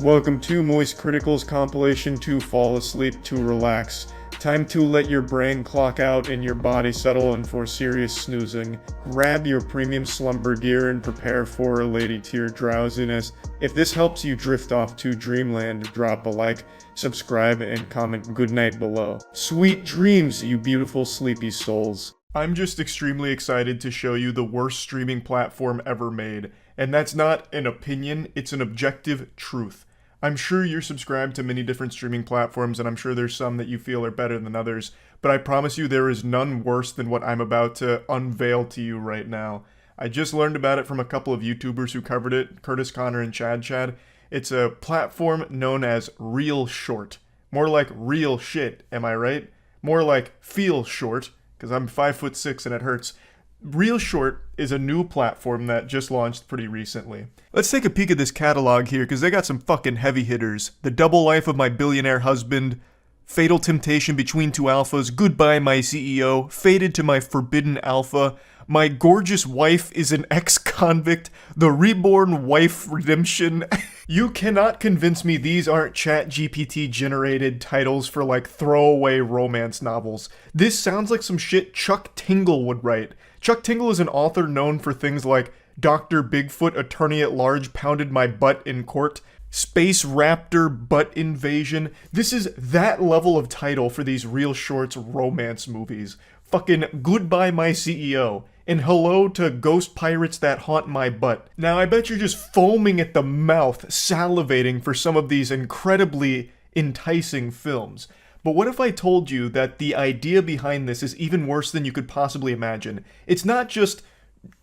Welcome to moistcritikal's compilation to fall asleep to relax. Time to let your brain clock out and your body settle in for serious snoozing. Grab your premium slumber gear and prepare for a lady tier drowsiness. If this helps you drift off to dreamland, drop a like, subscribe, and comment goodnight below. Sweet dreams, you beautiful sleepy souls. I'm just extremely excited to show you the worst streaming platform ever made. And that's not an opinion, it's an objective truth. I'm sure you're subscribed to many different streaming platforms, and I'm sure there's some that you feel are better than others, but I promise you there is none worse than what I'm about to unveil to you right now. I just learned about it from a couple of YouTubers who covered it, Curtis Connor and Chad. It's a platform known as Real Short. More like real shit, am I right? More like feel short, because I'm 5'6" and it hurts. Real Short is a new platform that just launched pretty recently. Let's take a peek at this catalog here, because they got some fucking heavy hitters. The Double Life of My Billionaire Husband, Fatal Temptation Between Two Alphas, Goodbye My CEO, Fated to My Forbidden Alpha, My Gorgeous Wife is an Ex-Convict, The Reborn Wife Redemption. You cannot convince me these aren't ChatGPT generated titles for like throwaway romance novels. This sounds like some shit Chuck Tingle would write. Chuck Tingle is an author known for things like Dr. Bigfoot, Attorney at Large, Pounded My Butt in Court, Space Raptor, Butt Invasion. This is that level of title for these Real Shorts romance movies. Fucking Goodbye My CEO, and hello to Ghost Pirates That Haunt My Butt. Now I bet you're just foaming at the mouth, salivating for some of these incredibly enticing films. But what if I told you that the idea behind this is even worse than you could possibly imagine? It's not just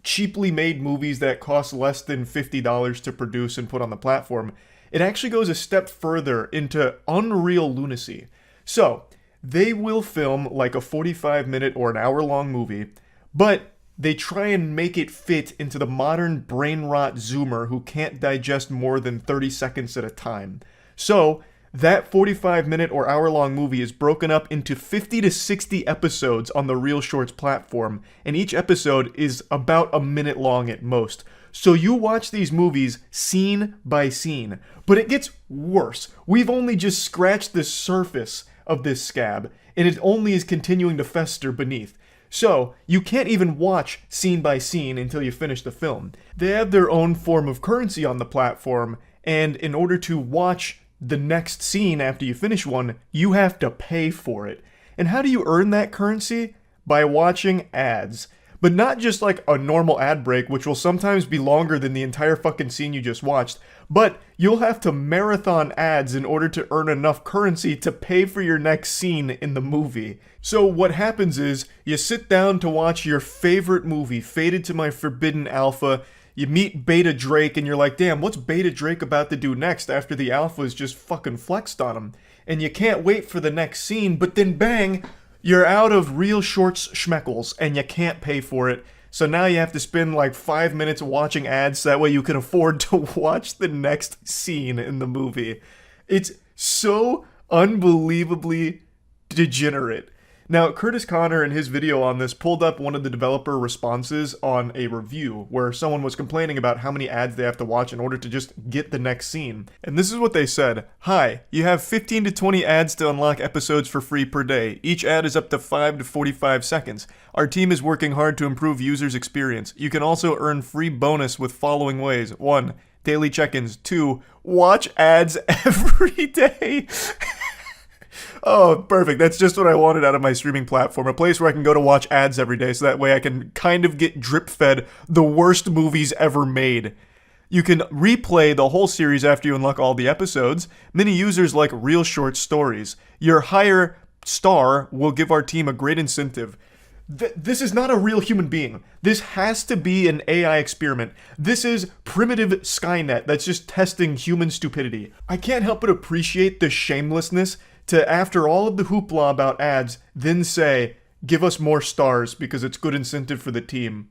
cheaply made movies that cost less than $50 to produce and put on the platform. It actually goes a step further into unreal lunacy. So, they will film like a 45-minute or an hour-long movie, but they try and make it fit into the modern brain rot zoomer who can't digest more than 30 seconds at a time. So, that 45-minute or hour-long movie is broken up into 50 to 60 episodes on the Real Shorts platform, and each episode is about a minute long at most. So you watch these movies scene by scene, but it gets worse. We've only just scratched the surface of this scab, and it only is continuing to fester beneath. So, you can't even watch scene by scene until you finish the film. They have their own form of currency on the platform, and in order to watch the next scene after you finish one, you have to pay for it. And how do you earn that currency? By watching ads. But not just like a normal ad break, which will sometimes be longer than the entire fucking scene you just watched, but you'll have to marathon ads in order to earn enough currency to pay for your next scene in the movie. So what happens is, you sit down to watch your favorite movie, Fated to My Forbidden Alpha. You meet Beta Drake and you're like, damn, what's Beta Drake about to do next after the alpha's just fucking flexed on him? And you can't wait for the next scene, but then bang, you're out of Real Shorts schmeckles and you can't pay for it. So now you have to spend like 5 minutes watching ads so that way you can afford to watch the next scene in the movie. It's so unbelievably degenerate. Now, Curtis Connor in his video on this pulled up one of the developer responses on a review where someone was complaining about how many ads they have to watch in order to just get the next scene. And this is what they said. Hi, you have 15 to 20 ads to unlock episodes for free per day. Each ad is up to 5 to 45 seconds. Our team is working hard to improve users' experience. You can also earn free bonus with following ways. 1. Daily check-ins. 2. Watch ads every day. Oh, perfect. That's just what I wanted out of my streaming platform. A place where I can go to watch ads every day so that way I can kind of get drip-fed the worst movies ever made. You can replay the whole series after you unlock all the episodes. Many users like Real Short stories. Your higher star will give our team a great incentive. This is not a real human being. This has to be an AI experiment. This is primitive Skynet that's just testing human stupidity. I can't help but appreciate the shamelessness to, after all of the hoopla about ads, then say, give us more stars because it's good incentive for the team.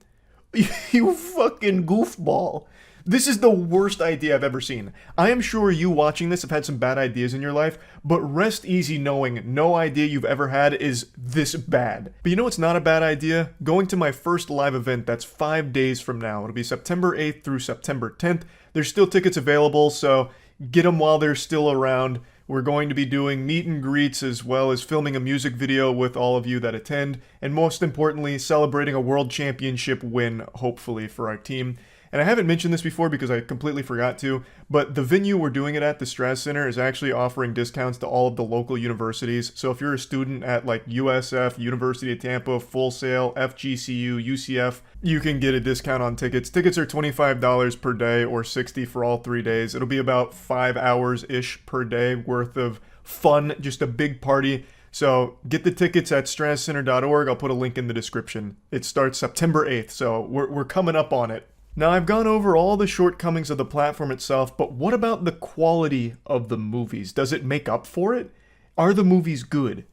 You fucking goofball. This is the worst idea I've ever seen. I am sure you watching this have had some bad ideas in your life, but rest easy knowing no idea you've ever had is this bad. But you know what's not a bad idea? Going to my first live event that's 5 days from now. It'll be September 8th through September 10th. There's still tickets available, so Get them while they're still around. We're going to be doing meet and greets as well as filming a music video with all of you that attend, and most importantly, celebrating a world championship win, hopefully, for our team. And I haven't mentioned this before because I completely forgot to, but the venue we're doing it at, the Strass Center, is actually offering discounts to all of the local universities. So if you're a student at like USF, University of Tampa, Full Sail, FGCU, UCF, you can get a discount on tickets. Tickets are $25 per day or $60 for all 3 days. It'll be about 5 hours-ish per day worth of fun, just a big party. So get the tickets at strasscenter.org. I'll put a link in the description. It starts September 8th, so we're coming up on it. Now, I've gone over all the shortcomings of the platform itself, but what about the quality of the movies? Does it make up for it? Are the movies good?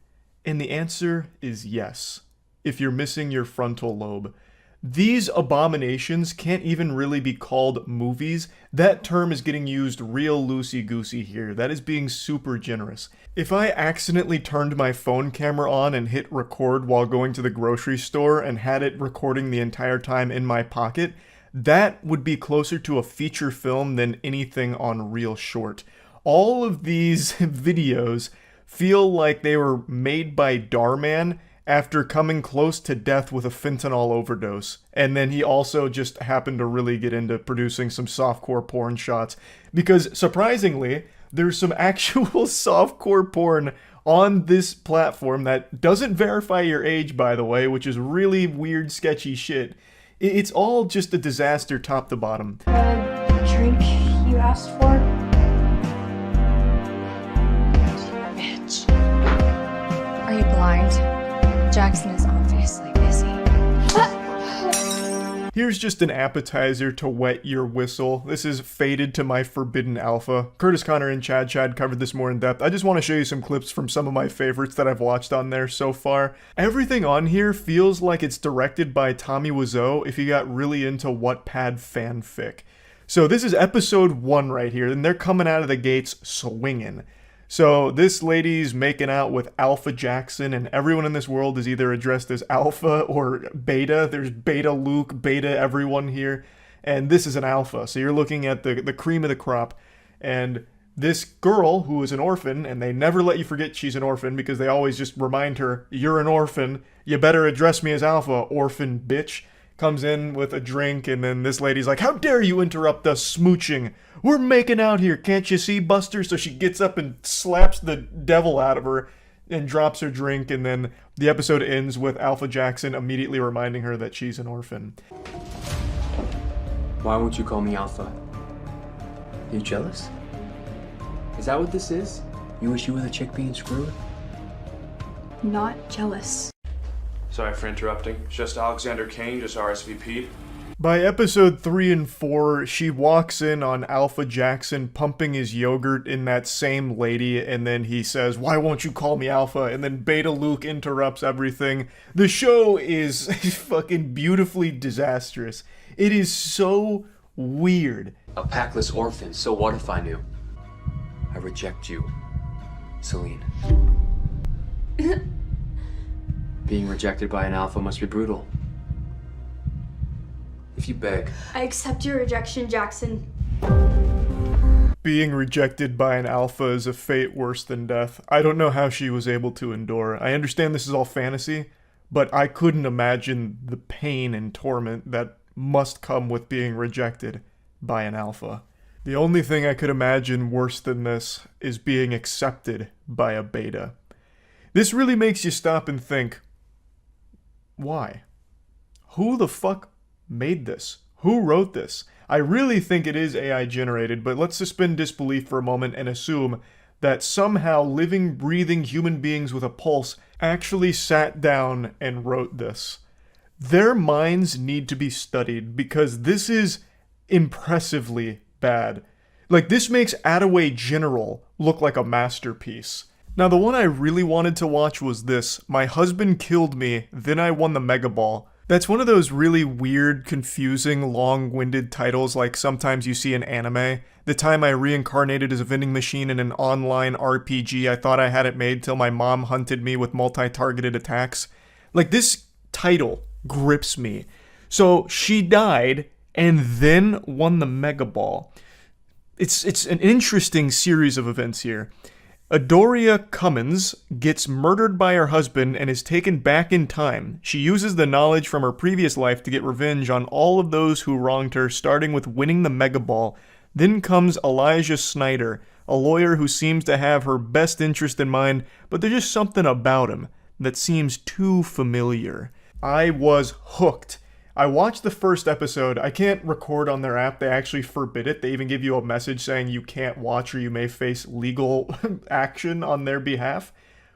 And the answer is yes, if you're missing your frontal lobe. These abominations can't even really be called movies. That term is getting used real loosey-goosey here. That is being super generous. If I accidentally turned my phone camera on and hit record while going to the grocery store and had it recording the entire time in my pocket, that would be closer to a feature film than anything on Real Short. All of these videos feel like they were made by Darman after coming close to death with a fentanyl overdose. And then he also just happened to really get into producing some softcore porn shots. Because surprisingly, there's some actual softcore porn on this platform that doesn't verify your age, by the way, which is really weird, sketchy shit. It's all just a disaster top to bottom. Drink you asked for? Bitch. Are you blind? Jackson is obviously busy. Here's just an appetizer to wet your whistle. This is Faded to My Forbidden Alpha. Curtis Connor and Chad covered this more in depth. I just want to show you some clips from some of my favorites that I've watched on there so far. Everything on here feels like it's directed by Tommy Wiseau if you got really into Wattpad fanfic. So this is episode 1 right here, and they're coming out of the gates swinging. So this lady's making out with Alpha Jackson, and everyone in this world is either addressed as Alpha or Beta. There's Beta Luke, Beta everyone here, and this is an Alpha. So you're looking at the cream of the crop, and this girl who is an orphan, and they never let you forget she's an orphan because they always just remind her, you're an orphan, you better address me as Alpha, orphan bitch. Comes in with a drink, and then this lady's like, how dare you interrupt us smooching? We're making out here, can't you see, Buster? So she gets up and slaps the devil out of her and drops her drink, and then the episode ends with Alpha Jackson immediately reminding her that she's an orphan. Why won't you call me Alpha? You jealous? Is that what this is? You wish you were the chick being screwed? Not jealous. Sorry for interrupting. It's just Alexander Kane, just RSVP'd. By episode 3 and 4, she walks in on Alpha Jackson pumping his yogurt in that same lady, and then he says, why won't you call me Alpha? And then Beta Luke interrupts everything. The show is fucking beautifully disastrous. It is so weird. A packless orphan, so what if I knew? I reject you, Celine. Being rejected by an alpha must be brutal. If you beg. I accept your rejection, Jackson. Being rejected by an alpha is a fate worse than death. I don't know how she was able to endure. I understand this is all fantasy, but I couldn't imagine the pain and torment that must come with being rejected by an alpha. The only thing I could imagine worse than this is being accepted by a beta. This really makes you stop and think, why? Who the fuck made this? Who wrote this? I really think it is AI generated, but let's suspend disbelief for a moment and assume that somehow living, breathing human beings with a pulse actually sat down and wrote this. Their minds need to be studied because this is impressively bad. Like, this makes Attaway General look like a masterpiece. Now, the one I really wanted to watch was this. My Husband Killed Me, Then I Won the Mega Ball. That's one of those really weird, confusing, long-winded titles like sometimes you see in anime. The time I reincarnated as a vending machine in an online RPG, I thought I had it made till my mom hunted me with multi-targeted attacks. Like, this title grips me. So, she died and then won the Mega Ball. it's an interesting series of events here. Adoria Cummins gets murdered by her husband and is taken back in time. She uses the knowledge from her previous life to get revenge on all of those who wronged her, starting with winning the Mega Ball. Then comes Elijah Snyder, a lawyer who seems to have her best interest in mind, but there's just something about him that seems too familiar. I was hooked. I watched the first episode. I can't record on their app. They actually forbid it. They even give you a message saying you can't watch or you may face legal action on their behalf,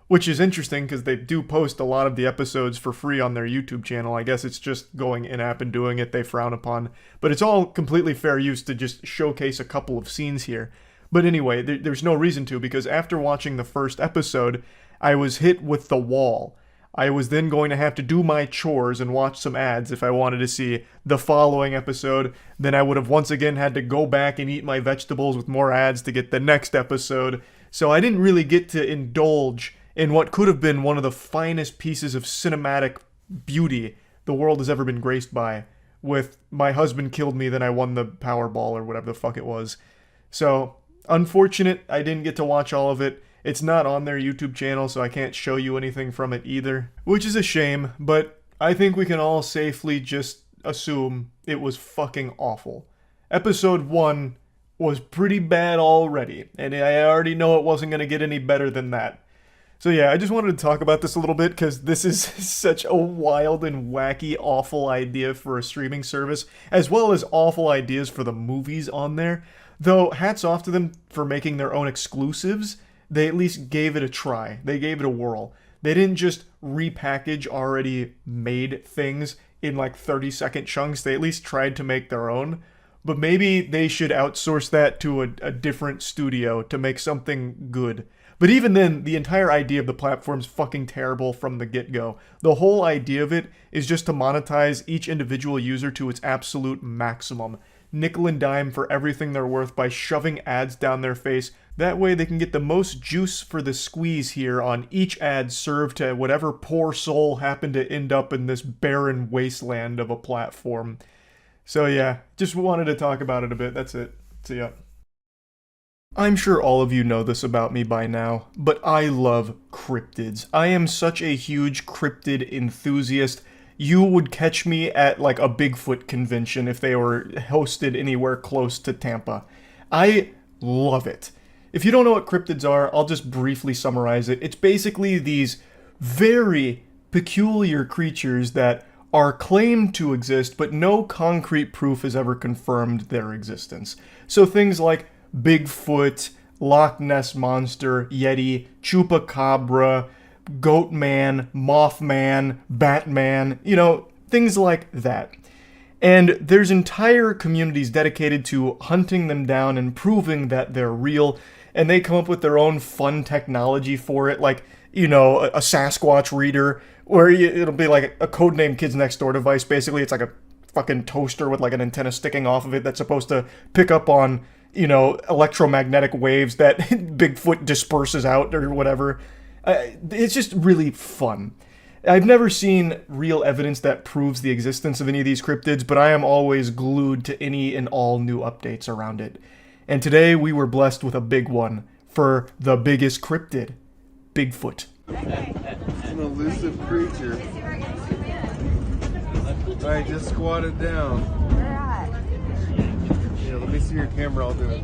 which is interesting because they do post a lot of the episodes for free on their YouTube channel. I guess it's just going in-app and doing it they frown upon. But it's all completely fair use to just showcase a couple of scenes here. But anyway, there's no reason to, because after watching the first episode, I was hit with the wall. I was then going to have to do my chores and watch some ads if I wanted to see the following episode. Then I would have once again had to go back and eat my vegetables with more ads to get the next episode. So I didn't really get to indulge in what could have been one of the finest pieces of cinematic beauty the world has ever been graced by, with my husband killed me, then I won the Powerball or whatever the fuck it was. So, unfortunate I didn't get to watch all of it. It's not on their YouTube channel, so I can't show you anything from it either, which is a shame, but I think we can all safely just assume it was fucking awful. Episode 1 was pretty bad already, and I already know it wasn't going to get any better than that. So yeah, I just wanted to talk about this a little bit because this is such a wild and wacky, awful idea for a streaming service, as well as awful ideas for the movies on there. Though, hats off to them for making their own exclusives. They at least gave it a try. They gave it a whirl. They didn't just repackage already made things in like 30-second chunks. They at least tried to make their own. But maybe they should outsource that to a different studio to make something good. But even then, the entire idea of the platform's fucking terrible from the get-go. The whole idea of it is just to monetize each individual user to its absolute maximum. Nickel and dime for everything they're worth by shoving ads down their face. That way they can get the most juice for the squeeze here on each ad served to whatever poor soul happened to end up in this barren wasteland of a platform. So yeah, just wanted to talk about it a bit. That's it. See ya. I'm sure all of you know this about me by now, but I love cryptids. I am such a huge cryptid enthusiast. You would catch me at like a Bigfoot convention if they were hosted anywhere close to Tampa. I love it. If you don't know what cryptids are, I'll just briefly summarize it. It's basically these very peculiar creatures that are claimed to exist, but no concrete proof has ever confirmed their existence. So things like Bigfoot, Loch Ness Monster, Yeti, Chupacabra, Goatman, Mothman, Batman, things like that. And there's entire communities dedicated to hunting them down and proving that they're real, and they come up with their own fun technology for it, like, a Sasquatch reader, where it'll be like a codename Kids Next Door device. Basically, it's like a fucking toaster with like an antenna sticking off of it that's supposed to pick up on, electromagnetic waves that Bigfoot disperses out or whatever. It's just really fun. I've never seen real evidence that proves the existence of any of these cryptids, but I am always glued to any and all new updates around it. And today we were blessed with a big one for the biggest cryptid, Bigfoot. It's an elusive creature. Alright, just squat it down. Yeah, let me see your camera, I'll do it.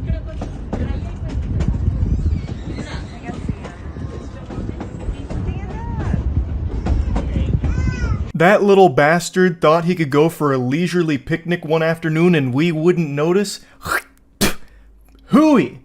That little bastard thought he could go for a leisurely picnic one afternoon and we wouldn't notice? Hooey!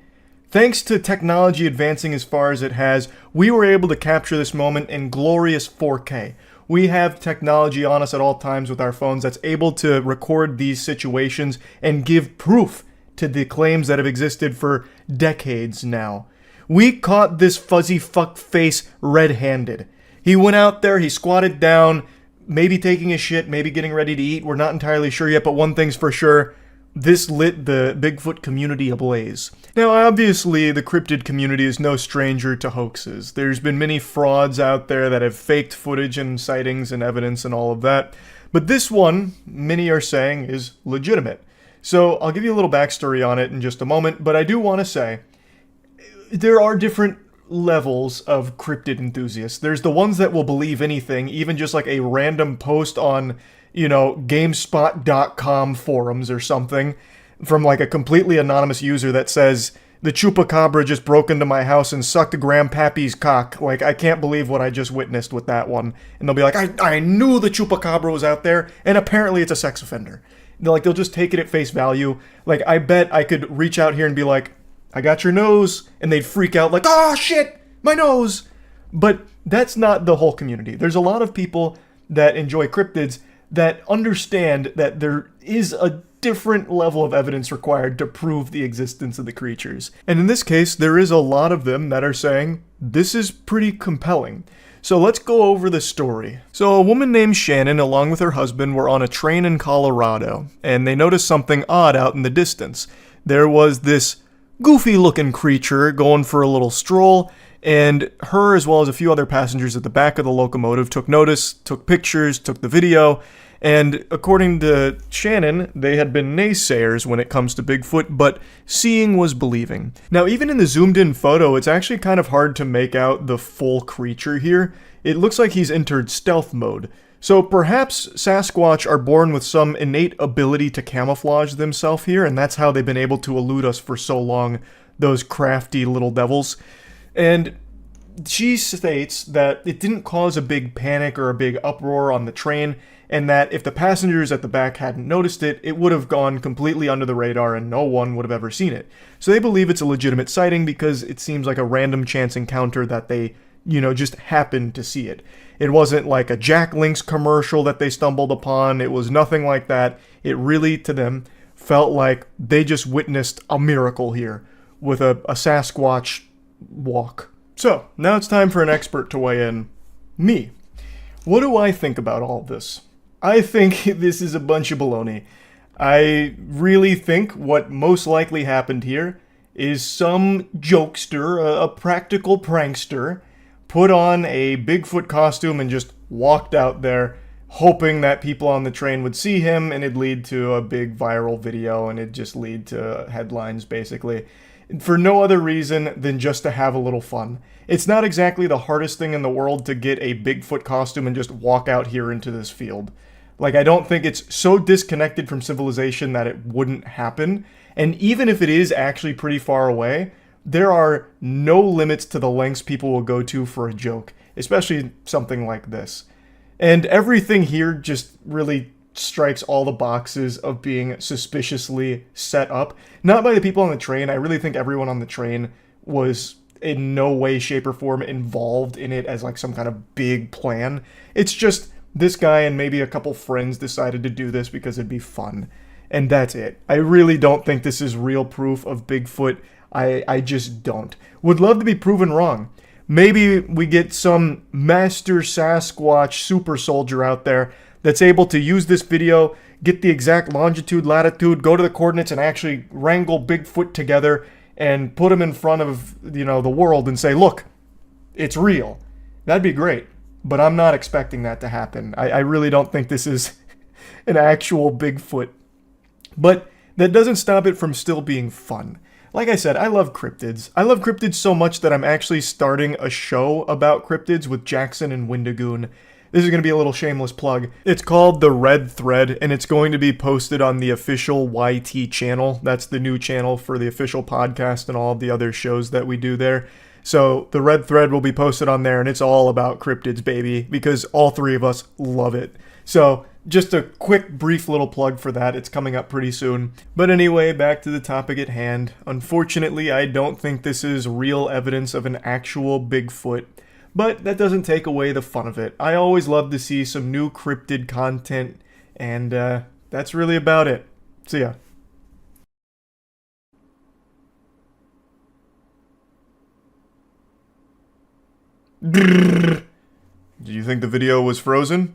Thanks to technology advancing as far as it has, we were able to capture this moment in glorious 4K. We have technology on us at all times with our phones that's able to record these situations and give proof to the claims that have existed for decades now. We caught this fuzzy fuck face red-handed. He went out there, he squatted down, maybe taking a shit, maybe getting ready to eat. We're not entirely sure yet, but one thing's for sure. This lit the Bigfoot community ablaze. Now, obviously, the cryptid community is no stranger to hoaxes. There's been many frauds out there that have faked footage and sightings and evidence and all of that. But this one, many are saying, is legitimate. So I'll give you a little backstory on it in just a moment, but I do want to say there are different levels of cryptid enthusiasts. There's the ones that will believe anything, even just like a random post on, GameSpot.com forums or something from like a completely anonymous user that says, the chupacabra just broke into my house and sucked grandpappy's cock. Like, I can't believe what I just witnessed with that one. And they'll be like, I knew the chupacabra was out there, and apparently it's a sex offender. They'll just take it at face value. Like, I bet I could reach out here and be like, I got your nose, and they'd freak out like, oh shit, my nose. But that's not the whole community. There's a lot of people that enjoy cryptids that understand that there is a different level of evidence required to prove the existence of the creatures. And in this case, there is a lot of them that are saying, this is pretty compelling. So let's go over the story. So a woman named Shannon, along with her husband, were on a train in Colorado, and they noticed something odd out in the distance. There was this goofy-looking creature going for a little stroll, and her, as well as a few other passengers at the back of the locomotive, took notice, took pictures, took the video. And according to Shannon, they had been naysayers when it comes to Bigfoot, but seeing was believing. Now, even in the zoomed-in photo, it's actually kind of hard to make out the full creature here. It looks like he's entered stealth mode. So perhaps Sasquatch are born with some innate ability to camouflage themselves here, and that's how they've been able to elude us for so long, those crafty little devils. And she states that it didn't cause a big panic or a big uproar on the train, and that if the passengers at the back hadn't noticed it, it would have gone completely under the radar and no one would have ever seen it. So they believe it's a legitimate sighting because it seems like a random chance encounter that they, just happened to see it. It wasn't like a Jack Link's commercial that they stumbled upon. It was nothing like that. It really, to them, felt like they just witnessed a miracle here with a Sasquatch walk. So, now it's time for an expert to weigh in. Me. What do I think about all this? I think this is a bunch of baloney. I really think what most likely happened here is some jokester, a practical prankster, put on a Bigfoot costume and just walked out there hoping that people on the train would see him and it'd lead to a big viral video and it'd just lead to headlines, basically. For no other reason than just to have a little fun. It's not exactly the hardest thing in the world to get a Bigfoot costume and just walk out here into this field. Like, I don't think it's so disconnected from civilization that it wouldn't happen. And even if it is actually pretty far away, there are no limits to the lengths people will go to for a joke, especially something like this. And everything here just really strikes all the boxes of being suspiciously set up. Not by the people on the train. I really think everyone on the train was in no way, shape, or form involved in it as like some kind of big plan. It's just this guy and maybe a couple friends decided to do this because it'd be fun. And that's it. I really don't think this is real proof of Bigfoot. I just don't. Would love to be proven wrong. Maybe we get some master Sasquatch super soldier out there that's able to use this video, get the exact longitude, latitude, go to the coordinates, and actually wrangle Bigfoot together and put him in front of, the world and say, look, it's real. That'd be great. But I'm not expecting that to happen. I really don't think this is an actual Bigfoot. But that doesn't stop it from still being fun. Like I said, I love cryptids. I love cryptids so much that I'm actually starting a show about cryptids with Jackson and Windigoon. This is going to be a little shameless plug. It's called The Red Thread, and it's going to be posted on the official YT channel. That's the new channel for the official podcast and all of the other shows that we do there. So The Red Thread will be posted on there, and it's all about cryptids, baby, because all three of us love it. So just a quick, brief little plug for that. It's coming up pretty soon. But anyway, back to the topic at hand. Unfortunately, I don't think this is real evidence of an actual Bigfoot. But that doesn't take away the fun of it. I always love to see some new cryptid content, and that's really about it. See ya. Did you think the video was frozen?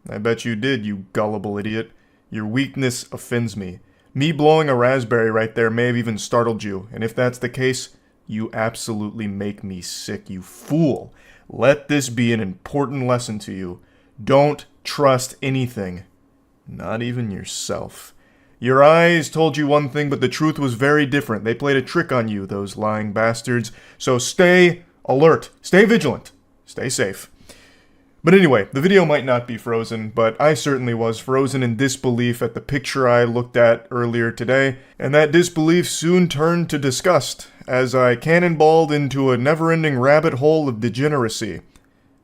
I bet you did, you gullible idiot. Your weakness offends me. Me blowing a raspberry right there may have even startled you, and if that's the case, you absolutely make me sick, you fool. Let this be an important lesson to you. Don't trust anything. Not even yourself. Your eyes told you one thing, but the truth was very different. They played a trick on you, those lying bastards. So stay alert, stay vigilant, stay safe. But anyway, the video might not be frozen, but I certainly was frozen in disbelief at the picture I looked at earlier today, and that disbelief soon turned to disgust as I cannonballed into a never-ending rabbit hole of degeneracy.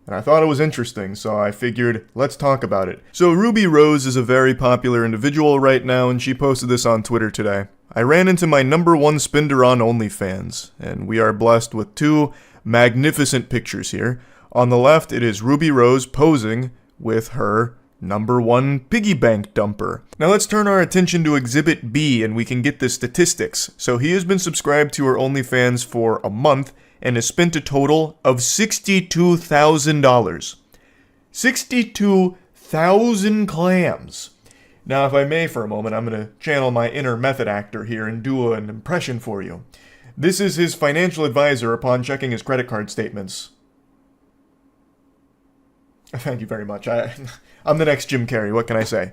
And I thought it was interesting, so I figured, let's talk about it. So Ruby Rose is a very popular individual right now, and she posted this on Twitter today. I ran into my #1 spender on OnlyFans, and we are blessed with 2 magnificent pictures here. On the left, it is Ruby Rose posing with her #1 piggy bank dumper. Now let's turn our attention to Exhibit B and we can get the statistics. So he has been subscribed to her OnlyFans for a month and has spent a total of $62,000. 62,000 clams. Now if I may for a moment, I'm going to channel my inner method actor here and do an impression for you. This is his financial advisor upon checking his credit card statements. Thank you very much. I'm the next Jim Carrey, what can I say?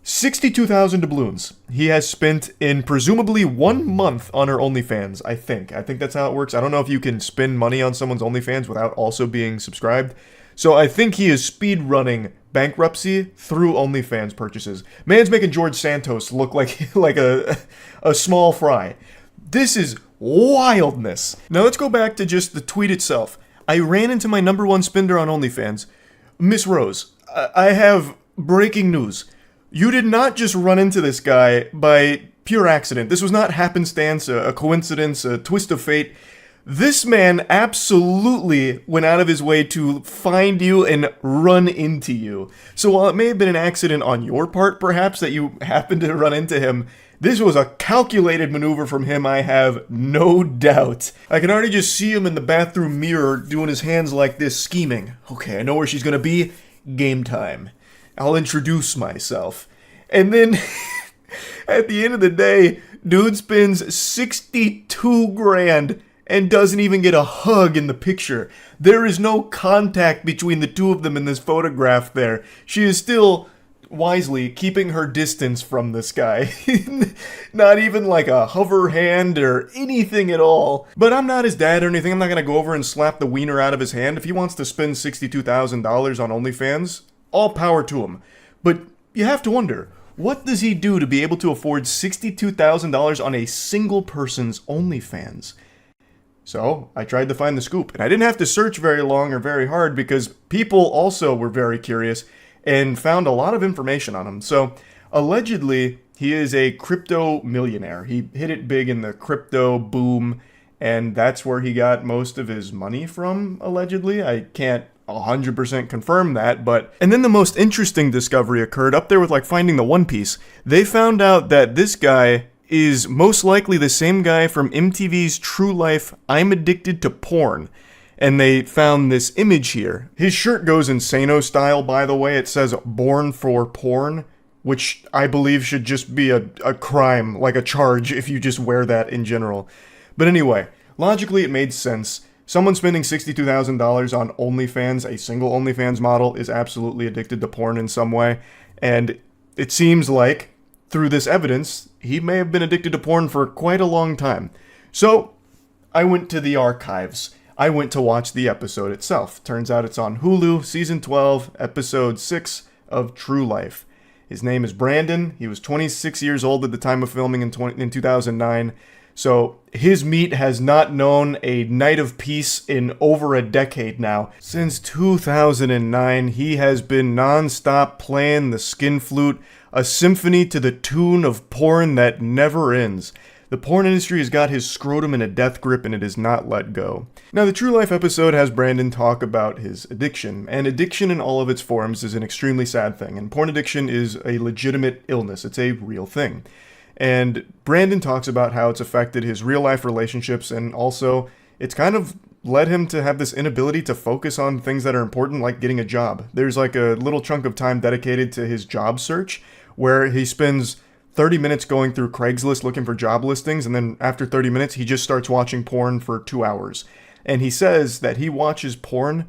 62,000 doubloons he has spent in presumably 1 month on her OnlyFans, I think. I think that's how it works. I don't know if you can spend money on someone's OnlyFans without also being subscribed. So I think he is speed running bankruptcy through OnlyFans purchases. Man's making George Santos look like a small fry. This is wildness. Now let's go back to just the tweet itself. I ran into my #1 spender on OnlyFans. Miss Rose, I have breaking news. You did not just run into this guy by pure accident. This was not happenstance, a coincidence, a twist of fate. This man absolutely went out of his way to find you and run into you. So while it may have been an accident on your part, perhaps, that you happened to run into him, this was a calculated maneuver from him, I have no doubt. I can already just see him in the bathroom mirror doing his hands like this, scheming. Okay, I know where she's gonna be. Game time. I'll introduce myself. And then, at the end of the day, dude spends 62 grand and doesn't even get a hug in the picture. There is no contact between the two of them in this photograph there. She is still wisely keeping her distance from this guy. Not even like a hover hand or anything at all. But I'm not his dad or anything. I'm not gonna go over and slap the wiener out of his hand. If he wants to spend $62,000 on OnlyFans, all power to him. But you have to wonder, what does he do to be able to afford $62,000 on a single person's OnlyFans? So I tried to find the scoop, and I didn't have to search very long or very hard because people also were very curious and found a lot of information on him. So, allegedly, he is a crypto millionaire. He hit it big in the crypto boom, and that's where he got most of his money from, allegedly. I can't 100% confirm that, but... And then the most interesting discovery occurred up there with, like, finding the One Piece. They found out that this guy is most likely the same guy from MTV's True Life I'm Addicted to Porn. And they found this image here. His shirt goes insano style, by the way. It says "Born for Porn," which I believe should just be a crime, like a charge, if you just wear that in general. But anyway, logically it made sense. Someone spending $62,000 on OnlyFans, a single OnlyFans model, is absolutely addicted to porn in some way. And it seems like, through this evidence, he may have been addicted to porn for quite a long time. So, I went to the archives. I went to watch the episode itself. Turns out it's on Hulu, Season 12, Episode 6 of True Life. His name is Brandon. He was 26 years old at the time of filming in 2009. So his meat has not known a night of peace in over a decade now. Since 2009, he has been non-stop playing the skin flute, a symphony to the tune of porn that never ends. The porn industry has got his scrotum in a death grip and it has not let go. Now, the True Life episode has Brandon talk about his addiction, and addiction in all of its forms is an extremely sad thing, and porn addiction is a legitimate illness. It's a real thing. And Brandon talks about how it's affected his real-life relationships, and also it's kind of led him to have this inability to focus on things that are important, like getting a job. There's like a little chunk of time dedicated to his job search, where he spends 30 minutes going through Craigslist looking for job listings, and then after 30 minutes, he just starts watching porn for 2 hours. And he says that he watches porn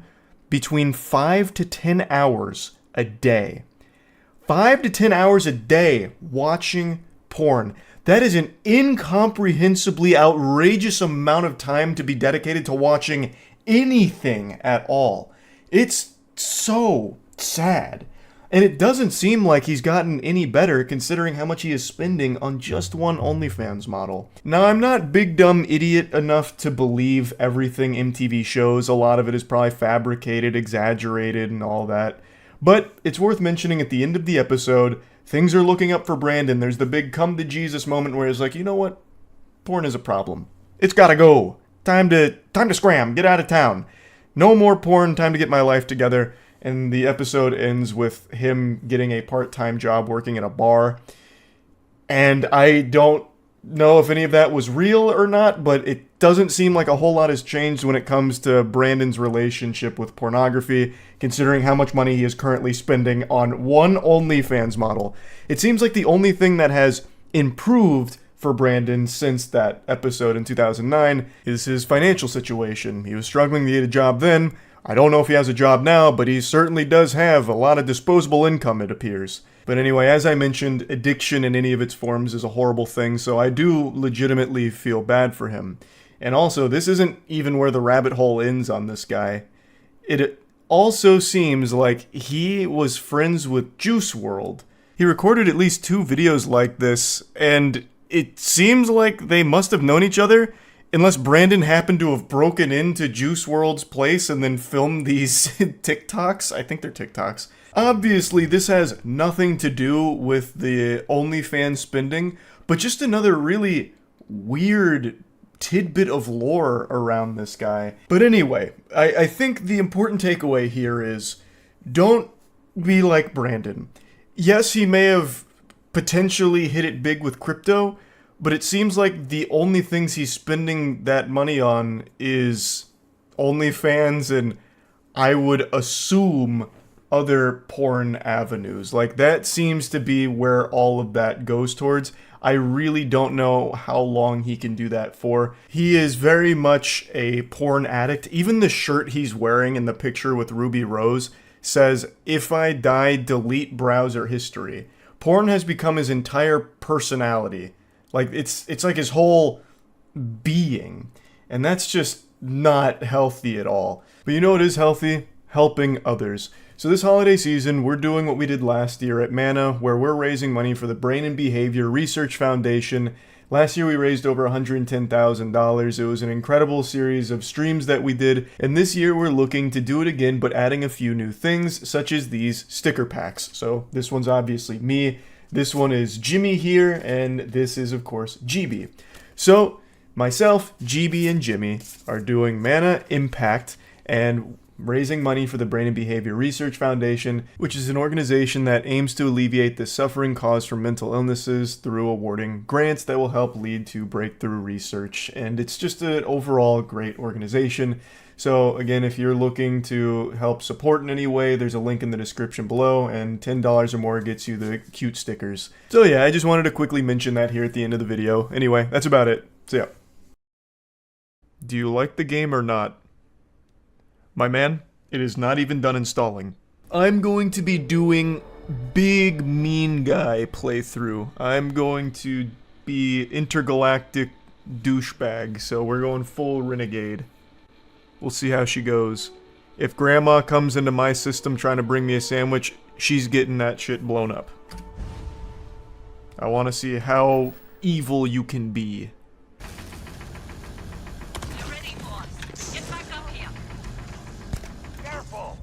between 5 to 10 hours a day. 5 to 10 hours a day watching porn. That is an incomprehensibly outrageous amount of time to be dedicated to watching anything at all. It's so sad. And it doesn't seem like he's gotten any better considering how much he is spending on just one OnlyFans model. Now, I'm not big dumb idiot enough to believe everything MTV shows. A lot of it is probably fabricated, exaggerated, and all that. But it's worth mentioning at the end of the episode, things are looking up for Brandon. There's the big come to Jesus moment where he's like, you know what? Porn is a problem. It's gotta go. Time to scram. Get out of town. No more porn. Time to get my life together. And the episode ends with him getting a part-time job working at a bar. And I don't know if any of that was real or not, but it doesn't seem like a whole lot has changed when it comes to Brandon's relationship with pornography, considering how much money he is currently spending on one OnlyFans model. It seems like the only thing that has improved for Brandon since that episode in 2009 is his financial situation. He was struggling to get a job then. I don't know if he has a job now, but he certainly does have a lot of disposable income, it appears. But anyway, as I mentioned, addiction in any of its forms is a horrible thing, so I do legitimately feel bad for him. And also, this isn't even where the rabbit hole ends on this guy. It also seems like he was friends with Juice WRLD. He recorded at least 2 videos like this, and it seems like they must have known each other, unless Brandon happened to have broken into Juice WRLD's place and then filmed these TikToks. I think they're TikToks. Obviously, this has nothing to do with the OnlyFans spending, but just another really weird tidbit of lore around this guy. But anyway, I think the important takeaway here is, don't be like Brandon. Yes, he may have potentially hit it big with crypto, but it seems like the only things he's spending that money on is OnlyFans and, I would assume, other porn avenues. Like, that seems to be where all of that goes towards. I really don't know how long he can do that for. He is very much a porn addict. Even the shirt he's wearing in the picture with Ruby Rose says, "If I die, delete browser history." Porn has become his entire personality. Like, it's like his whole being. And that's just not healthy at all. But you know what is healthy? Helping others. So this holiday season, we're doing what we did last year at Mana, where we're raising money for the Brain and Behavior Research Foundation. Last year we raised over $110,000. It was an incredible series of streams that we did. And this year we're looking to do it again, but adding a few new things, such as these sticker packs. So this one's obviously me. This one is Jimmy here, and this is, of course, GB. So, myself, GB, and Jimmy are doing Mana Impact and raising money for the Brain and Behavior Research Foundation, which is an organization that aims to alleviate the suffering caused from mental illnesses through awarding grants that will help lead to breakthrough research. And it's just an overall great organization. So again, if you're looking to help support in any way, there's a link in the description below, and $10 or more gets you the cute stickers. So yeah, I just wanted to quickly mention that here at the end of the video. Anyway, that's about it. So yeah. Do you like the game or not? My man, it is not even done installing. I'm going to be doing Big Mean Guy playthrough. I'm going to be intergalactic douchebag, so we're going full renegade. We'll see how she goes. If Grandma comes into my system trying to bring me a sandwich, she's getting that shit blown up. I want to see how evil you can be. You're ready, boss. Get back up here. Careful.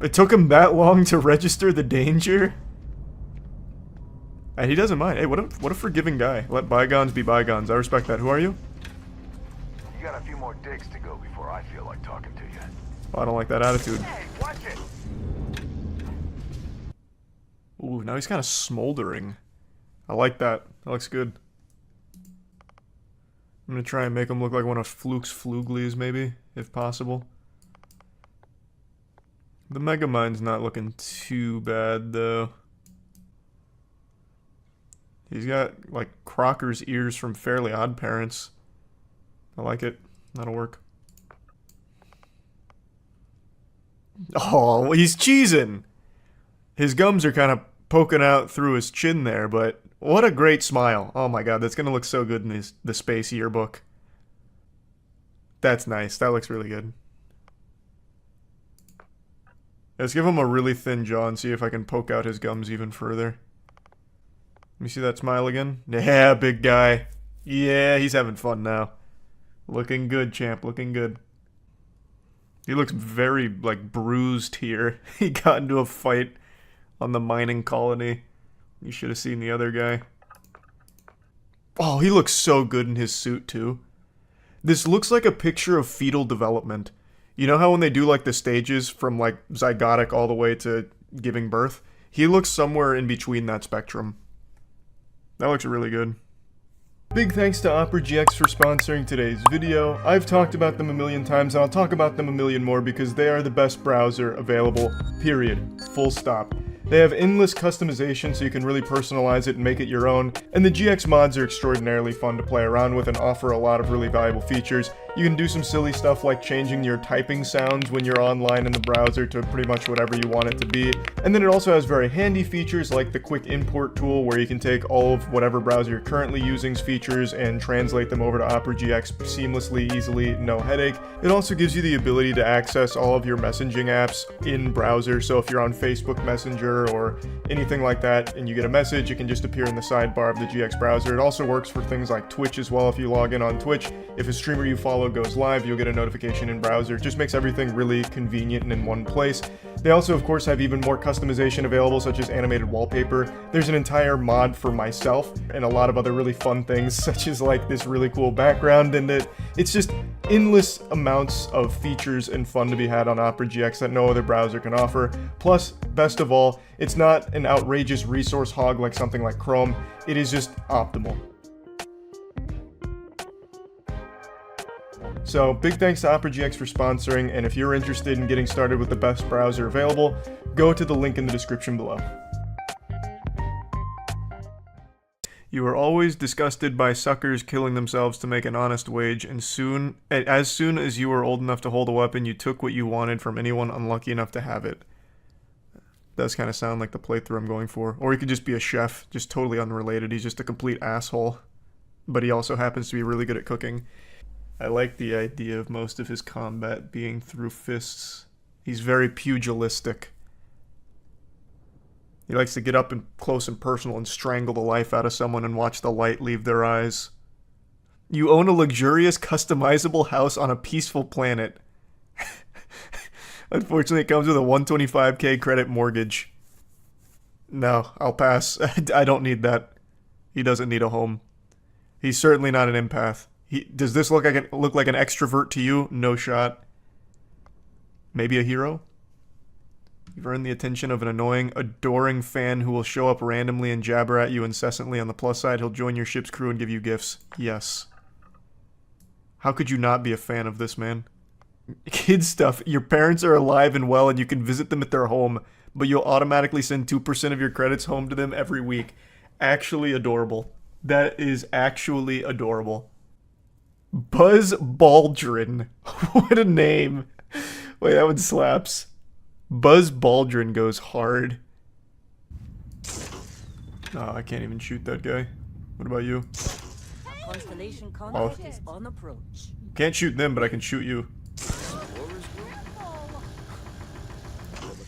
It took him that long to register the danger? And he doesn't mind. Hey, what a forgiving guy. Let bygones be bygones. I respect that. Who are you? You got a few more digs to go before I feel like talking to you. Oh, I don't like that attitude. Hey, watch it! Ooh, now he's kind of smoldering. I like that. That looks good. I'm gonna try and make him look like one of Fluke's Fluglies, maybe, if possible. The Megamind's not looking too bad, though. He's got, like, Crocker's ears from Fairly Odd Parents. I like it. That'll work. Oh, he's cheesing! His gums are kind of poking out through his chin there, but what a great smile. Oh my god, that's gonna look so good in the space yearbook. That's nice. That looks really good. Let's give him a really thin jaw and see if I can poke out his gums even further. Let me see that smile again. Yeah, big guy. Yeah, he's having fun now. Looking good, champ. Looking good. He looks very, like, bruised here. He got into a fight on the mining colony. You should have seen the other guy. Oh, he looks so good in his suit, too. This looks like a picture of fetal development. You know how when they do, like, the stages from, like, zygotic all the way to giving birth? He looks somewhere in between that spectrum. That looks really good. Big thanks to Opera GX for sponsoring today's video. I've talked about them a million times, and I'll talk about them a million more because they are the best browser available, period. Full stop. They have endless customization so you can really personalize it and make it your own, and the GX mods are extraordinarily fun to play around with and offer a lot of really valuable features. You can do some silly stuff like changing your typing sounds when you're online in the browser to pretty much whatever you want it to be. And then it also has very handy features like the quick import tool where you can take all of whatever browser you're currently using's features and translate them over to Opera GX seamlessly, easily, no headache. It also gives you the ability to access all of your messaging apps in browser, so if you're on Facebook Messenger or anything like that and you get a message, it can just appear in the sidebar of the GX browser. It also works for things like Twitch as well. If you log in on Twitch, if a streamer you follow goes live, you'll get a notification in browser. It just makes everything really convenient and in one place. They also, of course, have even more customization available, such as animated wallpaper. There's an entire mod for myself and a lot of other really fun things, such as like this really cool background, and it's just endless amounts of features and fun to be had on Opera GX that no other browser can offer. Plus, best of all, it's not an outrageous resource hog like something like Chrome. It is just optimal. So, big thanks to Opera GX for sponsoring, and if you're interested in getting started with the best browser available, go to the link in the description below. You are always disgusted by suckers killing themselves to make an honest wage, and as soon as you were old enough to hold a weapon, you took what you wanted from anyone unlucky enough to have it. Does kind of sound like the playthrough I'm going for. Or he could just be a chef, just totally unrelated. He's just a complete asshole. But he also happens to be really good at cooking. I like the idea of most of his combat being through fists. He's very pugilistic. He likes to get up and close and personal and strangle the life out of someone and watch the light leave their eyes. You own a luxurious, customizable house on a peaceful planet. Unfortunately, it comes with a $125K credit mortgage. No, I'll pass. I don't need that. He doesn't need a home. He's certainly not an empath. Does this look like an extrovert to you? No shot. Maybe a hero? You've earned the attention of an annoying, adoring fan who will show up randomly and jabber at you incessantly. On the plus side, he'll join your ship's crew and give you gifts. Yes. How could you not be a fan of this man? Kid stuff. Your parents are alive and well and you can visit them at their home, but you'll automatically send 2% of your credits home to them every week. Actually adorable. That is actually adorable. Buzz Baldrin. What a name. Wait, that one slaps. Buzz Baldrin goes hard. Oh, I can't even shoot that guy. What about you? Constellation contact is on approach. Can't shoot them, but I can shoot you.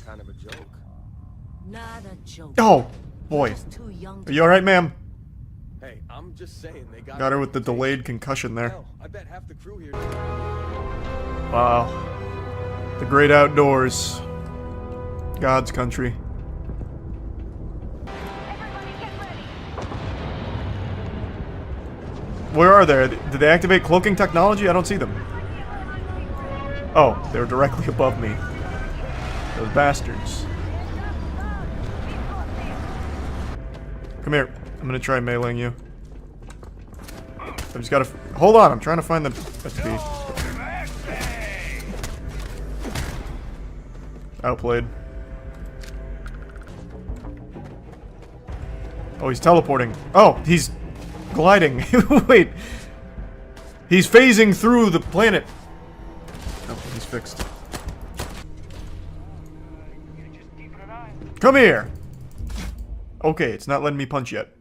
Kind of a joke. Not a joke. Oh, boy. Too young Are you alright, ma'am? Hey, I'm just saying they got Got her with the delayed concussion there. Hell, I bet half the crew here. Wow. The great outdoors. God's country. Where are they? Did they activate cloaking technology? I don't see them. Oh, they're directly above me. Those bastards. Come here. I'm gonna try meleeing you. I just gotta... Hold on, I'm trying to find the SP. Outplayed. Oh, he's teleporting. Oh, he's gliding. Wait. He's phasing through the planet. Oh, he's fixed. Come here. Okay, it's not letting me punch yet.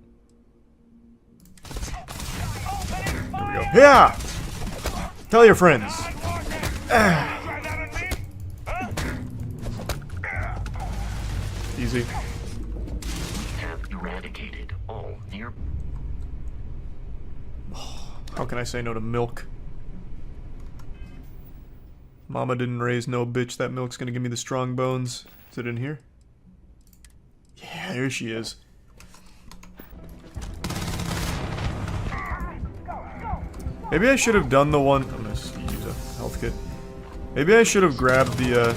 There we go. Yeah! Tell your friends. Easy. Have eradicated all near. How can I say no to milk? Mama didn't raise no bitch. That milk's gonna give me the strong bones. Is it in here? Yeah, there she is. Maybe I should have done the one. I'm gonna use a health kit. Maybe I should have grabbed the.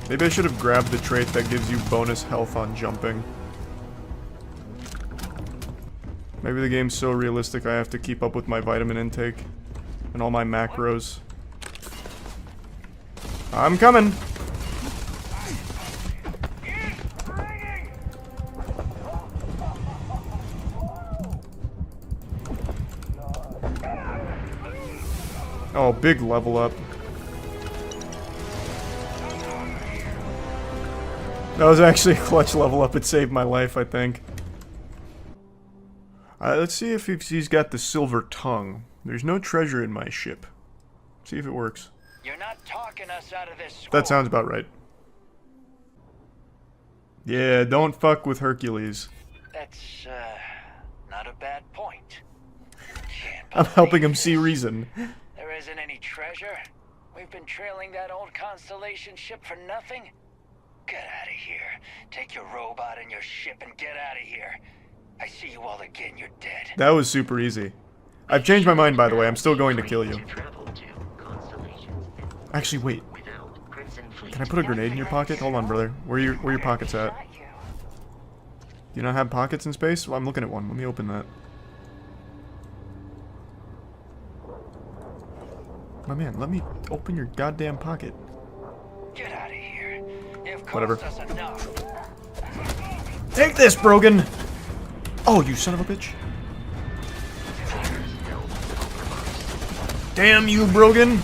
Maybe I should have grabbed the trait that gives you bonus health on jumping. Maybe the game's so realistic I have to keep up with my vitamin intake and all my macros. I'm coming. Oh, big level up. That was actually a clutch level up. It saved my life, I think. Let's see if he's got the silver tongue. There's no treasure in my ship. See if it works. You're not talking us out of this. That sounds about right. Yeah, don't fuck with Hercules. That's, not a bad point. I'm helping him see reason. There isn't any treasure? We've been trailing that old Constellation ship for nothing? Get out of here. Take your robot and your ship and get out of here. I see you all again, you're dead. That was super easy. I've changed my mind, by the way. I'm still going to kill you. Actually, wait. Can I put a grenade in your pocket? Hold on, brother. Where are your pockets at? Do you not have pockets in space? Well, I'm looking at one. Let me open that. My man, let me open your goddamn pocket. Get out of here. Whatever. Take this, Brogan! Oh, you son of a bitch. Damn you, Brogan!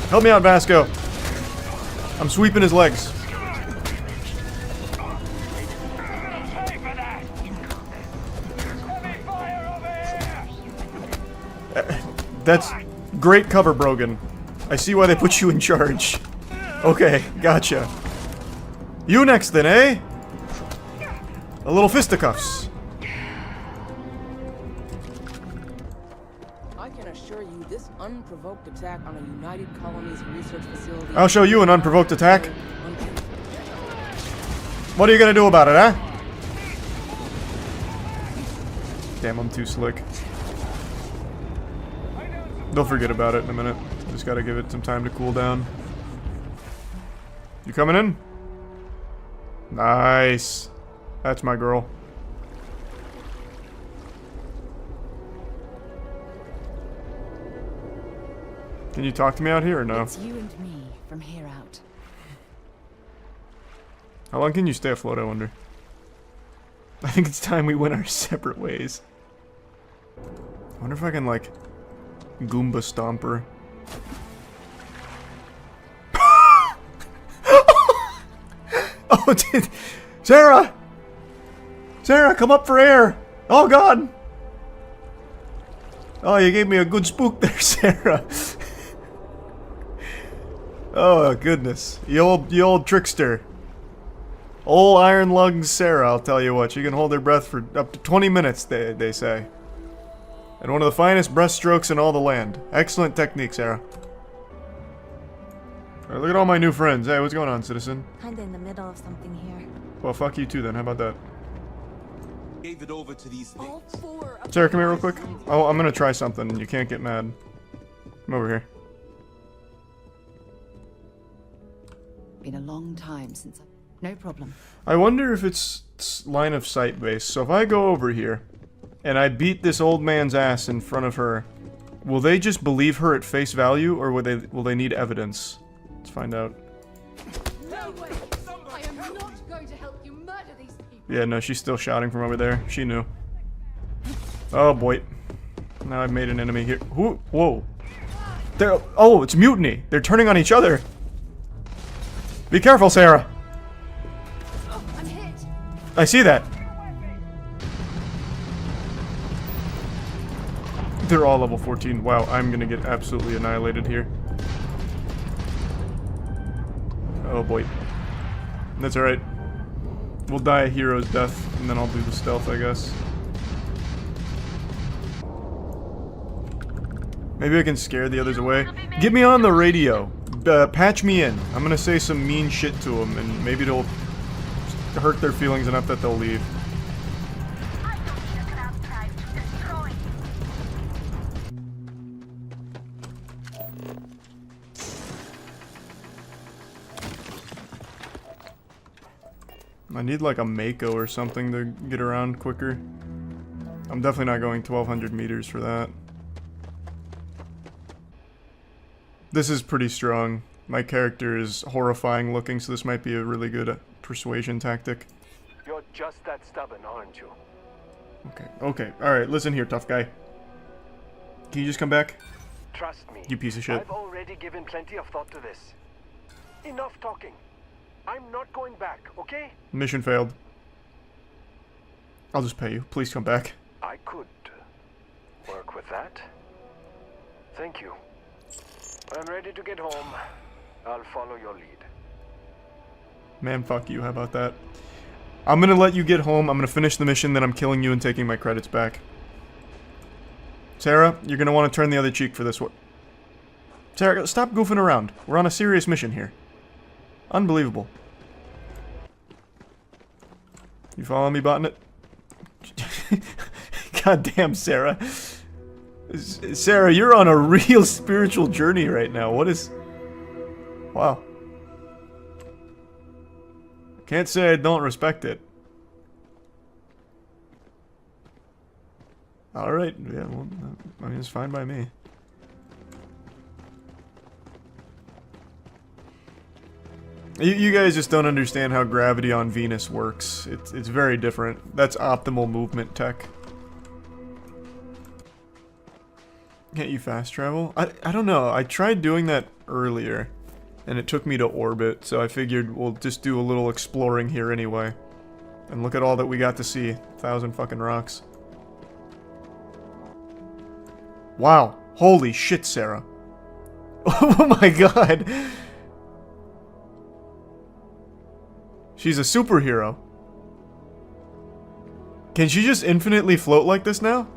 Help me out, Vasco. I'm sweeping his legs. That's great cover, Brogan. I see why they put you in charge. Okay, gotcha. You next then, eh? A little fisticuffs. I can assure you this unprovoked attack on a United Colonies research facility. I'll show you an unprovoked attack. What are you gonna do about it, huh? Damn, I'm too slick. They'll forget about it in a minute. Just gotta give it some time to cool down. You coming in? Nice. That's my girl. Can you talk to me out here or no? It's you and me from here out. How long can you stay afloat, I wonder? I think it's time we went our separate ways. I wonder if I can, like, Goomba Stomper. Oh, dude. Sarah! Sarah, come up for air! Oh, God! Oh, you gave me a good spook there, Sarah. Oh, goodness. You old trickster. Old iron lungs Sarah, I'll tell you what. She can hold her breath for up to 20 minutes, they say. And one of the finest breaststrokes in all the land. Excellent technique, Sarah. Alright, look at all my new friends. Hey, what's going on, citizen? Kinda in the middle of something here. Well, fuck you too then. How about that? Gave it over to these things. Sarah, come here real quick. Oh, I'm gonna try something and you can't get mad. Come over here. Been a long time since I... No problem. I wonder if it's line of sight based. So if I go over here and I beat this old man's ass in front of her, will they just believe her at face value or will they need evidence? Let's find out. No way! I am not going to help you murder these people. Yeah, no, she's still shouting from over there. She knew. Oh boy. Now I've made an enemy here. Whoa. Oh, it's mutiny. They're turning on each other. Be careful, Sarah. I see that. They're all level 14. Wow, I'm gonna get absolutely annihilated here. Oh boy. That's alright. We'll die a hero's death, and then I'll do the stealth, I guess. Maybe I can scare the others away. Get me on the radio. Patch me in. I'm gonna say some mean shit to them, and maybe it'll hurt their feelings enough that they'll leave. I need like a Mako or something to get around quicker. I'm definitely not going 1200 meters for that. This is pretty strong. My character is horrifying looking, so this might be a really good persuasion tactic. You're just that stubborn, aren't you? Okay. Alright, listen here, tough guy. Can you just come back? Trust me. You piece of shit. I've already given plenty of thought to this. Enough talking. I'm not going back, okay? Mission failed. I'll just pay you. Please come back. I could work with that. Thank you. When I'm ready to get home, I'll follow your lead. Man, fuck you. How about that? I'm gonna let you get home. I'm gonna finish the mission, then I'm killing you and taking my credits back. Sarah, you're gonna want to turn the other cheek for this one. Sarah, stop goofing around. We're on a serious mission here. Unbelievable. You follow me, botnet? Goddamn, Sarah. Sarah, you're on a real spiritual journey right now. What is... Wow. Can't say I don't respect it. Alright, yeah, well, I mean, it's fine by me. You guys just don't understand how gravity on Venus works. It's very different. That's optimal movement tech. Can't you fast travel? I don't know. I tried doing that earlier, and it took me to orbit, so I figured we'll just do a little exploring here anyway. And look at all that we got to see. 1,000 fucking rocks. Wow. Holy shit, Sarah. Oh my god. She's a superhero. Can she just infinitely float like this now?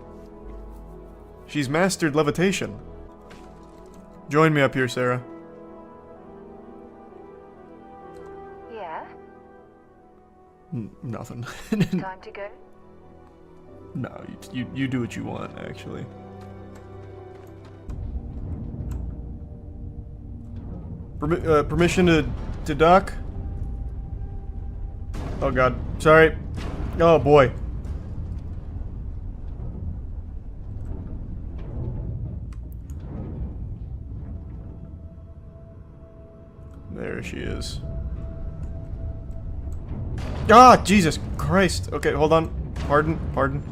She's mastered levitation. Join me up here, Sarah. Yeah? Nothing. Time to go? No, you do what you want, actually. Permission to dock? Oh god, sorry. Oh boy. There she is. Ah, Jesus Christ. Okay, hold on. Pardon.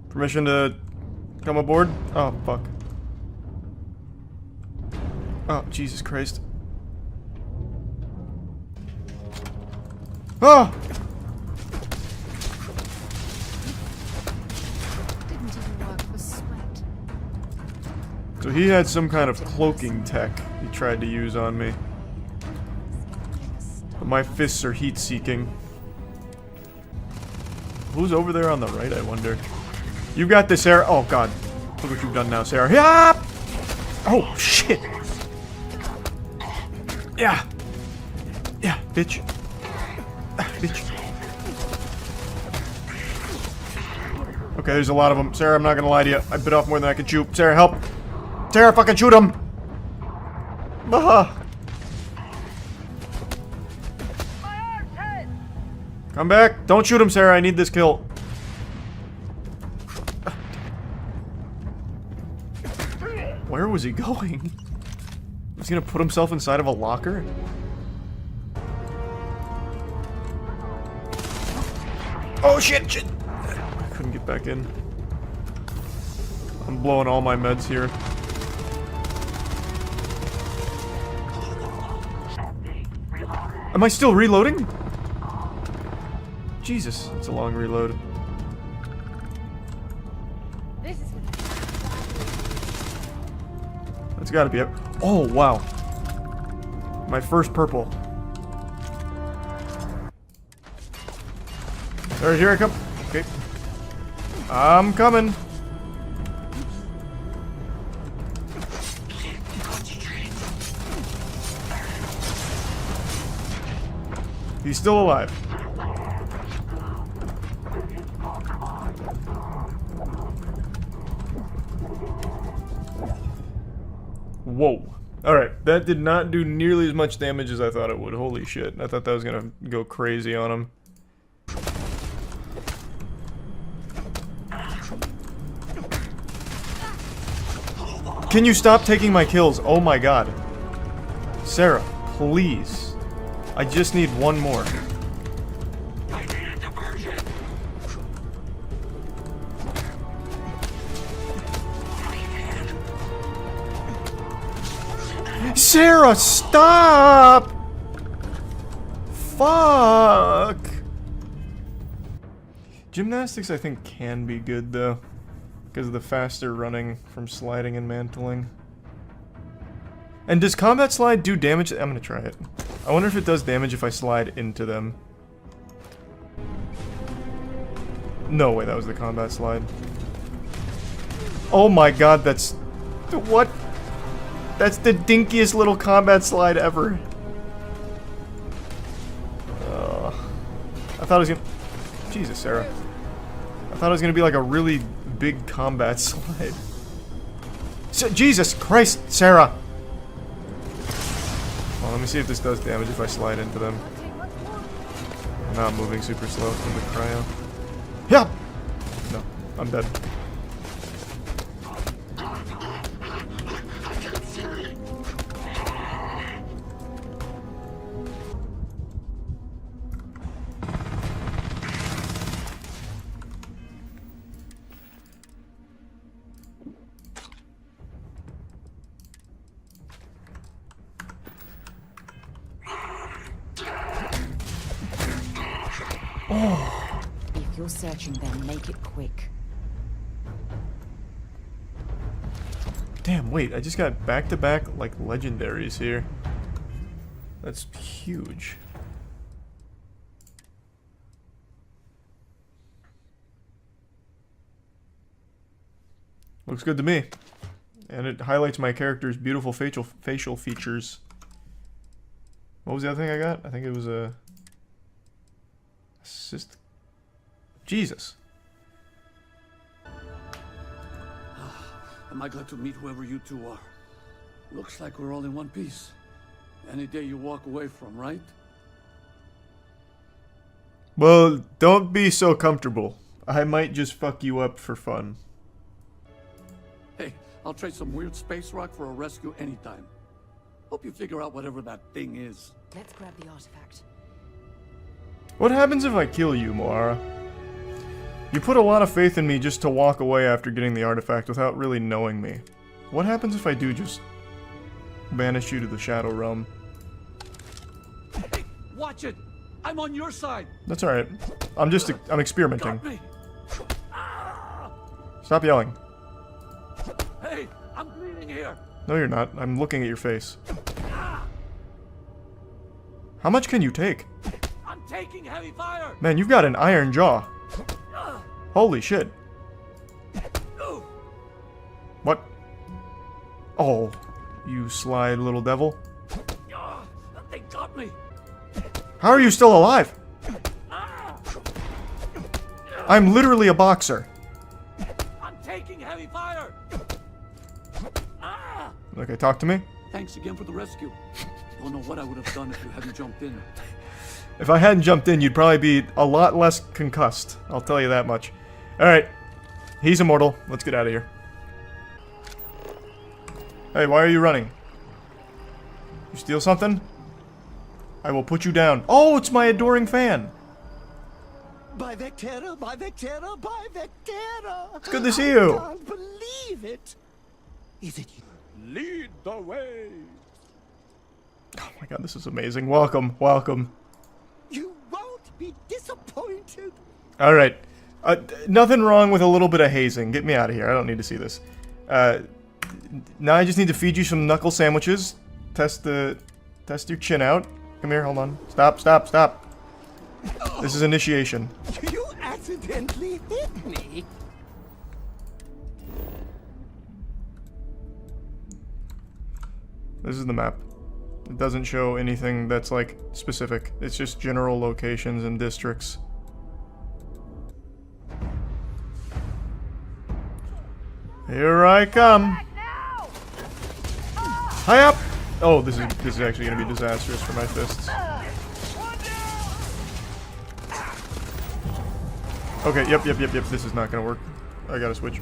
Permission to come aboard? Oh, fuck. Oh, Jesus Christ. Ah! Didn't even work for sweat. So he had some kind of cloaking tech he tried to use on me. But my fists are heat-seeking. Who's over there on the right, I wonder? You got this, Sarah. Oh, God. Look what you've done now, Sarah. Yeah! Oh, shit. Yeah. Yeah, bitch. Bitch. Okay, there's a lot of them. Sarah, I'm not gonna lie to you. I bit off more than I can chew. Sarah, help. Sarah, fucking shoot him. Come back. Don't shoot him, Sarah. I need this kill. Where was he going? Was he gonna put himself inside of a locker? Oh shit, shit! I couldn't get back in. I'm blowing all my meds here. Am I still reloading? Jesus, it's a long reload. This is That's gotta be it. Oh, wow. My first purple. Alright, here I come. Okay. I'm coming. He's still alive. Whoa. Alright, that did not do nearly as much damage as I thought it would. Holy shit. I thought that was gonna go crazy on him. Can you stop taking my kills? Oh my god. Sarah, please. I just need one more. Sarah, stop! Fuck! Gymnastics, I think, can be good, though. Because of the faster running from sliding and mantling. And does combat slide do damage? I'm gonna try it. I wonder if it does damage if I slide into them. No way, that was the combat slide. Oh my god, that's... What? That's the dinkiest little combat slide ever. I thought it was gonna... Jesus, Sarah. I thought it was gonna be like a really big combat slide. Jesus Christ, Sarah! Well, let me see if this does damage if I slide into them. Now I'm moving super slow from the cryo. Yeah! No, I'm dead. If you're searching them, make it quick. Damn, wait, I just got back-to-back, like, legendaries here. That's huge. Looks good to me. And it highlights my character's beautiful facial features. What was the other thing I got? I think it was a... Assist... Jesus. Am I glad to meet whoever you two are? Looks like we're all in one piece. Any day you walk away from, right? Well, don't be so comfortable. I might just fuck you up for fun. Hey, I'll trade some weird space rock for a rescue anytime. Hope you figure out whatever that thing is. Let's grab the artifact. What happens if I kill you, Moara? You put a lot of faith in me just to walk away after getting the artifact without really knowing me. What happens if I do just banish you to the Shadow Realm? Hey, watch it! I'm on your side! That's alright. I'm experimenting. Got me. Stop yelling. Hey, I'm bleeding here! No, you're not. I'm looking at your face. How much can you take? I'm taking heavy fire! Man, you've got an iron jaw. Holy shit. What? Oh, you sly little devil. They got me! How are you still alive? I'm literally a boxer. I'm taking heavy fire! Okay, talk to me. Thanks again for the rescue. Don't know what I would have done if you hadn't jumped in. If I hadn't jumped in, you'd probably be a lot less concussed. I'll tell you that much. Alright. He's immortal. Let's get out of here. Hey, why are you running? You steal something? I will put you down. Oh, it's my adoring fan. By Vectera, by Vectera, by Vectera. It's good to see you. I can't believe it. Is it you? Lead the way. Oh my god, this is amazing. Welcome, welcome. You won't be disappointed. Alright. Nothing wrong with a little bit of hazing. Get me out of here. I don't need to see this. Now I just need to feed you some knuckle sandwiches. Test your chin out. Come here, hold on. Stop, stop, stop. This is initiation. You accidentally hit me. This is the map. It doesn't show anything that's like specific. It's just general locations and districts. Here I come. Hi up. Oh, this is actually gonna be disastrous for my fists. Okay, yep. This is not gonna work. I gotta switch.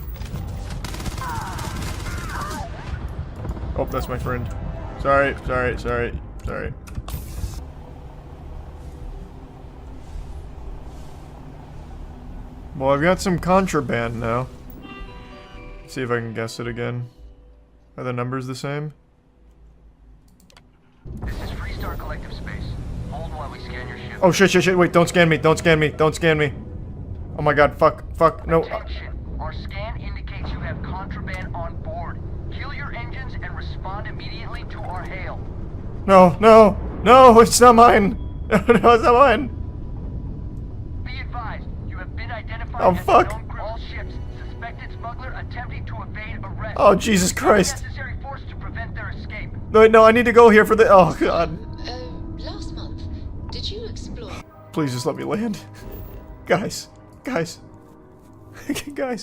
Oh, that's my friend. Sorry. Well, I've got some contraband now. See if I can guess it again. Are the numbers the same? This is Freestar Collective Space. Hold while we scan your ship. Oh shit, wait, don't scan me. Oh my god, fuck, no. Attention. Our scan indicates you have contraband on board. Kill your engines and respond immediately to our hail. No, it's not mine. No, it's not mine. Be advised, you have been identified Oh as fuck. all ships. Suspected smuggler attempting to evade arrest. Oh Jesus Christ. Necessary force to prevent their escape. No, I need to go here for the. Oh god. Last month, did you explore? Please just let me land. Guys. Guys,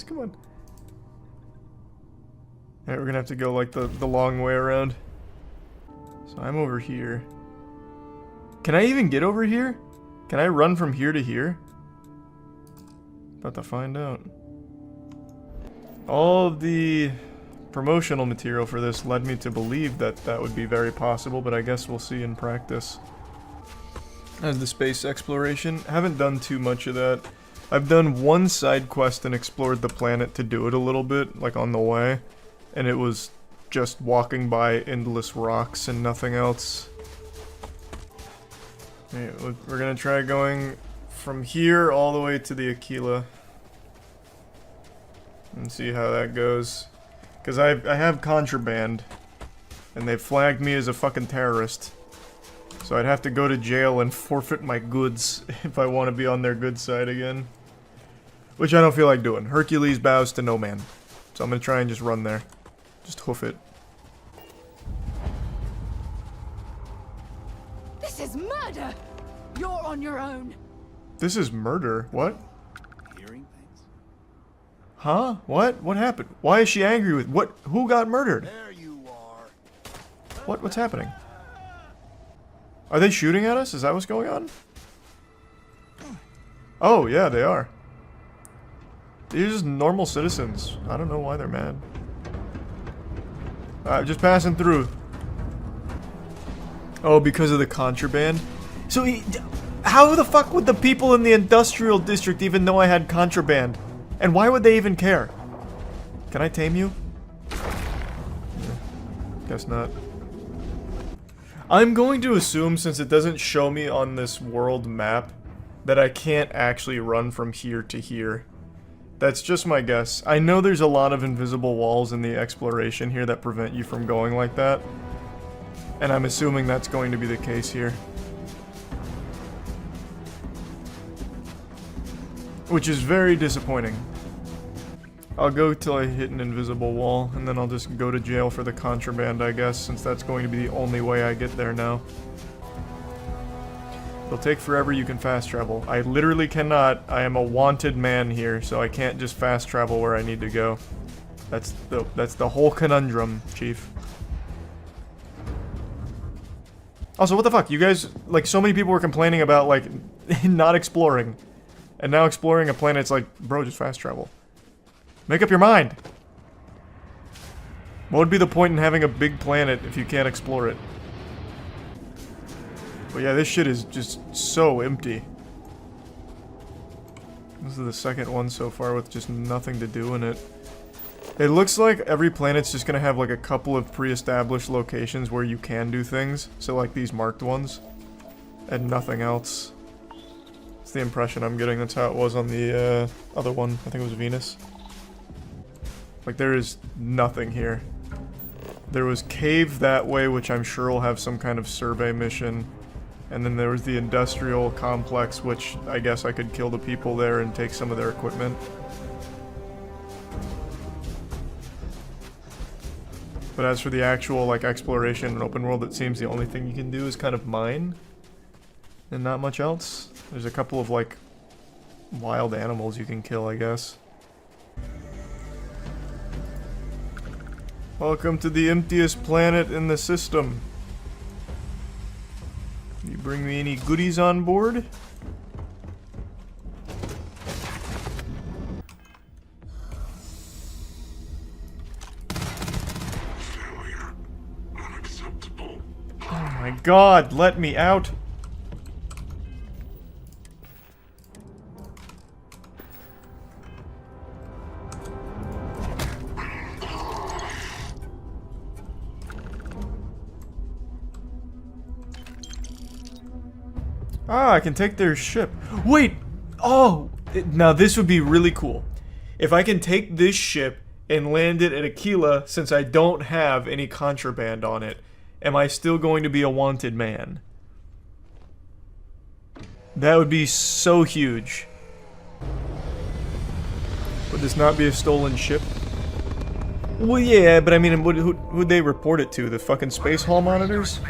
come on. Alright, we're gonna have to go like the long way around. So I'm over here. Can I even get over here? Can I run from here to here? About to find out. All of the promotional material for this led me to believe that that would be very possible, but I guess we'll see in practice. As the space exploration, haven't done too much of that. I've done one side quest and explored the planet to do it a little bit, like on the way. And it was just walking by endless rocks and nothing else. Okay, we're gonna try going from here all the way to the Aquila. And see how that goes. Because I have contraband. And they flagged me as a fucking terrorist. So I'd have to go to jail and forfeit my goods if I want to be on their good side again. Which I don't feel like doing. Hercules bows to no man. So I'm gonna try and just run there. Just hoof it. This is murder! You're on your own. This is murder. What? Hearing things? Huh? What? What happened? Why is she angry with what? Who got murdered? There you are. What's happening? Are they shooting at us? Is that what's going on? Oh, yeah, they are. These are just normal citizens. I don't know why they're mad. Just passing through. Oh, because of the contraband? So, how the fuck would the people in the industrial district even know I had contraband? And why would they even care? Can I tame you? Yeah, guess not. I'm going to assume, since it doesn't show me on this world map, that I can't actually run from here to here. That's just my guess. I know there's a lot of invisible walls in the exploration here that prevent you from going like that. And I'm assuming that's going to be the case here. Which is very disappointing. I'll go till I hit an invisible wall, and then I'll just go to jail for the contraband, I guess, since that's going to be the only way I get there now. It'll take forever, you can fast travel. I literally cannot. I am a wanted man here, so I can't just fast travel where I need to go. That's the whole conundrum, Chief. Also, what the fuck? You guys, like, so many people were complaining about, like, not exploring. And now exploring a planet's like, bro, just fast travel. Make up your mind. What would be the point in having a big planet if you can't explore it? But yeah, this shit is just so empty. This is the second one so far with just nothing to do in it. It looks like every planet's just gonna have like a couple of pre-established locations where you can do things. So like these marked ones. And nothing else. It's the impression I'm getting. That's how it was on the other one. I think it was Venus. Like there is nothing here. There was cave that way, which I'm sure will have some kind of survey mission. And then there was the industrial complex, which I guess I could kill the people there and take some of their equipment. But as for the actual, like, exploration and open world, it seems the only thing you can do is kind of mine. And not much else. There's a couple of, like, wild animals you can kill, I guess. Welcome to the emptiest planet in the system. You bring me any goodies on board? Failure. Unacceptable. Oh my god, let me out! Ah, I can take their ship. Wait! Oh! Now this would be really cool. If I can take this ship and land it at Aquila, since I don't have any contraband on it, am I still going to be a wanted man? That would be so huge. Would this not be a stolen ship? Well, yeah, but I mean, who'd they report it to? The fucking space hall monitors?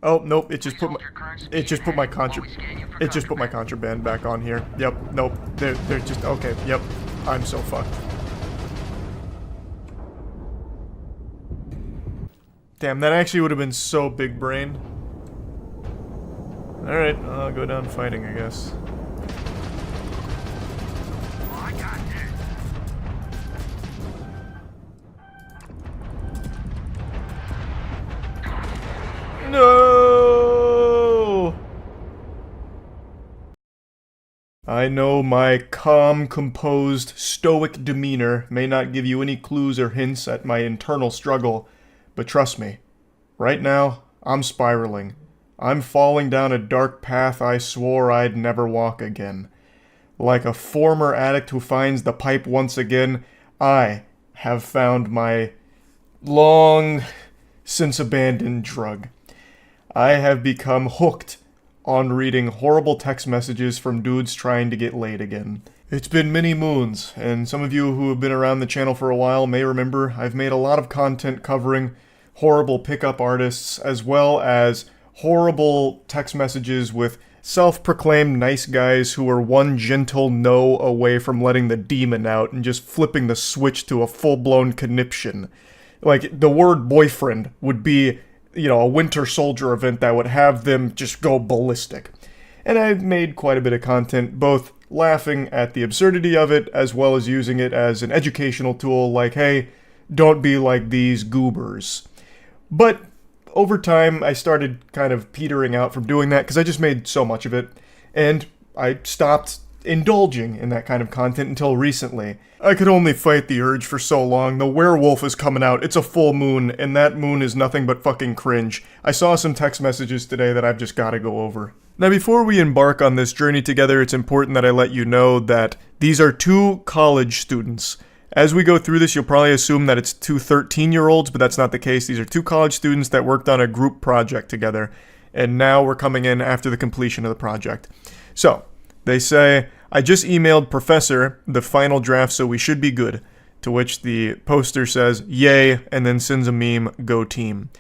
Oh, nope, it just put my contraband back on here. Yep, nope, they're just, okay, yep, I'm so fucked. Damn, that actually would have been so big brain. Alright, I'll go down fighting, I guess. No! I know my calm, composed, stoic demeanor may not give you any clues or hints at my internal struggle, but trust me, right now, I'm spiraling. I'm falling down a dark path I swore I'd never walk again. Like a former addict who finds the pipe once again, I have found my long since abandoned drug. I have become hooked on reading horrible text messages from dudes trying to get laid again. It's been many moons, and some of you who have been around the channel for a while may remember I've made a lot of content covering horrible pickup artists, as well as horrible text messages with self-proclaimed nice guys who are one gentle no away from letting the demon out and just flipping the switch to a full-blown conniption. Like, the word boyfriend would be, you know, a Winter Soldier event that would have them just go ballistic. And I've made quite a bit of content, both laughing at the absurdity of it, as well as using it as an educational tool, like, hey, don't be like these goobers. But over time, I started kind of petering out from doing that, because I just made so much of it, and I stopped indulging in that kind of content until recently. I could only fight the urge for so long. The werewolf is coming out. It's a full moon, and that moon is nothing but fucking cringe. I saw some text messages today that I've just gotta go over. Now, before we embark on this journey together, it's important that I let you know that these are two college students. As we go through this, you'll probably assume that it's two 13-year-olds, but that's not the case. These are two college students that worked on a group project together, and now we're coming in after the completion of the project. So, they say, I just emailed Professor the final draft, so we should be good. To which the poster says, yay, and then sends a meme, go team.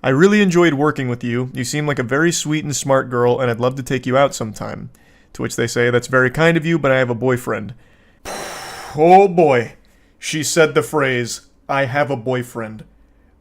I really enjoyed working with you. You seem like a very sweet and smart girl, and I'd love to take you out sometime. To which they say, that's very kind of you, but I have a boyfriend. Oh boy. She said the phrase, I have a boyfriend.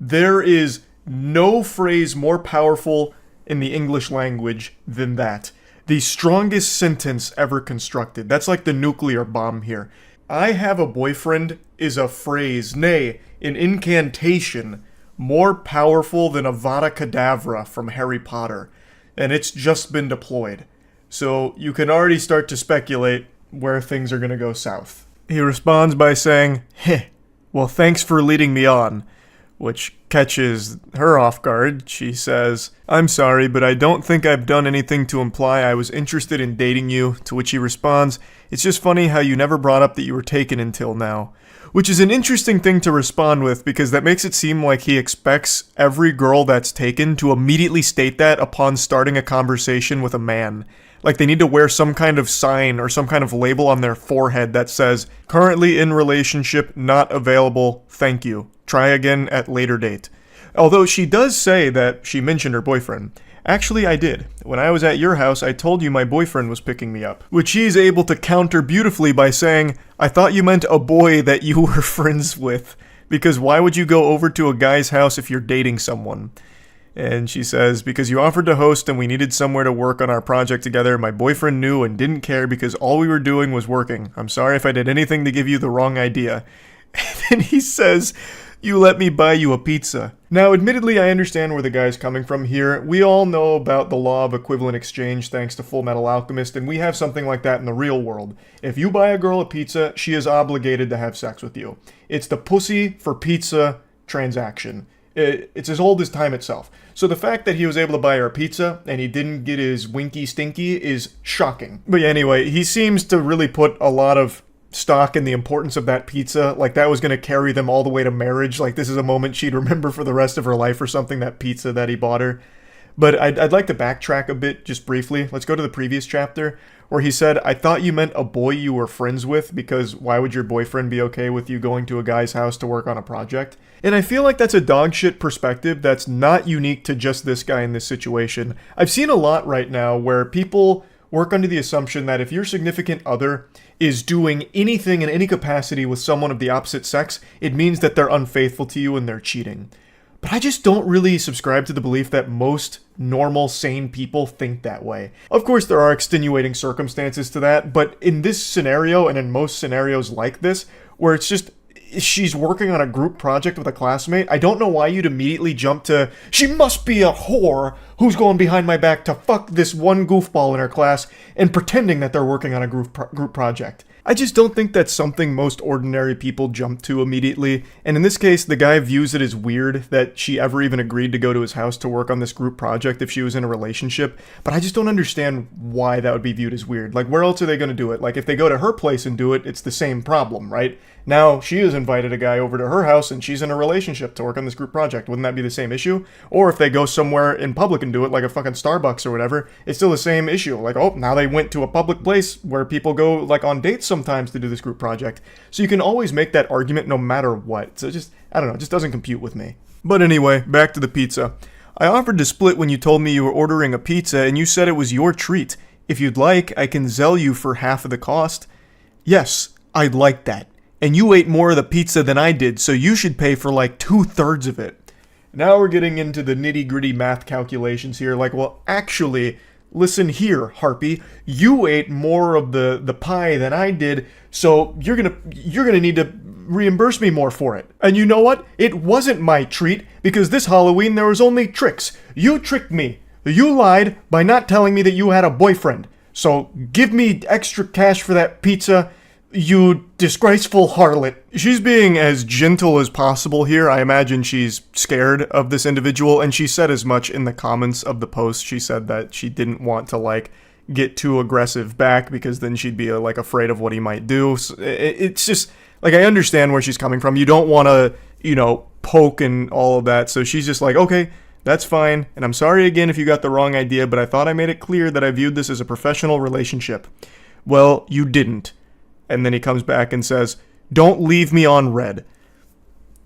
There is no phrase more powerful in the English language than that. The strongest sentence ever constructed. That's like the nuclear bomb here. I have a boyfriend is a phrase, nay, an incantation, more powerful than Avada Kedavra from Harry Potter. And it's just been deployed. So you can already start to speculate where things are going to go south. He responds by saying, "Heh, well, thanks for leading me on," which catches her off guard. She says, "I'm sorry, but I don't think I've done anything to imply I was interested in dating you," to which he responds, "It's just funny how you never brought up that you were taken until now." Which is an interesting thing to respond with, because that makes it seem like he expects every girl that's taken to immediately state that upon starting a conversation with a man. Like they need to wear some kind of sign or some kind of label on their forehead that says, "Currently in relationship, not available, thank you. Try again at later date." Although she does say that she mentioned her boyfriend. "Actually, I did. When I was at your house, I told you my boyfriend was picking me up." Which he's able to counter beautifully by saying, "I thought you meant a boy that you were friends with. Because why would you go over to a guy's house if you're dating someone?" And she says, "Because you offered to host and we needed somewhere to work on our project together. My boyfriend knew and didn't care because all we were doing was working. I'm sorry if I did anything to give you the wrong idea." And then he says, "You let me buy you a pizza." Now, admittedly, I understand where the guy's coming from here. We all know about the law of equivalent exchange thanks to Full Metal Alchemist, and we have something like that in the real world. If you buy a girl a pizza, she is obligated to have sex with you. It's the pussy for pizza transaction. It's as old as time itself. So the fact that he was able to buy her a pizza and he didn't get his winky stinky is shocking. But yeah, anyway, he seems to really put a lot of stock in the importance of that pizza, like that was going to carry them all the way to marriage, like this is a moment she'd remember for the rest of her life or something, that pizza that he bought her. But I'd like to backtrack a bit just briefly. Let's go to the previous chapter where he said, "I thought you meant a boy you were friends with, because why would your boyfriend be okay with you going to a guy's house to work on a project?" And I feel like that's a dogshit perspective that's not unique to just this guy in this situation. I've seen a lot right now where people work under the assumption that if your significant other is doing anything in any capacity with someone of the opposite sex, it means that they're unfaithful to you and they're cheating. But I just don't really subscribe to the belief that most normal, sane people think that way. Of course, there are extenuating circumstances to that, but in this scenario, and in most scenarios like this, where it's just she's working on a group project with a classmate, I don't know why you'd immediately jump to, "She must be a whore who's going behind my back to fuck this one goofball in her class," and pretending that they're working on a group project. I just don't think that's something most ordinary people jump to immediately, and in this case, the guy views it as weird that she ever even agreed to go to his house to work on this group project if she was in a relationship, but I just don't understand why that would be viewed as weird. Like, where else are they going to do it? Like, if they go to her place and do it, it's the same problem, right? Now, she has invited a guy over to her house and she's in a relationship to work on this group project. Wouldn't that be the same issue? Or if they go somewhere in public and do it, like a fucking Starbucks or whatever, it's still the same issue. Like, oh, now they went to a public place where people go, like, on dates sometimes to do this group project. So you can always make that argument no matter what. So just, I don't know, it just doesn't compute with me. But anyway, back to the pizza. "I offered to split when you told me you were ordering a pizza and you said it was your treat. If you'd like, I can sell you for half of the cost." "Yes, I'd like that. And you ate more of the pizza than I did, so you should pay for like 2/3 of it." Now we're getting into the nitty-gritty math calculations here. Like, well, actually, listen here, Harpy. You ate more of the pie than I did, so you're gonna need to reimburse me more for it. And you know what? It wasn't my treat, because this Halloween there was only tricks. You tricked me. You lied by not telling me that you had a boyfriend. So give me extra cash for that pizza, you disgraceful harlot. She's being as gentle as possible here. I imagine she's scared of this individual, and she said as much in the comments of the post. She said that she didn't want to, like, get too aggressive back because then she'd be, like, afraid of what he might do. So it's just, like, I understand where she's coming from. You don't want to, you know, poke and all of that. So she's just like, okay, that's fine. And I'm sorry again if you got the wrong idea, but I thought I made it clear that I viewed this as a professional relationship. Well, you didn't. And then he comes back and says, "Don't leave me on red."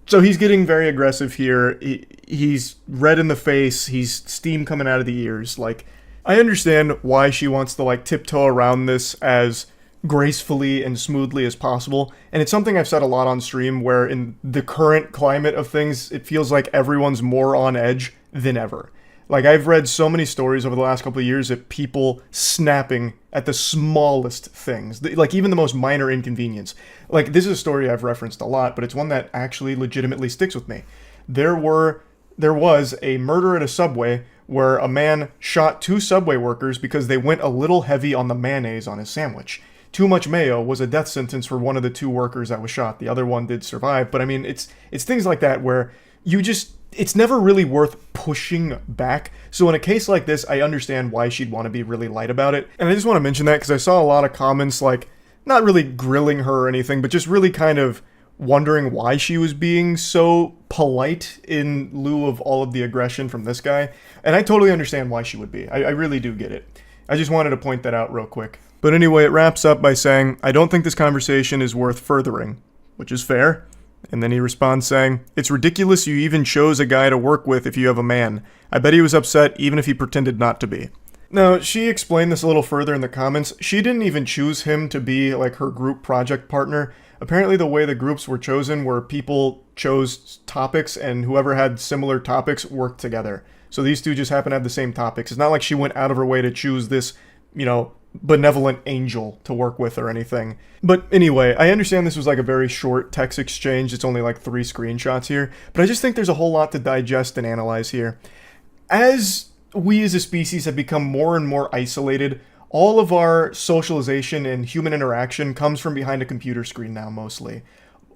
So he's getting very aggressive here. He's red in the face. He's steam coming out of the ears. Like, I understand why she wants to, like, tiptoe around this as gracefully and smoothly as possible. And it's something I've said a lot on stream, where in the current climate of things, it feels like everyone's more on edge than ever. Like, I've read so many stories over the last couple of years of people snapping at the smallest things, like even the most minor inconvenience. Like, this is a story I've referenced a lot, but it's one that actually legitimately sticks with me. There was a murder at a Subway where a man shot 2 Subway workers because they went a little heavy on the mayonnaise on his sandwich. Too much mayo was a death sentence for one of the 2 workers that was shot. The other one did survive. But I mean, it's things like that where it's never really worth pushing back. So in a case like this, I understand why she'd want to be really light about it. And I just want to mention that because I saw a lot of comments like, not really grilling her or anything, but just really kind of wondering why she was being so polite in lieu of all of the aggression from this guy. And I totally understand why she would be. I really do get it. I just wanted to point that out real quick. But anyway, it wraps up by saying, I don't think this conversation is worth furthering, which is fair. And then he responds saying, it's ridiculous you even chose a guy to work with if you have a man. I bet he was upset even if he pretended not to be. Now, she explained this a little further in the comments. She didn't even choose him to be like her group project partner. Apparently the way the groups were chosen were people chose topics and whoever had similar topics worked together. So these 2 just happen to have the same topics. It's not like she went out of her way to choose this, benevolent angel to work with or anything. But anyway, I understand this was like a very short text exchange. It's only like 3 screenshots here. But I just think there's a whole lot to digest and analyze here. As we as a species have become more and more isolated, all of our socialization and human interaction comes from behind a computer screen now mostly.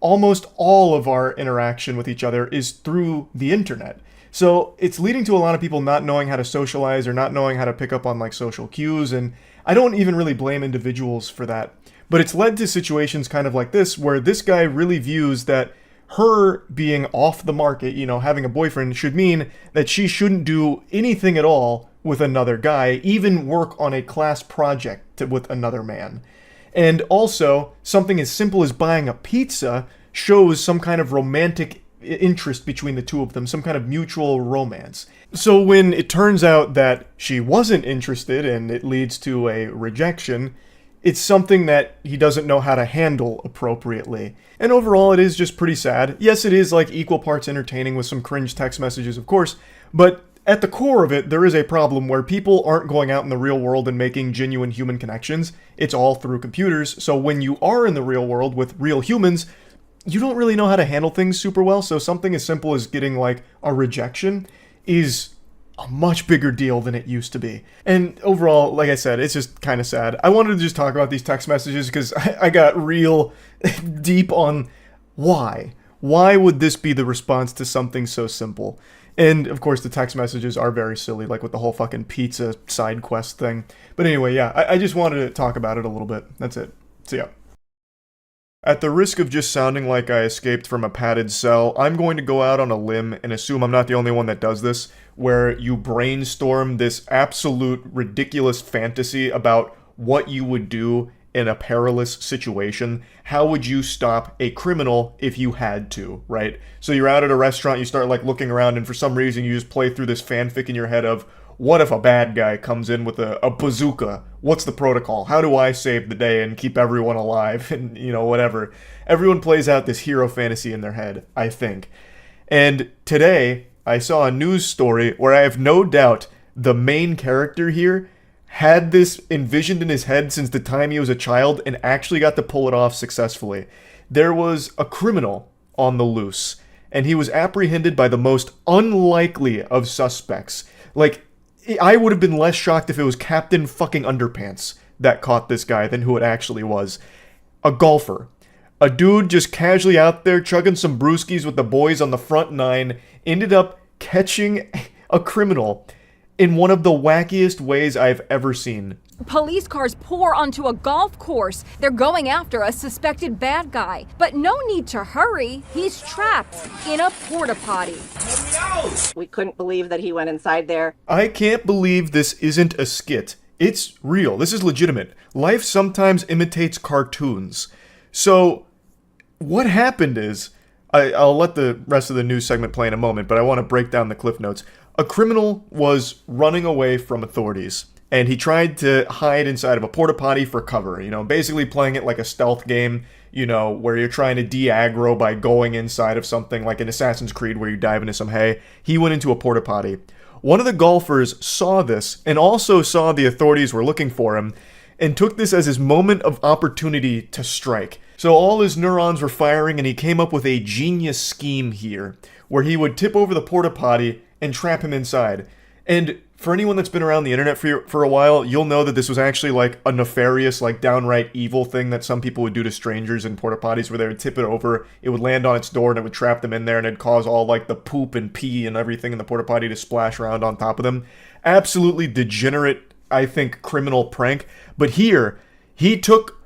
Almost all of our interaction with each other is through the internet. So it's leading to a lot of people not knowing how to socialize or not knowing how to pick up on like social cues, and I don't even really blame individuals for that. But it's led to situations kind of like this where this guy really views that her being off the market, having a boyfriend, should mean that she shouldn't do anything at all with another guy, even work on a class project with another man. And also, something as simple as buying a pizza shows some kind of romantic interest between the 2 of them, some kind of mutual romance. So when it turns out that she wasn't interested and it leads to a rejection, it's something that he doesn't know how to handle appropriately. And overall, it is just pretty sad. Yes, it is like equal parts entertaining with some cringe text messages, of course, but at the core of it, there is a problem where people aren't going out in the real world and making genuine human connections. It's all through computers, so when you are in the real world with real humans, you don't really know how to handle things super well, so something as simple as getting like a rejection is a much bigger deal than it used to be. And overall, like I said, it's just kind of sad. I wanted to just talk about these text messages because I got real deep on why. Why would this be the response to something so simple? And of course, the text messages are very silly, like with the whole fucking pizza side quest thing. But anyway, yeah, I just wanted to talk about it a little bit. That's it. See ya. At the risk of just sounding like I escaped from a padded cell, I'm going to go out on a limb and assume I'm not the only one that does this, where you brainstorm this absolute ridiculous fantasy about what you would do in a perilous situation. How would you stop a criminal if you had to, right? So you're out at a restaurant, you start like looking around, and for some reason you just play through this fanfic in your head of, what if a bad guy comes in with a bazooka? What's the protocol? How do I save the day and keep everyone alive? And, whatever. Everyone plays out this hero fantasy in their head, I think. And today, I saw a news story where I have no doubt the main character here had this envisioned in his head since the time he was a child and actually got to pull it off successfully. There was a criminal on the loose, and he was apprehended by the most unlikely of suspects. Like, I would have been less shocked if it was Captain fucking Underpants that caught this guy than who it actually was. A golfer. A dude just casually out there chugging some brewskis with the boys on the front nine ended up catching a criminal in one of the wackiest ways I've ever seen. Police cars pour onto a golf course. They're going after a suspected bad guy. But no need to hurry. He's trapped in a porta potty. We couldn't believe that he went inside there. I can't believe this isn't a skit. It's real. This is legitimate. Life sometimes imitates cartoons. So, what happened is, I'll let the rest of the news segment play in a moment, but I want to break down the cliff notes. A criminal was running away from authorities, and he tried to hide inside of a porta potty for cover, basically playing it like a stealth game, where you're trying to de-aggro by going inside of something like in Assassin's Creed where you dive into some hay. He went into a porta potty. One of the golfers saw this and also saw the authorities were looking for him and took this as his moment of opportunity to strike. So all his neurons were firing and he came up with a genius scheme here where he would tip over the porta potty and trap him inside. And for anyone that's been around the internet for a while, you'll know that this was actually like a nefarious, like downright evil thing that some people would do to strangers in porta potties, where they would tip it over, it would land on its door, and it would trap them in there, and it'd cause all like the poop and pee and everything in the porta potty to splash around on top of them. Absolutely degenerate, I think, criminal prank. But here, he took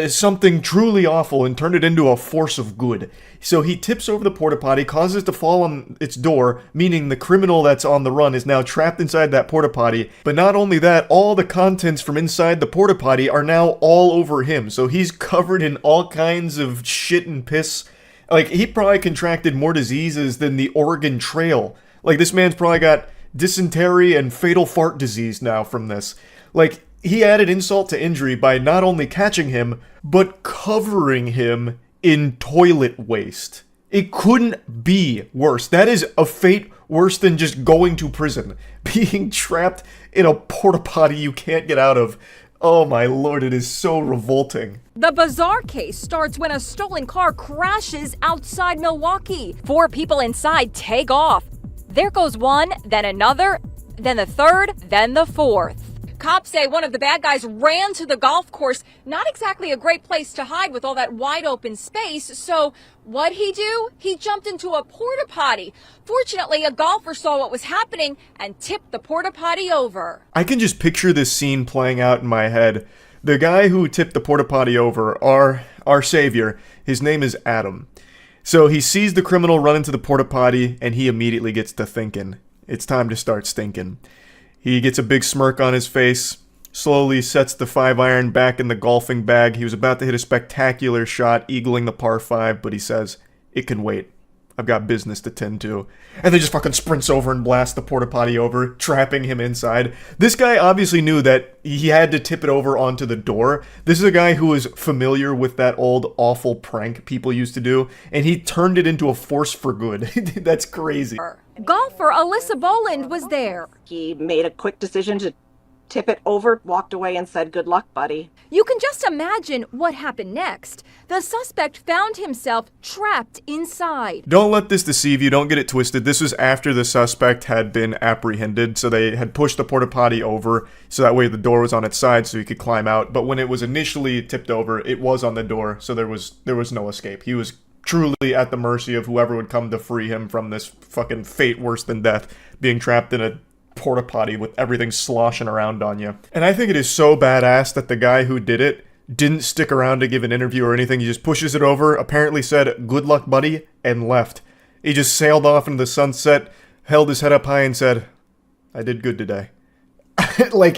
something truly awful and turned it into a force of good. So he tips over the porta potty, causes it to fall on its door, meaning the criminal that's on the run is now trapped inside that porta potty. But not only that, all the contents from inside the porta potty are now all over him. So he's covered in all kinds of shit and piss. Like, he probably contracted more diseases than the Oregon Trail. Like, this man's probably got dysentery and fatal fart disease now from this. Like, he added insult to injury by not only catching him, but covering him in toilet waste. It couldn't be worse. That is a fate worse than just going to prison. Being trapped in a porta potty you can't get out of. Oh my lord, it is so revolting. The bizarre case starts when a stolen car crashes outside Milwaukee. 4 people inside take off. There goes one, then another, then the third, then the fourth. Cops say one of the bad guys ran to the golf course. Not exactly a great place to hide with all that wide open space. So what'd he do? He jumped into a porta potty. Fortunately, a golfer saw what was happening and tipped the porta potty over. I can just picture this scene playing out in my head. The guy who tipped the porta potty over, our savior, his name is Adam. So he sees the criminal run into the porta potty and he immediately gets to thinking, it's time to start stinking. He gets a big smirk on his face, slowly sets the 5-iron back in the golfing bag. He was about to hit a spectacular shot, eagling the par 5, but he says, it can wait. I've got business to tend to. And then just fucking sprints over and blasts the porta potty over, trapping him inside. This guy obviously knew that he had to tip it over onto the door. This is a guy who was familiar with that old awful prank people used to do, and he turned it into a force for good. That's crazy. Golfer Alyssa Boland was there. He made a quick decision to tip it over, walked away, and said, good luck, buddy. You can just imagine what happened next. The suspect found himself trapped inside. Don't let this deceive you. Don't get it twisted. This was after the suspect had been apprehended, so they had pushed the porta potty over, so that way the door was on its side so he could climb out. But when it was initially tipped over, it was on the door, so there was no escape. He was truly at the mercy of whoever would come to free him from this fucking fate worse than death, being trapped in a porta potty with everything sloshing around on you. And I think it is so badass that the guy who did it didn't stick around to give an interview or anything. He just pushes it over, apparently said, good luck, buddy, and left. He just sailed off into the sunset, held his head up high and said, I did good today. Like,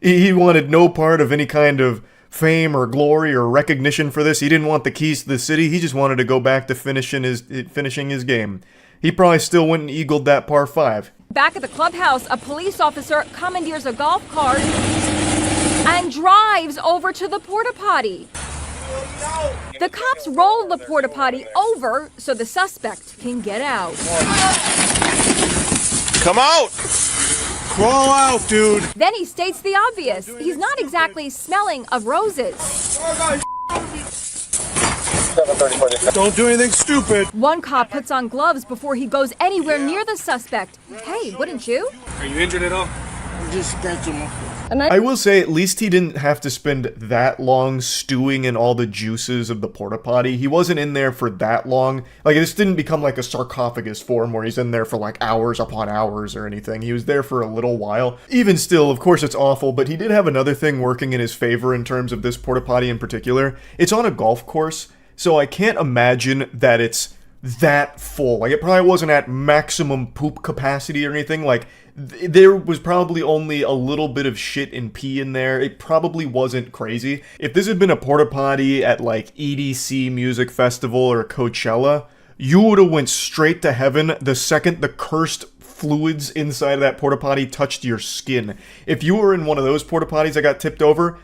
he wanted no part of any kind of fame or glory or recognition for this. He didn't want the keys to the city. He just wanted to go back to finishing his game. He probably still went and eagled that par 5. Back at the clubhouse, a police officer commandeers a golf cart and drives over to the porta potty. The cops roll the porta potty over so the suspect can get out. Come out! Crawl out, dude! Then he states the obvious. He's not exactly smelling of roses. Don't do anything stupid. One cop puts on gloves before he goes anywhere near the suspect. Hey, wouldn't you? Are you injured at all? I'm just scratching my foot. I will say, at least he didn't have to spend that long stewing in all the juices of the porta potty. He wasn't in there for that long. Like, this didn't become like a sarcophagus for him where he's in there for like hours upon hours or anything. He was there for a little while. Even still, of course it's awful, but he did have another thing working in his favor in terms of this porta potty in particular. It's on a golf course, so I can't imagine that it's that full. Like, it probably wasn't at maximum poop capacity or anything. Like, there was probably only a little bit of shit and pee in there. It probably wasn't crazy. If this had been a porta potty at like EDC Music Festival or Coachella, you would have went straight to heaven the second the cursed fluids inside of that porta potty touched your skin. If you were in one of those porta potties that got tipped over,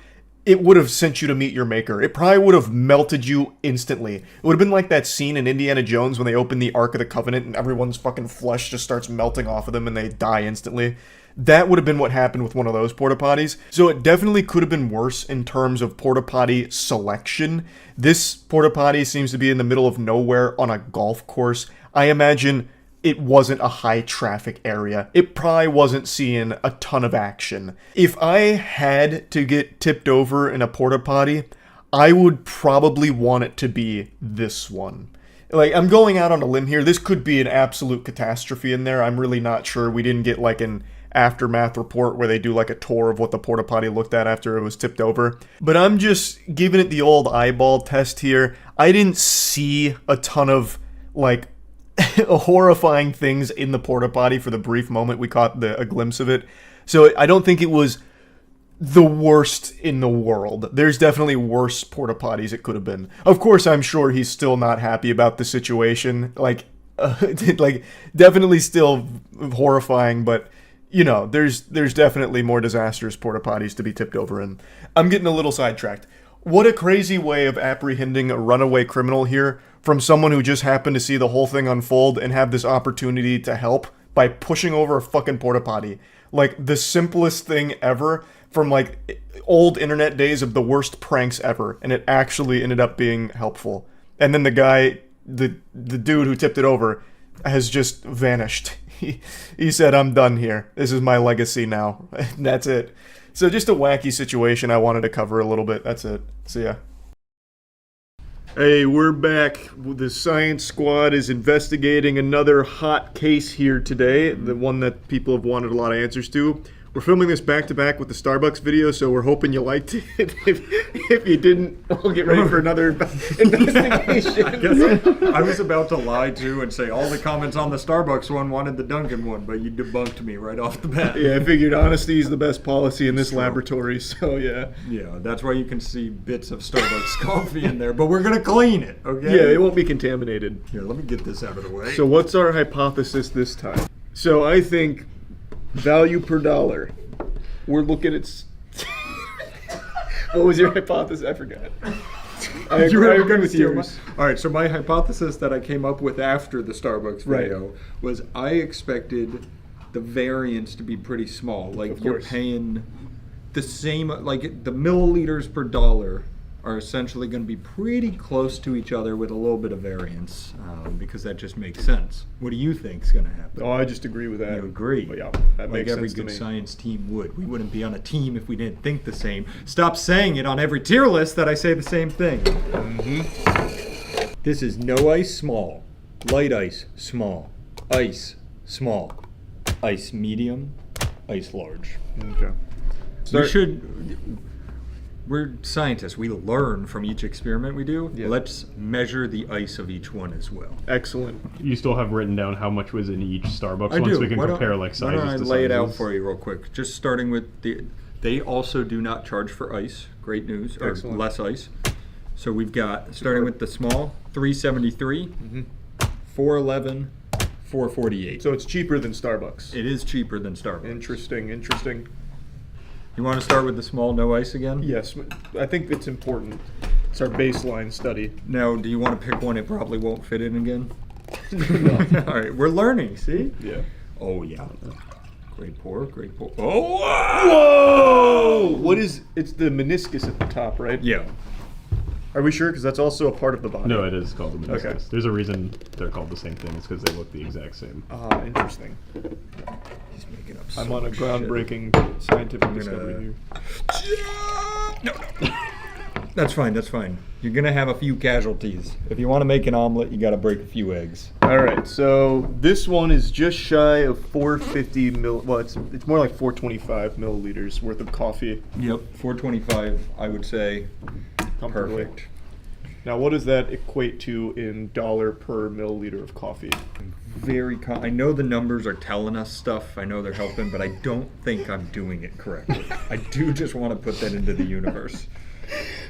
it would have sent you to meet your maker. It probably would have melted you instantly. It would have been like that scene in Indiana Jones when they open the Ark of the Covenant and everyone's fucking flesh just starts melting off of them and they die instantly. That would have been what happened with one of those porta potties. So it definitely could have been worse in terms of porta potty selection. This porta potty seems to be in the middle of nowhere on a golf course. I imagine it wasn't a high traffic area. It probably wasn't seeing a ton of action. If I had to get tipped over in a porta potty, I would probably want it to be this one. Like, I'm going out on a limb here. This could be an absolute catastrophe in there. I'm really not sure. We didn't get like an aftermath report where they do like a tour of what the porta potty looked at after it was tipped over. But I'm just giving it the old eyeball test here. I didn't see a ton of like horrifying things in the porta potty for the brief moment we caught a glimpse of it. So I don't think it was the worst in the world. There's definitely worse porta potties it could have been. Of course, I'm sure he's still not happy about the situation. Like, like definitely still horrifying, but you know, there's definitely more disastrous porta potties to be tipped over in. I'm getting a little sidetracked. What a crazy way of apprehending a runaway criminal here from someone who just happened to see the whole thing unfold and have this opportunity to help by pushing over a fucking porta potty. Like, the simplest thing ever from, like, old internet days of the worst pranks ever. And it actually ended up being helpful. And then the guy, the dude who tipped it over, has just vanished. He said, I'm done here. This is my legacy now. That's it. So just a wacky situation I wanted to cover a little bit. That's it. See ya. Hey, we're back. The science squad is investigating another hot case here today, the one that people have wanted a lot of answers to. We're filming this back-to-back with the Starbucks video, so we're hoping you liked it. If you didn't, we'll get ready for another investigation. I was about to lie, too, and say all the comments on the Starbucks one wanted the Dunkin one, but you debunked me right off the bat. Yeah, I figured honesty is the best policy in this laboratory, so yeah. Yeah, that's why you can see bits of Starbucks coffee in there, but we're going to clean it, okay? Yeah, it won't be contaminated. Here, let me get this out of the way. So what's our hypothesis this time? So I think value per dollar. We're looking at... What was your hypothesis? I forgot. I agree with yours. All right, so my hypothesis that I came up with after the Starbucks video was I expected the variance to be pretty small. Like, you're paying the same, like the milliliters per dollar are essentially going to be pretty close to each other with a little bit of variance, because that just makes sense. What do you think is going to happen? Oh, I just agree with that. You agree? But yeah, that like makes every sense to good me. science team would. We wouldn't be on a team if we didn't think the same. Stop saying it on every tier list that I say the same thing. This is no ice small, light ice small, ice small, ice medium, ice large. Okay. We're scientists. We learn from each experiment we do. Yeah. Let's measure the ice of each one as well. Excellent. You still have written down how much was in each Starbucks one, so we can compare like sizes to sizes. Why don't I lay it out for you real quick? Just starting with they also do not charge for ice. Great news. Or less ice. So we've got, starting with the small, $3.73, $4.11, $4.48. So it's cheaper than Starbucks. It is cheaper than Starbucks. Interesting, interesting. You want to start with the small, no ice again? Yes, I think it's important. It's our baseline study. Now, do you want to pick one it probably won't fit in again? No. All right, we're learning, see? Yeah. Oh, yeah. Great pour, great pour. Oh, whoa! What is, it's the meniscus at the top, right? Yeah. Are we sure? Because that's also a part of the body. No, it is called the meniscus. Okay. There's a reason they're called the same thing. It's because they look the exact same. Ah, interesting. He's making up I'm on a groundbreaking scientific discovery here. No. That's fine, that's fine. You're going to have a few casualties. If you want to make an omelet, you got to break a few eggs. All right, so this one is just shy of 450 well, it's more like 425 milliliters worth of coffee. Yep, 425, I would say. Perfect. Now, what does that equate to in dollar per milliliter of coffee? I know the numbers are telling us stuff. I know they're helping, but I don't think I'm doing it correctly. I do just want to put that into the universe.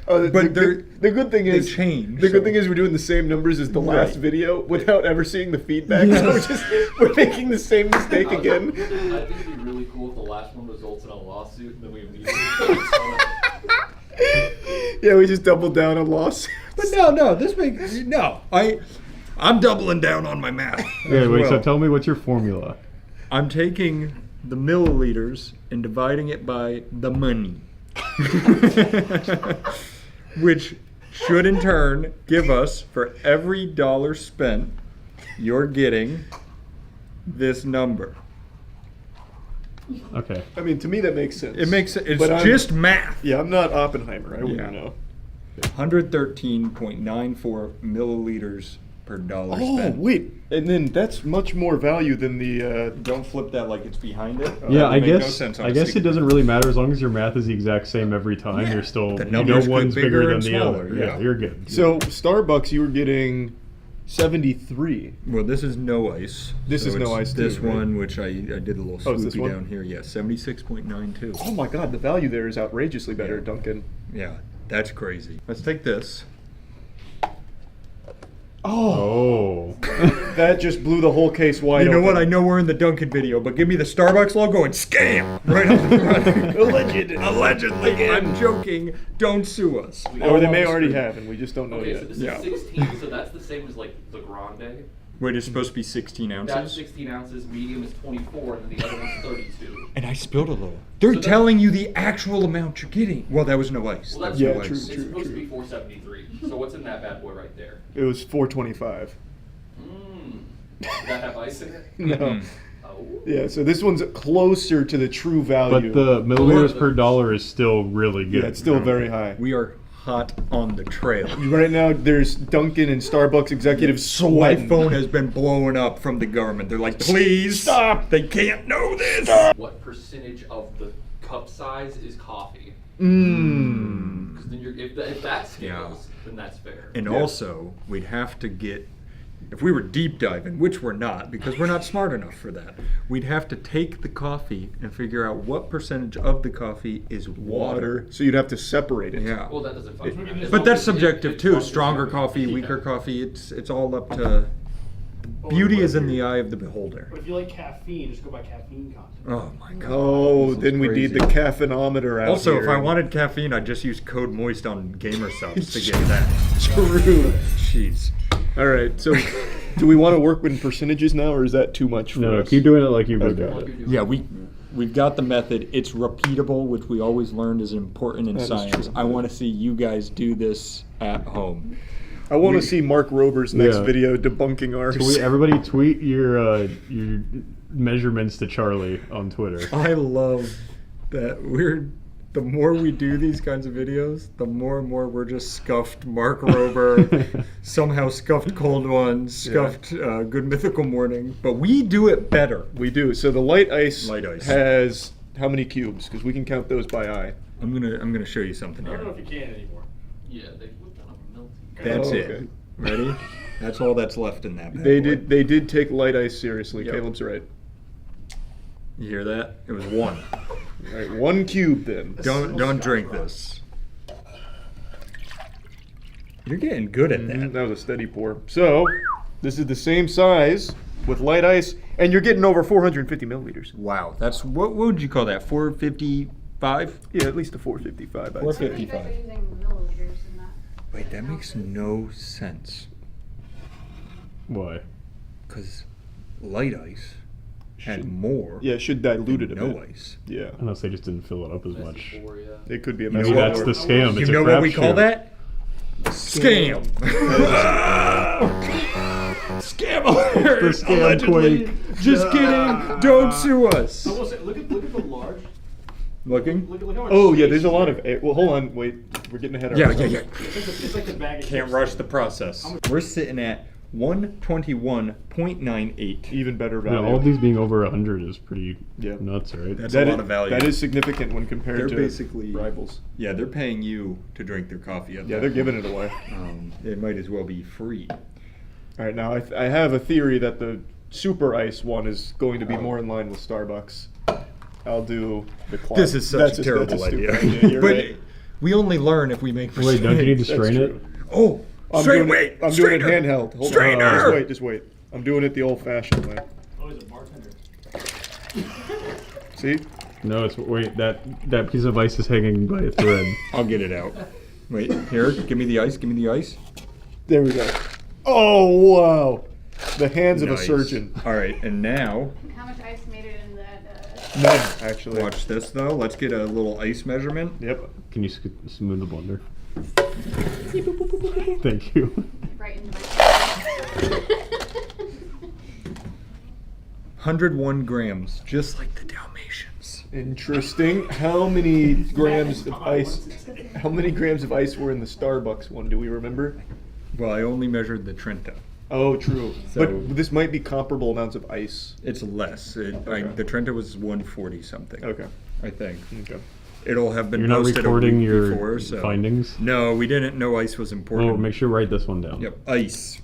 But the good thing is change. Good thing is we're doing the same numbers as the last video without ever seeing the feedback. Yes. So we're making the same mistake again. I think it'd be really cool if the last one results in a lawsuit and then we immediately Yeah, we just doubled down on loss. But I'm doubling down on my math. So tell me what's your formula. I'm taking the milliliters and dividing it by the money. Which should in turn give us, for every dollar spent, you're getting this number. Okay. I mean, to me that makes sense. It makes it's But just math. Yeah, I'm not Oppenheimer. I wouldn't know. 113.94 milliliters per dollar Oh, spent. wait. And then that's much more value than the... Don't flip that like it's behind it. Yeah, I That would make no guess sense on I a guess it sticker. doesn't really matter as long as your math is the exact same every time. Yeah. You're still The you know numbers one's get bigger bigger than and the smaller, other. yeah. You're good. So, Starbucks, you were getting 73. Well, this is no ice. This So is no it's ice, too, This right? one, which I did a little Oh, is this swoopy one? down here. Yeah, 76.92. Oh my god, the value there is outrageously better, Dunkin. Yeah, that's crazy. Let's take this. Oh. That just blew the whole case wide You know open. what? I know we're in the Dunkin' video, but give me the Starbucks logo and scam right on the front. Allegedly. I'm joking. Don't sue us. Or they may already have, and we just don't know Okay, yet. so this Yeah. is 16, so that's the same as like the grande. Wait, it's supposed to be 16 That's ounces? 16 ounces, medium is 24, and then the other one's 32. And I spilled a little. They're So telling you the actual amount you're getting. Well, that was no ice. Well, That that's was no true. ice. It's supposed to be 473. So what's in that bad boy right there? It was 425. Does that have ice in it? No. Yeah, so this one's closer to the true value. But the milliliters per dollar is still really good. Yeah, it's still very high. We are hot on the trail. Right now, there's Dunkin' and Starbucks executives My sweating. phone has been blowing up from the government. They're like, please stop. They can't know this. What percentage of the cup size is coffee? Mmm. Because then if that scales, then that's fair. And also, we'd have to get, if we were deep diving, which we're not, because we're not smart enough for that, we'd have to take the coffee and figure out what percentage of the coffee is water. So you'd have to separate it. Yeah. Well, that doesn't function. But that's subjective too. Stronger coffee, weaker coffee, it's all up to, beauty is in the eye of the beholder. But if you like caffeine, just go by caffeine content. Oh my god. Oh, This is then we need the crazy. caffeinometer out Also, here. if I wanted caffeine, I'd just use code MOIST on Gamer Subs to get that. True. Jeez. All right, so do we want to work with percentages now, or is that too much for No, us? keep doing it like you've been doing it. Yeah, we've got the method. It's repeatable, which we always learned is important in That is science. true. I want to see you guys do this at home. I want to see Mark Rober's next Yeah. video debunking ours. Everybody tweet your measurements to Charlie on Twitter. I love that the more we do these kinds of videos, the more and more we're just scuffed Mark Rober, somehow scuffed Cold One, scuffed Good Mythical Morning, but we do it better. We do. So the light ice, Light ice. has how many cubes? Because we can count those by eye. I'm gonna show you something I don't know here. if you can anymore. Yeah, they put that on melting. That's Oh, it. okay. Ready? That's all that's left in that. bad They boy. did. They did take light ice seriously. Yep. Caleb's right. You hear that? It was one. All right, 1 cube then. Don't drink this. You're getting good at that. That was a steady pour. So this is the same size with light ice, and you're getting over 450 milliliters. Wow, that's what would you call that? 455? Yeah, at least a 455. I'd say. 455. Wait, that makes no sense. Why? Because light ice had more. Yeah, it should dilute it a no bit. ice. Yeah. Unless they just didn't fill it up as much. It could be a Maybe mess. that's the scam. You It's a know what we call crapshoot. that? Scam. Scam alert. The scam Allegedly. quake. Just kidding. Don't sue us. I will say, look at the large. Looking? Look how much Oh yeah, space there's a you lot get. of air. Well, hold on, wait. We're getting ahead of Yeah, ourselves. yeah. It's like the bag of Can't chips. rush the process. We're sitting at 121.98. Even better Yeah, value. all these being over 100 is pretty Yeah. nuts, right? That's That a is- lot of value. That is significant when compared They're to basically rivals. Yeah, they're paying you to drink their coffee. Yeah, they're giving it away. It might as well be free. All right, now I have a theory that the super ice one is going to be more in line with Starbucks. I'll do the class. This is such a terrible idea. You're But right. we only learn if we make Wait, don't you need to That's strain it? true. Oh, I'm strain, doing it handheld. Hold Strainer! on. Just wait. I'm doing it the old-fashioned way. Oh, he's a bartender. See? No, it's wait. That piece of ice is hanging by a thread. I'll get it out. Wait, here, give me the ice, give me the ice. There we go. Oh, wow. The hands of a Nice. surgeon. All right, and now, How much ice made it in that? None, actually. watch this though. Let's get a little ice measurement. Yep. Can you smooth the blender? Thank you. Right into my 101 grams, just like the Dalmatians. Interesting. How many grams of ice? How many grams of ice were in the Starbucks one? Do we remember? Well, I only measured the Trenta. Oh, true. So- But this might be comparable amounts of ice. It's less. The Trenta was 140 something. Okay. I think. Okay. It'll have been You're not posted recording a week your before, so. findings? No, we didn't know ice was important. Oh, make sure you write this one down. Yep, ice.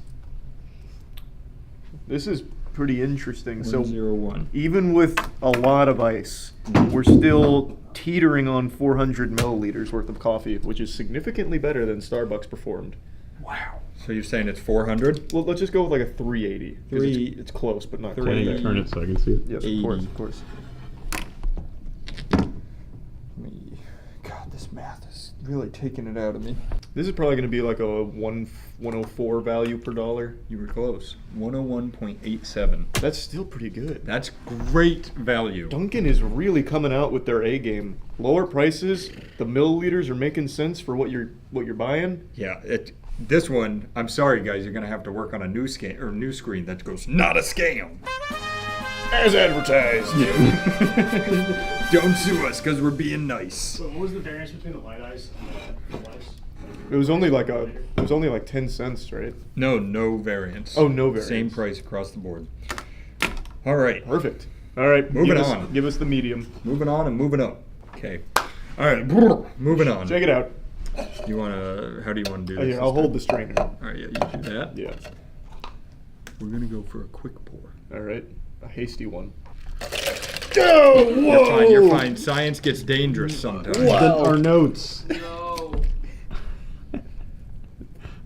This is pretty interesting. So 101. even with a lot of ice, we're still teetering on 400 milliliters worth of coffee, which is significantly better than Starbucks performed. Wow. So you're saying it's 400? Well, let's just go with like a 380. 'Cause it's close, but not quite. Can you turn it so I can see it? Yes, of course, of course. God, this math is really taking it out of me. This is probably going to be like a 104 value per dollar. You were close. 101.87. That's still pretty good. That's great value. Dunkin is really coming out with their A game. Lower prices, the milliliters are making sense for what you're buying. Yeah, this one, I'm sorry guys, you're gonna have to work on a new screen that goes, not a scam. As advertised. Don't sue us because we're being nice. So what was the variance between the light ice and the full ice? It was only like 10 cents, right? No variance. Oh, no variance. Same price across the board. All right. Perfect. All right. Moving on. Give us the medium. Moving on and moving up. Okay. All right. Moving on. Check it out. How do you want to do this? Yeah, I'll hold the strainer. All right, yeah, you do that. Yeah. We're going to go for a quick pour. All right. A hasty one. Oh, you're fine. Science gets dangerous sometimes. Our notes. No.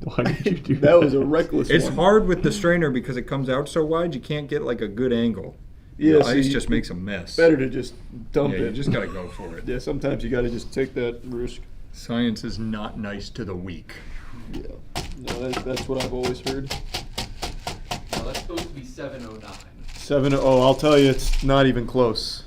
Why did you do that? That was a reckless one. It's hard with the strainer because it comes out so wide, you can't get like a good angle. Yeah, the ice just makes a mess. Better to just dump it. You just got to go for it. Yeah, sometimes you got to just take that risk. Science is not nice to the weak. Yeah. No, that's what I've always heard. Well, that's supposed to be 709. Oh, I'll tell you, it's not even close.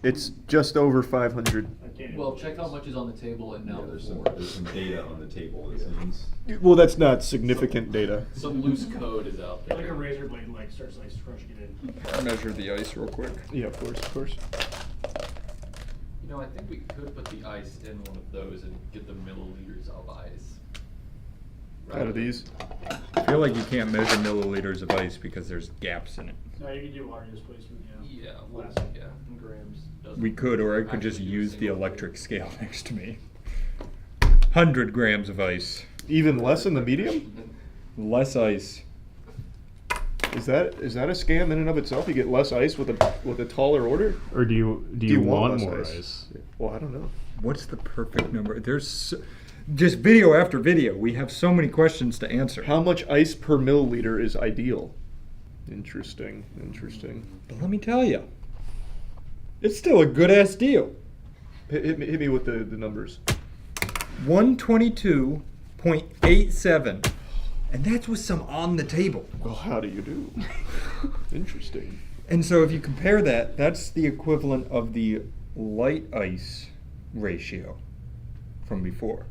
It's just over 500. Well, check how much is on the table, and now there's more. There's some data on the table, it seems. Well, that's not significant data. Some loose code is out there. Like a razor blade, like starts like crushing it in. Measure the ice real quick. Yeah, of course. You know, I think we could put the ice in one of those and get the milliliters of ice. Out of these? I feel like you can't measure milliliters of ice because there's gaps in it. No, you can do water displacement, yeah. Yeah, Less. yeah, in grams. We could, or I could just use the electric scale next to me. 100 grams of ice. Even less in the medium? Less ice. Is that a scam in and of itself? You get less ice with a taller order? Or do you want more ice? Well, I don't know. What's the perfect number? There's just video after video. We have so many questions to answer. How much ice per milliliter is ideal? Interesting. But let me tell you, it's still a good-ass deal. Hit me with the numbers. 122.87. And that's with some on the table. Well, how do you do? Interesting. And so if you compare that, that's the equivalent of the light ice ratio from before.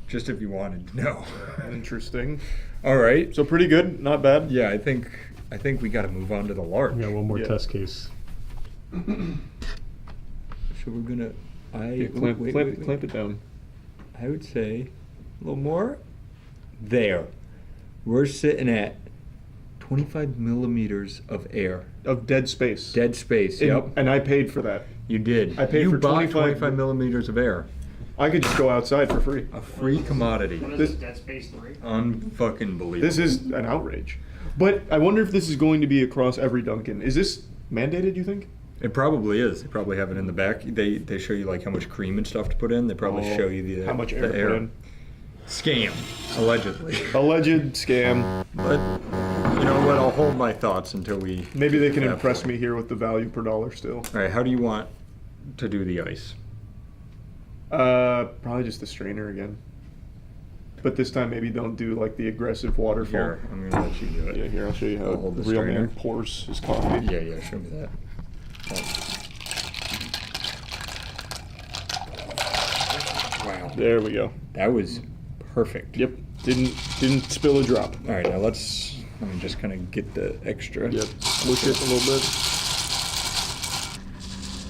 Just if you wanted to know. Interesting. All right. So pretty good, not bad. Yeah, I think we got to move on to the large. Yeah, one more test case. So we're gonna. Clamp it down. I would say a little more. There. We're sitting at 25 millimeters of air. Of dead space. Dead space, yep. And I paid for that. You did. I paid for 25 millimeters of air. I could just go outside for free. A free commodity. What is this, Dead Space 3? Unfucking believable. This is an outrage. But I wonder if this is going to be across every Dunkin'. Is this mandated, you think? It probably is. They probably have it in the back. They show you like how much cream and stuff to put in. They probably show you the how much air the to put in. Scam, allegedly. Alleged scam. But you know what? I'll hold my thoughts until we. Maybe they can impress me here with the value per dollar still. All right. How do you want to do the ice? Probably just the strainer again. But this time maybe don't do like the aggressive waterfall. Here, I'm gonna let you do it. Yeah, here, I'll show you how I'll hold the real strainer. man pours his coffee. Yeah, show me that. Wow. There we go. That was perfect. Yep. Didn't spill a drop. All right, now let's Let me just kind of get the extra. Yep, smush it a little bit.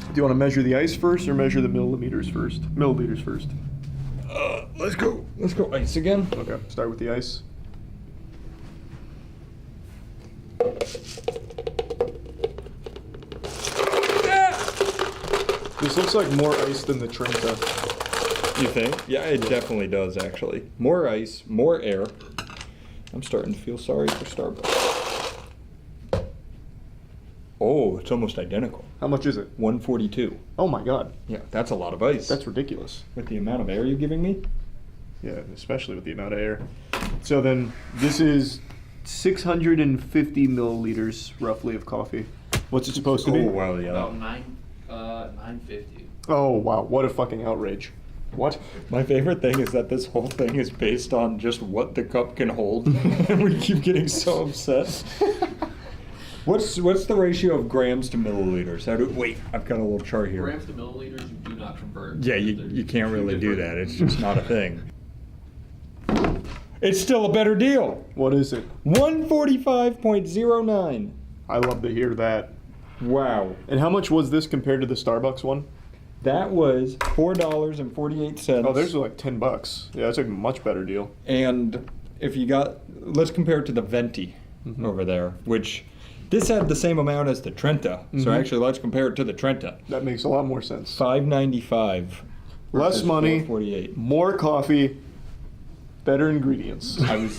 Do you want to measure the ice first or measure the milliliters first? Let's go. Let's go ice again. Okay, start with the ice. This looks like more ice than the Trenta. You think? Yeah, it definitely does, actually. More ice, more air. I'm starting to feel sorry for Starbucks. Oh, it's almost identical. How much is it? 142. Oh my god. Yeah, that's a lot of ice. That's ridiculous. With the amount of air you're giving me? Yeah, especially with the amount of air. So then, this is 650 milliliters, roughly, of coffee. What's it supposed to be? Oh, wow, yeah. About 950. Oh, wow, what a fucking outrage. What? My favorite thing is that this whole thing is based on just what the cup can hold, and we keep getting so upset. What's the ratio of grams to milliliters? Wait, I've got a little chart here. Grams to milliliters, you do not convert. Yeah, you can't really do that. It's just not a thing. It's still a better deal. What is it? 145.09. I love to hear that. Wow. And how much was this compared to the Starbucks one? That was $4.48. Oh, there's like $10. Yeah, that's a much better deal. And if you got, let's compare it to the Venti over there, which this had the same amount as the Trenta. So actually, let's compare it to the Trenta. That makes a lot more sense. $5.95. Less money, $4.48. more coffee, better ingredients. I was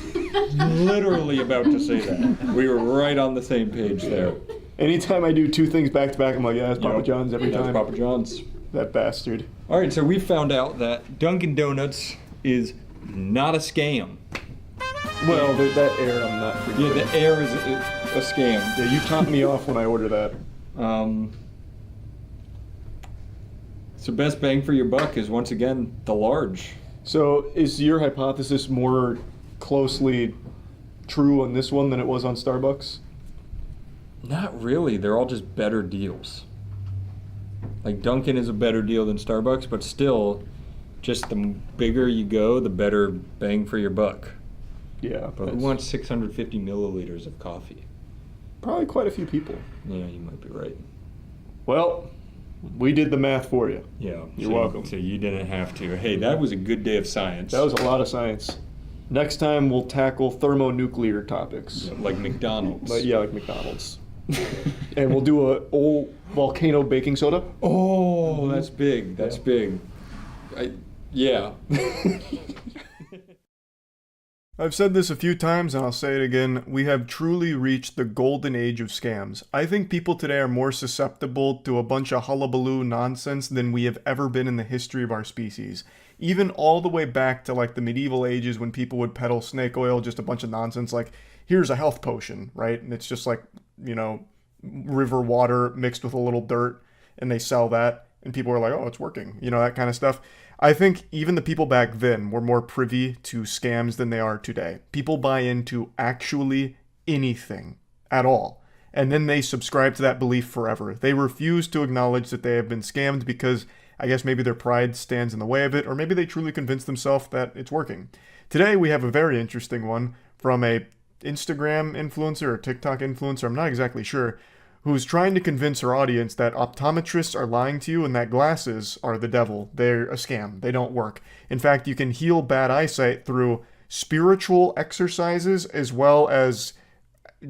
literally about to say that. We were right on the same page there. Anytime I do two things back to back, I'm like, yeah, that's Papa John's every time. That's Papa John's. That bastard. All right, so we found out that Dunkin' Donuts is not a scam. Well, that air, I'm not forgetting. Yeah, the air is a scam. Yeah, you topped me off when I order that. So best bang for your buck is, once again, the large. So is your hypothesis more closely true on this one than it was on Starbucks? Not really. They're all just better deals. Like, Dunkin' is a better deal than Starbucks, but still, just the bigger you go, the better bang for your buck. Yeah. But who wants 650 milliliters of coffee? Probably quite a few people. Yeah, you might be right. Well, we did the math for you. Yeah. You're welcome. So you didn't have to. Hey, that was a good day of science. That was a lot of science. Next time, we'll tackle thermonuclear topics. Yeah, like McDonald's. Like McDonald's. And we'll do a old volcano baking soda. Oh, that's big. That's big. Yeah. I've said this a few times and I'll say it again. We have truly reached the golden age of scams. I think people today are more susceptible to a bunch of hullabaloo nonsense than we have ever been in the history of our species. Even all the way back to like the medieval ages when people would peddle snake oil, just a bunch of nonsense like, here's a health potion, right? And it's just like, you know, river water mixed with a little dirt, and they sell that, and people are like, oh, it's working, you know, that kind of stuff. I think even the people back then were more privy to scams than they are today. People buy into actually anything at all, and then they subscribe to that belief forever. They refuse to acknowledge that they have been scammed because I guess maybe their pride stands in the way of it, or maybe they truly convince themselves that it's working. Today we have a very interesting one from a Instagram influencer or TikTok influencer, I'm not exactly sure, who's trying to convince her audience that optometrists are lying to you and that glasses are the devil. They're a scam. They don't work. In fact, you can heal bad eyesight through spiritual exercises as well as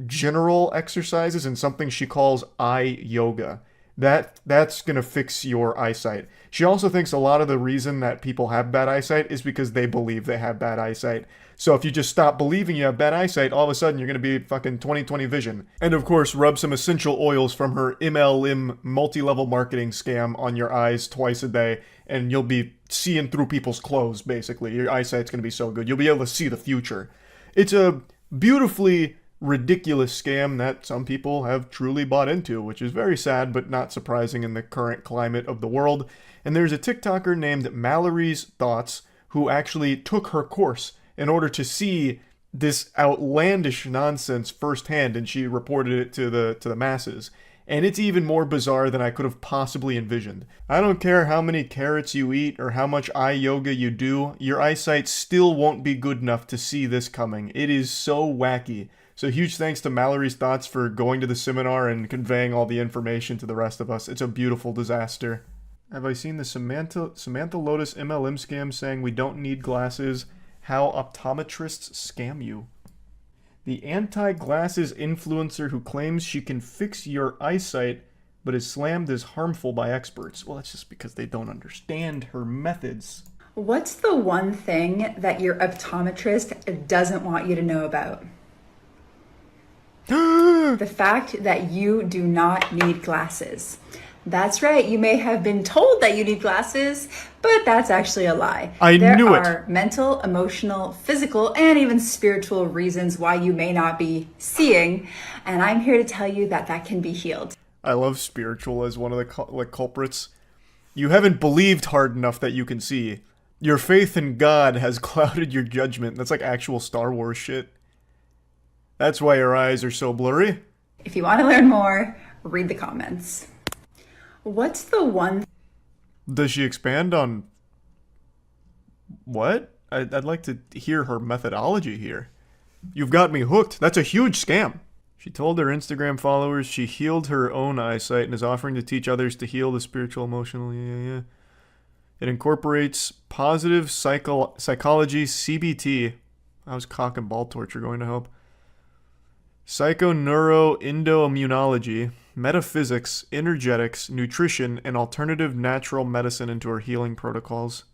general exercises and something she calls eye yoga. That's going to fix your eyesight. She also thinks a lot of the reason that people have bad eyesight is because they believe they have bad eyesight. So if you just stop believing you have bad eyesight, all of a sudden you're going to be fucking 20/20 vision. And of course, rub some essential oils from her MLM multi-level marketing scam on your eyes twice a day, and you'll be seeing through people's clothes, basically. Your eyesight's going to be so good. You'll be able to see the future. It's a beautifully ridiculous scam that some people have truly bought into, which is very sad but not surprising in the current climate of the world. And there's a TikToker named Mallory's Thoughts who actually took her course in order to see this outlandish nonsense firsthand, and she reported it to the masses. And it's even more bizarre than I could have possibly envisioned. I don't care how many carrots you eat or how much eye yoga you do, your eyesight still won't be good enough to see this coming. It is so wacky. So huge thanks to Mallory's Thoughts for going to the seminar and conveying all the information to the rest of us. It's a beautiful disaster. Have I seen the Samantha Lotus MLM scam saying we don't need glasses? How optometrists scam you. The anti-glasses influencer who claims she can fix your eyesight but is slammed as harmful by experts. Well, that's just because they don't understand her methods. What's the one thing that your optometrist doesn't want you to know about? The fact that you do not need glasses. That's right, you may have been told that you need glasses, but that's actually a lie. I knew it. There are mental, emotional, physical, and even spiritual reasons why you may not be seeing, and I'm here to tell you that that can be healed. I love spiritual as one of the culprits. You haven't believed hard enough that you can see. Your faith in God has clouded your judgment. That's like actual Star Wars shit. That's why your eyes are so blurry. If you want to learn more, read the comments. What's the one... Does she expand on... What? I'd like to hear her methodology here. You've got me hooked. That's a huge scam. She told her Instagram followers she healed her own eyesight and is offering to teach others to heal the spiritual, emotional... Yeah. It incorporates positive psychology, CBT. How's cock and ball torture going to help? Psychoneuroendoimmunology, metaphysics, energetics, nutrition, and alternative natural medicine into her healing protocols.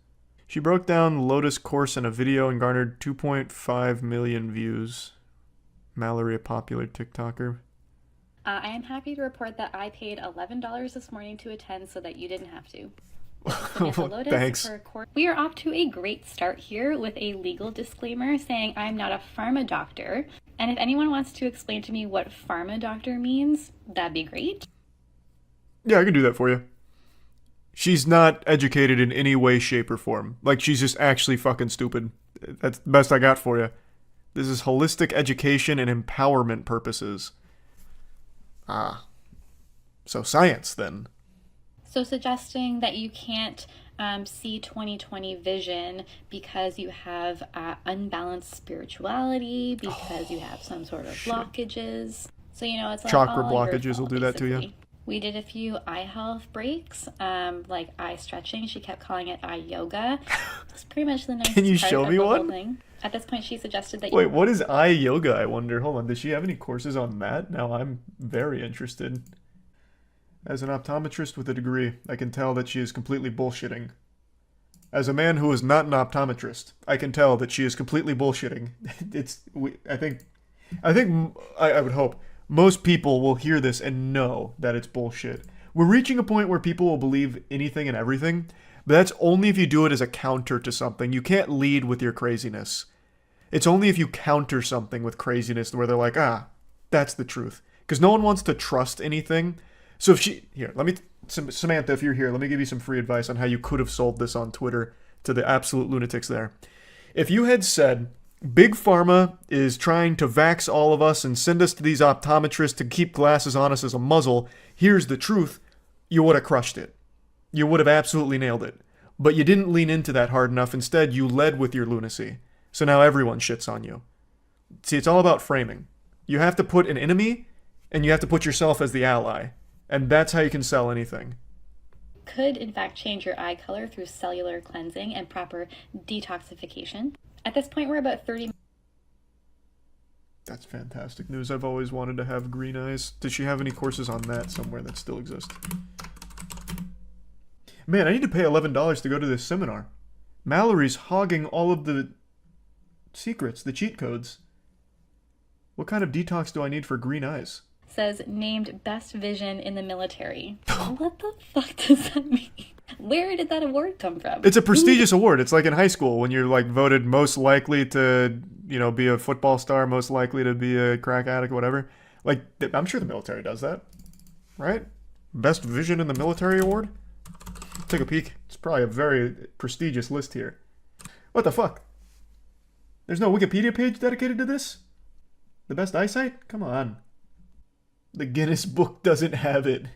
She broke down Lotus course in a video and garnered 2.5 million views. Mallory, a popular TikToker. I am happy to report that I paid $11 this morning to attend so that you didn't have to. Thanks. We are off to a great start here with a legal disclaimer saying I'm not a pharma doctor. And if anyone wants to explain to me what pharma doctor means, that'd be great. Yeah, I can do that for you. She's not educated in any way, shape, or form. Like, she's just actually fucking stupid. That's the best I got for you. This is holistic education and empowerment purposes. Ah. So science, then. So suggesting that you can't see 20/20 vision because you have unbalanced spirituality, because you have some sort of blockages. So, you know, it's like chakra all blockages will do that to you. We did a few eye health breaks, like eye stretching. She kept calling it eye yoga. It's pretty much the nicest Can you part show of me the one? whole thing. At this point, she suggested that Wait, what is eye yoga, I wonder? Hold on, does she have any courses on that? Now I'm very interested. As an optometrist with a degree, I can tell that she is completely bullshitting. As a man who is not an optometrist, I can tell that she is completely bullshitting. I would hope most people will hear this and know that it's bullshit. We're reaching a point where people will believe anything and everything, but that's only if you do it as a counter to something. You can't lead with your craziness. It's only if you counter something with craziness where they're like, that's the truth. Because no one wants to trust anything. So if she... Here, Samantha, if you're here, let me give you some free advice on how you could have sold this on Twitter to the absolute lunatics there. If you had said, Big Pharma is trying to vax all of us and send us to these optometrists to keep glasses on us as a muzzle, here's the truth, you would have crushed it. You would have absolutely nailed it. But you didn't lean into that hard enough. Instead, you led with your lunacy. So now everyone shits on you. See, it's all about framing. You have to put an enemy, and you have to put yourself as the ally. And that's how you can sell anything. Could, in fact, change your eye color through cellular cleansing and proper detoxification. At this point, we're about 30... That's fantastic news. I've always wanted to have green eyes. Does she have any courses on that somewhere that still exist? Man, I need to pay $11 to go to this seminar. Mallory's hogging all of the secrets, the cheat codes. What kind of detox do I need for green eyes? Says named best vision in the military. What the fuck does that mean? Where did that award come from? It's a prestigious award. It's like in high school when you're like voted most likely to, be a football star, most likely to be a crack addict, whatever. Like, I'm sure the military does that, right? Best vision in the military award? Take a peek. It's probably a very prestigious list here. What the fuck? There's no Wikipedia page dedicated to this? The best eyesight? Come on. The Guinness Book doesn't have it.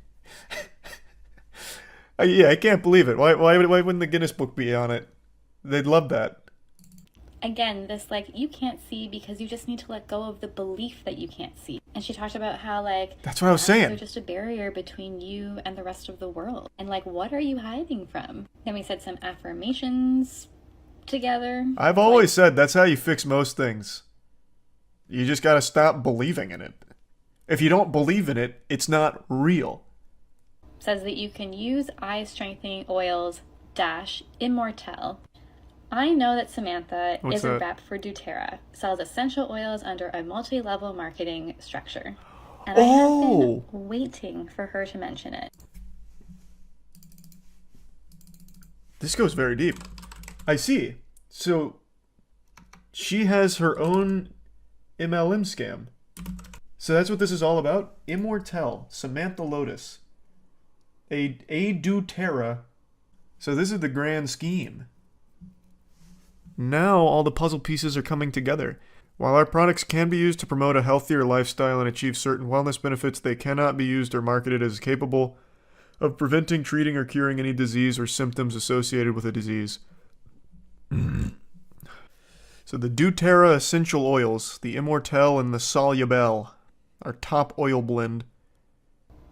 Yeah, I can't believe it. Why wouldn't the Guinness Book be on it? They'd love that. again, this like, you can't see because you just need to let go of the belief that you can't see. And she talked about how like, that's what I was saying. They're just a barrier between you and the rest of the world. And like, what are you hiding from? Then we said some affirmations together. I've always said that's how you fix most things. You just gotta stop believing in it. If you don't believe in it, it's not real. Says that you can use eye strengthening oils -Immortelle. I know that Samantha What's is a that? rep for doTERRA, sells essential oils under a multi-level marketing structure. And I have been waiting for her to mention it. This goes very deep. I see. So, she has her own MLM scam. So that's what this is all about? Immortelle, Samantha Lotus. A doTERRA. So this is the grand scheme. Now all the puzzle pieces are coming together. While our products can be used to promote a healthier lifestyle and achieve certain wellness benefits, they cannot be used or marketed as capable of preventing, treating, or curing any disease or symptoms associated with a disease. So the doTERRA essential oils, the Immortelle and the Soluble, our top oil blend.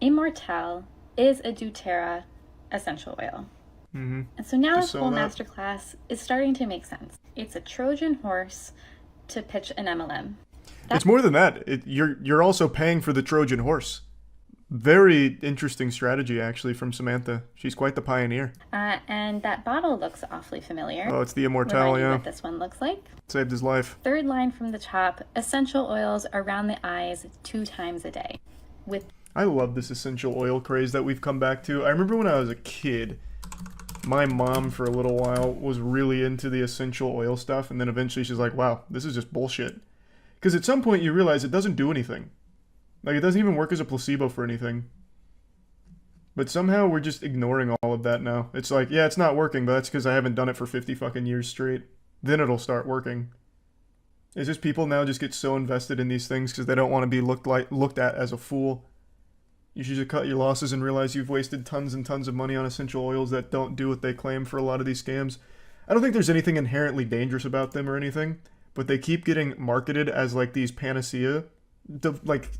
Immortelle is a doTERRA essential oil. Mm-hmm. And so now Just this whole saw that. masterclass is starting to make sense. It's a Trojan horse to pitch an MLM. It's more than that. You're also paying for the Trojan horse. Very interesting strategy, actually, from Samantha. She's quite the pioneer. And that bottle looks awfully familiar. Oh, it's the Immortelle, Remind you yeah. what this one looks like. Saved his life. Third line from the top, essential oils around the eyes 2 times a day. With I love this essential oil craze that we've come back to. I remember when I was a kid, my mom for a little while was really into the essential oil stuff, and then eventually she's like, wow, this is just bullshit. Because at some point you realize it doesn't do anything. Like, it doesn't even work as a placebo for anything. But somehow we're just ignoring all of that now. It's like, yeah, it's not working, but that's because I haven't done it for 50 fucking years straight. Then it'll start working. It's just people now just get so invested in these things because they don't want to be looked at as a fool. You should just cut your losses and realize you've wasted tons and tons of money on essential oils that don't do what they claim for a lot of these scams. I don't think there's anything inherently dangerous about them or anything, but they keep getting marketed as like these panacea, like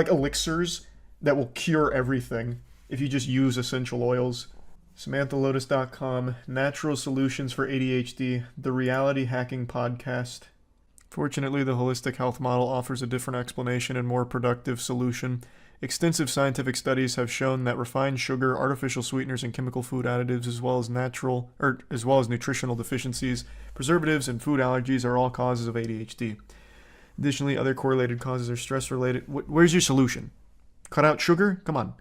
elixirs that will cure everything if you just use essential oils. SamanthaLotus.com, Natural Solutions for ADHD, the Reality Hacking Podcast. Fortunately, the holistic health model offers a different explanation and more productive solution. Extensive scientific studies have shown that refined sugar, artificial sweeteners, and chemical food additives, as well as nutritional deficiencies, preservatives, and food allergies are all causes of ADHD. Additionally, other correlated causes are stress-related. Where's your solution? Cut out sugar? Come on.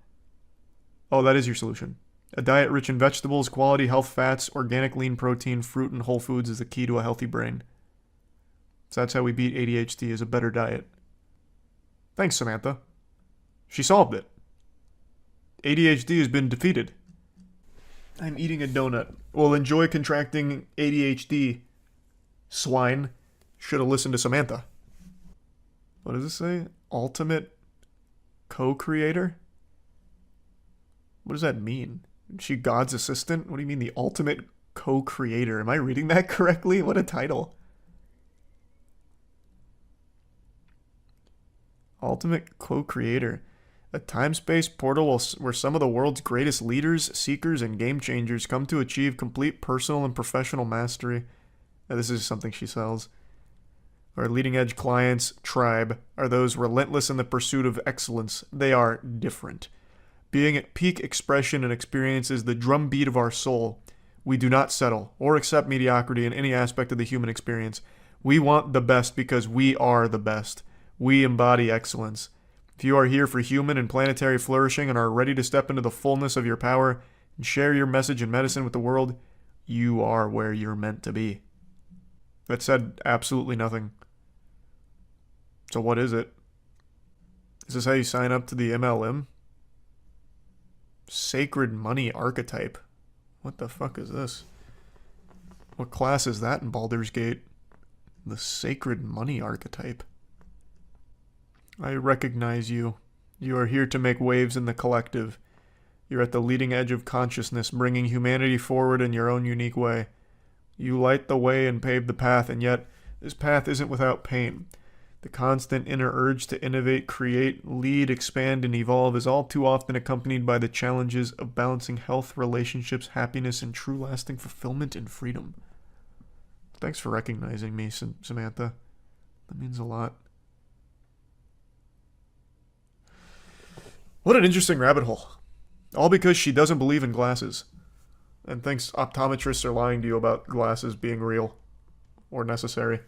Oh, that is your solution. A diet rich in vegetables, quality health fats, organic lean protein, fruit, and whole foods is the key to a healthy brain. So that's how we beat ADHD, is a better diet. Thanks, Samantha. She solved it. ADHD has been defeated. I'm eating a donut. Well, enjoy contracting ADHD, swine. Should have listened to Samantha. What does it say? Ultimate co-creator? What does that mean? Is she God's assistant? What do you mean the ultimate co-creator? Am I reading that correctly? What a title. Ultimate co-creator. A time-space portal where some of the world's greatest leaders, seekers, and game changers come to achieve complete personal and professional mastery. Now, this is something she sells. Our leading-edge clients, tribe, are those relentless in the pursuit of excellence. They are different. Being at peak expression and experience is the drumbeat of our soul. We do not settle or accept mediocrity in any aspect of the human experience. We want the best because we are the best. We embody excellence. If you are here for human and planetary flourishing and are ready to step into the fullness of your power and share your message and medicine with the world, you are where you're meant to be. That said absolutely nothing. So what is it? Is this how you sign up to the MLM? Sacred Money Archetype. What the fuck is this? What class is that in Baldur's Gate? The Sacred Money Archetype. I recognize you. You are here to make waves in the collective. You're at the leading edge of consciousness, bringing humanity forward in your own unique way. You light the way and pave the path, and yet this path isn't without pain. The constant inner urge to innovate, create, lead, expand, and evolve is all too often accompanied by the challenges of balancing health, relationships, happiness, and true lasting fulfillment and freedom. Thanks for recognizing me, Samantha. That means a lot. What an interesting rabbit hole. All because she doesn't believe in glasses. And thinks optometrists are lying to you about glasses being real. Or necessary.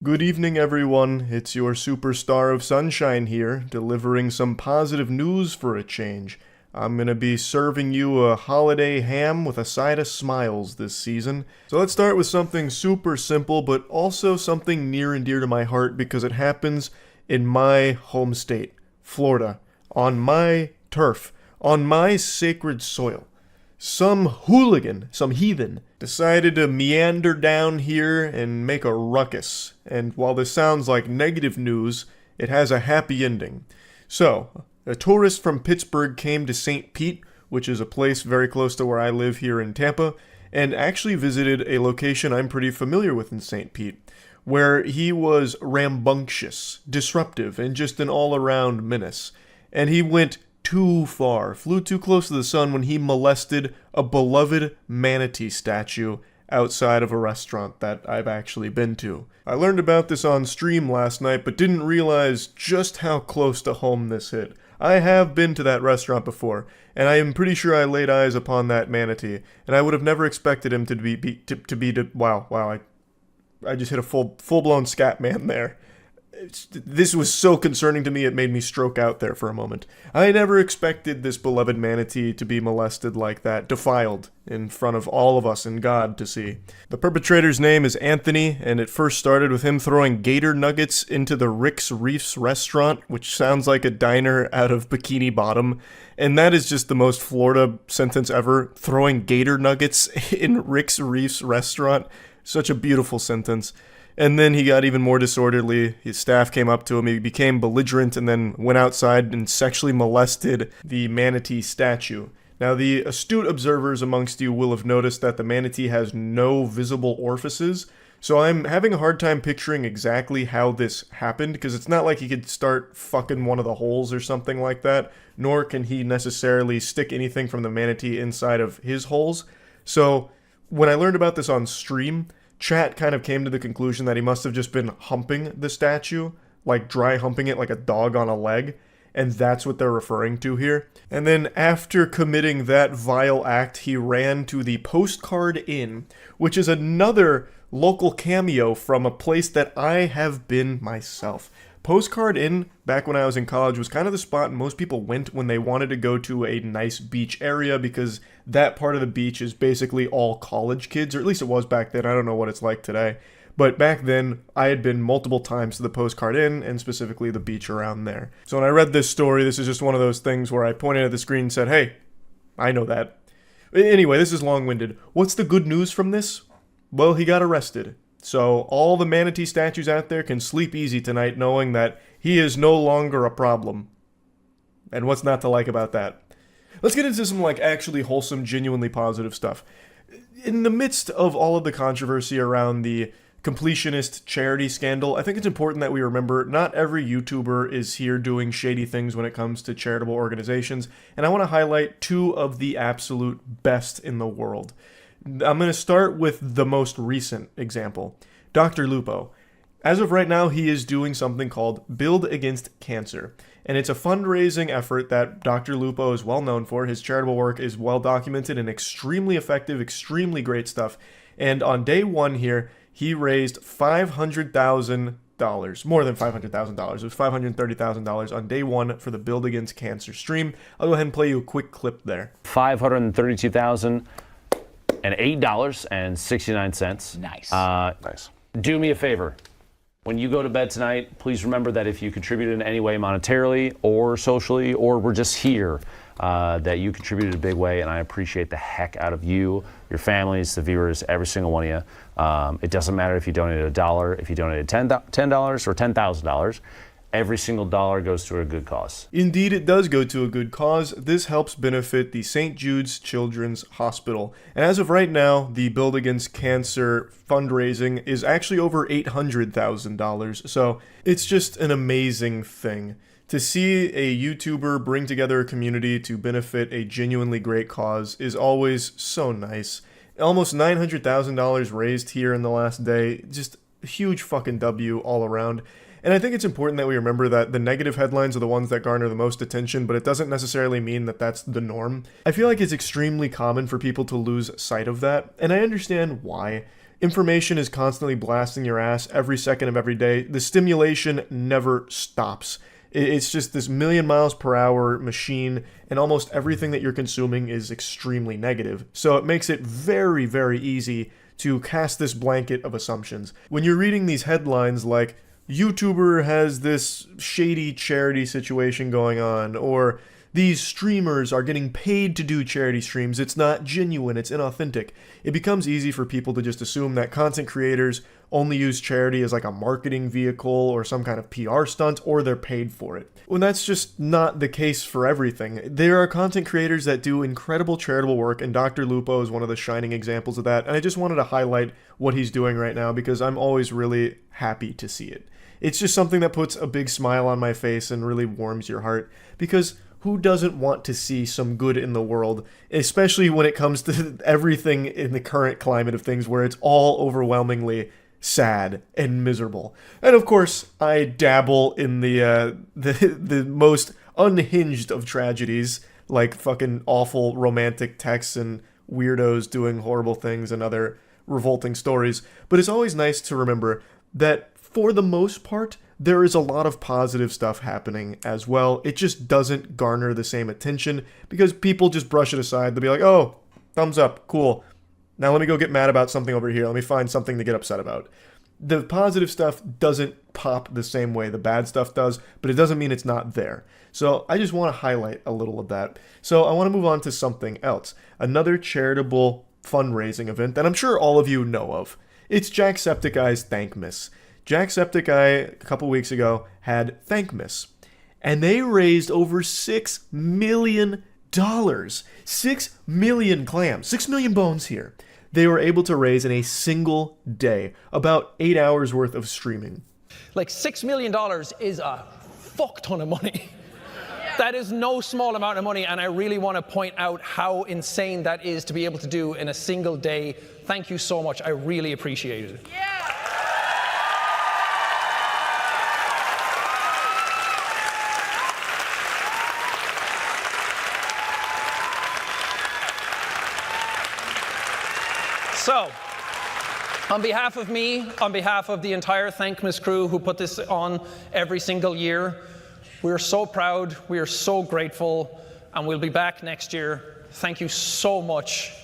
Good evening, everyone. It's your superstar of sunshine here, delivering some positive news for a change. I'm gonna be serving you a holiday ham with a side of smiles this season. So let's start with something super simple, but also something near and dear to my heart because it happens in my home state, Florida, on my turf, on my sacred soil. Some hooligan, some heathen, decided to meander down here and make a ruckus. And while this sounds like negative news, it has a happy ending. So, a tourist from Pittsburgh came to St. Pete, which is a place very close to where I live here in Tampa, and actually visited a location I'm pretty familiar with in St. Pete, where he was rambunctious, disruptive, and just an all-around menace. And he went too far, flew too close to the sun when he molested a beloved manatee statue outside of a restaurant that I've actually been to. I learned about this on stream last night, but didn't realize just how close to home this hit. I have been to that restaurant before, and I am pretty sure I laid eyes upon that manatee, and I would have never expected him to wow, I just hit a full-blown scat man there. This was so concerning to me, it made me stroke out there for a moment. I never expected this beloved manatee to be molested like that, defiled, in front of all of us and God to see. The perpetrator's name is Anthony, and it first started with him throwing gator nuggets into the Rick's Reefs restaurant, which sounds like a diner out of Bikini Bottom. And that is just the most Florida sentence ever, throwing gator nuggets in Rick's Reefs restaurant. Such a beautiful sentence. And then he got even more disorderly. His staff came up to him. He became belligerent and then went outside and sexually molested the manatee statue. Now, the astute observers amongst you will have noticed that the manatee has no visible orifices. So I'm having a hard time picturing exactly how this happened, because it's not like he could start fucking one of the holes or something like that, nor can he necessarily stick anything from the manatee inside of his holes. So when I learned about this on stream, chat kind of came to the conclusion that he must have just been humping the statue, like dry humping it like a dog on a leg, and that's what they're referring to here. And then after committing that vile act, he ran to the Postcard Inn, which is another local cameo from a place that I have been myself. Postcard Inn, back when I was in college, was kind of the spot most people went when they wanted to go to a nice beach area, because that part of the beach is basically all college kids, or at least it was back then. I don't know what it's like today. But back then, I had been multiple times to the Postcard Inn, and specifically the beach around there. So when I read this story, this is just one of those things where I pointed at the screen and said, hey, I know that. Anyway, this is long-winded. What's the good news from this? Well, he got arrested. So all the manatee statues out there can sleep easy tonight knowing that he is no longer a problem. And what's not to like about that? Let's get into some actually wholesome, genuinely positive stuff. In the midst of all of the controversy around the completionist charity scandal, I think it's important that we remember not every YouTuber is here doing shady things when it comes to charitable organizations, and I want to highlight two of the absolute best in the world. I'm going to start with the most recent example, Dr. Lupo. As of right now, he is doing something called Build Against Cancer, and it's a fundraising effort that Dr. Lupo is well known for. His charitable work is well documented and extremely effective, extremely great stuff. And on day one here, he raised $500,000, more than $500,000. It was $530,000 on day one for the Build Against Cancer stream. I'll go ahead and play you a quick clip there. $532,008.69. Nice. Nice. Do me a favor. When you go to bed tonight, please remember that if you contributed in any way monetarily or socially, or were just here, that you contributed a big way, and I appreciate the heck out of you, your families, the viewers, every single one of you. It doesn't matter if you donated $1, if you donated $10 or $10,000. every single dollar goes to a good cause. Indeed, it does go to a good cause. This helps benefit the St. Jude's Children's Hospital. And as of right now, the Build Against Cancer fundraising is actually over $800,000. So it's just an amazing thing. To see a YouTuber bring together a community to benefit a genuinely great cause is always so nice. Almost $900,000 raised here in the last day. Just a huge fucking W all around. And I think it's important that we remember that the negative headlines are the ones that garner the most attention, but it doesn't necessarily mean that that's the norm. I feel like it's extremely common for people to lose sight of that, and I understand why. Information is constantly blasting your ass every second of every day. The stimulation never stops. It's just this million miles per hour machine, and almost everything that you're consuming is extremely negative. So it makes it very, very easy to cast this blanket of assumptions. When you're reading these headlines like, YouTuber has this shady charity situation going on, or these streamers are getting paid to do charity streams, it's not genuine, it's inauthentic. It becomes easy for people to just assume that content creators only use charity as like a marketing vehicle or some kind of PR stunt, or they're paid for it. When that's just not the case for everything. There are content creators that do incredible charitable work, and Dr. Lupo is one of the shining examples of that, and I just wanted to highlight what he's doing right now because I'm always really happy to see it. It's just something that puts a big smile on my face and really warms your heart, because who doesn't want to see some good in the world, especially when it comes to everything in the current climate of things where it's all overwhelmingly sad and miserable. And of course, I dabble in the most unhinged of tragedies, like fucking awful romantic texts and weirdos doing horrible things and other revolting stories. But it's always nice to remember that for the most part, there is a lot of positive stuff happening as well. It just doesn't garner the same attention because people just brush it aside. They'll be like, oh, thumbs up, cool. Now let me go get mad about something over here. Let me find something to get upset about. The positive stuff doesn't pop the same way the bad stuff does, but it doesn't mean it's not there. So I just want to highlight a little of that. So I want to move on to something else. Another charitable fundraising event that I'm sure all of you know of. It's Jacksepticeye's Thankmas. Jacksepticeye, a couple weeks ago, had Thankmas, and they raised over $6 million. 6 million clams, 6 million bones here. They were able to raise in a single day, about 8 hours worth of streaming. Like $6 million is a fuck ton of money. That is no small amount of money, and I really want to point out how insane that is to be able to do in a single day. Thank you so much. I really appreciate it. So, on behalf of me, on behalf of the entire Thankmas crew who put this on every single year, we are so proud, we are so grateful, and we'll be back next year. Thank you so much,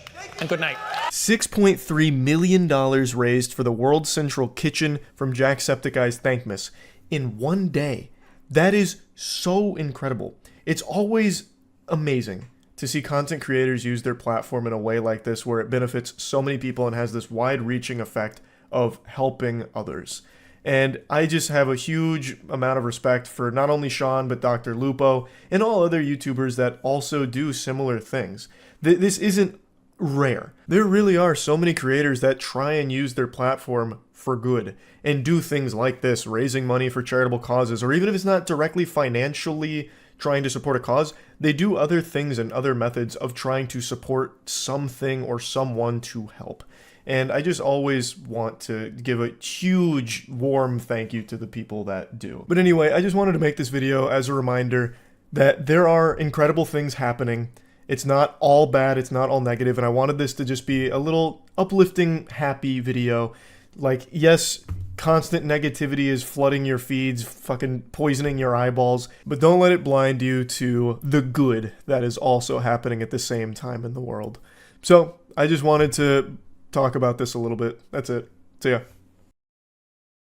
and good night. $6.3 million raised for the World Central Kitchen from Jacksepticeye's Thankmas in one day. That is so incredible. It's always amazing to see content creators use their platform in a way like this where it benefits so many people and has this wide-reaching effect of helping others. And I just have a huge amount of respect for not only Sean, but Dr. Lupo and all other YouTubers that also do similar things. This isn't rare. There really are so many creators that try and use their platform for good and do things like this, raising money for charitable causes, or even if it's not directly financially trying to support a cause, they do other things and other methods of trying to support something or someone to help. And I just always want to give a huge, warm thank you to the people that do. But anyway, I just wanted to make this video as a reminder that there are incredible things happening. It's not all bad, it's not all negative, and I wanted this to just be a little uplifting, happy video. Like, yes, constant negativity is flooding your feeds, fucking poisoning your eyeballs, but don't let it blind you to the good that is also happening at the same time in the world. So, I just wanted to talk about this a little bit. That's it. See ya.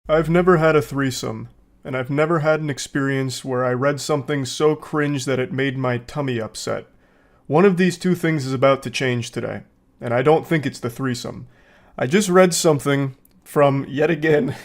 I've never had a threesome, and I've never had an experience where I read something so cringe that it made my tummy upset. One of these two things is about to change today, and I don't think it's the threesome. I just read something from, yet again,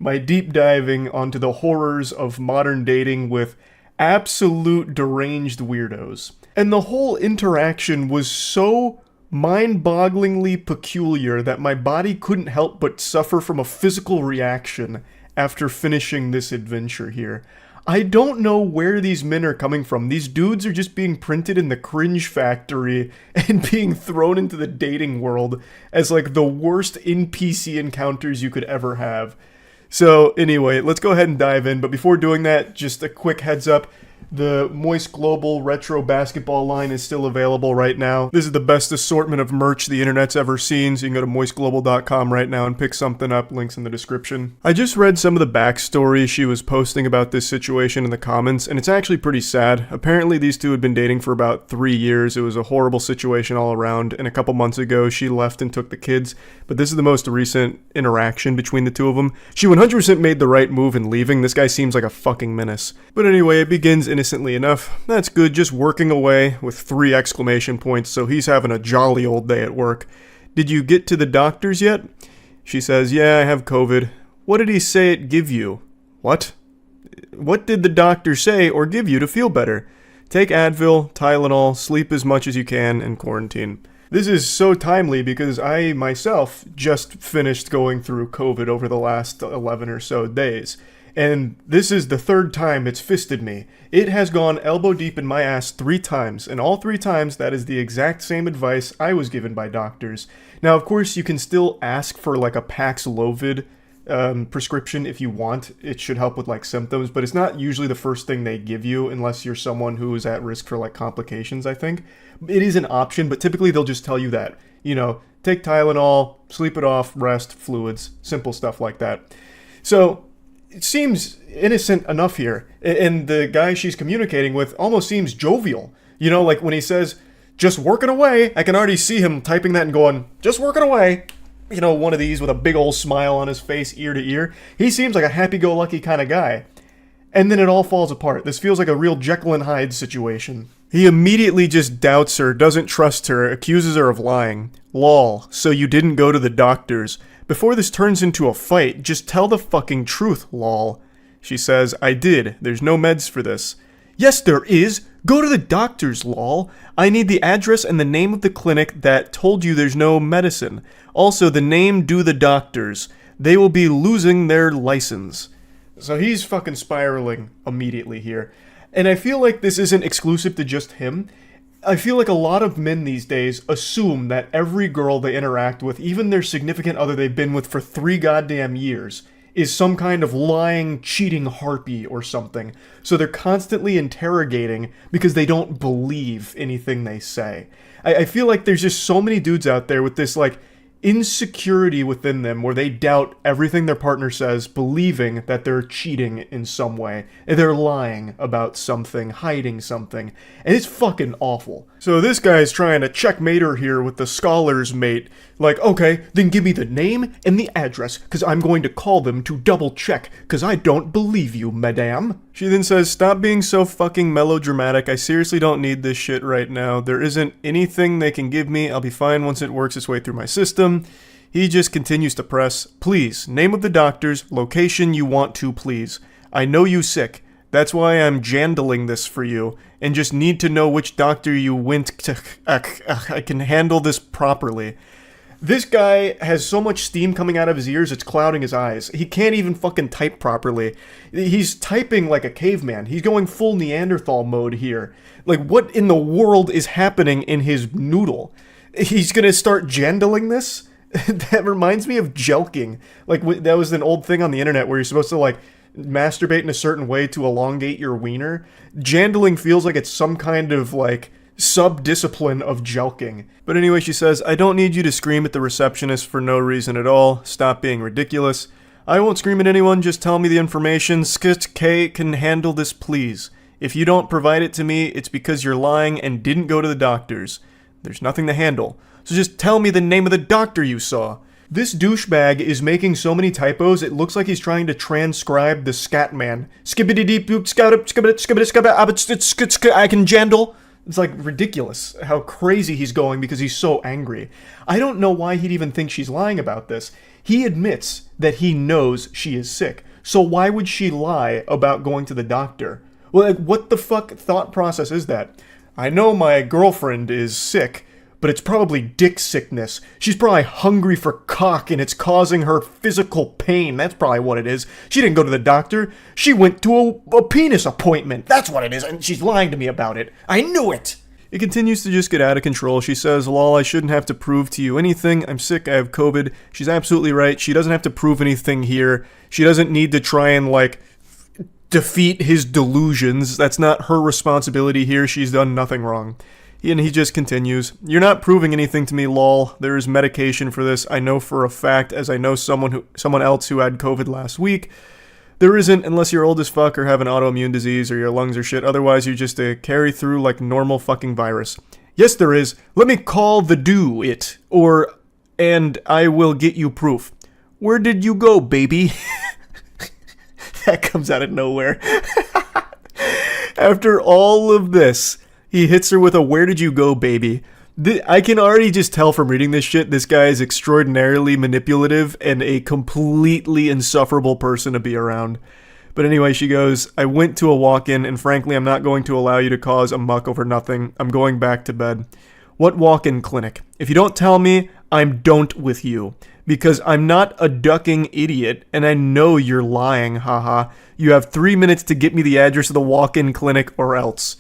my deep diving onto the horrors of modern dating with absolute deranged weirdos. And the whole interaction was so mind-bogglingly peculiar that my body couldn't help but suffer from a physical reaction after finishing this adventure here. I don't know where these men are coming from. These dudes are just being printed in the Cringe factory and being thrown into the dating world as like the worst NPC encounters you could ever have. So anyway, let's go ahead and dive in. But before doing that, just a quick heads up. The Moist Global Retro Basketball line is still available right now. This is the best assortment of merch the internet's ever seen, so you can go to moistglobal.com right now and pick something up. Links in the description. I just read some of the backstory she was posting about this situation in the comments, and it's actually pretty sad. Apparently these two had been dating for about 3 years. It was a horrible situation all around, and a couple months ago she left and took the kids, but this is the most recent interaction between the two of them. She 100% made the right move in leaving. This guy seems like a fucking menace. But anyway, it begins innocently enough. That's good, just working away with 3 exclamation points, so he's having a jolly old day at work. Did you get to the doctors yet? She says, yeah, I have COVID. What did he say it give you? What? What did the doctor say or give you to feel better? Take Advil, Tylenol, sleep as much as you can, and quarantine. This is so timely because I myself just finished going through COVID over the last 11 or so days. And this is the 3rd time it's fisted me. It has gone elbow deep in my ass 3 times, and all 3 times that is the exact same advice I was given by doctors. Now, of course, you can still ask for like a Paxlovid prescription if you want. It should help with like symptoms, but it's not usually the first thing they give you unless you're someone who is at risk for like complications, I think. It is an option, but typically they'll just tell you that. You know, take Tylenol, sleep it off, rest, fluids, simple stuff like that. So it seems innocent enough here, and the guy she's communicating with almost seems jovial. You know, like when he says, just working away, I can already see him typing that and going, just working away. You know, one of these with a big old smile on his face, ear to ear. He seems like a happy-go-lucky kind of guy. And then it all falls apart. This feels like a real Jekyll and Hyde situation. He immediately just doubts her, doesn't trust her, accuses her of lying. Lol, so you didn't go to the doctors. Before this turns into a fight, just tell the fucking truth, lol. She says, I did. There's no meds for this. Yes, there is. Go to the doctors, lol. I need the address and the name of the clinic that told you there's no medicine. Also, the name do the doctors. They will be losing their license. So he's fucking spiraling immediately here. And I feel like this isn't exclusive to just him. I feel like a lot of men these days assume that every girl they interact with, even their significant other they've been with for 3 goddamn years, is some kind of lying, cheating harpy or something. So they're constantly interrogating because they don't believe anything they say. I feel like there's just so many dudes out there with this, like, insecurity within them where they doubt everything their partner says, believing that they're cheating in some way, and they're lying about something, hiding something, and it's fucking awful. So this guy's trying to checkmate her here with the scholar's mate, like, okay, then give me the name and the address, because I'm going to call them to double check, because I don't believe you, madame. She then says, stop being so fucking melodramatic, I seriously don't need this shit right now, there isn't anything they can give me, I'll be fine once it works its way through my system. He just continues to press, please, name of the doctors, location you want to, please. I know you sick, that's why I'm jandling this for you, and just need to know which doctor you went to, I can handle this properly. This guy has so much steam coming out of his ears, it's clouding his eyes. He can't even fucking type properly. He's typing like a caveman. He's going full Neanderthal mode here. Like, what in the world is happening in his noodle? He's gonna start jandling this? That reminds me of jelking. Like, that was an old thing on the internet where you're supposed to, like, masturbate in a certain way to elongate your wiener. Jandling feels like it's some kind of, like, sub-discipline of jelking. But anyway, she says, I don't need you to scream at the receptionist for no reason at all. Stop being ridiculous. I won't scream at anyone, just tell me the information. K can handle this, please. If you don't provide it to me, it's because you're lying and didn't go to the doctors. There's nothing to handle. So just tell me the name of the doctor you saw. This douchebag is making so many typos, it looks like he's trying to transcribe the Scatman. Skibbity-deep-boop, scout-up, skibbity-skibbity-skibbity, I can jandle. It's like ridiculous how crazy he's going because he's so angry. I don't know why he'd even think she's lying about this. He admits that he knows she is sick. So why would she lie about going to the doctor? Well, like, what the fuck thought process is that? I know my girlfriend is sick, but it's probably dick sickness. She's probably hungry for cock and it's causing her physical pain. That's probably what it is. She didn't go to the doctor. She went to a penis appointment. That's what it is, and she's lying to me about it. I knew it! It continues to just get out of control. She says, lol, I shouldn't have to prove to you anything. I'm sick, I have COVID. She's absolutely right. She doesn't have to prove anything here. She doesn't need to try and, like, defeat his delusions. That's not her responsibility here. She's done nothing wrong. And he just continues, you're not proving anything to me, lol. There is medication for this. I know for a fact, as I know someone else who had COVID last week. There isn't, unless you're old as fuck or have an autoimmune disease or your lungs are shit. Otherwise, you just carry through like normal fucking virus. Yes, there is. Let me call the do it. And I will get you proof. Where did you go, baby? That comes out of nowhere. After all of this, he hits her with a where did you go, baby? I can already just tell from reading this shit, this guy is extraordinarily manipulative and a completely insufferable person to be around. But anyway, she goes, I went to a walk-in and frankly, I'm not going to allow you to cause a muck over nothing. I'm going back to bed. What walk-in clinic? If you don't tell me, I'm don't with you. Because I'm not a ducking idiot and I know you're lying, haha. You have 3 minutes to get me the address of the walk-in clinic or else.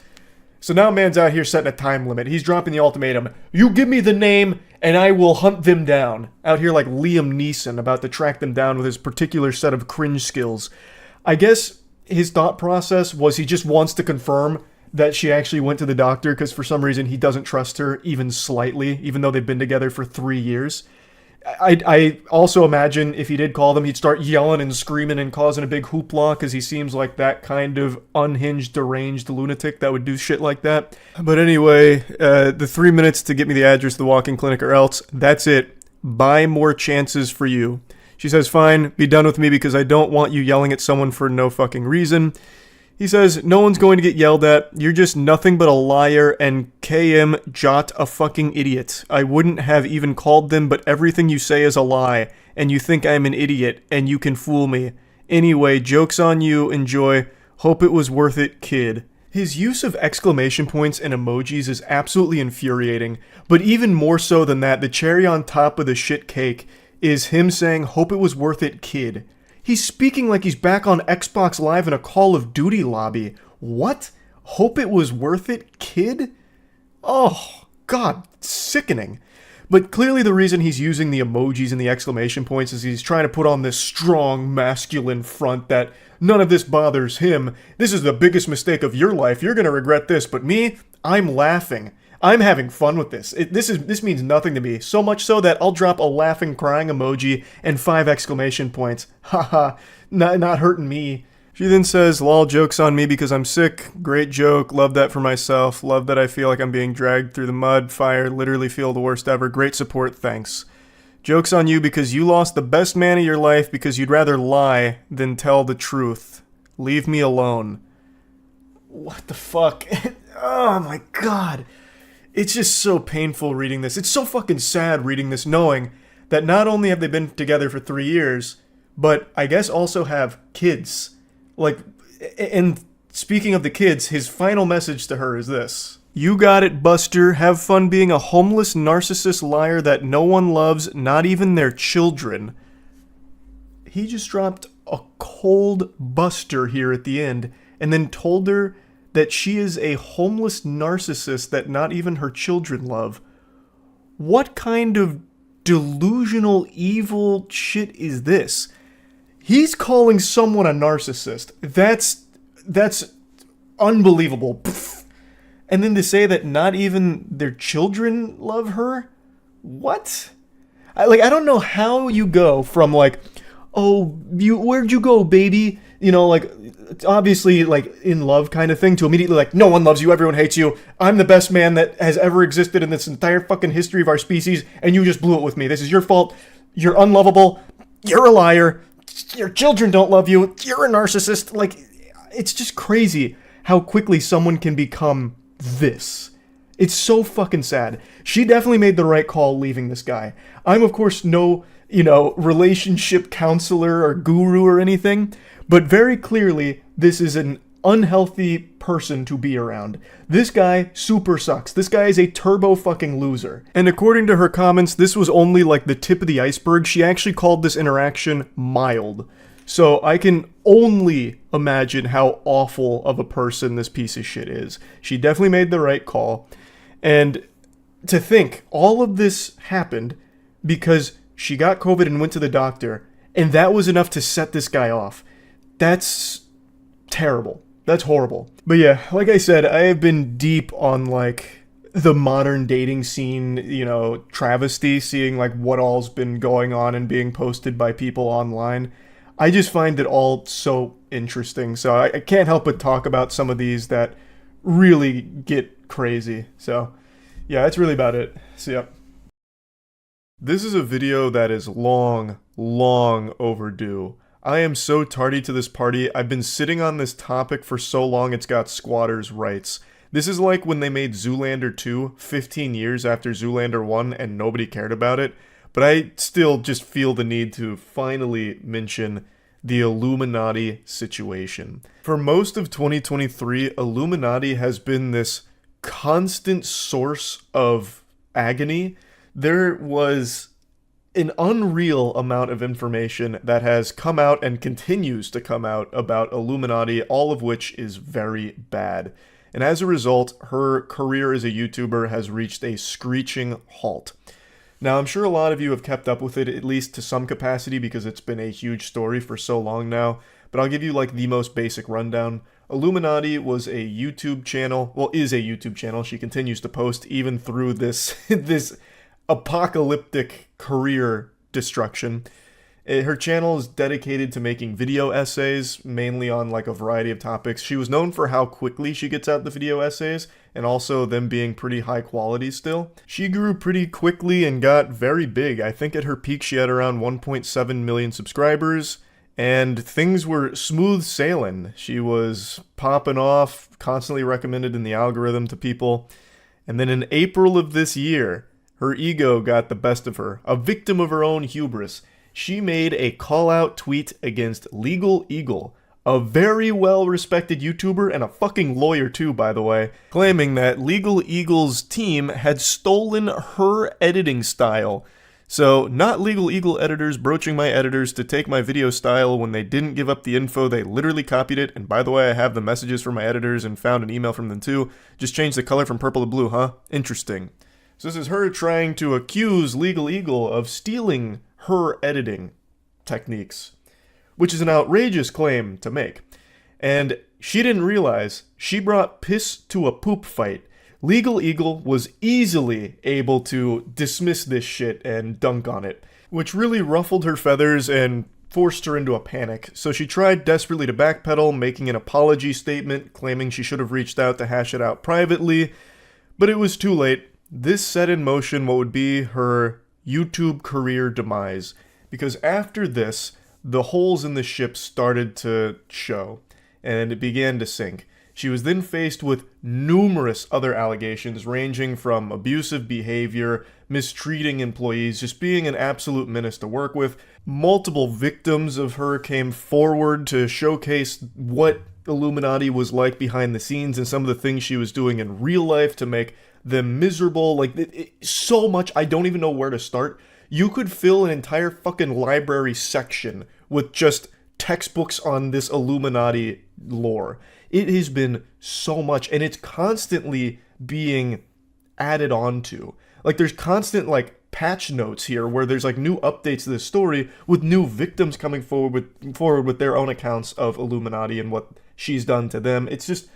So now man's out here setting a time limit. He's dropping the ultimatum. You give me the name and I will hunt them down. Out here like Liam Neeson about to track them down with his particular set of cringe skills. I guess his thought process was he just wants to confirm that she actually went to the doctor because for some reason he doesn't trust her even slightly, even though they've been together for 3 years. I also imagine if he did call them, he'd start yelling and screaming and causing a big hoopla because he seems like that kind of unhinged, deranged lunatic that would do shit like that. But anyway, the 3 minutes to get me the address of the walk-in clinic or else, that's it. Buy more chances for you. She says, fine, be done with me because I don't want you yelling at someone for no fucking reason. He says, no one's going to get yelled at. You're just nothing but a liar and KM Jot a fucking idiot. I wouldn't have even called them, but everything you say is a lie. And you think I'm an idiot and you can fool me. Anyway, joke's on you. Enjoy. Hope it was worth it, kid. His use of exclamation points and emojis is absolutely infuriating. But even more so than that, the cherry on top of the shit cake is him saying, hope it was worth it, kid. He's speaking like he's back on Xbox Live in a Call of Duty lobby. What? Hope it was worth it, kid? Oh, God, sickening. But clearly the reason he's using the emojis and the exclamation points is he's trying to put on this strong, masculine front that none of this bothers him. This is the biggest mistake of your life. You're going to regret this. But me, I'm laughing. I'm having fun with this. This means nothing to me. So much so that I'll drop a laughing, crying emoji and 5 exclamation points. Haha, not hurting me. She then says, lol, joke's on me because I'm sick. Great joke. Love that for myself. Love that I feel like I'm being dragged through the mud, fire, literally feel the worst ever. Great support, thanks. Joke's on you because you lost the best man of your life because you'd rather lie than tell the truth. Leave me alone. What the fuck? Oh my God. It's just so painful reading this. It's so fucking sad reading this, knowing that not only have they been together for 3 years, but I guess also have kids. Like, and speaking of the kids, his final message to her is this. You got it, Buster. Have fun being a homeless narcissist liar that no one loves, not even their children. He just dropped a cold Buster here at the end, and then told her that she is a homeless narcissist that not even her children love. What kind of delusional, evil shit is this? He's calling someone a narcissist. That's unbelievable. Pfft. And then to say that not even their children love her? What? I don't know how you go from like, oh, where'd you go, baby? You know, like, obviously, like, in love kind of thing, to immediately, like, no one loves you, everyone hates you, I'm the best man that has ever existed in this entire fucking history of our species, and you just blew it with me. This is your fault. You're unlovable. You're a liar. Your children don't love you. You're a narcissist. Like, it's just crazy how quickly someone can become this. It's so fucking sad. She definitely made the right call leaving this guy. I'm, of course, no, relationship counselor or guru or anything, but very clearly, this is an unhealthy person to be around. This guy super sucks. This guy is a turbo fucking loser. And according to her comments, this was only like the tip of the iceberg. She actually called this interaction mild. So I can only imagine how awful of a person this piece of shit is. She definitely made the right call. And to think all of this happened because she got COVID and went to the doctor, and that was enough to set this guy off. That's terrible. That's horrible. But yeah, like I said, I have been deep on like the modern dating scene, travesty, seeing like what all's been going on and being posted by people online. I just find it all so interesting. So I can't help but talk about some of these that really get crazy. So yeah, that's really about it. So yep. This is a video that is long overdue. I am so tardy to this party. I've been sitting on this topic for so long it's got squatters' rights. This is like when they made Zoolander 2 15 years after Zoolander 1 and nobody cared about it. But I still just feel the need to finally mention the Illuminati situation. For most of 2023, Illuminati has been this constant source of agony. There was an unreal amount of information that has come out and continues to come out about Illuminati, all of which is very bad. And as a result, her career as a YouTuber has reached a screeching halt. Now, I'm sure a lot of you have kept up with it, at least to some capacity, because it's been a huge story for so long now, but I'll give you like the most basic rundown. Illuminati was a YouTube channel, is a YouTube channel. She continues to post even through this, this apocalyptic career destruction. Her channel is dedicated to making video essays, mainly on like a variety of topics. She was known for how quickly she gets out the video essays, and also them being pretty high quality still. She grew pretty quickly and got very big. I think at her peak she had around 1.7 million subscribers, and things were smooth sailing. She was popping off, constantly recommended in the algorithm to people. And then in April of this year, her ego got the best of her, a victim of her own hubris. She made a call-out tweet against Legal Eagle, a very well-respected YouTuber and a fucking lawyer too, by the way, claiming that Legal Eagle's team had stolen her editing style. So, not Legal Eagle editors broaching my editors to take my video style when they didn't give up the info, they literally copied it, and by the way, I have the messages from my editors and found an email from them too. Just changed the color from purple to blue, huh? Interesting. So this is her trying to accuse Legal Eagle of stealing her editing techniques, which is an outrageous claim to make. And she didn't realize she brought piss to a poop fight. Legal Eagle was easily able to dismiss this shit and dunk on it, which really ruffled her feathers and forced her into a panic. So she tried desperately to backpedal, making an apology statement, claiming she should have reached out to hash it out privately, but it was too late. This set in motion what would be her YouTube career demise, because after this, the holes in the ship started to show, and it began to sink. She was then faced with numerous other allegations, ranging from abusive behavior, mistreating employees, just being an absolute menace to work with. Multiple victims of her came forward to showcase what Illuminati was like behind the scenes and some of the things she was doing in real life to make them miserable. Like, so much, I don't even know where to start. You could fill an entire fucking library section with just textbooks on this Illuminati lore. It has been so much, and it's constantly being added on to. Like, there's constant, like, patch notes here where there's, like, new updates to this story with new victims coming forward with their own accounts of Illuminati and what she's done to them. It's just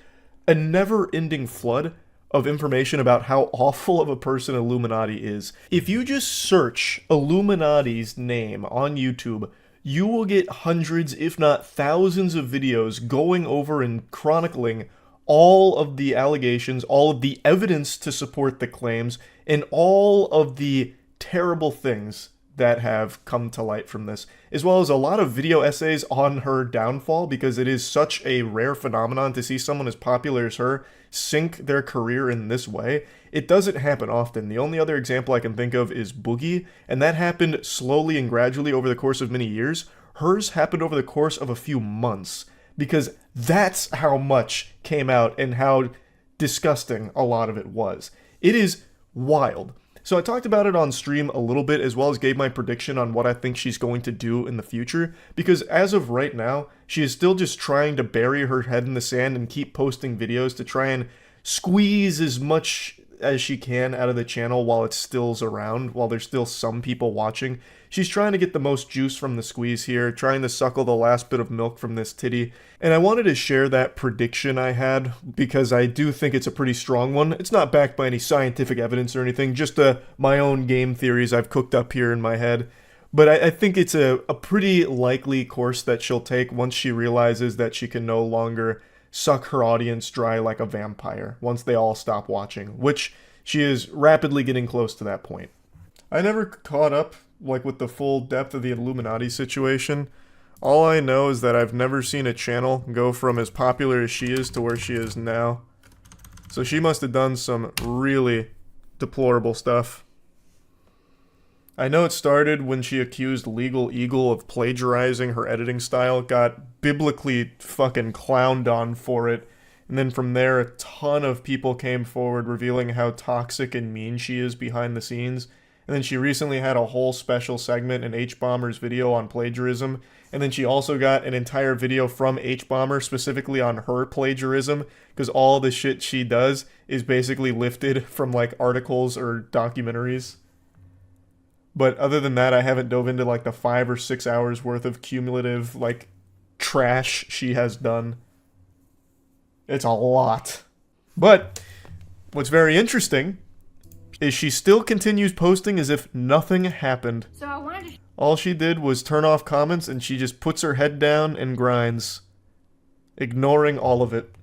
a never-ending flood of information about how awful of a person Illuminati is. If you just search Illuminati's name on YouTube, you will get hundreds, if not thousands of videos going over and chronicling all of the allegations, all of the evidence to support the claims, and all of the terrible things that have come to light from this, as well as a lot of video essays on her downfall, because it is such a rare phenomenon to see someone as popular as her sink their career in this way. It doesn't happen often. The only other example I can think of is Boogie, and that happened slowly and gradually over the course of many years. Hers happened over the course of a few months, because that's how much came out and how disgusting a lot of it was. It is wild. So I talked about it on stream a little bit, as well as gave my prediction on what I think she's going to do in the future, because as of right now, she is still just trying to bury her head in the sand and keep posting videos to try and squeeze as much as she can out of the channel while it still's around, while there's still some people watching. She's trying to get the most juice from the squeeze here, trying to suckle the last bit of milk from this titty. And I wanted to share that prediction I had, because I do think it's a pretty strong one. It's not backed by any scientific evidence or anything, just my own game theories I've cooked up here in my head. But I think it's a pretty likely course that she'll take once she realizes that she can no longer suck her audience dry like a vampire, once they all stop watching, which she is rapidly getting close to that point. I never caught up with the full depth of the Illuminati situation. All I know is that I've never seen a channel go from as popular as she is to where she is now. So she must have done some really deplorable stuff. I know it started when she accused Legal Eagle of plagiarizing her editing style, got biblically fucking clowned on for it, and then from there a ton of people came forward revealing how toxic and mean she is behind the scenes. And then she recently had a whole special segment in H-Bomber's video on plagiarism, and then she also got an entire video from H-Bomber specifically on her plagiarism, because all the shit she does is basically lifted from articles or documentaries. But other than that, I haven't dove into the 5 or 6 hours worth of cumulative trash she has done. It's a lot. But what's very interesting is she still continues posting as if nothing happened. So I wanted to... All she did was turn off comments, and she just puts her head down and grinds, ignoring all of it.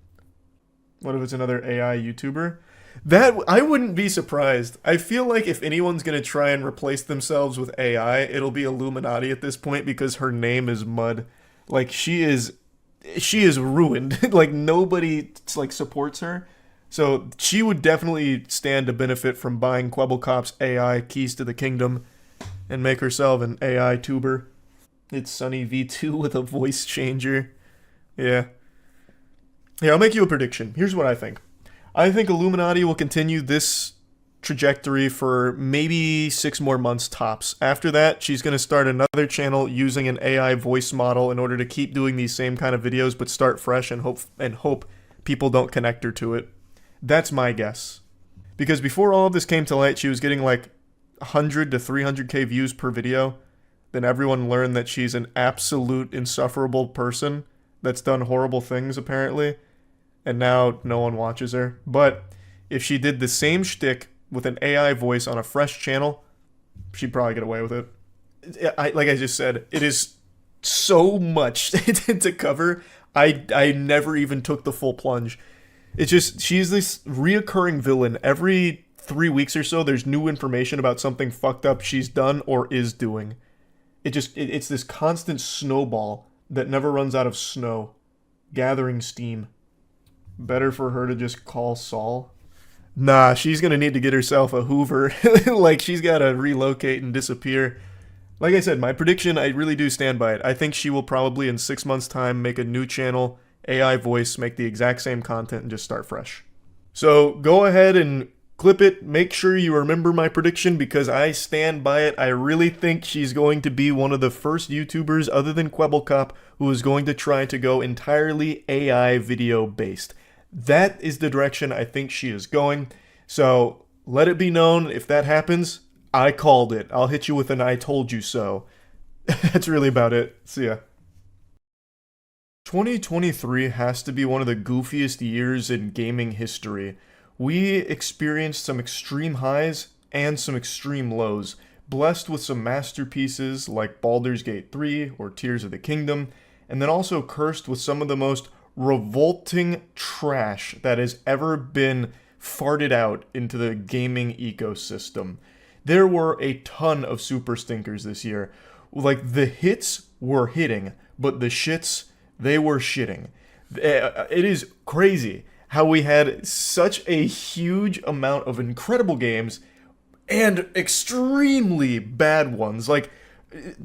What if it's another AI YouTuber? That, I wouldn't be surprised. I feel like if anyone's going to try and replace themselves with AI, it'll be Illuminati at this point, because her name is Mud. She is ruined. Nobody supports her. So she would definitely stand to benefit from buying Kwebbelkop's AI Keys to the Kingdom and make herself an AI tuber. It's Sunny V2 with a voice changer. Yeah. Here, I'll make you a prediction. Here's what I think. I think Illuminati will continue this trajectory for maybe 6 more months tops. After that, she's going to start another channel using an AI voice model in order to keep doing these same kind of videos, but start fresh and hope people don't connect her to it. That's my guess. Because before all of this came to light, she was getting 100 to 300k views per video. Then everyone learned that she's an absolute insufferable person that's done horrible things, apparently. And now no one watches her. But if she did the same shtick with an AI voice on a fresh channel, she'd probably get away with it. Like I just said, it is so much to cover. I never even took the full plunge. It's just, she's this reoccurring villain. Every 3 weeks or so, there's new information about something fucked up she's done or is doing. It's this constant snowball that never runs out of snow, gathering steam. Better for her to just call Saul. Nah, she's gonna need to get herself a Hoover. She's gotta relocate and disappear. Like I said, my prediction, I really do stand by it. I think she will probably in 6 months' time make a new channel, AI voice, make the exact same content, and just start fresh. So go ahead and clip it. Make sure you remember my prediction, because I stand by it. I really think she's going to be one of the first YouTubers other than Kwebbelkop who is going to try to go entirely AI video based. That is the direction I think she is going. So let it be known, if that happens, I called it. I'll hit you with an I told you so. That's really about it. See ya. 2023 has to be one of the goofiest years in gaming history. We experienced some extreme highs and some extreme lows, blessed with some masterpieces like Baldur's Gate 3 or Tears of the Kingdom, and then also cursed with some of the most revolting trash that has ever been farted out into the gaming ecosystem. There were a ton of super stinkers this year. Like, the hits were hitting, but the shits, they were shitting. It is crazy how we had such a huge amount of incredible games and extremely bad ones. Like,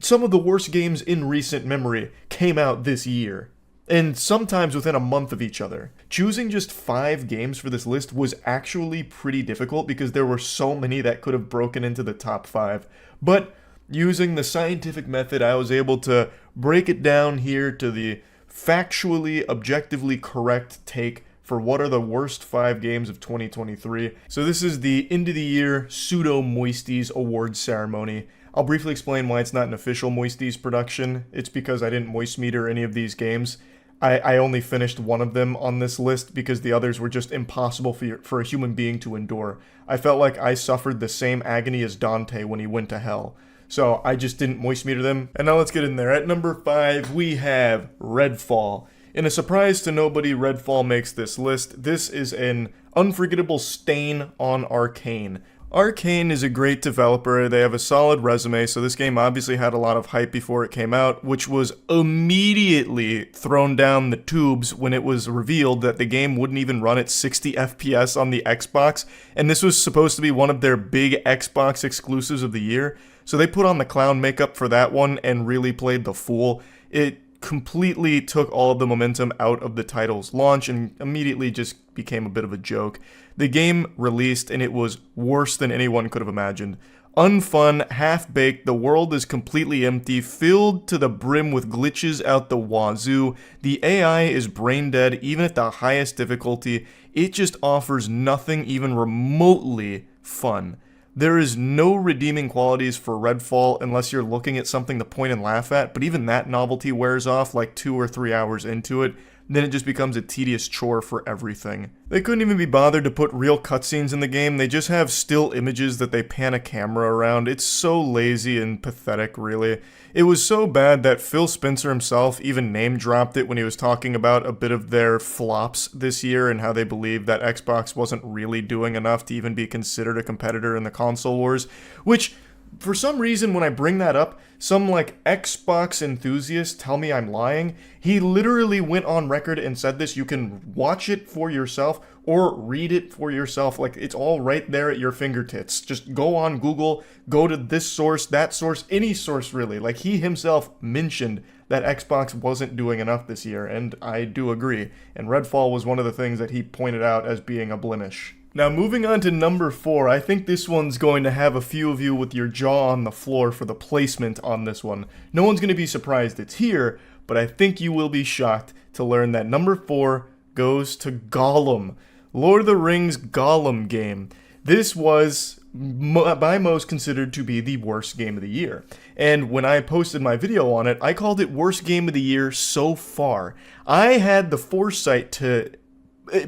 some of the worst games in recent memory came out this year, and sometimes within a month of each other. Choosing just 5 games for this list was actually pretty difficult because there were so many that could have broken into the top 5. But using the scientific method, I was able to break it down here to the factually, objectively correct take for what are the worst 5 games of 2023. So this is the end of the year Pseudo Moisties Awards ceremony. I'll briefly explain why it's not an official Moisties production. It's because I didn't moist meter any of these games. I only finished one of them on this list because the others were just impossible for a human being to endure. I felt like I suffered the same agony as Dante when he went to hell. So I just didn't moist meter them. And now let's get in there. At number 5, we have Redfall. In a surprise to nobody, Redfall makes this list. This is an unforgettable stain on Arcane. Arcane is a great developer, they have a solid resume, so this game obviously had a lot of hype before it came out, which was immediately thrown down the tubes when it was revealed that the game wouldn't even run at 60 FPS on the Xbox, and this was supposed to be one of their big Xbox exclusives of the year, so they put on the clown makeup for that one and really played the fool. It completely took all of the momentum out of the title's launch and immediately just became a bit of a joke. The game released and it was worse than anyone could have imagined. Unfun, half-baked, the world is completely empty, filled to the brim with glitches out the wazoo. The AI is brain dead even at the highest difficulty. It just offers nothing even remotely fun. There is no redeeming qualities for Redfall unless you're looking at something to point and laugh at, but even that novelty wears off like 2 or 3 hours into it. Then it just becomes a tedious chore for everything. They couldn't even be bothered to put real cutscenes in the game, they just have still images that they pan a camera around. It's so lazy and pathetic, really. It was so bad that Phil Spencer himself even name-dropped it when he was talking about a bit of their flops this year and how they believed that Xbox wasn't really doing enough to even be considered a competitor in the console wars, which, for some reason, when I bring that up, some like Xbox enthusiasts tell me I'm lying. He literally went on record and said this. You can watch it for yourself or read it for yourself. Like, it's all right there at your fingertips. Just go on Google, go to this source, that source, any source really. Like, he himself mentioned that Xbox wasn't doing enough this year, and I do agree. And Redfall was one of the things that he pointed out as being a blemish. Now, moving on to number 4, I think this one's going to have a few of you with your jaw on the floor for the placement on this one. No one's going to be surprised it's here, but I think you will be shocked to learn that number 4 goes to Gollum. Lord of the Rings Gollum game. This was by most considered to be the worst game of the year. And when I posted my video on it, I called it worst game of the year so far. I had the foresight to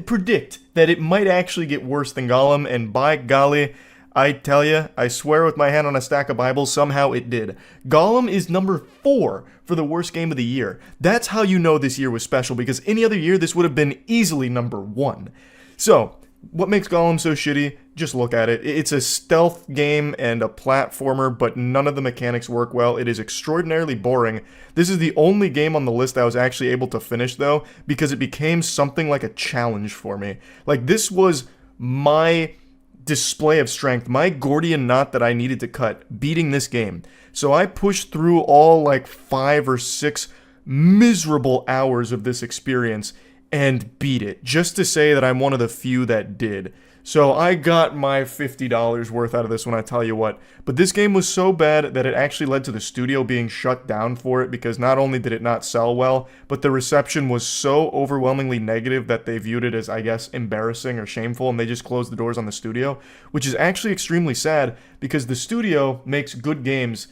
predict that it might actually get worse than Gollum, and by golly, I tell you, I swear with my hand on a stack of Bibles, somehow it did. Gollum is number 4 for the worst game of the year. That's how you know this year was special, because any other year this would have been easily number 1. So, what makes Gollum so shitty? Just look at it. It's a stealth game and a platformer, but none of the mechanics work well. It is extraordinarily boring. This is the only game on the list I was actually able to finish, though, because it became something like a challenge for me. Like, this was my display of strength, my Gordian knot that I needed to cut, beating this game. So I pushed through all like 5 or 6 miserable hours of this experience and beat it, just to say that I'm one of the few that did. So I got my $50 worth out of this one, I tell you what. But this game was so bad that it actually led to the studio being shut down for it, because not only did it not sell well, but the reception was so overwhelmingly negative that they viewed it as, I guess, embarrassing or shameful, and they just closed the doors on the studio, which is actually extremely sad, because the studio makes good games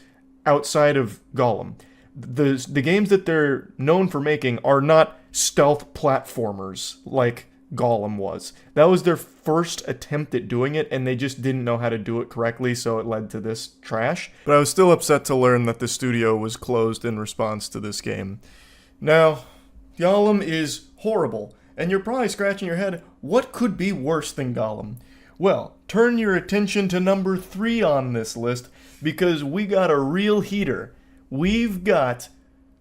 outside of Gollum. The games that they're known for making are not stealth platformers like Gollum was. That was their first attempt at doing it, and they just didn't know how to do it correctly, so it led to this trash. But I was still upset to learn that the studio was closed in response to this game. Now, Gollum is horrible, and you're probably scratching your head, what could be worse than Gollum? Well, turn your attention to number 3 on this list, because we got a real heater. We've got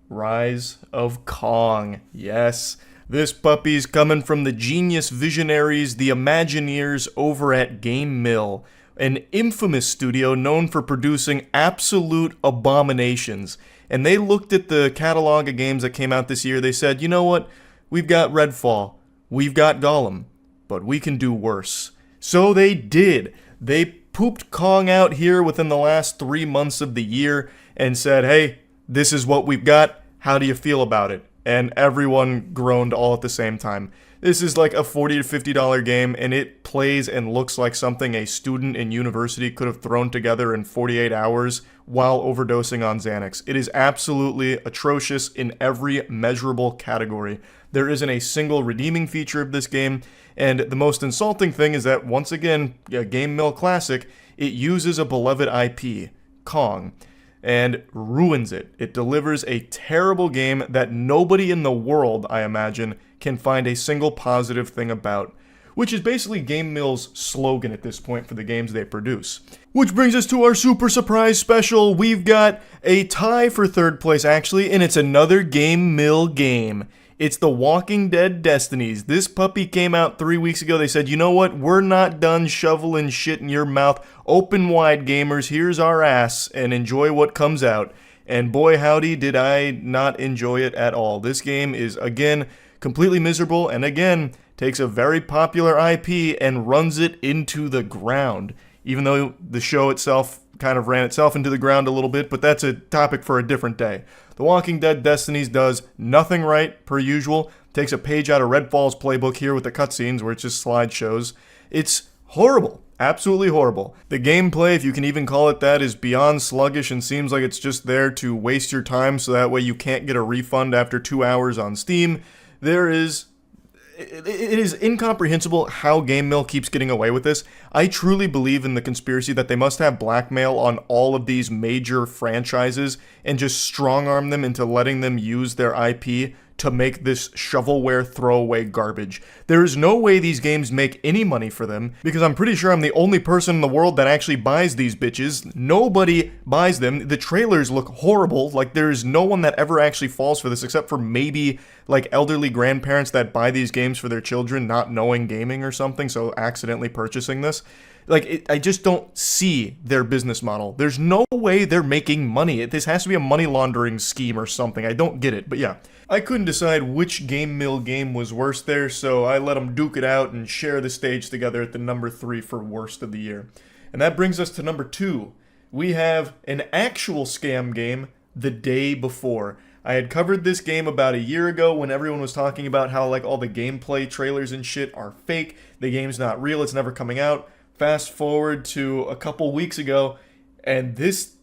Rise of Kong. Yes, this puppy's coming from the genius visionaries, the Imagineers over at Game Mill, an infamous studio known for producing absolute abominations. And they looked at the catalog of games that came out this year. They said, you know what? We've got Redfall. We've got Gollum. But we can do worse. So they did. They pooped Kong out here within the last 3 months of the year and said, hey, this is what we've got. How do you feel about it? And everyone groaned all at the same time. This is like a $40 to $50 game, and it plays and looks like something a student in university could have thrown together in 48 hours while overdosing on Xanax. It is absolutely atrocious in every measurable category. There isn't a single redeeming feature of this game, and the most insulting thing is that, once again, a Game Mill classic, it uses a beloved IP, Kong, and ruins it. It delivers a terrible game that nobody in the world, I imagine, can find a single positive thing about, which is basically Game Mill's slogan at this point for the games they produce. Which brings us to our super surprise special. We've got a tie for third place, actually, and it's another Game Mill game. It's The Walking Dead Destinies. This puppy came out 3 weeks ago. They said, you know what? We're not done shoveling shit in your mouth. Open wide, gamers. Here's our ass, and enjoy what comes out. And boy, howdy, did I not enjoy it at all. This game is, again, completely miserable, and again, takes a very popular IP and runs it into the ground. Even though the show itself kind of ran itself into the ground a little bit, but that's a topic for a different day. The Walking Dead Destinies does nothing right, per usual. Takes a page out of Redfall's playbook here with the cutscenes, where it's just slideshows. It's horrible. Absolutely horrible. The gameplay, if you can even call it that, is beyond sluggish and seems like it's just there to waste your time so that way you can't get a refund after 2 hours on Steam. It is incomprehensible how Game Mill keeps getting away with this. I truly believe in the conspiracy that they must have blackmail on all of these major franchises and just strong-arm them into letting them use their IP to make this shovelware throwaway garbage. There is no way these games make any money for them, because I'm pretty sure I'm the only person in the world that actually buys these bitches. Nobody buys them. The trailers look horrible. Like, there's no one that ever actually falls for this, except for maybe like elderly grandparents that buy these games for their children not knowing gaming or something, so accidentally purchasing this. I just don't see their business model. There's no way they're making money. This has to be a money laundering scheme or something. I don't get it, but yeah. I couldn't decide which Game Mill game was worse there, so I let them duke it out and share the stage together at the number 3 for worst of the year. And that brings us to number 2. We have an actual scam game, The Day Before. I had covered this game about a year ago when everyone was talking about how like all the gameplay trailers and shit are fake. The game's not real, it's never coming out. Fast forward to a couple weeks ago, and this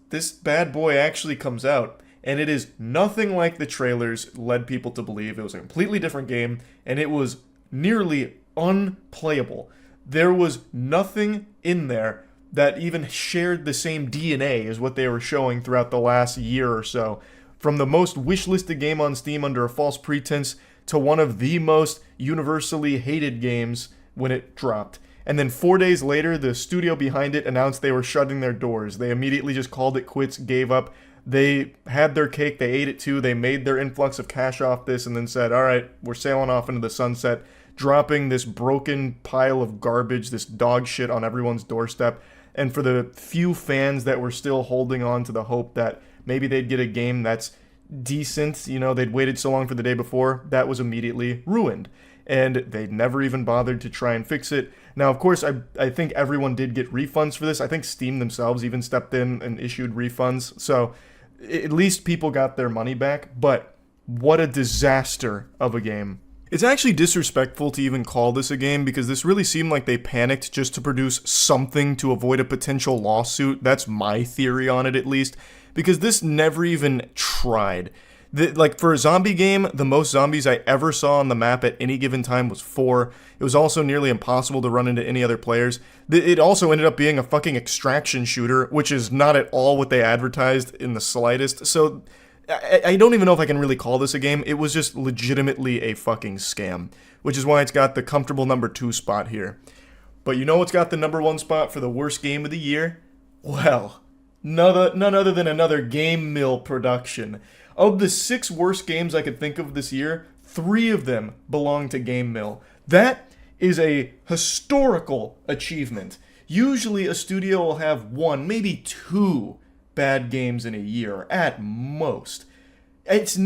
bad boy actually comes out. And it is nothing like the trailers led people to believe. It was a completely different game, and it was nearly unplayable. There was nothing in there that even shared the same DNA as what they were showing throughout the last year or so. From the most wishlisted game on Steam under a false pretense to one of the most universally hated games when it dropped. And then 4 days later, the studio behind it announced they were shutting their doors. They immediately just called it quits, gave up. They had their cake, they ate it too, they made their influx of cash off this and then said, alright, we're sailing off into the sunset, dropping this broken pile of garbage, this dog shit on everyone's doorstep. And for the few fans that were still holding on to the hope that maybe they'd get a game that's decent, you know, they'd waited so long for The Day Before, that was immediately ruined. And they never even bothered to try and fix it. Now, of course, I think everyone did get refunds for this. I think Steam themselves even stepped in and issued refunds. So at least people got their money back, but what a disaster of a game. It's actually disrespectful to even call this a game because this really seemed like they panicked just to produce something to avoid a potential lawsuit. That's my theory on it, at least, because this never even tried. Like, for a zombie game, the most zombies I ever saw on the map at any given time was 4. It was also nearly impossible to run into any other players. It also ended up being a fucking extraction shooter, which is not at all what they advertised in the slightest. So I don't even know if I can really call this a game. It was just legitimately a fucking scam, which is why it's got the comfortable number 2 spot here. But you know what's got the #1 spot for the worst game of the year? Well, none other than another Game Mill production. Of the 6 worst games I could think of this year, 3 of them belong to Game Mill. That is a historical achievement. Usually a studio will have 1, maybe 2 bad games in a year, at most. It's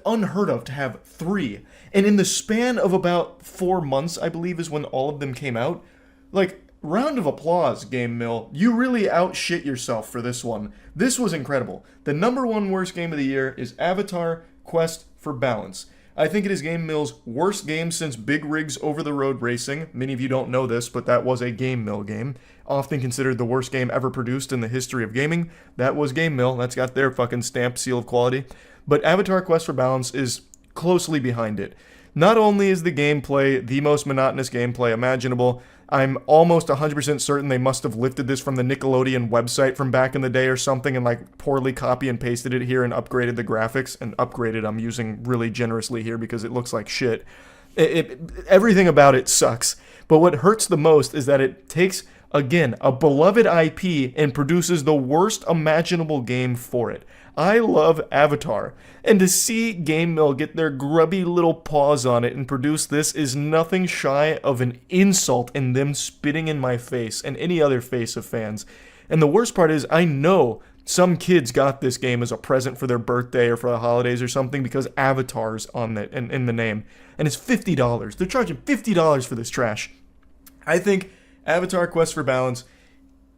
unheard of to have 3. And in the span of about 4 months, I believe is when all of them came out. Like, round of applause, Game Mill. You really outshit yourself for this one. This was incredible. The #1 worst game of the year is Avatar: Quest for Balance. I think it is Game Mill's worst game since Big Rigs Over the Road Racing. Many of you don't know this, but that was a Game Mill game. Often considered the worst game ever produced in the history of gaming. That was Game Mill. That's got their fucking stamped seal of quality. But Avatar: Quest for Balance is closely behind it. Not only is the gameplay the most monotonous gameplay imaginable, I'm almost 100% certain they must have lifted this from the Nickelodeon website from back in the day or something and like poorly copy and pasted it here and upgraded the graphics. And upgraded I'm using really generously here because it looks like shit. Everything about it sucks. But what hurts the most is that it takes, again, a beloved IP and produces the worst imaginable game for it. I love Avatar, and to see Game Mill get their grubby little paws on it and produce this is nothing shy of an insult and them spitting in my face and any other face of fans. And the worst part is, I know some kids got this game as a present for their birthday or for the holidays or something because Avatar's on it and in the name, and it's $50. They're charging $50 for this trash. I think Avatar: Quest for Balance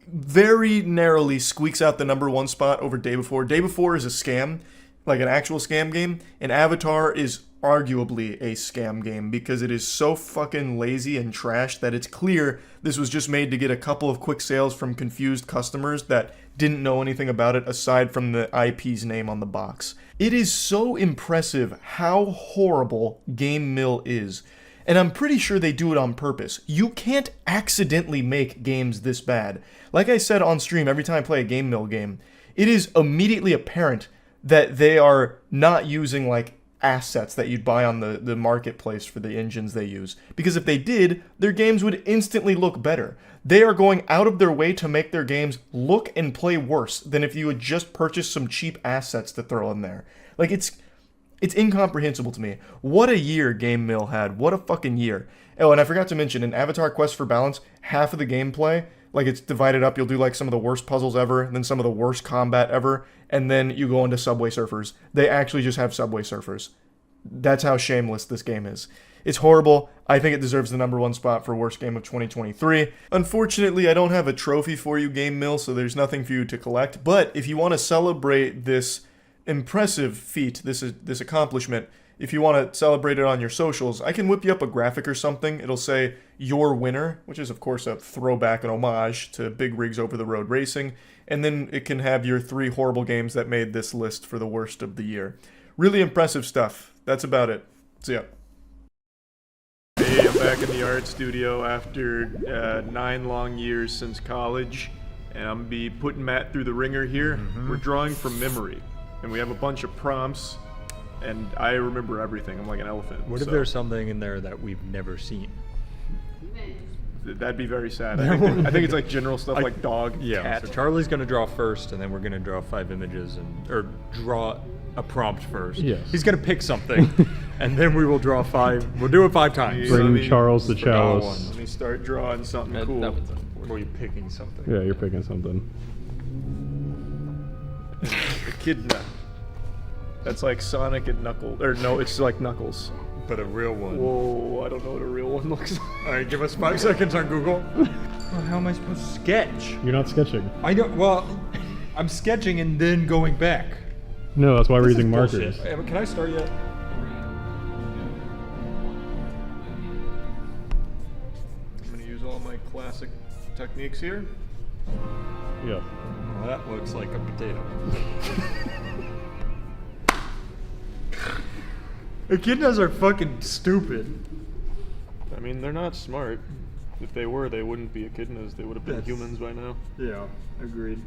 very narrowly squeaks out the #1 spot over Day Before. Day Before is a scam, like an actual scam game, and Avatar is arguably a scam game because it is so fucking lazy and trash that it's clear this was just made to get a couple of quick sales from confused customers that didn't know anything about it aside from the IP's name on the box. It is so impressive how horrible Game Mill is. And I'm pretty sure they do it on purpose. You can't accidentally make games this bad. Like I said on stream every time I play a Game Mill game, it is immediately apparent that they are not using like assets that you'd buy on the marketplace for the engines they use. Because if they did, their games would instantly look better. They are going out of their way to make their games look and play worse than if you had just purchased some cheap assets to throw in there. Like, it's incomprehensible to me. What a year Game Mill had. What a fucking year. Oh, and I forgot to mention, in Avatar: Quest for Balance, half of the gameplay, like, it's divided up. You'll do, like, some of the worst puzzles ever, and then some of the worst combat ever, and then you go into Subway Surfers. They actually just have Subway Surfers. That's how shameless this game is. It's horrible. I think it deserves the #1 spot for worst game of 2023. Unfortunately, I don't have a trophy for you, Game Mill, so there's nothing for you to collect. But if you want to celebrate this impressive feat, this accomplishment, if you want to celebrate it on your socials, I can whip you up a graphic or something. It'll say your winner, which is of course a throwback and homage to Big Rigs Over the Road Racing, and then it can have your 3 horrible games that made this list for the worst of the year. Really impressive stuff. That's about it. See ya. Hey, I'm back in the art studio after 9 long years since college, and I'm be putting Matt through the ringer here. We're drawing from memory. And we have a bunch of prompts, and I remember everything. I'm like an elephant. What if there's something in there that we've never seen? That'd be very sad. I think it's like general stuff like dog, cat. So Charlie's going to draw first, and then we're going to draw 5 images, or draw a prompt first. Yes. He's going to pick something, and then we will draw 5. We'll do it 5 times. Bring Charles the chalice. Let me start drawing something cool. Or you picking something? Yeah, you're picking something. Echidna. That's like Sonic and Knuckles. Or no, it's like Knuckles. But a real one. Whoa, I don't know what a real one looks like. Alright, give us 5 seconds on Google. Well, how am I supposed to sketch? You're not sketching. I don't, well, I'm sketching and then going back. No, that's why we're using markers. Can I start yet? I'm going to use all my classic techniques here. Yeah. Well, that looks like a potato. Echidnas are fucking stupid. I mean, they're not smart. If they were, they wouldn't be echidnas. They would have been humans by now. Yeah, agreed.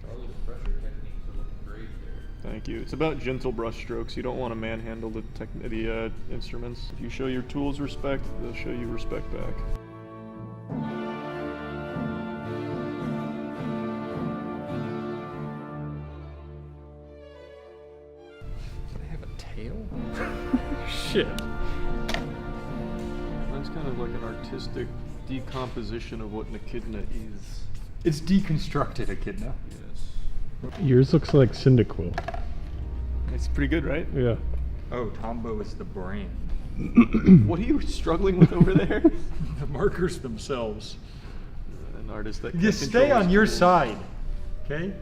Charlie, the pressure techniques are looking great there. Thank you. It's about gentle brush strokes. You don't want to manhandle the instruments. If you show your tools respect, they'll show you respect back. tail? Shit. That's kind of like an artistic decomposition of what an echidna is. It's deconstructed echidna. Yes. Yours looks like Cyndaquil. It's pretty good, right? Yeah. Oh, Tombow is the brand. What are you struggling with over there? The markers themselves. An artist that You stay on your side, okay?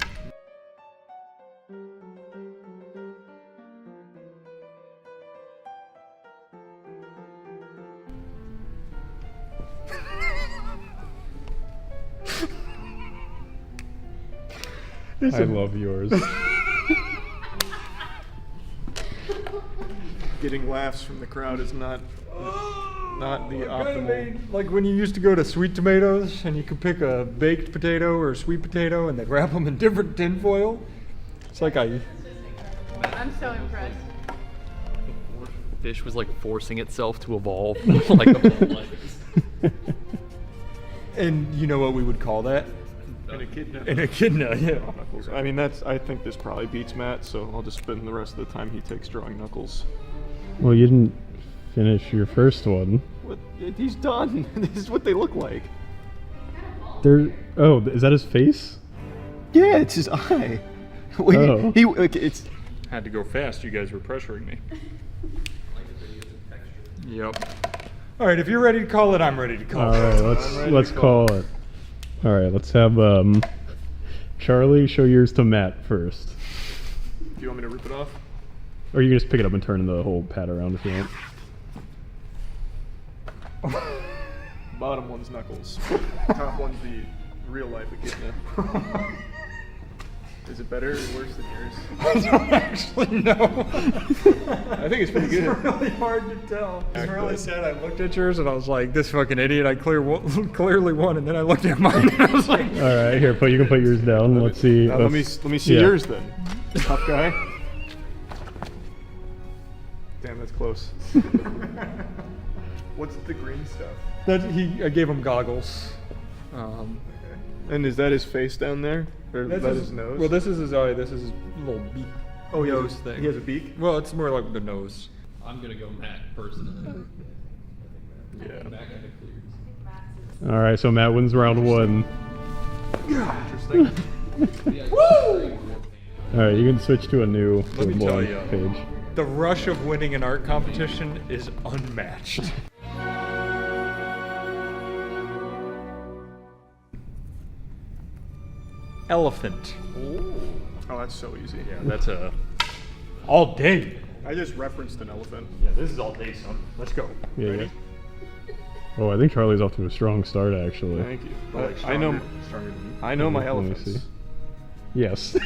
I love yours. Getting laughs from the crowd is not the optimal. Like when you used to go to Sweet Tomatoes and you could pick a baked potato or a sweet potato and they'd wrap them in different tin foil. It's like I'm so impressed. Fish was like forcing itself to evolve like a ball. And you know what we would call that? An echidna. An echidna, yeah. Knuckles. I mean, I think this probably beats Matt, so I'll just spend the rest of the time he takes drawing Knuckles. Well, you didn't finish your first one. What? He's done. This is what they look like. Oh, is that his face? Yeah, it's his eye. Oh. It's. Had to go fast. You guys were pressuring me. Yep. All right, if you're ready to call it, I'm ready to call it. All right, let's call it. All right, let's have Charlie show yours to Matt first. Do you want me to rip it off? Or you can just pick it up and turn the whole pad around if you want. Bottom one's Knuckles. Top one's the real life echidna. Is it better or worse than yours? I don't actually know. I think it's pretty good. It's really hard to tell. It's really sad. I looked at yours and I was like, this fucking idiot, I clearly won. And then I looked at mine and I was like... All right, here, you can put yours down. Let's see. Let me see yours then. Tough guy. Damn, that's close. What's the green stuff? I gave him goggles. And is that his face down there? Or is that his nose? Well, this is his eye. This is his little beak. Oh, nose thing. He has a beak? Well, it's more like the nose. I'm gonna go Matt personally. Yeah. Matt kind of clears. All right, so Matt wins round one. Interesting. Woo! All right, you can switch to a new Let me tell you, page. the rush of winning an art competition is unmatched. Elephant. Oh, that's so easy. Yeah, that's all day. I just referenced an elephant. Yeah, this is all day, son. Let's go. Yeah. Ready? Oh, I think Charlie's off to a strong start, actually. Thank you. Like I know my Let me elephants. see. Yes.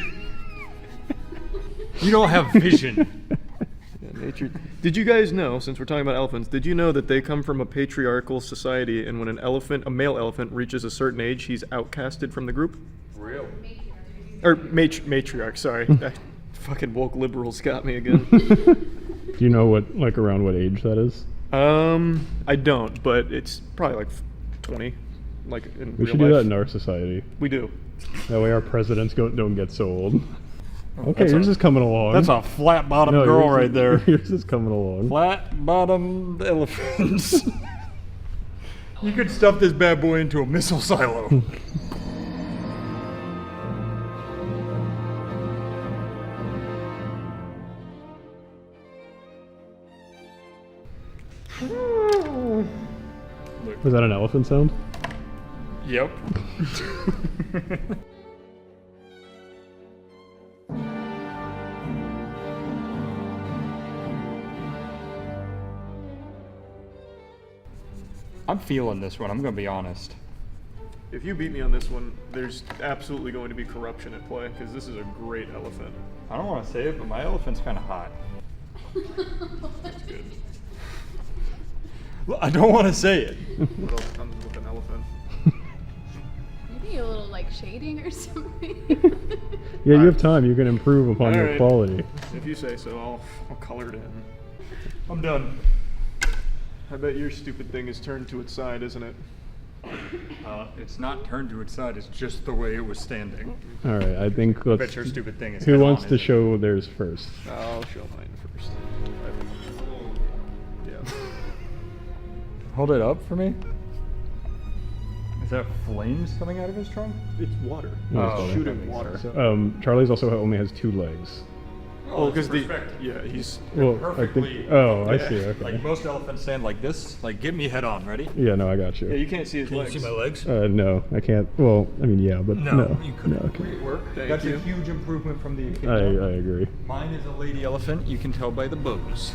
You don't have vision. Yeah, nature. Did you guys know, since we're talking about elephants, did you know that they come from a patriarchal society, and when a male elephant reaches a certain age, he's outcasted from the group? Real. Or matriarch, sorry. That fucking woke liberals got me again. Do you know around what age that is? I don't, but it's probably like 20. Like in We real should life. do that in our society. We do. That way our presidents don't get so old. Okay, That's yours is coming along. That's a flat bottom girl yours right is- there. Yours is coming along. Flat bottom elephants. You could stuff this bad boy into a missile silo. Was that an elephant sound? Yep. I'm feeling this one, I'm gonna be honest. If you beat me on this one, there's absolutely going to be corruption at play, because this is a great elephant. I don't want to say it, but my elephant's kind of hot. That's good. Well, I don't want to say it. What else comes with an elephant? Maybe a little like shading or something. Yeah, you have time. You can improve upon your Alright. quality. If you say so, I'll color it in. I'm done. I bet your stupid thing is turned to its side, isn't it? It's not turned to its side, it's just the way it was standing. All right, I think I let's. bet your stupid thing is Who head wants on, to isn't it? show theirs first? I'll show mine first. Hold it up for me. Is that flames coming out of his trunk? It's water. Oh, shooting water. Charlie's also only has 2 legs. Oh, because he's Well, perfectly. I see. Okay. Like most elephants stand like this. Like, get me head on. Ready? Yeah, no, I got you. Yeah, you can't see his legs. Can you see my legs? No, I can't. Well, I mean, yeah, but no. You couldn't. No, okay. Great work. Thank That's you. a huge improvement from the I echidna. agree. Mine is a lady elephant. You can tell by the bows.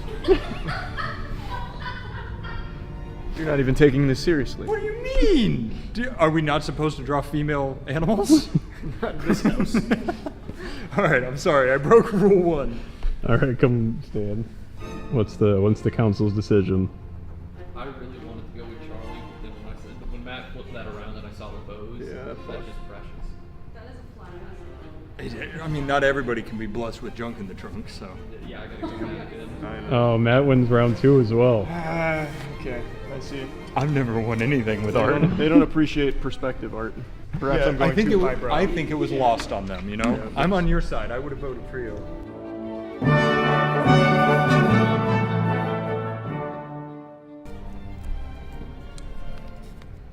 You're not even taking this seriously. What do you mean? Are we not supposed to draw female animals? Not in this house. All right, I'm sorry. I broke rule 1. All right, come stand. What's the council's decision? I really wanted to go with Charlie, but then when Matt flipped that around and I saw the bows, that's just precious. That is a flat ass. I mean, not everybody can be blessed with junk in the trunk, so. Yeah, I gotta go back in. Oh, Matt wins round 2 as well. Okay, I see. I've never won anything with art. They don't appreciate perspective art. Perhaps I'm going too highbrow. I think it was lost on them, you know? Yeah, I'm on your side. I would have voted for you.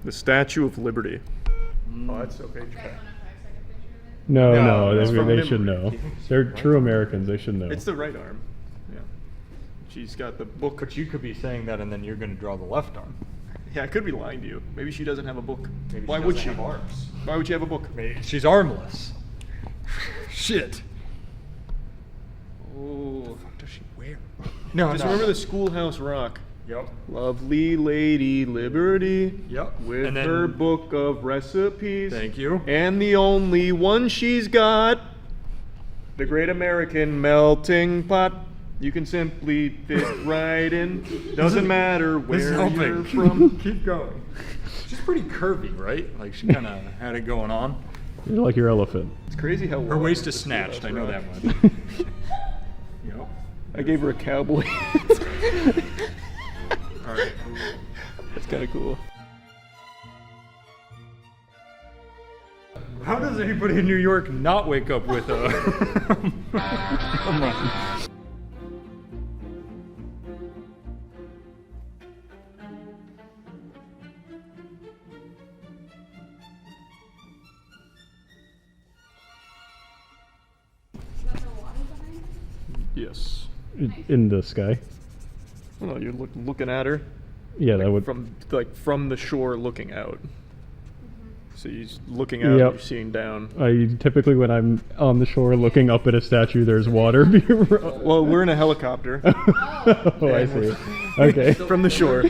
The Statue of Liberty. Oh, that's okay. No, it's from they should memory. know. They're true Americans. They should know. It's the right arm. Yeah. She's got the book. But you could be saying that and then you're going to draw the left arm. Yeah, I could be lying to you. Maybe she doesn't have a book. Maybe Why she would doesn't she? have arms. Why would she have a book? Maybe she's armless. Shit. Oh. What the fuck does she wear? Just remember the Schoolhouse Rock. Yep. Lovely Lady Liberty. Yep. With And then- her book of recipes. Thank you. And the only one she's got, the Great American Melting Pot. You can simply fit right in. Doesn't matter This is where helping. you're from. Keep going. She's pretty curvy, right? Like she kind of had it going on. You're like your elephant. It's crazy how Her well waist the is snatched. I know that Schoolhouse one. Rock. Yep. I gave her a cowboy. All right. That's kind of cool. How does anybody in New York not wake up with a? Come on. Yes. In the sky. Well, no, you're looking at her. Yeah, like that would. from the shore looking out. So you're looking out, and you're seeing down. Typically when I'm on the shore looking up at a statue, there's water. Well, we're in a helicopter. Oh, I see. Okay. From the shore.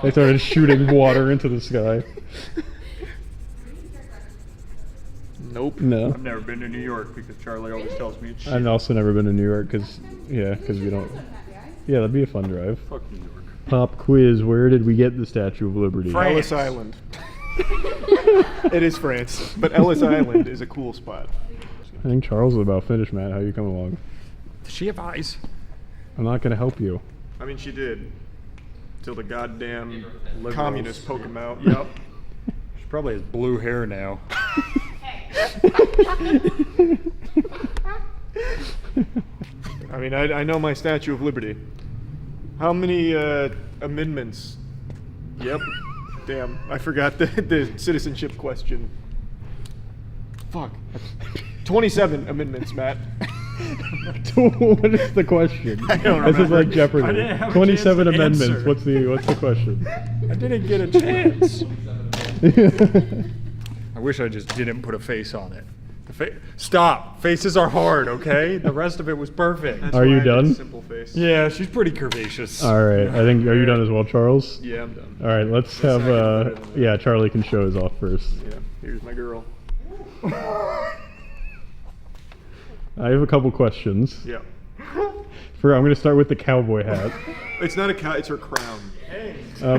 They started shooting water into the sky. Nope. No. I've never been to New York because Charlie always tells me it's shit. I've also never been to New York because we don't. Yeah, that'd be a fun drive. Fuck New York. Pop quiz: where did we get the Statue of Liberty? Ellis Island. It is France, but Ellis Island is a cool spot. I think Charles is about finished, Matt. How you coming along? Does she have eyes? I'm not gonna help you. I mean, she did. Till the goddamn Liberals. communists poke him out. Yep. She probably has blue hair now. I mean, I know my Statue of Liberty. How many amendments? Yep. Damn, I forgot the citizenship question. Fuck. 27 amendments, Matt. What is the question? I don't This is remember. like Jeopardy. I didn't have a 27 chance to amendments. answer. What's the question? I didn't get a chance. I wish I just didn't put a face on it. Stop. Faces are hard, okay? The rest of it was perfect. That's Are you why I did a done? simple face. Yeah, she's pretty curvaceous. All right. I think. Are you done as well, Charles? Yeah, I'm done. All right. Let's have. Yeah, Charlie can show his off first. Yeah, here's my girl. I have a couple questions. Yeah. I'm going to start with the cowboy hat. It's not a cow, it's her crown.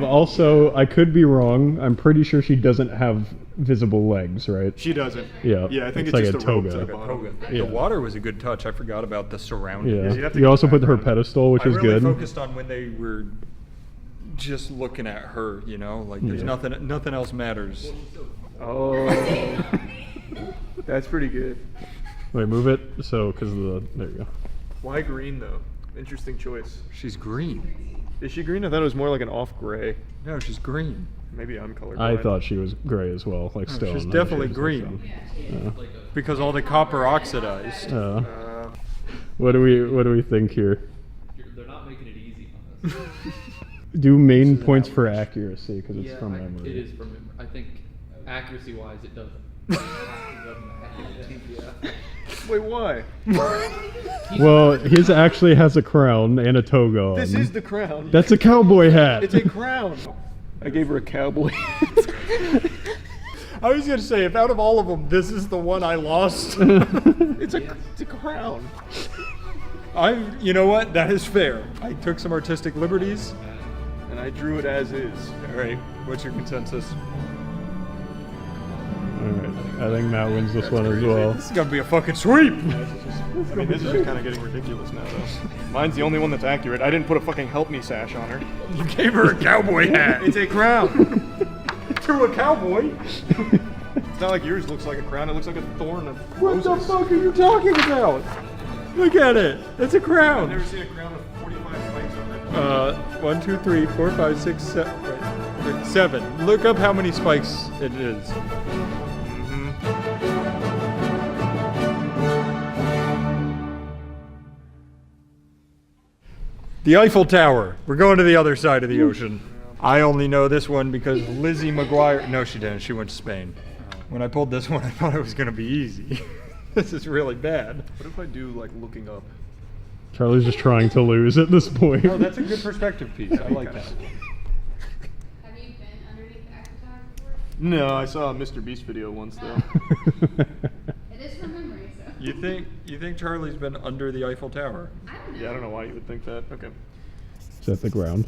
Also, I could be wrong. I'm pretty sure she doesn't have visible legs, right? She doesn't. Yeah. Yeah, I think it's it's like just a the ropes toga. at the bottom. Yeah. The water was a good touch. I forgot about the surroundings. Yeah. You also put her pedestal, which I is really good. focused on when they were just looking at her, you know? Like, there's nothing else matters. Oh. That's pretty good. Wait, move it. So, because of the. There you go. Why green, though? Interesting choice. She's green. Is she green? I thought it was more like an off gray. No, she's green. Maybe I'm colorblind. I thought she was gray as well, like stone. She's I definitely was green. Yeah. Because all the copper oxidized. What do we think here? They're not making it easy on us. Do main points for accuracy because it's from memory. It is from memory. I think accuracy-wise, it doesn't. Wait, why? Well, his actually has a crown and a toga on. This is the crown. That's a cowboy hat. It's a crown. I gave her a cowboy hat. I was gonna say, if out of all of them, this is the one I lost. It's a crown. You know what? That is fair. I took some artistic liberties. And I drew it as is. All right, what's your consensus? Alright, I think Matt wins this one as well. This is gonna be a fucking sweep! I mean, this is just kind of getting ridiculous now, though. Mine's the only one that's accurate. I didn't put a fucking help me sash on her. You gave her a cowboy hat! It's a crown! To a cowboy? It's not like yours looks like a crown, it looks like a thorn of roses. What the fuck are you talking about? Look at it! It's a crown! I've never seen a crown with 45 spikes on it. 1, 2, 3, 4, 5, 6, 7. 7. Look up how many spikes it is. The Eiffel Tower. We're going to the other side of the ocean. I only know this one because Lizzie McGuire... No, she didn't. She went to Spain. When I pulled this one, I thought it was going to be easy. This is really bad. What if I do, like, looking up? Charlie's just trying to lose at this point. Oh, that's a good perspective piece. I like that. Have you been underneath the Eiffel Tower before? No, I saw a Mr. Beast video once, though. It is from memory, so. You think Charlie's been under the Eiffel Tower? I don't know. Yeah, I don't know why you would think that. Okay. Is that the ground?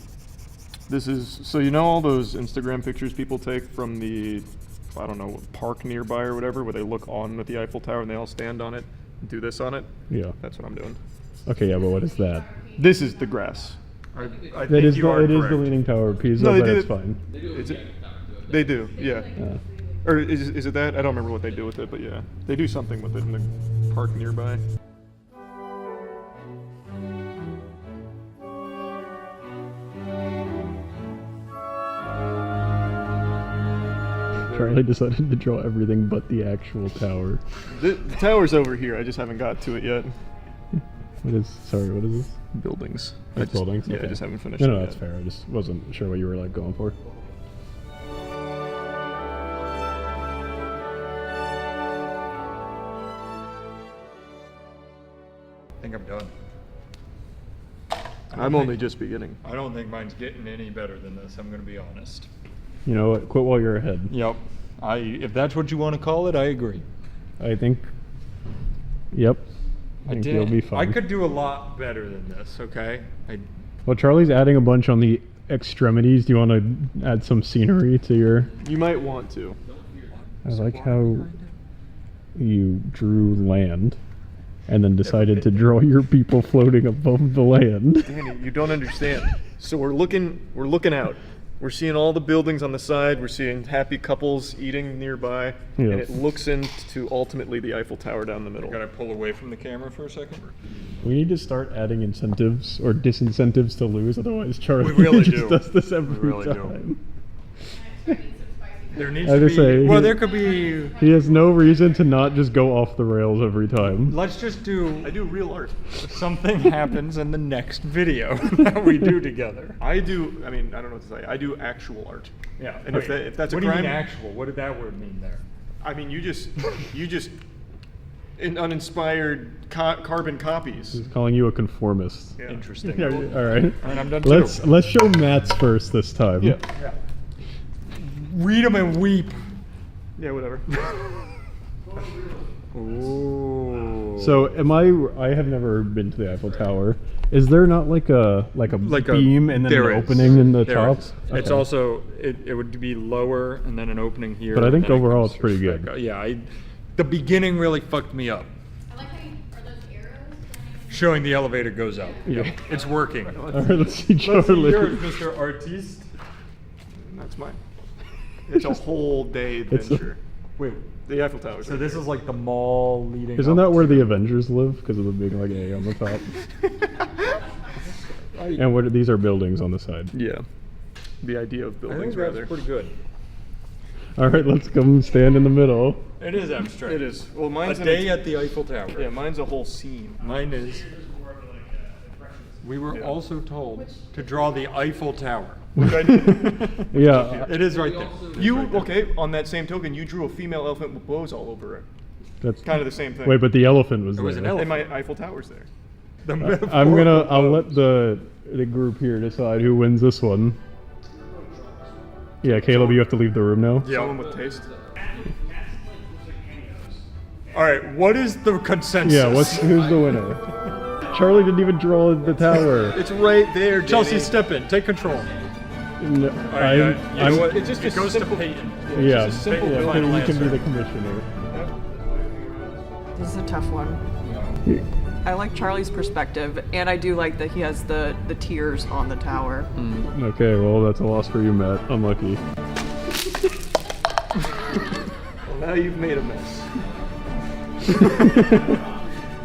This is, so you know all those Instagram pictures people take from the, I don't know, park nearby or whatever, where they look on at the Eiffel Tower and they all stand on it and do this on it? Yeah. That's what I'm doing. Okay, yeah, but what is that? This is the grass. I It think is you are the correct. Leaning Tower of Pisa, No, they but did it's it- fine. They do, yeah. Or is it that? I don't remember what they do with it, but yeah. They do something with it in the park nearby. Charlie decided to draw everything but the actual tower. The tower's over here, I just haven't got to it yet. What is this? Buildings. It's buildings? Yeah, I Okay. just haven't finished No, it that's yet. fair. I just wasn't sure what you were like going for. I think I'm done. I'm only just beginning. I don't think mine's getting any better than this, I'm going to be honest. You know what? Quit while you're ahead. Yep. If that's what you want to call it, I agree. I think. Yep. I think you'll be fine. I could do a lot better than this, okay? Well, Charlie's adding a bunch on the extremities. Do you want to add some scenery to your... You might want to. I like how you drew land and then decided to draw your people floating above the land. Danny, you don't understand. So we're looking out. We're seeing all the buildings on the side. We're seeing happy couples eating nearby. Yeah. And it looks into ultimately the Eiffel Tower down the middle. Gotta pull away from the camera for a second. We need to start adding incentives or disincentives to lose, otherwise Charlie We really just do. does this every We really do. time. There needs I to just be... say well, he- there could be... He has no reason to not just go off the rails every time. Let's just do... I do real art. Something happens in the next video that we do together. I do, I mean, I don't know what to say. I do actual art. Yeah. And if that's a what crime... do you mean actual? What did that word mean there? I mean, you just uninspired carbon copies. He's calling you a conformist. Yeah. Interesting. Yeah, all right. And I'm done Let's show Matt's first this time. Yeah. Read them and weep. Yeah, whatever. Ooh. So I have never been to the Eiffel Tower. Is there not like a beam and then an opening in the top? It's Okay. also it would be lower and then an opening here. But I think and then it overall comes it's pretty back good. up. Yeah, the beginning really fucked me up. I like how are those arrows? Showing the elevator goes up. Yeah. It's working. All right, let's see Let's see Charlie. yours, Mr. Artiste. That's mine. It's a whole day adventure. Wait, The Eiffel Tower. so this is like the mall leading Isn't up that where to- the Avengers live? Because of the big like A on the top. And what? These are buildings on the side. Yeah. The idea of I buildings, think that's rather. pretty good. All right, let's come stand in the middle. It is abstract. It is. Well, mine's a day at the Eiffel Tower. Yeah, mine's a whole scene. Mine is. We were also told to draw the Eiffel Tower. Which I did. Yeah. It is right there. Okay, on that same token, you drew a female elephant with bows all over it. That's kind of the same thing. Wait, but the elephant was There was there. an elephant. And my Eiffel Tower's there. I'll let the group here decide who wins this one. Yeah, Caleb, you have to leave the room now. Someone with taste. All right, what is the consensus? Yeah, who's the winner? Charlie didn't even draw the tower. It's right there, Chelsea, Danny. step in. Take control. No, All right, you know what? It's just it a goes simple- to Peyton. Yeah, It's just a simple yeah, building. you can be the commissioner. This is a tough one. I like Charlie's perspective, and I do like that he has the tiers on the tower. Okay, well, that's a loss for you, Matt. Unlucky. Well, now you've made a mess.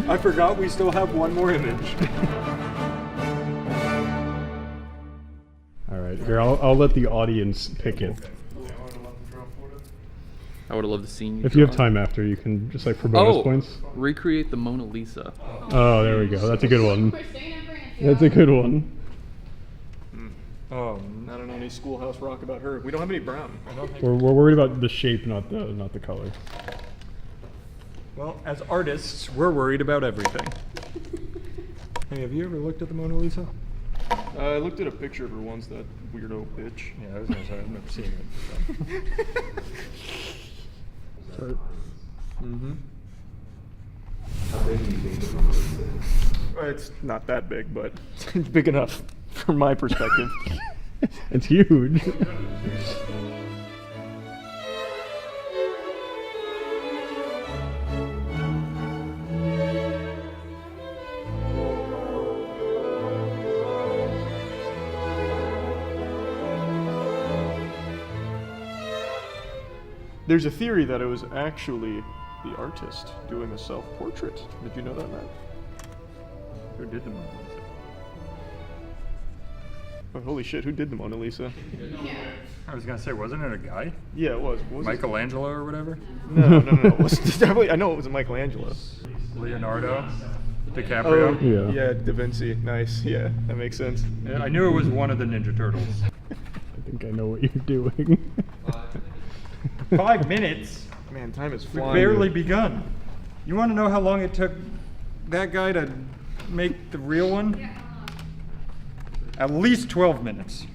I forgot we still have one more image. All right, here, I'll let the audience pick it. I would have loved to see you. If you have time after, you can just like for bonus points. Recreate the Mona Lisa. Oh, there we go. That's a good one. That's a good one. Oh, I don't know any Schoolhouse Rock about her. We don't have any brown. We're worried about the shape, not the color. Well, as artists, we're worried about everything. Hey, have you ever looked at the Mona Lisa? I looked at a picture of her once, that weirdo bitch. Yeah, I was gonna say, I've never seen it. Mm-hmm. How big do you think the Mona Lisa is? It's not that big, but it's big enough from my perspective. It's huge. There's a theory that it was actually the artist doing a self-portrait. Did you know that, Matt? Who did the Mona Lisa? Oh, holy shit, who did the Mona Lisa? I was gonna say, wasn't it a guy? Yeah, it was. What was his- Michelangelo or whatever? No. It was definitely, I know it was Michelangelo. Leonardo DiCaprio? Oh, yeah, Da Vinci. Nice. Yeah, that makes sense. Yeah, I knew it was one of the Ninja Turtles. I think I know what you're doing. 5 minutes? Man, time is We've flying. barely begun. You want to know how long it took that guy to make the real one? At least 12 minutes.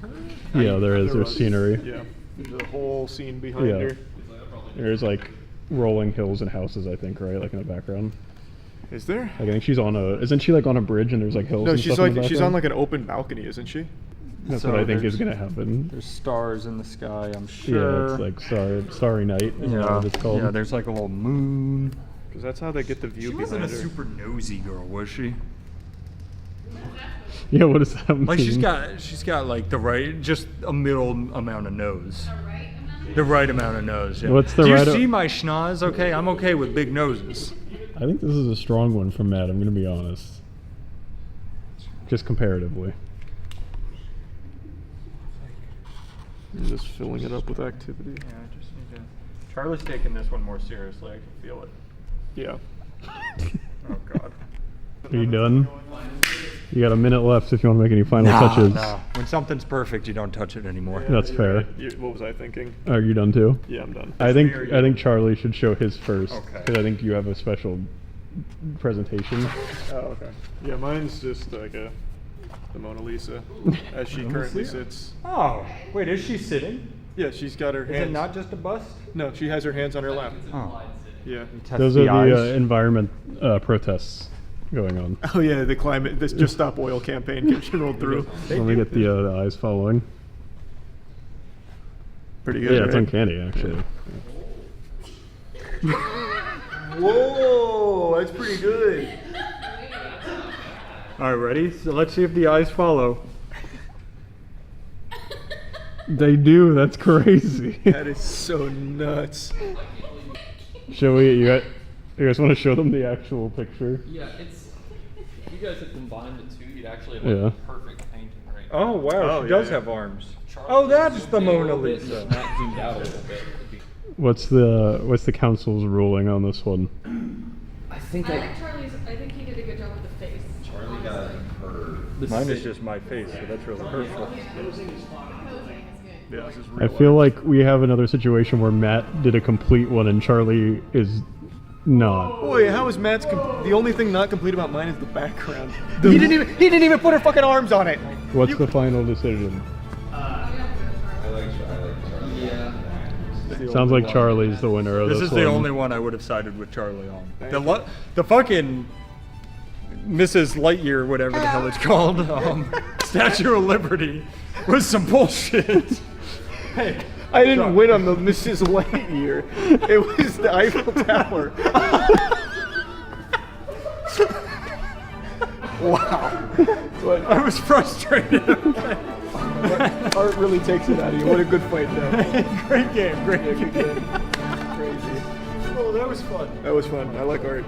Yeah, there's scenery. Yeah, there's a whole scene behind Yeah. her. There's like rolling hills and houses, I think, right? Like in the background. Is there? Like I think she's on isn't she like on a bridge and there's like hills No, and she's stuff in like the she's on background? like an open balcony, isn't she? That's So what I think is there's- gonna happen. There's stars in the sky, I'm sure. Yeah, it's like Starry Night is what it's called. Yeah, there's like a little moon. Because that's how they get the view She behind wasn't her. a super nosy girl, was she? Yeah, what does that mean? Like she's got like the right, just a middle amount of nose. The right amount of nose. Yeah. What's the Do right you o- see my schnoz? Okay, I'm okay with big noses. I think this is a strong one from Matt, I'm gonna be honest. Just comparatively. You're just filling it up with activity. Yeah, I just need to. Charlie's taking this one more seriously. I can feel it. Yeah. Oh God. Are you done? You got a minute left if you want to make any final touches. No. When something's perfect, you don't touch it anymore. That's You're fair. right. What was I thinking? Are you done too? Yeah, I'm done. I think Charlie should show his first Okay. because I think you have a special presentation. Oh, okay. Yeah, mine's just like the Mona Lisa, as she currently sits. Oh, wait, is she sitting? Yeah, she's got her Is hands. it not just a bust? No, she has her hands on her lap. Oh. Yeah. Those are the environment protests going on. Oh yeah, the climate, this Just Stop Oil campaign getting rolled through. Let me get the eyes following. Pretty good. Yeah, it's right? uncanny actually. Whoa, that's pretty good. All right, ready? So let's see if the eyes follow. They do. That's crazy. That is so nuts. Shall we? You guys want to show them the actual picture? Yeah, it's If you guys had combined the two, you'd actually have Yeah. a perfect painting right now. Oh wow, she does have arms. Oh, that's the Mona Lisa. Not zoomed out a little bit. What's the council's ruling on this one? I think I like Charlie's. I think he did a good job with the face. Charlie got her. Mine is just my face, so that's really hurtful. Yeah, this is I feel like we have another situation where Matt did a complete one and Charlie is not. Boy, how is Matt's the only thing not complete about mine is the background. He didn't even put her fucking arms on it. What's the final decision? I like Charlie. Yeah. Sounds like Charlie's the winner of this This is one. the only one I would have sided with Charlie on. The fucking Mrs. Lightyear, whatever the hell it's called, Statue of Liberty, was some bullshit. Hey, I didn't win on the Mrs. Lightyear. It was the Eiffel Tower. Wow. But I was frustrated. Art really takes it out of you. What a good fight, though. Great game, great game. Crazy. Oh, that was fun. That was fun. I like Art.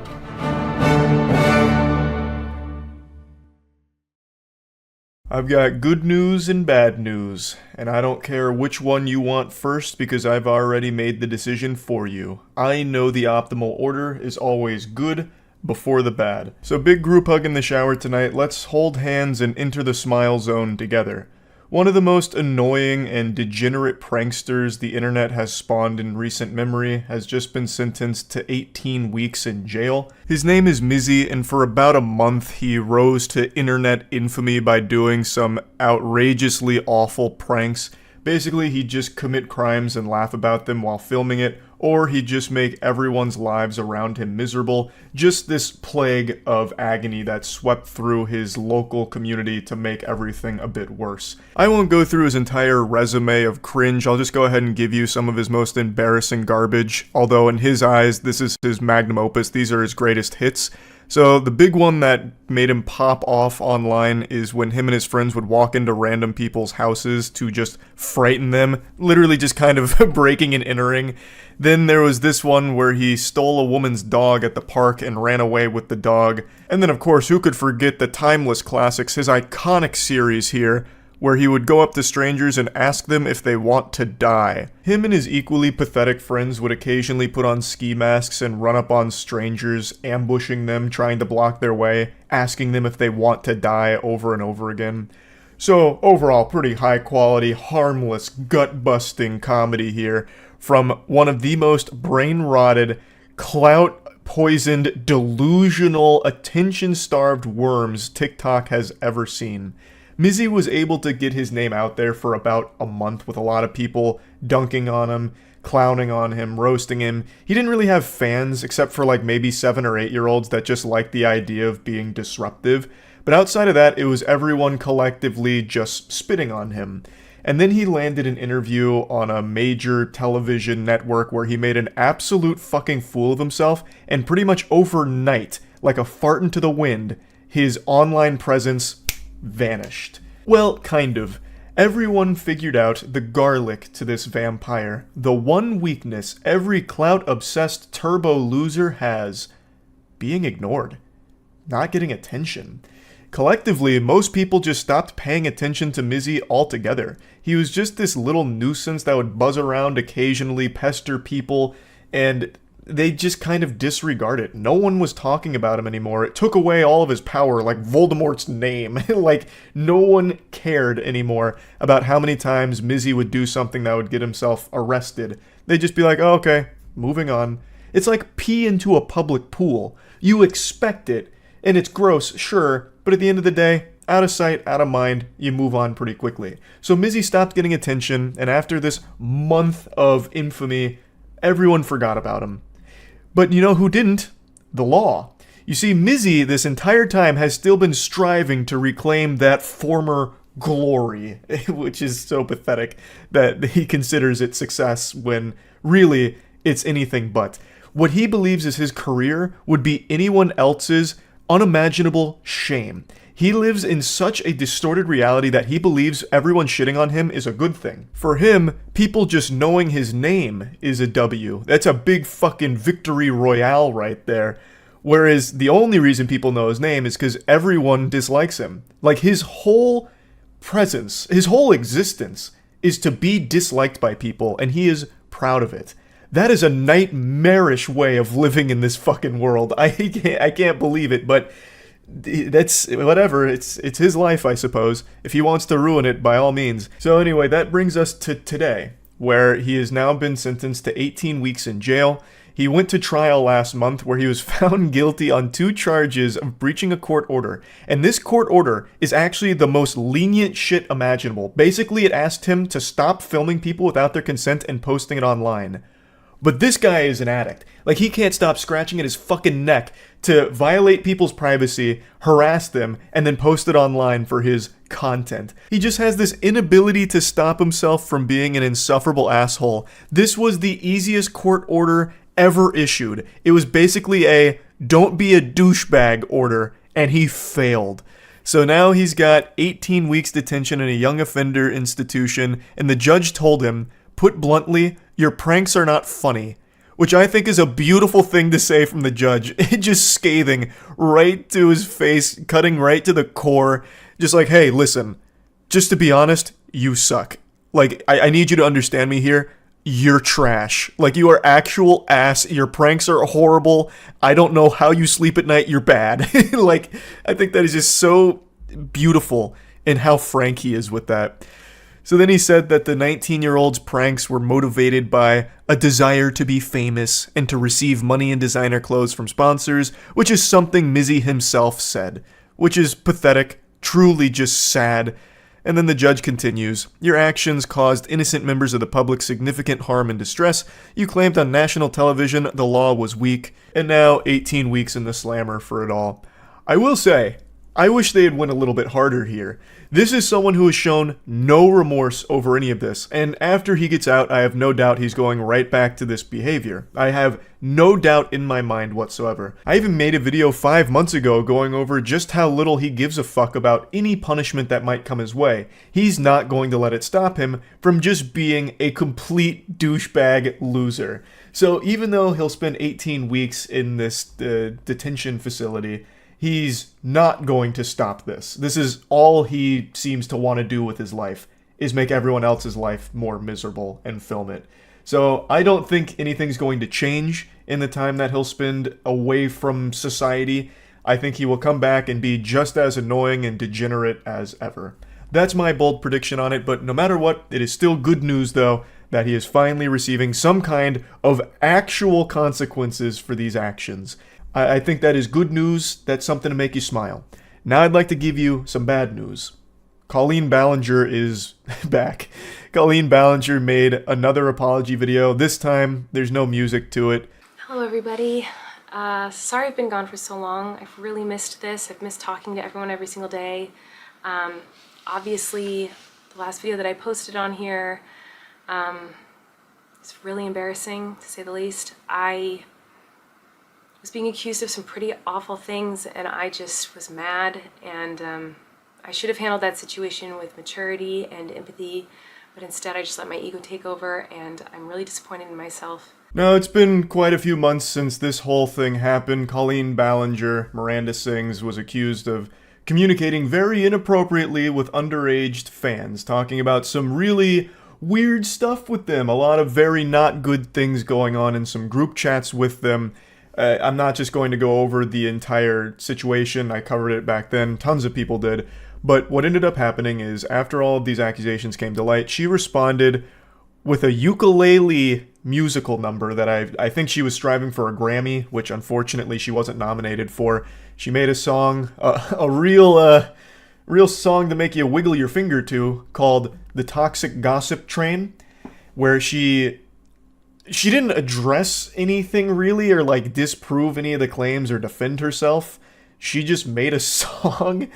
I've got good news and bad news, and I don't care which one you want first because I've already made the decision for you. I know the optimal order is always good before the bad. So big group hug in the shower tonight. Let's hold hands and enter the smile zone together. One of the most annoying and degenerate pranksters the internet has spawned in recent memory has just been sentenced to 18 weeks in jail. His name is Mizzy, and for about a month he rose to internet infamy by doing some outrageously awful pranks. Basically, he'd just commit crimes and laugh about them while filming it, or he'd just make everyone's lives around him miserable. Just this plague of agony that swept through his local community to make everything a bit worse. I won't go through his entire resume of cringe, I'll just go ahead and give you some of his most embarrassing garbage, although in his eyes, this is his magnum opus, these are his greatest hits. So the big one that made him pop off online is when him and his friends would walk into random people's houses to just frighten them, literally just kind of breaking and entering. Then there was this one where he stole a woman's dog at the park and ran away with the dog. And then of course, who could forget the timeless classics, his iconic series here, where he would go up to strangers and ask them if they want to die. Him and his equally pathetic friends would occasionally put on ski masks and run up on strangers, ambushing them, trying to block their way, asking them if they want to die over and over again. So overall, pretty high quality, harmless, gut-busting comedy here from one of the most brain-rotted, clout-poisoned, delusional, attention-starved worms TikTok has ever seen. Mizzy was able to get his name out there for about a month with a lot of people dunking on him, clowning on him, roasting him. He didn't really have fans except for like maybe 7 or 8-year-olds that just liked the idea of being disruptive. But outside of that, it was everyone collectively just spitting on him. And then he landed an interview on a major television network where he made an absolute fucking fool of himself, and pretty much overnight, like a fart into the wind, his online presence vanished. Well, kind of. Everyone figured out the garlic to this vampire. The one weakness every clout-obsessed turbo loser has. Being ignored. Not getting attention. Collectively, most people just stopped paying attention to Mizzy altogether. He was just this little nuisance that would buzz around occasionally, pester people, and they just kind of disregard it. No one was talking about him anymore. It took away all of his power, like Voldemort's name. Like, no one cared anymore about how many times Mizzy would do something that would get himself arrested. They'd just be like, oh, okay, moving on. It's like pee into a public pool. You expect it, and it's gross, sure, but at the end of the day, out of sight, out of mind, you move on pretty quickly. So Mizzy stopped getting attention, and after this month of infamy, everyone forgot about him. But you know who didn't? The law. You see, Mizzy this entire time has still been striving to reclaim that former glory, which is so pathetic that he considers it success when really it's anything but. What he believes is his career would be anyone else's unimaginable shame. He lives in such a distorted reality that he believes everyone shitting on him is a good thing. For him, people just knowing his name is a W. That's a big fucking victory royale right there. Whereas the only reason people know his name is because everyone dislikes him. Like, his whole presence, his whole existence is to be disliked by people, and he is proud of it. That is a nightmarish way of living in this fucking world. I can't believe it, but that's whatever. It's his life, I suppose. If he wants to ruin it, by all means. So anyway, that brings us to today, where he has now been sentenced to 18 weeks in jail. He went to trial last month where he was found guilty on 2 charges of breaching a court order. And this court order is actually the most lenient shit imaginable. Basically, it asked him to stop filming people without their consent and posting it online. But this guy is an addict. Like, he can't stop scratching at his fucking neck to violate people's privacy, harass them, and then post it online for his content. He just has this inability to stop himself from being an insufferable asshole. This was the easiest court order ever issued. It was basically a don't be a douchebag order, and he failed. So now he's got 18 weeks detention in a young offender institution, and the judge told him, put bluntly, your pranks are not funny. Which I think is a beautiful thing to say from the judge. Just scathing right to his face, cutting right to the core. Just like, hey, listen, just to be honest, you suck. Like, I need you to understand me here. You're trash. Like, you are actual ass. Your pranks are horrible. I don't know how you sleep at night. You're bad. Like, I think that is just so beautiful in how frank he is with that. So then he said that the 19-year-old's pranks were motivated by a desire to be famous and to receive money and designer clothes from sponsors, which is something Mizzy himself said, which is pathetic, truly just sad. And then the judge continues, your actions caused innocent members of the public significant harm and distress. You claimed on national television the law was weak, and now 18 weeks in the slammer for it all. I will say, I wish they had went a little bit harder here. This is someone who has shown no remorse over any of this, and after he gets out, I have no doubt he's going right back to this behavior. I have no doubt in my mind whatsoever. I even made a video 5 months ago going over just how little he gives a fuck about any punishment that might come his way. He's not going to let it stop him from just being a complete douchebag loser. So even though he'll spend 18 weeks in this detention facility, he's not going to stop this. This is all he seems to want to do with his life, is make everyone else's life more miserable and film it. So I don't think anything's going to change in the time that he'll spend away from society. I think he will come back and be just as annoying and degenerate as ever. That's my bold prediction on it, but no matter what, it is still good news, though, that he is finally receiving some kind of actual consequences for these actions. I think that is good news. That's something to make you smile. Now I'd like to give you some bad news. Colleen Ballinger is back. Colleen Ballinger made another apology video. This time, there's no music to it. Hello, everybody. Sorry I've been gone for so long. I've really missed this. I've missed talking to everyone every single day. Obviously, the last video that I posted on here is really embarrassing, to say the least. I was being accused of some pretty awful things, and I just was mad, and I should have handled that situation with maturity and empathy, but instead I just let my ego take over, and I'm really disappointed in myself. Now, it's been quite a few months since this whole thing happened. Colleen Ballinger, Miranda Sings, was accused of communicating very inappropriately with underage fans, talking about some really weird stuff with them, a lot of very not good things going on in some group chats with them. I'm not just going to go over the entire situation. I covered it back then. Tons of people did. But what ended up happening is, after all of these accusations came to light, she responded with a ukulele musical number that I think she was striving for a Grammy, which unfortunately she wasn't nominated for. She made a song, a real song to make you wiggle your finger to, called The Toxic Gossip Train, where she didn't address anything really, or like disprove any of the claims or defend herself. She just made a song.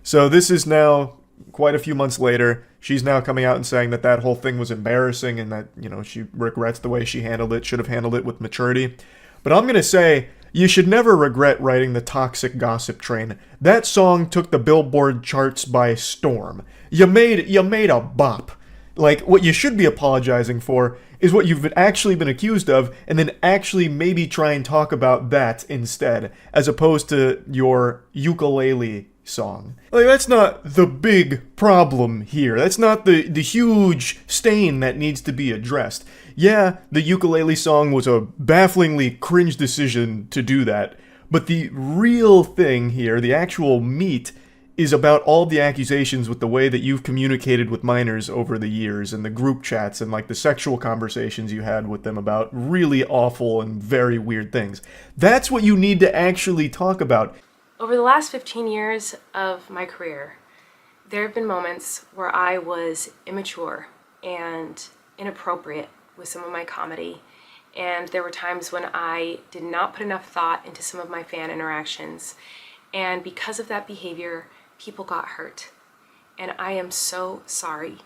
So this is now quite a few months later. She's now coming out and saying that that whole thing was embarrassing and that, you know, she regrets the way she handled it, should have handled it with maturity. But I'm going to say, you should never regret writing The Toxic Gossip Train. That song took the Billboard charts by storm. You made a bop. Like, what you should be apologizing for is what you've actually been accused of, and then actually maybe try and talk about that instead, as opposed to your ukulele song. Like, that's not the big problem here. That's not the huge stain that needs to be addressed. Yeah, the ukulele song was a bafflingly cringe decision to do that, but the real thing here, the actual meat, is about all the accusations with the way that you've communicated with minors over the years, and the group chats, and like the sexual conversations you had with them about really awful and very weird things. That's what you need to actually talk about. Over the last 15 years of my career, there have been moments where I was immature and inappropriate with some of my comedy, and there were times when I did not put enough thought into some of my fan interactions, and because of that behavior, people got hurt, and I am so sorry.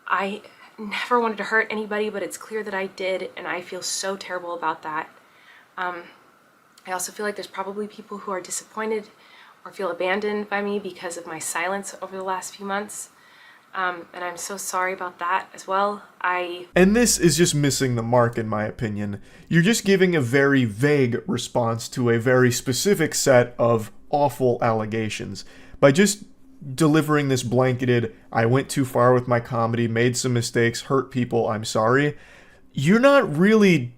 I never wanted to hurt anybody, but it's clear that I did, and I feel so terrible about that. I also feel like there's probably people who are disappointed or feel abandoned by me because of my silence over the last few months, and I'm so sorry about that as well. And this is just missing the mark, in my opinion. You're just giving a very vague response to a very specific set of awful allegations. By just delivering this blanketed, I went too far with my comedy, made some mistakes, hurt people, I'm sorry, you're not really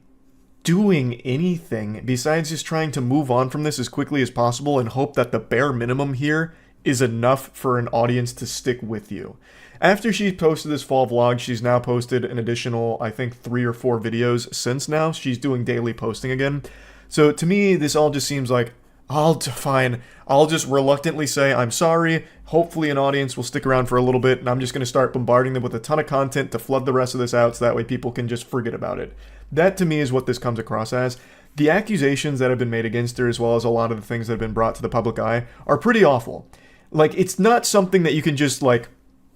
doing anything besides just trying to move on from this as quickly as possible and hope that the bare minimum here is enough for an audience to stick with you. After she posted this fall vlog, she's now posted an additional, I think, 3 or 4 videos since now. She's doing daily posting again. So to me, this all just seems like, fine, I'll just reluctantly say I'm sorry. Hopefully an audience will stick around for a little bit, and I'm just going to start bombarding them with a ton of content to flood the rest of this out so that way people can just forget about it. That to me is what this comes across as. The accusations that have been made against her, as well as a lot of the things that have been brought to the public eye, are pretty awful. Like, it's not something that you can just, like,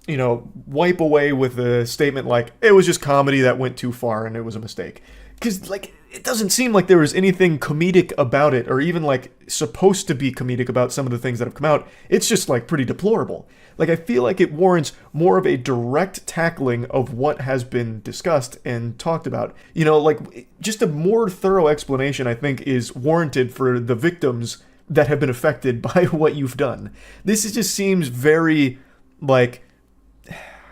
you know, wipe away with a statement like, it was just comedy that went too far and it was a mistake. Because, like, it doesn't seem like there was anything comedic about it, or even, like, supposed to be comedic about some of the things that have come out. It's just, like, pretty deplorable. Like, I feel like it warrants more of a direct tackling of what has been discussed and talked about. You know, like, just a more thorough explanation, I think, is warranted for the victims that have been affected by what you've done. This just seems very, like,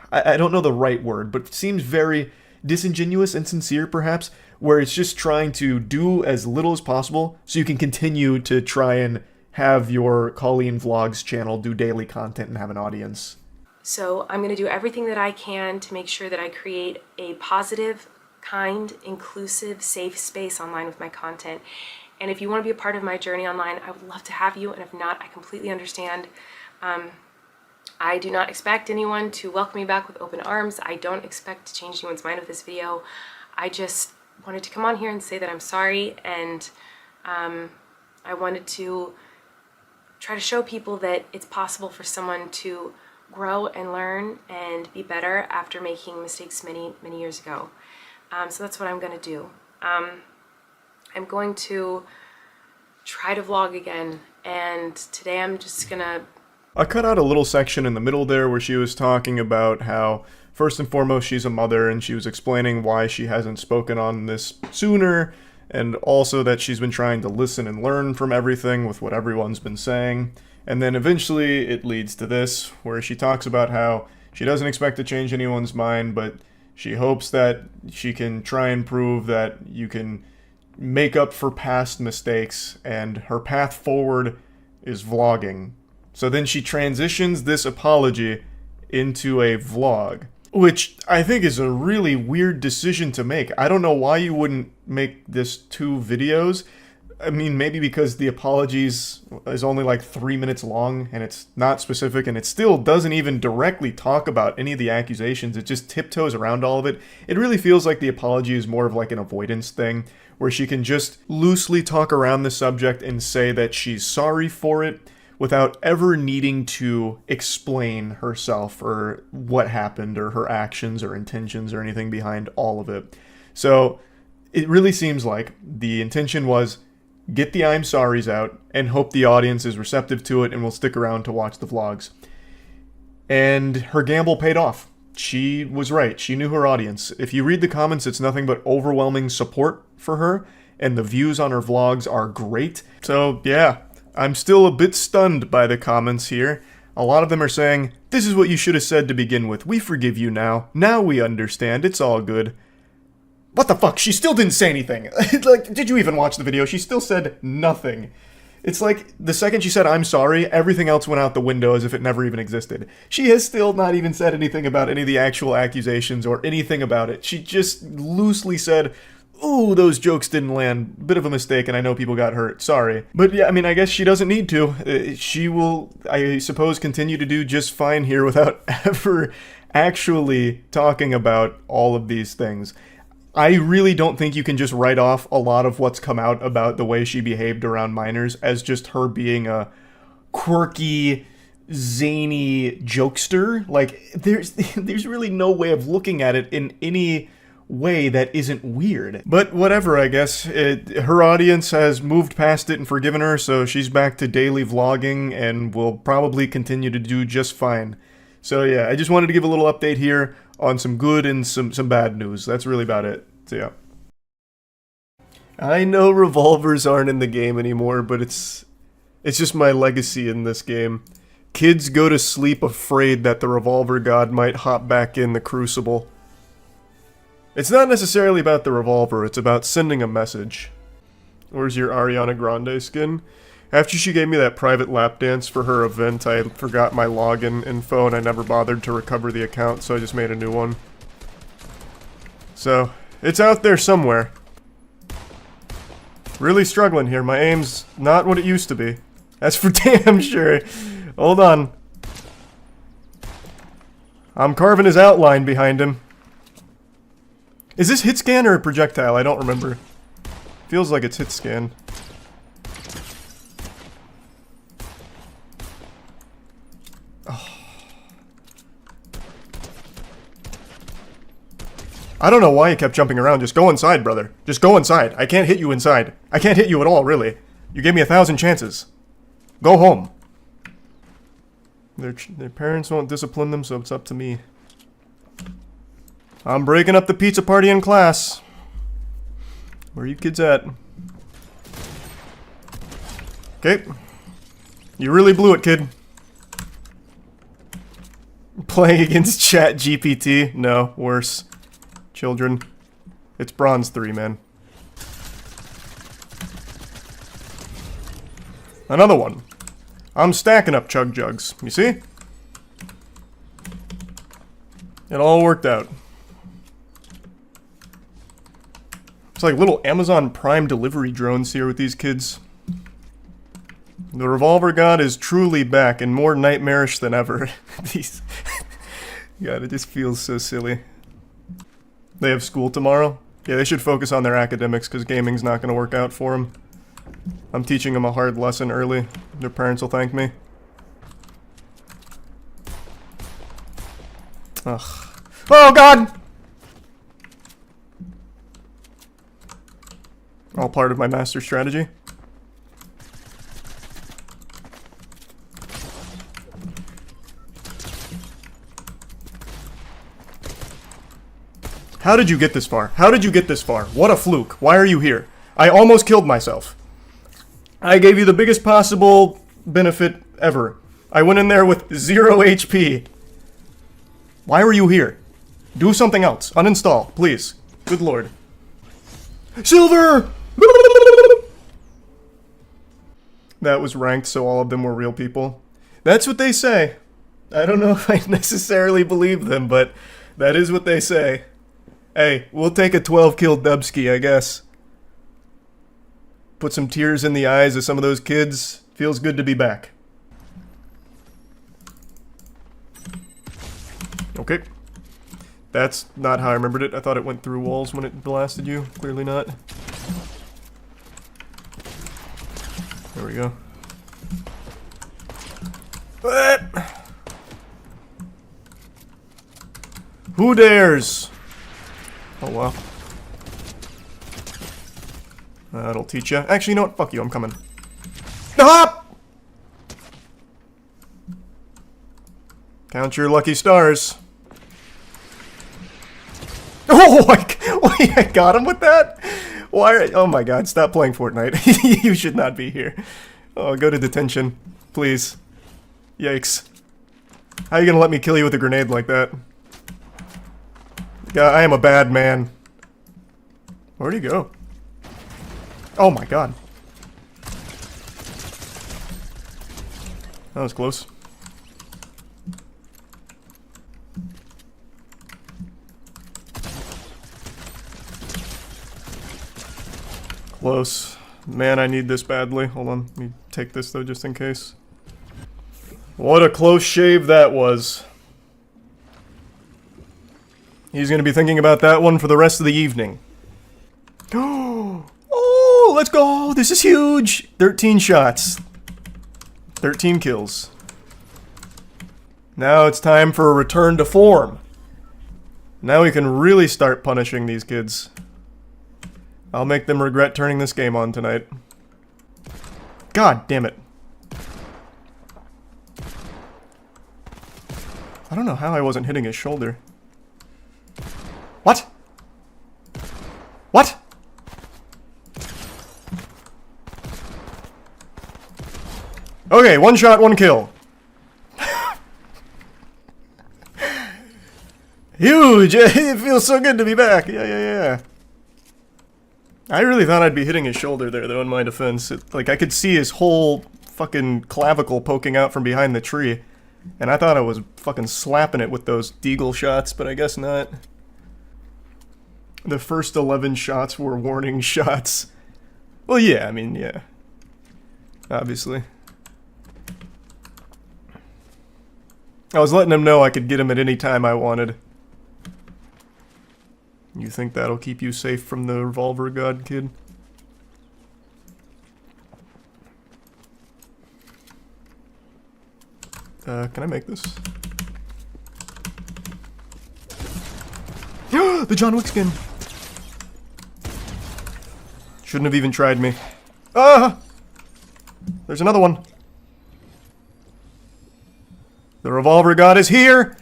I don't know the right word, but it seems very disingenuous and sincere, perhaps, where it's just trying to do as little as possible so you can continue to try and have your Colleen Vlogs channel do daily content and have an audience. So I'm going to do everything that I can to make sure that I create a positive, kind, inclusive, safe space online with my content. And if you want to be a part of my journey online, I would love to have you, and if not, I completely understand. I do not expect anyone to welcome me back with open arms. I don't expect to change anyone's mind with this video. I just wanted to come on here and say that I'm sorry, and I wanted to try to show people that it's possible for someone to grow and learn and be better after making mistakes many, many years ago. So that's what I'm going to do. I'm going to try to vlog again, and today I'm just gonna... I cut out a little section in the middle there where she was talking about how, first and foremost, she's a mother, and she was explaining why she hasn't spoken on this sooner, and also that she's been trying to listen and learn from everything with what everyone's been saying. And then eventually it leads to this, where she talks about how she doesn't expect to change anyone's mind, but she hopes that she can try and prove that you can make up for past mistakes, and her path forward is vlogging. So then she transitions this apology into a vlog, which I think is a really weird decision to make. I don't know why you wouldn't make this 2 videos. I mean, maybe because the apologies is only like 3 minutes long, and it's not specific, and it still doesn't even directly talk about any of the accusations. It just tiptoes around all of it. It really feels like the apology is more of like an avoidance thing, where she can just loosely talk around the subject and say that she's sorry for it, without ever needing to explain herself or what happened or her actions or intentions or anything behind all of it. So it really seems like the intention was get the I'm sorries out and hope the audience is receptive to it and will stick around to watch the vlogs. And her gamble paid off. she was right. She knew her audience. If you read the comments, it's nothing but overwhelming support for her, and the views on her vlogs are great. So, yeah, I'm still a bit stunned by the comments here. A lot of them are saying, this is what you should have said to begin with. We forgive you now. Now we understand. It's all good. What the fuck? She still didn't say anything. Like, did you even watch the video? She still said nothing. It's like, the second she said, I'm sorry, everything else went out the window as if it never even existed. She has still not even said anything about any of the actual accusations or anything about it. She just loosely said, ooh, those jokes didn't land. Bit of a mistake, and I know people got hurt. Sorry. But yeah, I mean, I guess she doesn't need to. She will, I suppose, continue to do just fine here without ever actually talking about all of these things. I really don't think you can just write off a lot of what's come out about the way she behaved around minors as just her being a quirky, zany jokester. Like, there's really no way of looking at it in any way that isn't weird. But whatever, I guess. Her audience has moved past it and forgiven her, so she's back to daily vlogging and will probably continue to do just fine. So yeah, I just wanted to give a little update here on some good and some bad news. That's really about it. So yeah. I know revolvers aren't in the game anymore, but it's just my legacy in this game. Kids go to sleep afraid that the revolver god might hop back in the crucible. It's not necessarily about the revolver, it's about sending a message. Where's your Ariana Grande skin? After she gave me that private lap dance for her event, I forgot my login info and I never bothered to recover the account, so I just made a new one. So, it's out there somewhere. Really struggling here, my aim's not what it used to be. That's for damn sure. Hold on. I'm carving his outline behind him. Is this hit scan or a projectile? I don't remember. Feels like it's hit scan. Oh. I don't know why you kept jumping around. Just go inside, brother. Just go inside. I can't hit you inside. I can't hit you at all, really. You gave me 1,000 chances. Go home. Their parents won't discipline them, so it's up to me. I'm breaking up the pizza party in class. Where are you kids at? Okay. You really blew it, kid. Playing against Chat GPT? No, worse. Children. It's Bronze 3, man. Another one. I'm stacking up chug jugs. You see? It all worked out. It's like little Amazon Prime delivery drones here with these kids. The Revolver God is truly back and more nightmarish than ever. These... God, it just feels so silly. They have school tomorrow? Yeah, they should focus on their academics because gaming's not going to work out for them. I'm teaching them a hard lesson early. Their parents will thank me. Ugh. Oh, God! All part of my master strategy. How did you get this far? How did you get this far? What a fluke. Why are you here? I almost killed myself. I gave you the biggest possible benefit ever. I went in there with 0 HP. Why were you here? Do something else. Uninstall, please. Good lord. Silver! That was ranked, so all of them were real people. That's what they say. I don't know if I necessarily believe them, but that is what they say. Hey, we'll take a 12-kill Dubsky, I guess. Put some tears in the eyes of some of those kids. Feels good to be back. Okay. That's not how I remembered it. I thought it went through walls when it blasted you. Clearly not. There we go. Who dares? Oh, well. That'll teach ya. Actually, you know what? Fuck you, I'm coming. Ah! Count your lucky stars. Oh, I got him with that? Why? Oh my god, stop playing Fortnite. You should not be here. Oh, go to detention. Please. Yikes. How are you gonna let me kill you with a grenade like that? Yeah, I am a bad man. Where'd he go? Oh my god. That was close. Close. Man, I need this badly. Hold on, let me take this though, just in case. What a close shave that was. He's gonna be thinking about that one for the rest of the evening. Oh, let's go! This is huge! 13 shots. 13 kills. Now it's time for a return to form. Now we can really start punishing these kids. I'll make them regret turning this game on tonight. God damn it. I don't know how I wasn't hitting his shoulder. What? What? Okay, 1 shot, 1 kill. Huge! It feels so good to be back. Yeah. I really thought I'd be hitting his shoulder there, though, in my defense. Like, I could see his whole fucking clavicle poking out from behind the tree. And I thought I was fucking slapping it with those deagle shots, but I guess not. The first 11 shots were warning shots. Well, yeah, I mean, yeah. Obviously. I was letting him know I could get him at any time I wanted. You think that'll keep you safe from the Revolver God, kid? Can I make this? The John Wick skin! Shouldn't have even tried me. Ah! There's another one. The Revolver God is here!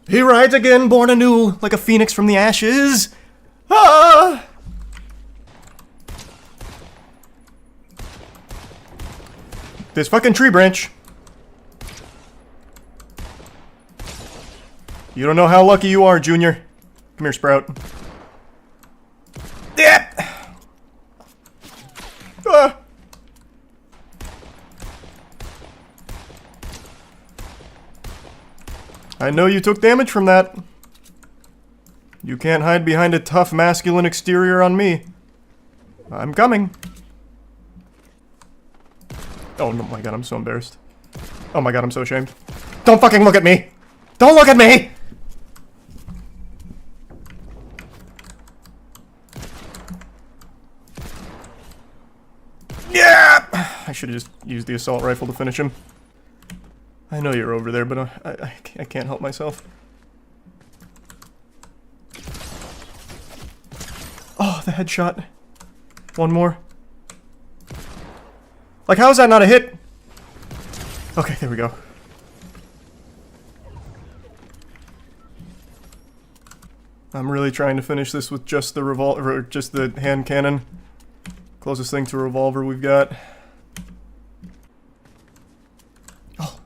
He rides again, born anew, like a phoenix from the ashes! Ah! This fucking tree branch. You don't know how lucky you are, Junior. Come here, Sprout. Yeah. Ah. I know you took damage from that. You can't hide behind a tough masculine exterior on me. I'm coming. Oh no, my god, I'm so embarrassed. Oh my god, I'm so ashamed. Don't fucking look at me! Don't look at me! Yeah! I should have just used the assault rifle to finish him. I know you're over there, but I can't help myself. Oh, the headshot. One more. Like, how is that not a hit? Okay, there we go. I'm really trying to finish this with just the revolver, or just the hand cannon. Closest thing to a revolver we've got. Oh.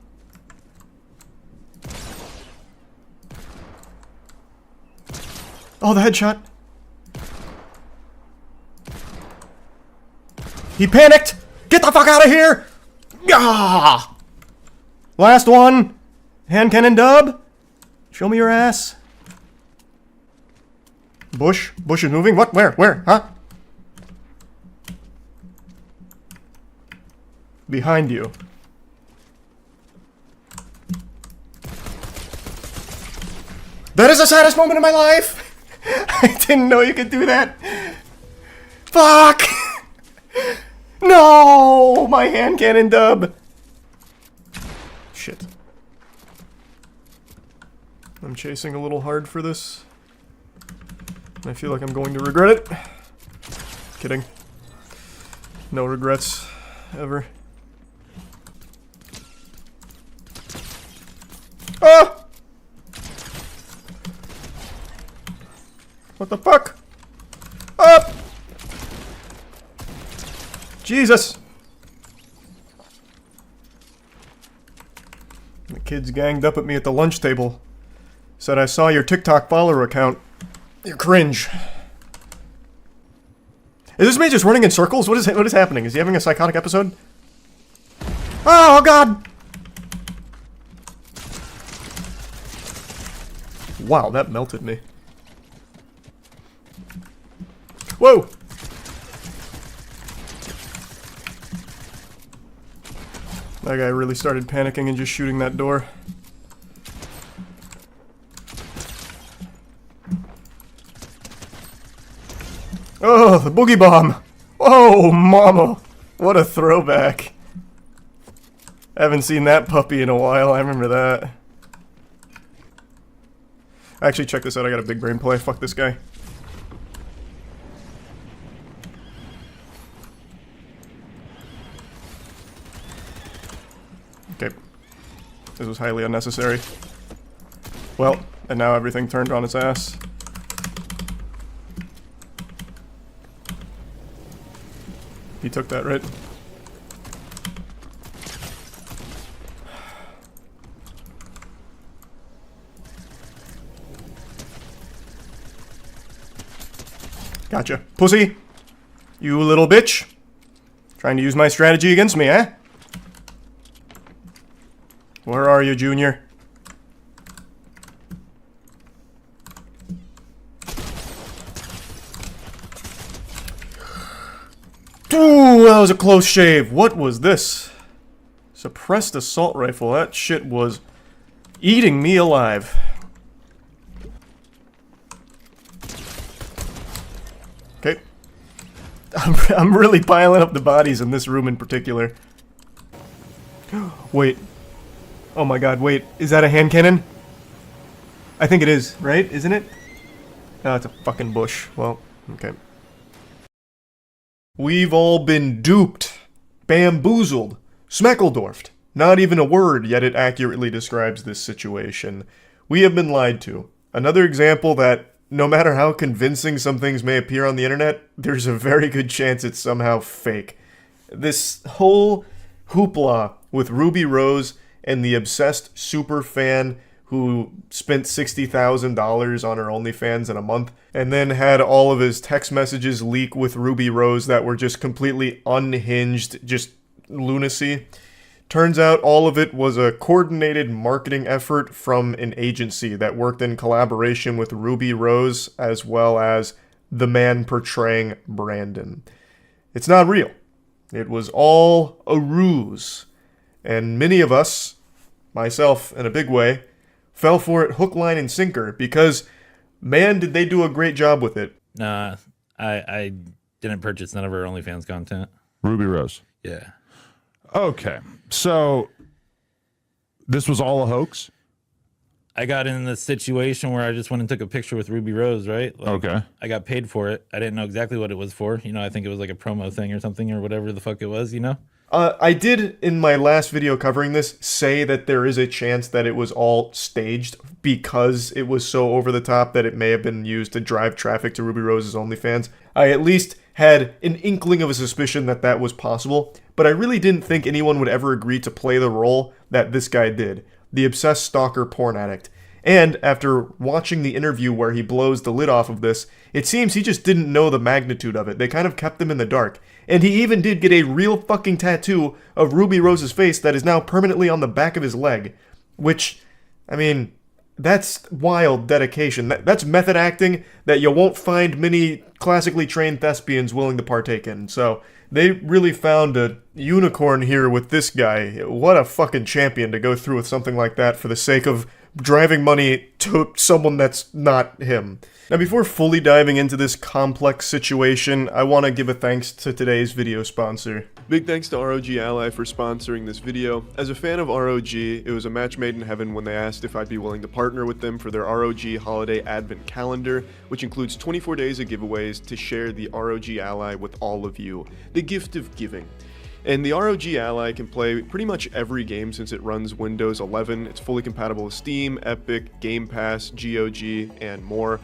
Oh, the headshot. He panicked! Get the fuck out of here! Ah! Last one! Hand cannon dub! Show me your ass. Bush? Bush is moving? What? Where? Where? Huh? Behind you. That is the saddest moment of my life! I didn't know you could do that. Fuck! No! My hand cannon dub! Shit. I'm chasing a little hard for this. I feel like I'm going to regret it. Kidding. No regrets. Ever. Ah! What the fuck? Up! Jesus! The kids ganged up at me at the lunch table. Said I saw your TikTok follower account. You're cringe. Is this man just running in circles? What is happening? Is he having a psychotic episode? Oh god! Wow, that melted me. Whoa! That guy really started panicking and just shooting that door. Oh, the boogie bomb! Oh, mama! What a throwback. Haven't seen that puppy in a while, I remember that. Actually, check this out, I got a big brain play. Fuck this guy. Okay. This was highly unnecessary. Well, and now everything turned on its ass. He took that, right? Gotcha. Pussy! You little bitch! Trying to use my strategy against me, eh? Where are you, Junior? Ooh, that was a close shave. What was this? Suppressed assault rifle. That shit was eating me alive. Okay. I'm really piling up the bodies in this room in particular. Wait. Oh my god, wait. Is that a hand cannon? I think it is, right? Isn't it? Oh, it's a fucking bush. Well, okay. We've all been duped, bamboozled, smeckledorfed. Not even a word, yet it accurately describes this situation. We have been lied to. Another example that, no matter how convincing some things may appear on the internet, there's a very good chance it's somehow fake. This whole hoopla with Ruby Rose and the obsessed super fan who spent $60,000 on her OnlyFans in a month, and then had all of his text messages leak with Ruby Rose that were just completely unhinged, just lunacy. Turns out all of it was a coordinated marketing effort from an agency that worked in collaboration with Ruby Rose as well as the man portraying Brandon. It's not real. It was all a ruse. And many of us, myself in a big way, fell for it hook, line, and sinker because, man, did they do a great job with it. Nah, I didn't purchase none of her OnlyFans content. Ruby Rose. Yeah. Okay, so this was all a hoax? I got in the situation where I just went and took a picture with Ruby Rose, right? Like, okay. I got paid for it. I didn't know exactly what it was for. You know, I think it was like a promo thing or something or whatever the fuck it was, you know? I did, in my last video covering this, say that there is a chance that it was all staged because it was so over the top that it may have been used to drive traffic to Ruby Rose's OnlyFans. I at least had an inkling of a suspicion that that was possible, but I really didn't think anyone would ever agree to play the role that this guy did, the obsessed stalker porn addict. And after watching the interview where he blows the lid off of this, it seems he just didn't know the magnitude of it. They kind of kept him in the dark. And he even did get a real fucking tattoo of Ruby Rose's face that is now permanently on the back of his leg. Which, I mean, that's wild dedication. That's method acting that you won't find many classically trained thespians willing to partake in. So they really found a unicorn here with this guy. What a fucking champion to go through with something like that for the sake of driving money to someone that's not him. Now, before fully diving into this complex situation, I want to give a thanks to today's video sponsor. Big thanks to ROG Ally for sponsoring this video. As a fan of ROG, it was a match made in heaven when they asked if I'd be willing to partner with them for their ROG Holiday Advent Calendar, which includes 24 days of giveaways to share the ROG Ally with all of you. The gift of giving. And the ROG Ally can play pretty much every game since it runs Windows 11. It's fully compatible with Steam, Epic, Game Pass, GOG, and more.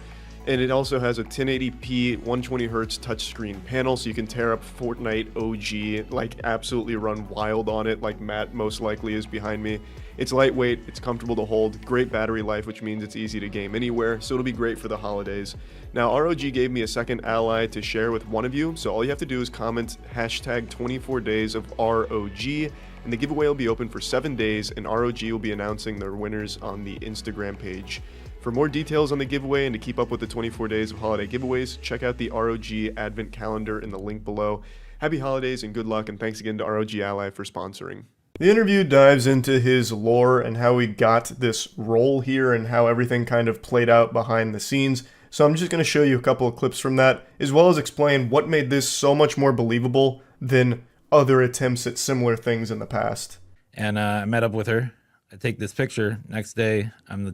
And it also has a 1080p 120Hz touchscreen panel, so you can tear up Fortnite OG, like absolutely run wild on it, like Matt most likely is behind me. It's lightweight, it's comfortable to hold, great battery life, which means it's easy to game anywhere, so it'll be great for the holidays. Now, ROG gave me a second ally to share with one of you, so all you have to do is comment hashtag 24 days of ROG, and the giveaway will be open for 7 days, and ROG will be announcing their winners on the Instagram page. For more details on the giveaway and to keep up with the 24 days of holiday giveaways, check out the ROG Advent Calendar in the link below. Happy holidays and good luck, and thanks again to ROG Ally for sponsoring. The interview dives into his lore and how he got this role here and how everything kind of played out behind the scenes. So I'm just going to show you a couple of clips from that, as well as explain what made this so much more believable than other attempts at similar things in the past. And I met up with her. I take this picture. Next day, I'm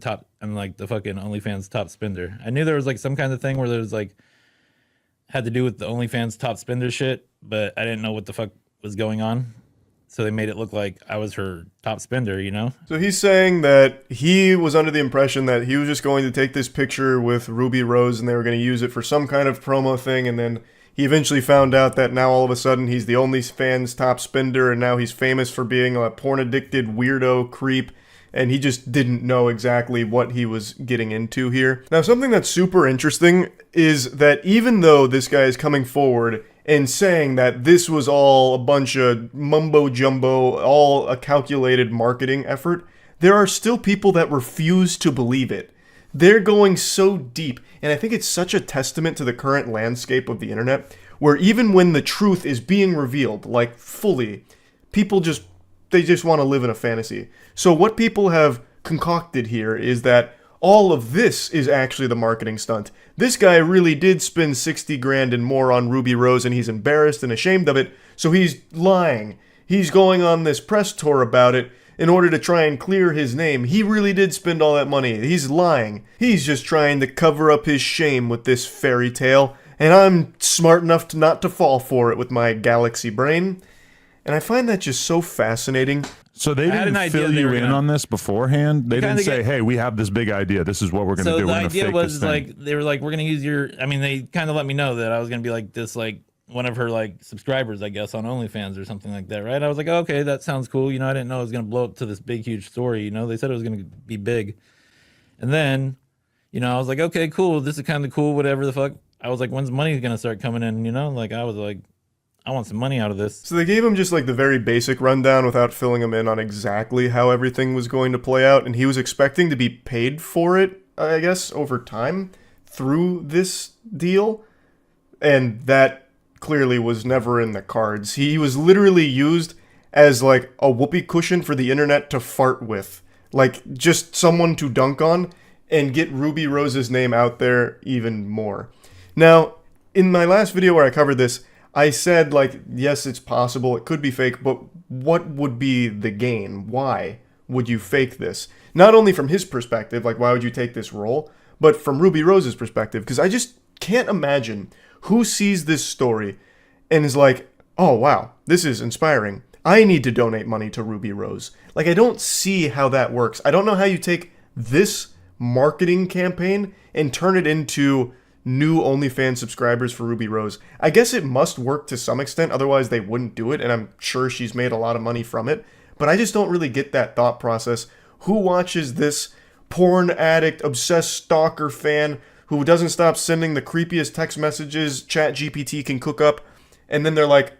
like the fucking OnlyFans top spender. I knew there was like some kind of thing where there was like, had to do with the OnlyFans top spender shit, but I didn't know what the fuck was going on. So they made it look like I was her top spender, you know? So he's saying that he was under the impression that he was just going to take this picture with Ruby Rose and they were going to use it for some kind of promo thing, and then he eventually found out that now all of a sudden he's the OnlyFans top spender, and now he's famous for being a porn-addicted weirdo creep, and he just didn't know exactly what he was getting into here. Now, something that's super interesting is that even though this guy is coming forward and saying that this was all a bunch of mumbo-jumbo, all a calculated marketing effort, there are still people that refuse to believe it. They're going so deep, and I think it's such a testament to the current landscape of the internet, where even when the truth is being revealed, like fully, people just want to live in a fantasy. So what people have concocted here is that all of this is actually the marketing stunt. This guy really did spend 60 grand and more on Ruby Rose, and he's embarrassed and ashamed of it, so he's lying. He's going on this press tour about it in order to try and clear his name. He really did spend all that money. He's lying. He's just trying to cover up his shame with this fairy tale, and I'm smart enough to not to fall for it with my galaxy brain. And I find that just so fascinating. So they didn't fill you in on this beforehand? They didn't say, hey, we have this big idea. This is what we're going to do. We're going to fake this thing. So the idea was like, they were like, we're going to use your, I mean, they kind of let me know that I was going to be like this, like one of her like subscribers, I guess, on OnlyFans or something like that, right? I was like, oh, okay, that sounds cool. You know, I didn't know it was going to blow up to this big, huge story. You know, they said it was going to be big. And then, you know, I was like, okay, cool. This is kind of cool, whatever the fuck. I was like, when's money going to start coming in? You know, like I was like, I want some money out of this. So they gave him just like the very basic rundown without filling him in on exactly how everything was going to play out, and he was expecting to be paid for it, I guess, over time through this deal, and that clearly was never in the cards. He was literally used as like a whoopee cushion for the internet to fart with, like just someone to dunk on and get Ruby Rose's name out there even more. Now, in my last video where I covered this, I said, like, yes, it's possible, it could be fake, but what would be the gain? Why would you fake this? Not only from his perspective, like, why would you take this role, but from Ruby Rose's perspective, because I just can't imagine who sees this story and is like, oh, wow, this is inspiring. I need to donate money to Ruby Rose. Like, I don't see how that works. I don't know how you take this marketing campaign and turn it into new OnlyFans subscribers for Ruby Rose. I guess it must work to some extent, otherwise they wouldn't do it, and I'm sure she's made a lot of money from it, but I just don't really get that thought process. Who watches this porn addict, obsessed stalker fan who doesn't stop sending the creepiest text messages ChatGPT can cook up, and then they're like,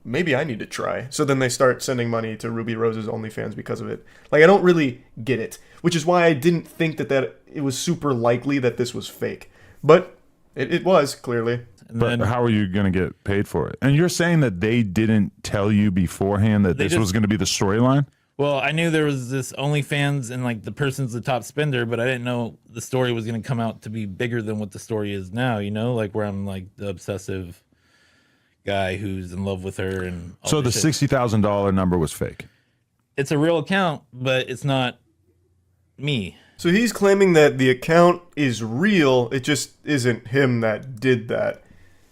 maybe I need to try. So then they start sending money to Ruby Rose's OnlyFans because of it. Like, I don't really get it, which is why I didn't think that it was super likely that this was fake. But it was, clearly. But how are you going to get paid for it? And you're saying that they didn't tell you beforehand that this was going to be the storyline? Well, I knew there was this OnlyFans and like the person's the top spender, but I didn't know the story was going to come out to be bigger than what the story is now, you know? Like where I'm like the obsessive guy who's in love with her. And all so the this shit. $60,000 number was fake? It's a real account, but it's not me. So he's claiming that the account is real, it just isn't him that did that.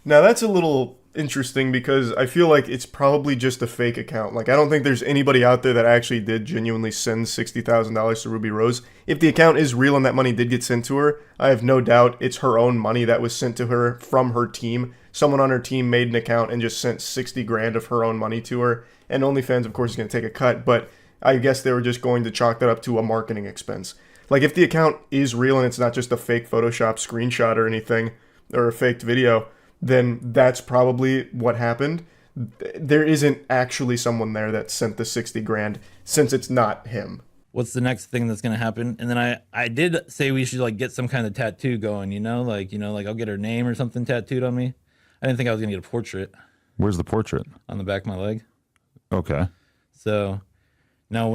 Now that's a little interesting because I feel like it's probably just a fake account. Like, I don't think there's anybody out there that actually did genuinely send $60,000 to Ruby Rose. If the account is real and that money did get sent to her, I have no doubt it's her own money that was sent to her from her team. Someone on her team made an account and just sent 60 grand of her own money to her. And OnlyFans, of course, is going to take a cut, but I guess they were just going to chalk that up to a marketing expense. Like, if the account is real and it's not just a fake Photoshop screenshot or anything, or a faked video, then that's probably what happened. There isn't actually someone there that sent the 60 grand since it's not him. What's the next thing that's going to happen? And then I did say we should like get some kind of tattoo going, like I'll get her name or something tattooed on me. I didn't think I was going to get a portrait. Where's the portrait? On the back of my leg. Okay. So now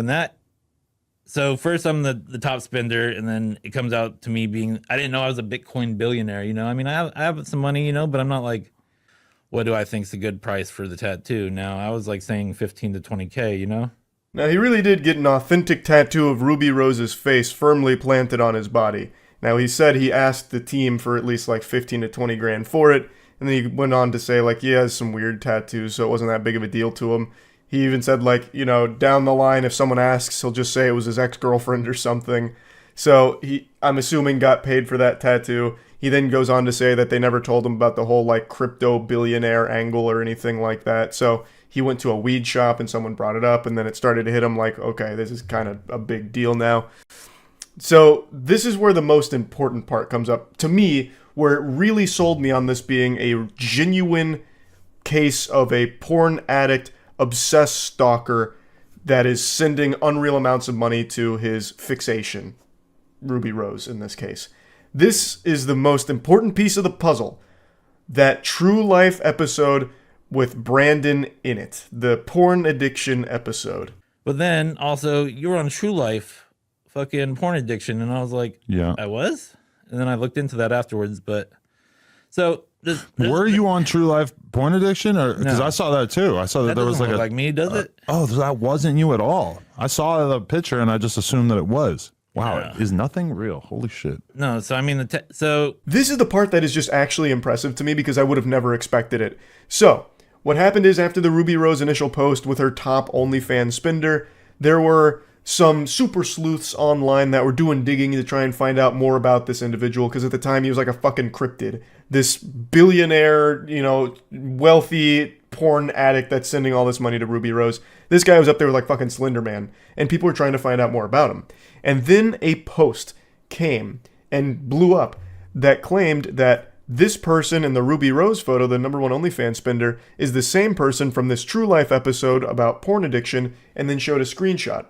so first I'm the top spender, and then it comes out to me being, I didn't know I was a Bitcoin billionaire, I mean, I have some money, but I'm not like, what do I think's a good price for the tattoo? Now, I was like saying 15 to 20K, Now, he really did get an authentic tattoo of Ruby Rose's face firmly planted on his body. Now, he said he asked the team for at least like 15 to 20 grand for it, and then he went on to say like he has some weird tattoos, so it wasn't that big of a deal to him. He even said, like, down the line, if someone asks, he'll just say it was his ex-girlfriend or something. So he, I'm assuming, got paid for that tattoo. He then goes on to say that they never told him about the whole, like, crypto billionaire angle or anything like that. So he went to a weed shop and someone brought it up, and then it started to hit him like, okay, this is kind of a big deal now. So this is where the most important part comes up. To me, where it really sold me on this being a genuine case of a porn addict obsessed stalker that is sending unreal amounts of money to his fixation, Ruby Rose in this case. This is the most important piece of the puzzle. That true life episode with Brandon in it. The porn addiction episode. But then also you were on True Life fucking porn addiction, and I was like, yeah, I was? And then I looked into that afterwards, but so were you on True Life porn addiction? Or because No. I saw that too. I saw that there was doesn't like look like me, does it? Oh, that wasn't you at all. I saw the picture and I just assumed that it was. Wow, is nothing real? Holy shit. No, so I mean so this is the part that is just actually impressive to me because I would have never expected it. So what happened is after the Ruby Rose initial post with her top OnlyFans spender, there were some super sleuths online that were doing digging to try and find out more about this individual, because at the time he was like a fucking cryptid. This billionaire, wealthy porn addict that's sending all this money to Ruby Rose. This guy was up there with like fucking Slender Man, and people were trying to find out more about him. And then a post came and blew up that claimed that this person in the Ruby Rose photo, the #1 OnlyFans spender, is the same person from this True Life episode about porn addiction, and then showed a screenshot.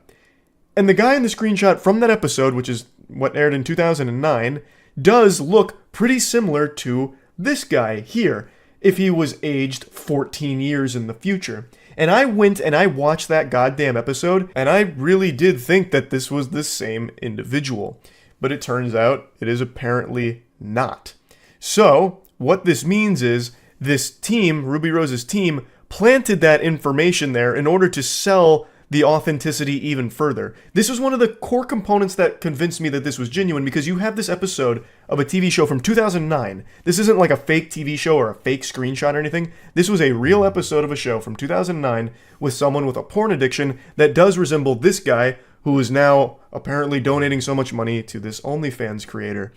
And the guy in the screenshot from that episode, which is what aired in 2009, does look pretty similar to this guy here, if he was aged 14 years in the future. And I went and I watched that goddamn episode, and I really did think that this was the same individual. But it turns out it is apparently not. So, what this means is, this team, Ruby Rose's team, planted that information there in order to sell the authenticity even further. This was one of the core components that convinced me that this was genuine, because you have this episode of a TV show from 2009. This isn't like a fake TV show or a fake screenshot or anything. This was a real episode of a show from 2009 with someone with a porn addiction that does resemble this guy, who is now apparently donating so much money to this OnlyFans creator.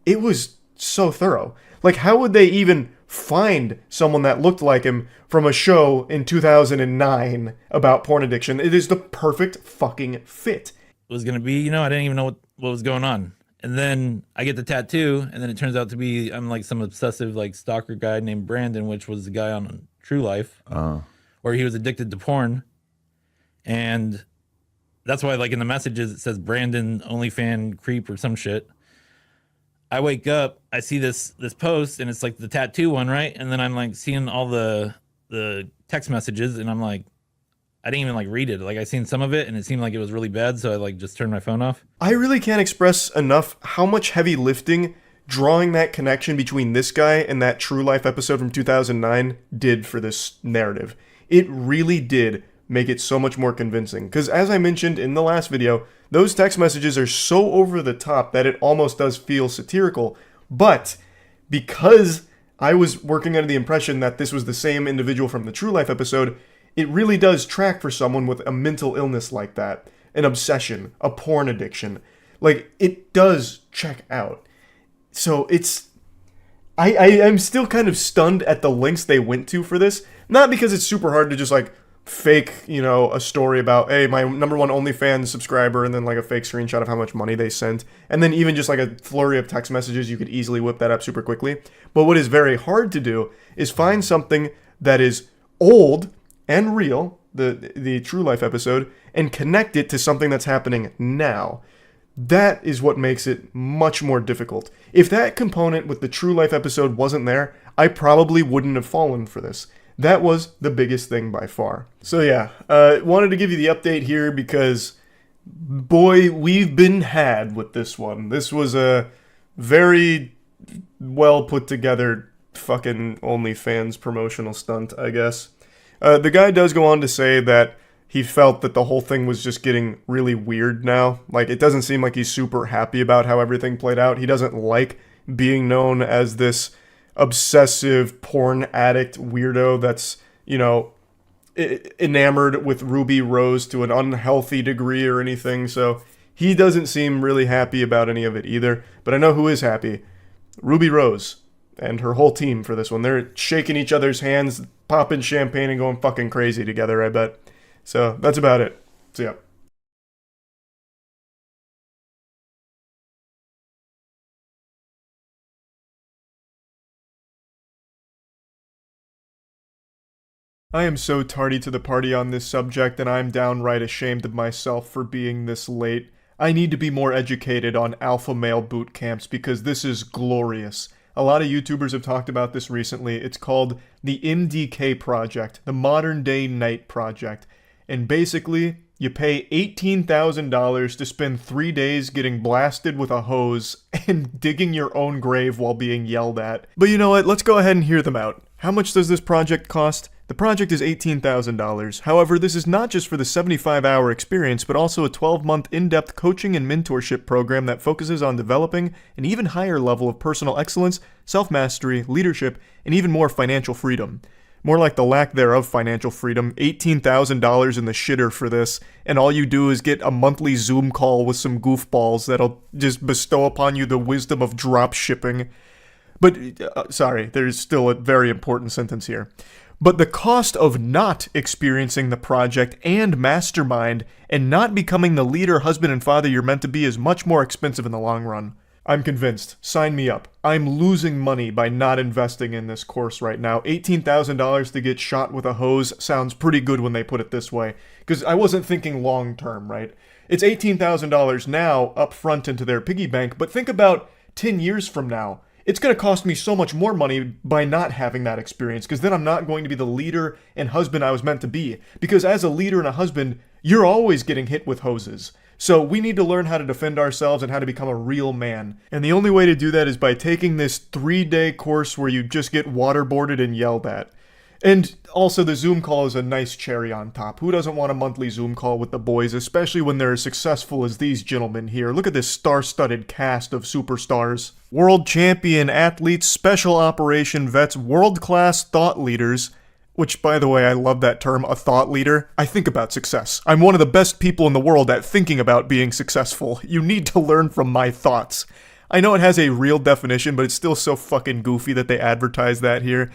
It was so thorough. Like, how would they even find someone that looked like him from a show in 2009 about porn addiction? It is the perfect fucking fit. It was gonna be, I didn't even know what was going on. And then I get the tattoo, and then it turns out to be I'm like some obsessive like stalker guy named Brandon, which was the guy on True Life, where he was addicted to porn. And that's why, like, in the messages it says Brandon OnlyFan creep or some shit. I wake up, I see this post, and it's like the tattoo one, right? And then I'm like seeing all the text messages, and I'm like, I didn't even like read it. Like, I seen some of it, and it seemed like it was really bad, so I like just turned my phone off. I really can't express enough how much heavy lifting drawing that connection between this guy and that True Life episode from 2009 did for this narrative. It really did make it so much more convincing. Because as I mentioned in the last video, those text messages are so over the top that it almost does feel satirical. But because I was working under the impression that this was the same individual from the True Life episode. It really does track for someone with a mental illness like that, an obsession, a porn addiction. Like, it does check out. So it's... I'm still kind of stunned at the lengths they went to for this. Not because it's super hard to just, like, fake, you know, a story about, hey, my number one OnlyFans subscriber, and then, like, a fake screenshot of how much money they sent. And then even just, like, a flurry of text messages, you could easily whip that up super quickly. But what is very hard to do is find something that is old and real, the True Life episode, and connect it to something that's happening now. That is what makes it much more difficult. If that component with the True Life episode wasn't there, I probably wouldn't have fallen for this. That was the biggest thing by far. So yeah, wanted to give you the update here because, boy, we've been had with this one. This was a very well put together fucking OnlyFans promotional stunt, I guess. The guy does go on to say that he felt that the whole thing was just getting really weird now. Like, it doesn't seem like he's super happy about how everything played out. He doesn't like being known as this obsessive porn addict weirdo that's, you know, enamored with Ruby Rose to an unhealthy degree or anything. So he doesn't seem really happy about any of it either. But I know who is happy. Ruby Rose and her whole team for this one. They're shaking each other's hands, popping champagne, and going fucking crazy together, I bet. So that's about it. So yeah. I am so tardy to the party on this subject, and I'm downright ashamed of myself for being this late. I need to be more educated on alpha male boot camps because this is glorious. A lot of YouTubers have talked about this recently. It's called the MDK Project, the Modern Day Night Project. And basically, you pay $18,000 to spend 3 days getting blasted with a hose and digging your own grave while being yelled at. But you know what? Let's go ahead and hear them out. How much does this project cost? The project is $18,000. However, this is not just for the 75-hour experience, but also a 12-month in-depth coaching and mentorship program that focuses on developing an even higher level of personal excellence, self-mastery, leadership, and even more financial freedom. More like the lack thereof financial freedom, $18,000 in the shitter for this, and all you do is get a monthly Zoom call with some goofballs that'll just bestow upon you the wisdom of drop shipping. But, sorry, there's still a very important sentence here. But the cost of not experiencing the project and mastermind and not becoming the leader, husband, and father you're meant to be is much more expensive in the long run. I'm convinced. Sign me up. I'm losing money by not investing in this course right now. $18,000 to get shot with a hose sounds pretty good when they put it this way. Because I wasn't thinking long term, right? It's $18,000 now up front into their piggy bank, but think about 10 years from now. It's going to cost me so much more money by not having that experience, because then I'm not going to be the leader and husband I was meant to be. Because as a leader and a husband, you're always getting hit with hoses. So we need to learn how to defend ourselves and how to become a real man. And the only way to do that is by taking this 3-day course where you just get waterboarded and yelled at. And also the Zoom call is a nice cherry on top. Who doesn't want a monthly Zoom call with the boys, especially when they're as successful as these gentlemen here? Look at this star-studded cast of superstars. World champion athletes, special operation vets, world-class thought leaders. Which, by the way, I love that term, a thought leader. I think about success. I'm one of the best people in the world at thinking about being successful. You need to learn from my thoughts. I know it has a real definition, but it's still so fucking goofy that they advertise that here.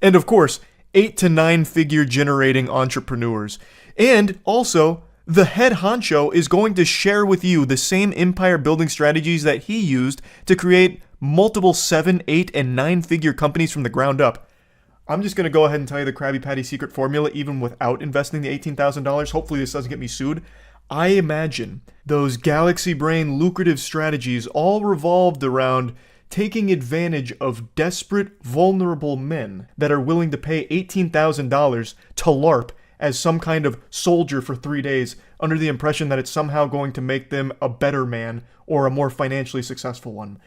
And of course, 8 to 9 figure generating entrepreneurs. And also, the head honcho is going to share with you the same empire building strategies that he used to create multiple 7, 8, and 9 figure companies from the ground up. I'm just going to go ahead and tell you the Krabby Patty secret formula even without investing the $18,000. Hopefully this doesn't get me sued. I imagine those galaxy brain lucrative strategies all revolved around taking advantage of desperate, vulnerable men that are willing to pay $18,000 to LARP as some kind of soldier for 3 days under the impression that it's somehow going to make them a better man or a more financially successful one.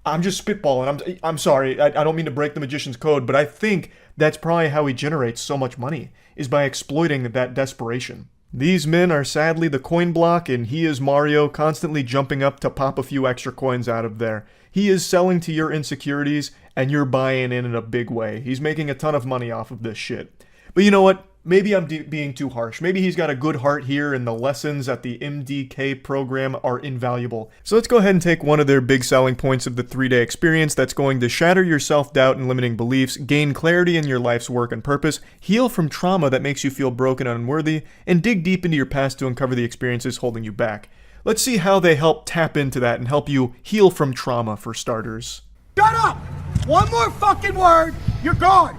I'm just spitballing. I'm sorry. I don't mean to break the magician's code, but I think that's probably how he generates so much money, is by exploiting that desperation. These men are sadly the coin block, and he is Mario, constantly jumping up to pop a few extra coins out of there. He is selling to your insecurities, and you're buying in a big way. He's making a ton of money off of this shit. But you know what? Maybe I'm being too harsh. Maybe he's got a good heart here, and the lessons at the MDK program are invaluable. So let's go ahead and take one of their big selling points of the 3-day experience that's going to shatter your self-doubt and limiting beliefs, gain clarity in your life's work and purpose, heal from trauma that makes you feel broken and unworthy, and dig deep into your past to uncover the experiences holding you back. Let's see how they help tap into that and help you heal from trauma, for starters. Shut up! One more fucking word, you're gone.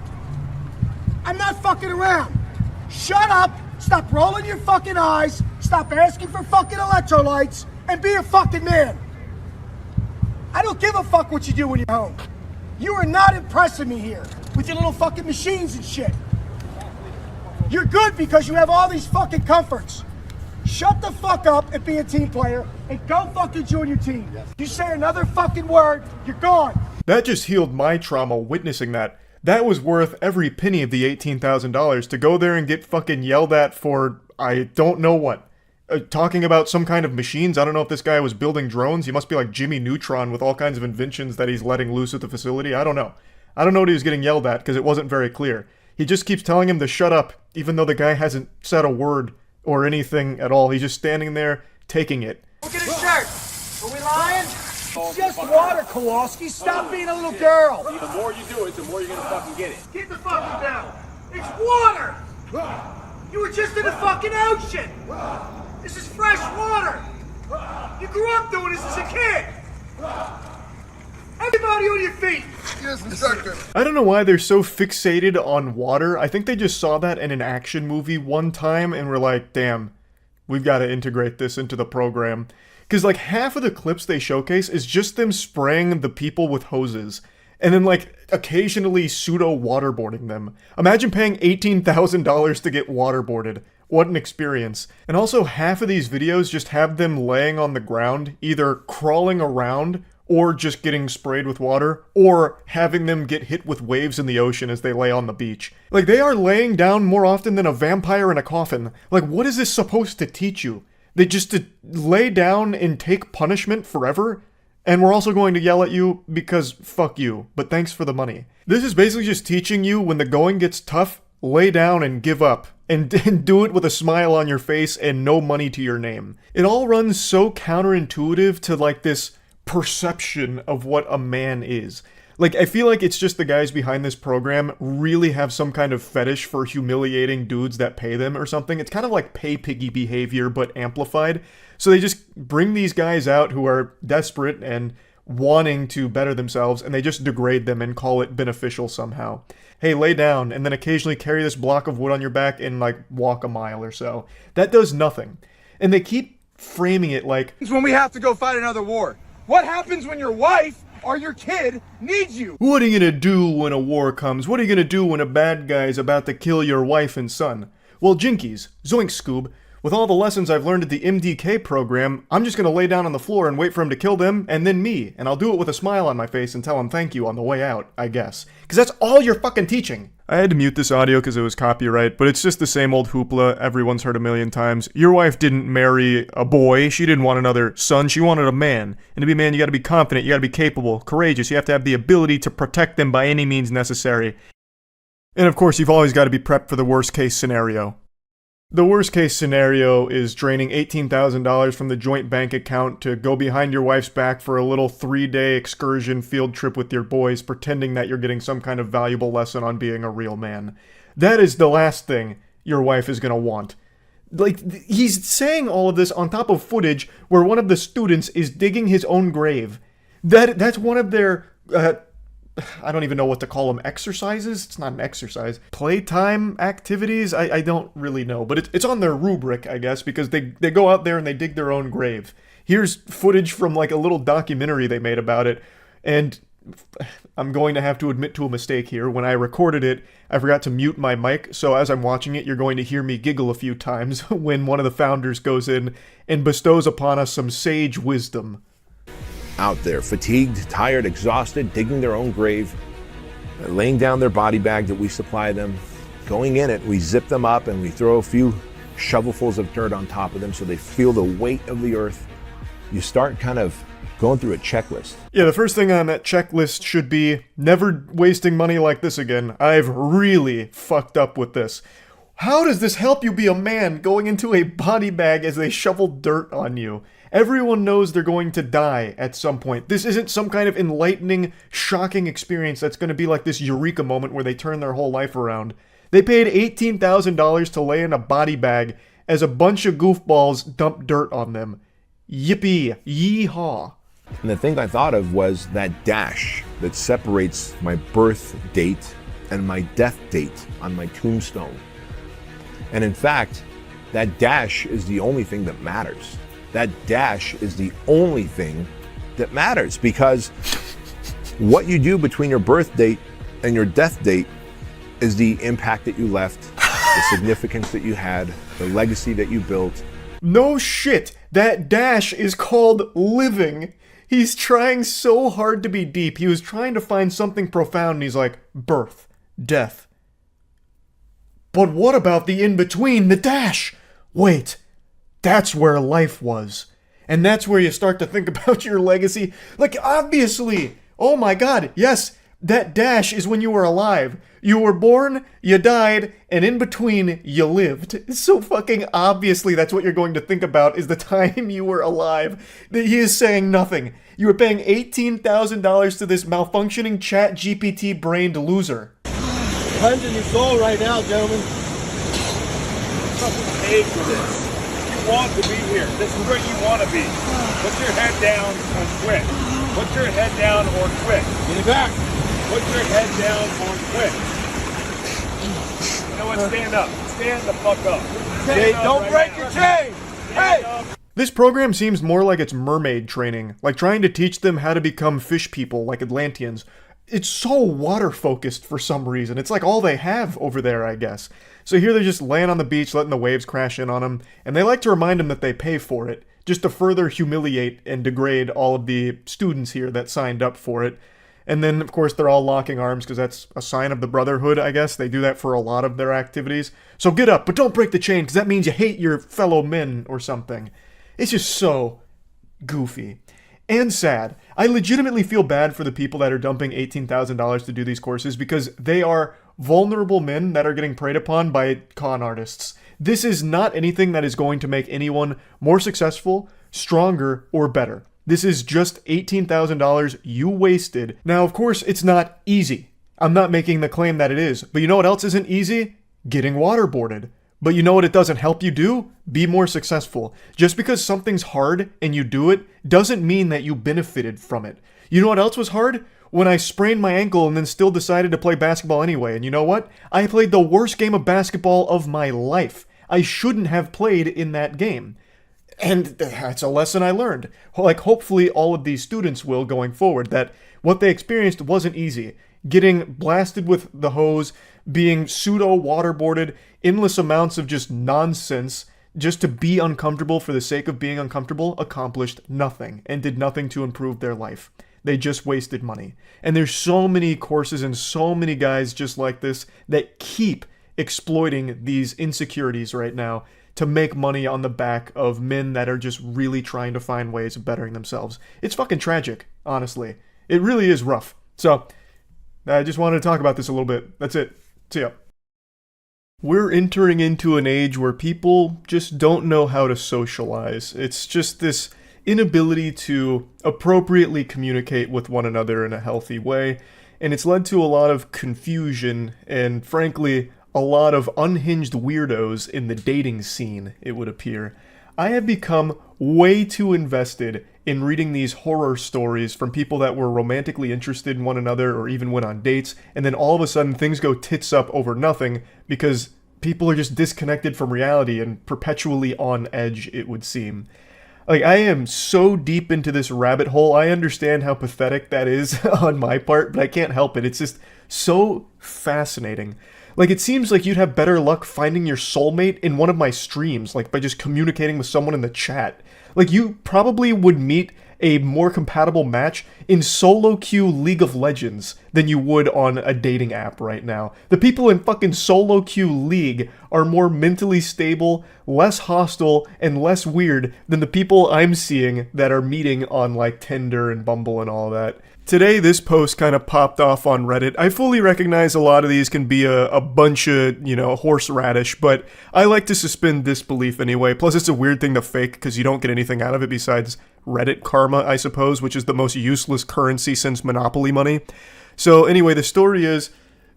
I'm not fucking around. Shut up, stop rolling your fucking eyes, stop asking for fucking electrolytes, and be a fucking man. I don't give a fuck what you do when you're home. You are not impressing me here with your little fucking machines and shit. You're good because you have all these fucking comforts. Shut the fuck up and be a team player and go fucking join your team. You say another fucking word, you're gone. That just healed my trauma witnessing that. That was worth every penny of the $18,000 to go there and get fucking yelled at for, I don't know what. Talking about some kind of machines. I don't know if this guy was building drones. He must be like Jimmy Neutron with all kinds of inventions that he's letting loose at the facility. I don't know. I don't know what he was getting yelled at because it wasn't very clear. He just keeps telling him to shut up, even though the guy hasn't said a word or anything at all. He's just standing there taking it. Look at his shirt. Are we lying? It's just water, Kowalski. Stop being a little girl. The more you do it, the more you're gonna fucking get it. Get the fucking down. It's water. You were just in the fucking ocean. This is fresh water. You grew up doing this as a kid. Everybody on your feet. Yes, instructor. I don't know why they're so fixated on water. I think they just saw that in an action movie one time and were like, damn, we've got to integrate this into the program. Because like half of the clips they showcase is just them spraying the people with hoses. And then like occasionally pseudo waterboarding them. Imagine paying $18,000 to get waterboarded. What an experience. And also half of these videos just have them laying on the ground, either crawling around or just getting sprayed with water, or having them get hit with waves in the ocean as they lay on the beach. Like, they are laying down more often than a vampire in a coffin. Like, what is this supposed to teach you? They just to lay down and take punishment forever? And we're also going to yell at you because fuck you, but thanks for the money. This is basically just teaching you when the going gets tough, lay down and give up. And do it with a smile on your face and no money to your name. It all runs so counterintuitive to like this perception of what a man is. Like, I feel like it's just the guys behind this program really have some kind of fetish for humiliating dudes that pay them or something. It's kind of like pay piggy behavior, but amplified. So they just bring these guys out who are desperate and wanting to better themselves, and they just degrade them and call it beneficial somehow. Hey, lay down, and then occasionally carry this block of wood on your back and, like, walk a mile or so. That does nothing. And they keep framing it like... It's when we have to go fight another war. What happens when your wife or your kid needs you? What are you gonna do when a war comes? What are you gonna do when a bad guy's about to kill your wife and son? Well, jinkies, zoink Scoob, with all the lessons I've learned at the MDK program, I'm just gonna lay down on the floor and wait for him to kill them, and then me, and I'll do it with a smile on my face and tell him thank you on the way out, I guess. Because that's all you're fucking teaching! I had to mute this audio because it was copyright, but it's just the same old hoopla everyone's heard a million times. Your wife didn't marry a boy, she didn't want another son, she wanted a man. And to be a man, you gotta be confident, you gotta be capable, courageous, you have to have the ability to protect them by any means necessary. And of course, you've always gotta be prepped for the worst case scenario. The worst case scenario is draining $18,000 from the joint bank account to go behind your wife's back for a little 3-day excursion field trip with your boys, pretending that you're getting some kind of valuable lesson on being a real man. That is the last thing your wife is gonna want. Like, he's saying all of this on top of footage where one of the students is digging his own grave. That's one of their, I don't even know what to call them, exercises? It's not an exercise. Playtime activities? I don't really know, but it's on their rubric, I guess, because they go out there and they dig their own grave. Here's footage from like a little documentary they made about it, and I'm going to have to admit to a mistake here. When I recorded it, I forgot to mute my mic, so as I'm watching it, you're going to hear me giggle a few times when one of the founders goes in and bestows upon us some sage wisdom. Out there, fatigued, tired, exhausted, digging their own grave, laying down their body bag that we supply them, going in it, we zip them up and we throw a few shovelfuls of dirt on top of them so they feel the weight of the earth. You start kind of going through a checklist. Yeah, the first thing on that checklist should be never wasting money like this again. I've really fucked up with this. How does this help you be a man going into a body bag as they shovel dirt on you? Everyone knows they're going to die at some point. This isn't some kind of enlightening, shocking experience that's going to be like this eureka moment where they turn their whole life around. They paid $18,000 to lay in a body bag as a bunch of goofballs dump dirt on them. Yippee! Yeehaw! And the thing I thought of was that dash that separates my birth date and my death date on my tombstone. And in fact, that dash is the only thing that matters. That dash is the only thing that matters, because what you do between your birth date and your death date is the impact that you left, the significance that you had, the legacy that you built. No shit! That dash is called living! He's trying so hard to be deep. He was trying to find something profound, and he's like, birth, death. But what about the in-between, the dash? Wait, that's where life was. And that's where you start to think about your legacy. Like, obviously! Oh my god, yes! That dash is when you were alive. You were born, you died, and in between, you lived. So fucking obviously that's what you're going to think about, is the time you were alive. He is saying nothing. You were paying $18,000 to this malfunctioning chat GPT brained loser. Cleansing your soul right now, gentlemen. Fucking paid for this. You want to be here. This is where you want to be. Put your head down and quit. Put your head down or quit. Get it back. Put your head down or quit. You know what? Stand up. Stand the fuck up. Hey, don't break your chain. Hey! This program seems more like it's mermaid training, like trying to teach them how to become fish people like Atlanteans. It's so water-focused for some reason. It's like all they have over there, I guess. So here they're just laying on the beach, letting the waves crash in on them, and they like to remind them that they pay for it, just to further humiliate and degrade all of the students here that signed up for it. And then, of course, they're all locking arms because that's a sign of the brotherhood, I guess. They do that for a lot of their activities. So get up, but don't break the chain because that means you hate your fellow men or something. It's just so goofy. And sad. I legitimately feel bad for the people that are dumping $18,000 to do these courses because they are vulnerable men that are getting preyed upon by con artists. This is not anything that is going to make anyone more successful, stronger, or better. This is just $18,000 you wasted. Now, of course, it's not easy. I'm not making the claim that it is. But you know what else isn't easy? Getting waterboarded. But you know what it doesn't help you do? Be more successful. Just because something's hard and you do it doesn't mean that you benefited from it. You know what else was hard? When I sprained my ankle and then still decided to play basketball anyway. And you know what? I played the worst game of basketball of my life. I shouldn't have played in that game. And that's a lesson I learned. Like, hopefully all of these students will going forward, that what they experienced wasn't easy. Getting blasted with the hose, being pseudo-waterboarded, endless amounts of just nonsense, just to be uncomfortable for the sake of being uncomfortable, accomplished nothing and did nothing to improve their life. They just wasted money. And there's so many courses and so many guys just like this that keep exploiting these insecurities right now to make money on the back of men that are just really trying to find ways of bettering themselves. It's fucking tragic, honestly. It really is rough. So, I just wanted to talk about this a little bit. That's it. See ya. We're entering into an age where people just don't know how to socialize. It's just this inability to appropriately communicate with one another in a healthy way, and it's led to a lot of confusion and, frankly, a lot of unhinged weirdos in the dating scene, it would appear. I have become way too invested in reading these horror stories from people that were romantically interested in one another or even went on dates, and then all of a sudden things go tits up over nothing because people are just disconnected from reality and perpetually on edge, it would seem. Like, I am so deep into this rabbit hole, I understand how pathetic that is on my part, but I can't help it. It's just so fascinating. Like, it seems like you'd have better luck finding your soulmate in one of my streams, like by just communicating with someone in the chat. Like, you probably would meet a more compatible match in solo queue League of Legends than you would on a dating app right now. The people in fucking solo queue League are more mentally stable, less hostile, and less weird than the people I'm seeing that are meeting on like Tinder and Bumble and all that. Today, this post kind of popped off on Reddit. I fully recognize a lot of these can be a bunch of, horseradish, but I like to suspend disbelief anyway. Plus, it's a weird thing to fake because you don't get anything out of it besides Reddit karma, I suppose, which is the most useless currency since Monopoly money. So anyway, the story is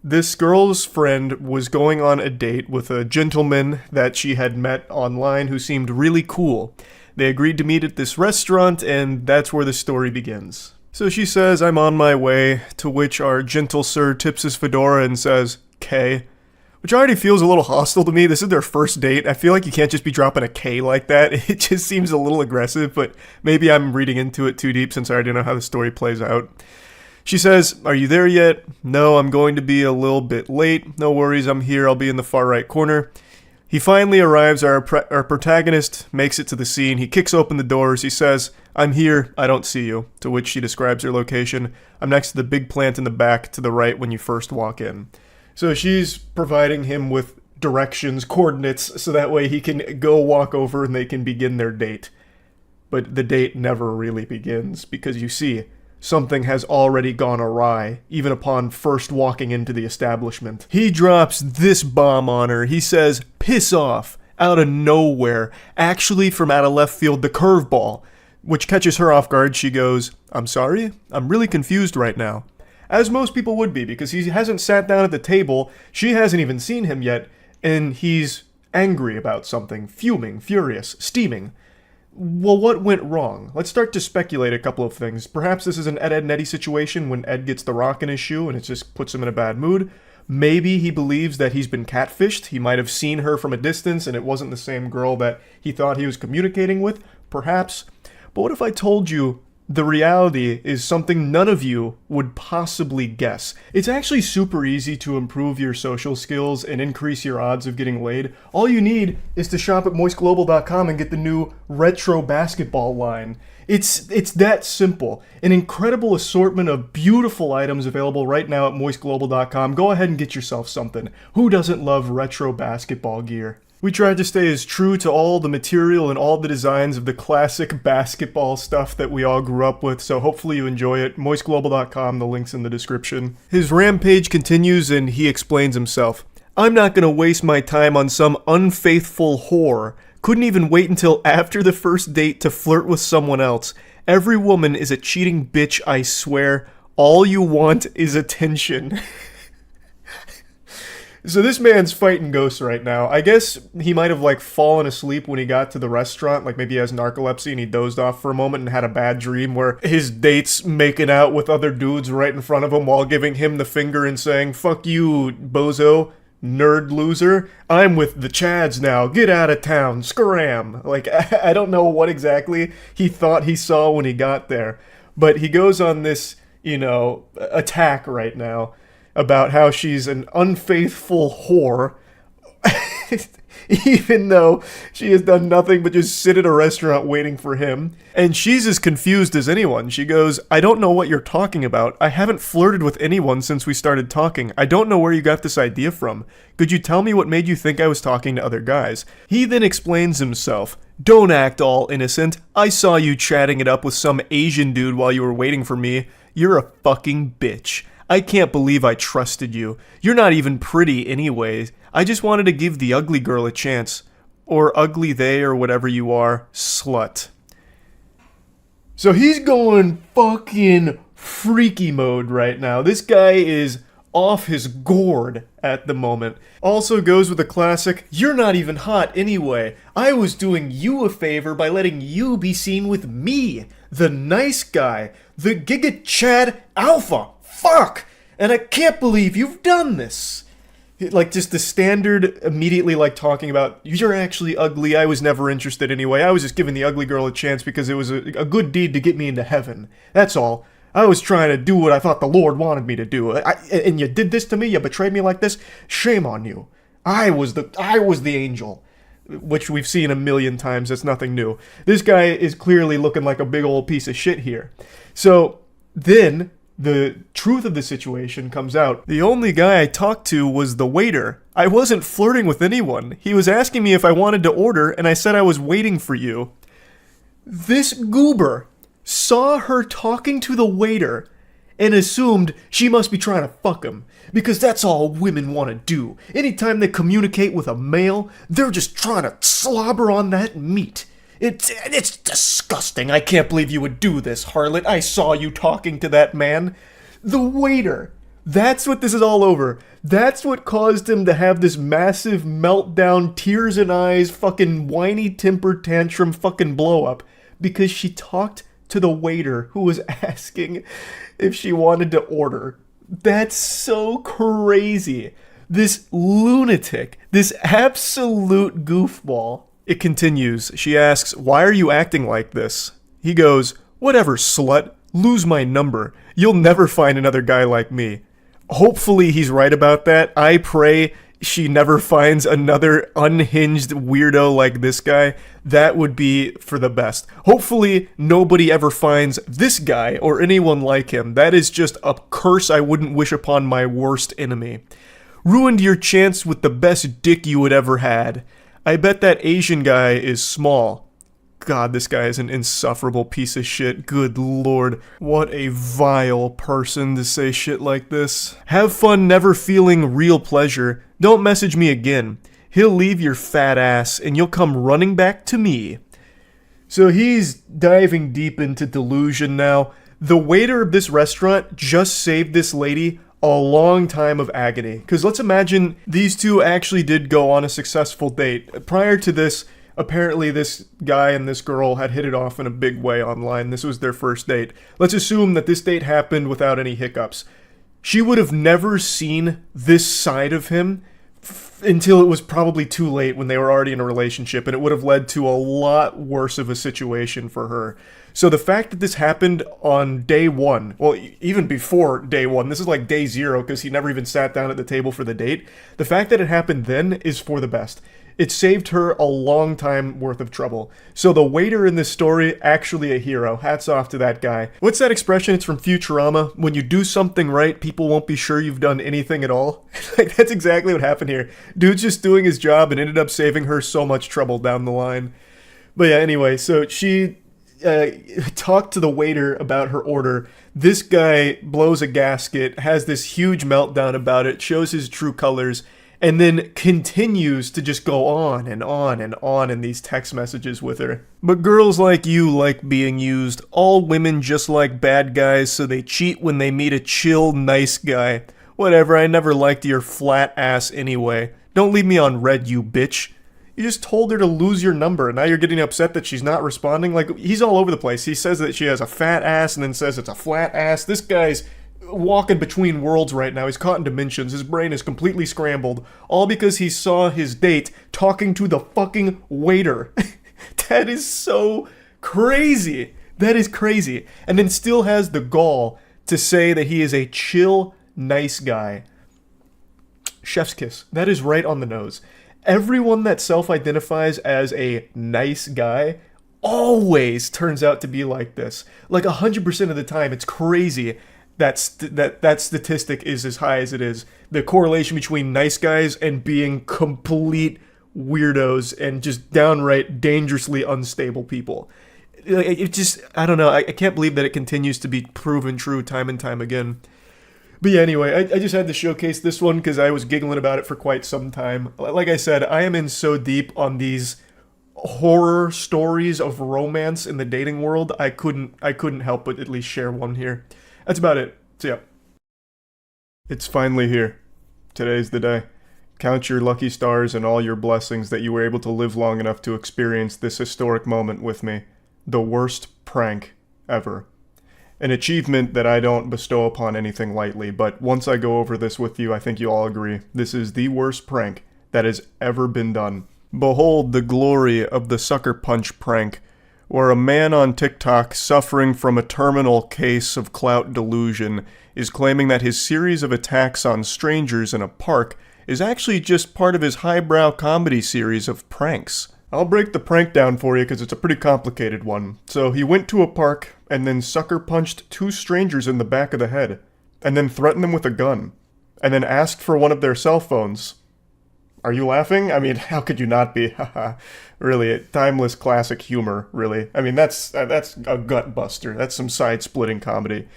this girl's friend was going on a date with a gentleman that she had met online who seemed really cool. They agreed to meet at this restaurant, and that's where the story begins. So she says, I'm on my way, to which our gentle sir tips his fedora and says, K, which already feels a little hostile to me. This is their first date. I feel like you can't just be dropping a K like that. It just seems a little aggressive, but maybe I'm reading into it too deep since I already know how the story plays out. She says, are you there yet? No, I'm going to be a little bit late. No worries, I'm here. I'll be in the far right corner. He finally arrives. Our protagonist makes it to the scene. He kicks open the doors. He says, I'm here. I don't see you. To which she describes her location. I'm next to the big plant in the back to the right when you first walk in. So she's providing him with directions, coordinates, so that way he can go walk over and they can begin their date. But the date never really begins because you see, something has already gone awry, even upon first walking into the establishment. He drops this bomb on her. He says, piss off, out of nowhere. Actually, from out of left field, the curveball, which catches her off guard. She goes, I'm sorry? I'm really confused right now. As most people would be, because he hasn't sat down at the table, she hasn't even seen him yet, and he's angry about something, fuming, furious, steaming. Well, what went wrong? Let's start to speculate a couple of things. Perhaps this is an Ed, Edd n Eddy situation when Ed gets the rock in his shoe and it just puts him in a bad mood. Maybe he believes that he's been catfished. He might have seen her from a distance and it wasn't the same girl that he thought he was communicating with. Perhaps. But what if I told you the reality is something none of you would possibly guess? It's actually super easy to improve your social skills and increase your odds of getting laid. All you need is to shop at moistglobal.com and get the new retro basketball line. It's that simple. An incredible assortment of beautiful items available right now at moistglobal.com. Go ahead and get yourself something. Who doesn't love retro basketball gear? We tried to stay as true to all the material and all the designs of the classic basketball stuff that we all grew up with, so hopefully you enjoy it. moistglobal.com, the link's in the description. His rampage continues and he explains himself. I'm not gonna waste my time on some unfaithful whore. Couldn't even wait until after the first date to flirt with someone else. Every woman is a cheating bitch, I swear. All you want is attention. So this man's fighting ghosts right now. I guess he might have fallen asleep when he got to the restaurant. Like maybe he has narcolepsy and he dozed off for a moment and had a bad dream where his date's making out with other dudes right in front of him while giving him the finger and saying, fuck you, bozo, nerd loser. I'm with the Chads now. Get out of town. Scram. I don't know what exactly he thought he saw when he got there. But he goes on this, attack right now about how she's an unfaithful whore, even though she has done nothing but just sit at a restaurant waiting for him. And she's as confused as anyone. She goes, I don't know what you're talking about. I haven't flirted with anyone since we started talking. I don't know where you got this idea from. Could you tell me what made you think I was talking to other guys? He then explains himself. Don't act all innocent. I saw you chatting it up with some Asian dude while you were waiting for me. You're a fucking bitch. I can't believe I trusted you. You're not even pretty anyways. I just wanted to give the ugly girl a chance. Or ugly they or whatever you are. Slut. So he's going fucking freaky mode right now. This guy is off his gourd at the moment. Also goes with the classic, you're not even hot anyway. I was doing you a favor by letting you be seen with me, the nice guy, the Giga Chad Alpha. Fuck! And I can't believe you've done this. Just the standard, immediately talking about, you're actually ugly, I was never interested anyway, I was just giving the ugly girl a chance because it was a good deed to get me into heaven. That's all. I was trying to do what I thought the Lord wanted me to do. And you did this to me, you betrayed me like this? Shame on you. I was the angel. which we've seen a million times. That's nothing new. This guy is clearly looking like a big old piece of shit here. So then the truth of the situation comes out. The only guy I talked to was the waiter. I wasn't flirting with anyone. He was asking me if I wanted to order, and I said I was waiting for you. This goober saw her talking to the waiter and assumed she must be trying to fuck him, because that's all women want to do. Anytime they communicate with a male, they're just trying to slobber on that meat. It's disgusting. I can't believe you would do this, harlot. I saw you talking to that man. The waiter. That's what this is all over. That's what caused him to have this massive meltdown, tears in eyes, fucking whiny temper tantrum fucking blow up, because she talked to the waiter who was asking if she wanted to order. That's so crazy. This lunatic, this absolute goofball. It continues. She asks, "Why are you acting like this?" He goes, "Whatever, slut. Lose my number. You'll never find another guy like me." Hopefully he's right about that. I pray she never finds another unhinged weirdo like this guy. That would be for the best. Hopefully nobody ever finds this guy or anyone like him. That is just a curse I wouldn't wish upon my worst enemy. Ruined your chance with the best dick you had ever had. I bet that Asian guy is small. God, this guy is an insufferable piece of shit. Good lord. What a vile person to say shit like this. Have fun never feeling real pleasure. Don't message me again. He'll leave your fat ass and you'll come running back to me. So he's diving deep into delusion now. The waiter of this restaurant just saved this lady a long time of agony. Because let's imagine these two actually did go on a successful date. Prior to this, apparently this guy and this girl had hit it off in a big way online. This was their first date. Let's assume that this date happened without any hiccups. She would have never seen this side of him until it was probably too late when they were already in a relationship, and it would have led to a lot worse of a situation for her. So the fact that this happened on day one, well, even before day one, this is like day zero because he never even sat down at the table for the date. The fact that it happened then is for the best. It saved her a long time worth of trouble. So the waiter in this story, actually a hero. Hats off to that guy. What's that expression? It's from Futurama. When you do something right, people won't be sure you've done anything at all. Like, that's exactly what happened here. Dude's just doing his job and ended up saving her so much trouble down the line. But yeah, anyway, so she talked to the waiter about her order. This guy blows a gasket, has this huge meltdown about it, shows his true colors, and then continues to just go on and on and on in these text messages with her. But girls like you like being used. All women just like bad guys, so they cheat when they meet a chill, nice guy. Whatever, I never liked your flat ass anyway. Don't leave me on red, you bitch. You just told her to lose your number, and now you're getting upset that she's not responding? Like, he's all over the place. He says that she has a fat ass and then says it's a flat ass. This guy's walking between worlds right now. He's caught in dimensions. His brain is completely scrambled, all because he saw his date talking to the fucking waiter. That is so crazy. That is crazy. And then still has the gall to say that he is a chill, nice guy. Chef's kiss. That is right on the nose. Everyone that self-identifies as a nice guy always turns out to be like this. Like 100% of the time. It's crazy. That statistic is as high as it is. The correlation between nice guys and being complete weirdos and just downright dangerously unstable people. It just, I don't know, I can't believe that it continues to be proven true time and time again. But yeah, anyway, I just had to showcase this one because I was giggling about it for quite some time. Like I said, I am in so deep on these horror stories of romance in the dating world, I couldn't help but at least share one here. That's about it. So yeah. It's finally here. Today's the day. Count your lucky stars and all your blessings that you were able to live long enough to experience this historic moment with me. The worst prank ever. An achievement that I don't bestow upon anything lightly, but once I go over this with you, I think you all agree. This is the worst prank that has ever been done. Behold the glory of the sucker punch prank, where a man on TikTok suffering from a terminal case of clout delusion is claiming that his series of attacks on strangers in a park is actually just part of his highbrow comedy series of pranks. I'll break the prank down for you because it's a pretty complicated one. So he went to a park and then sucker punched 2 strangers in the back of the head, and then threatened them with a gun, and then asked for one of their cell phones. Are you laughing? I mean, how could you not be? Really, timeless classic humor, really. I mean, that's a gut buster. That's some side-splitting comedy.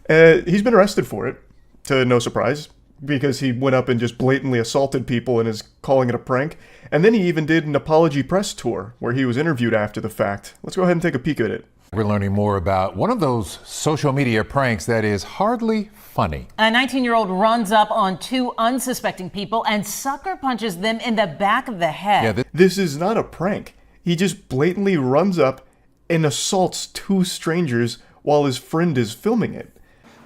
He's been arrested for it, to no surprise, because he went up and just blatantly assaulted people and is calling it a prank. And then he even did an apology press tour, where he was interviewed after the fact. Let's go ahead and take a peek at it. We're learning more about one of those social media pranks that is hardly funny. A 19-year-old runs up on 2 unsuspecting people and sucker punches them in the back of the head. Yeah, this is not a prank. He just blatantly runs up and assaults 2 strangers while his friend is filming it.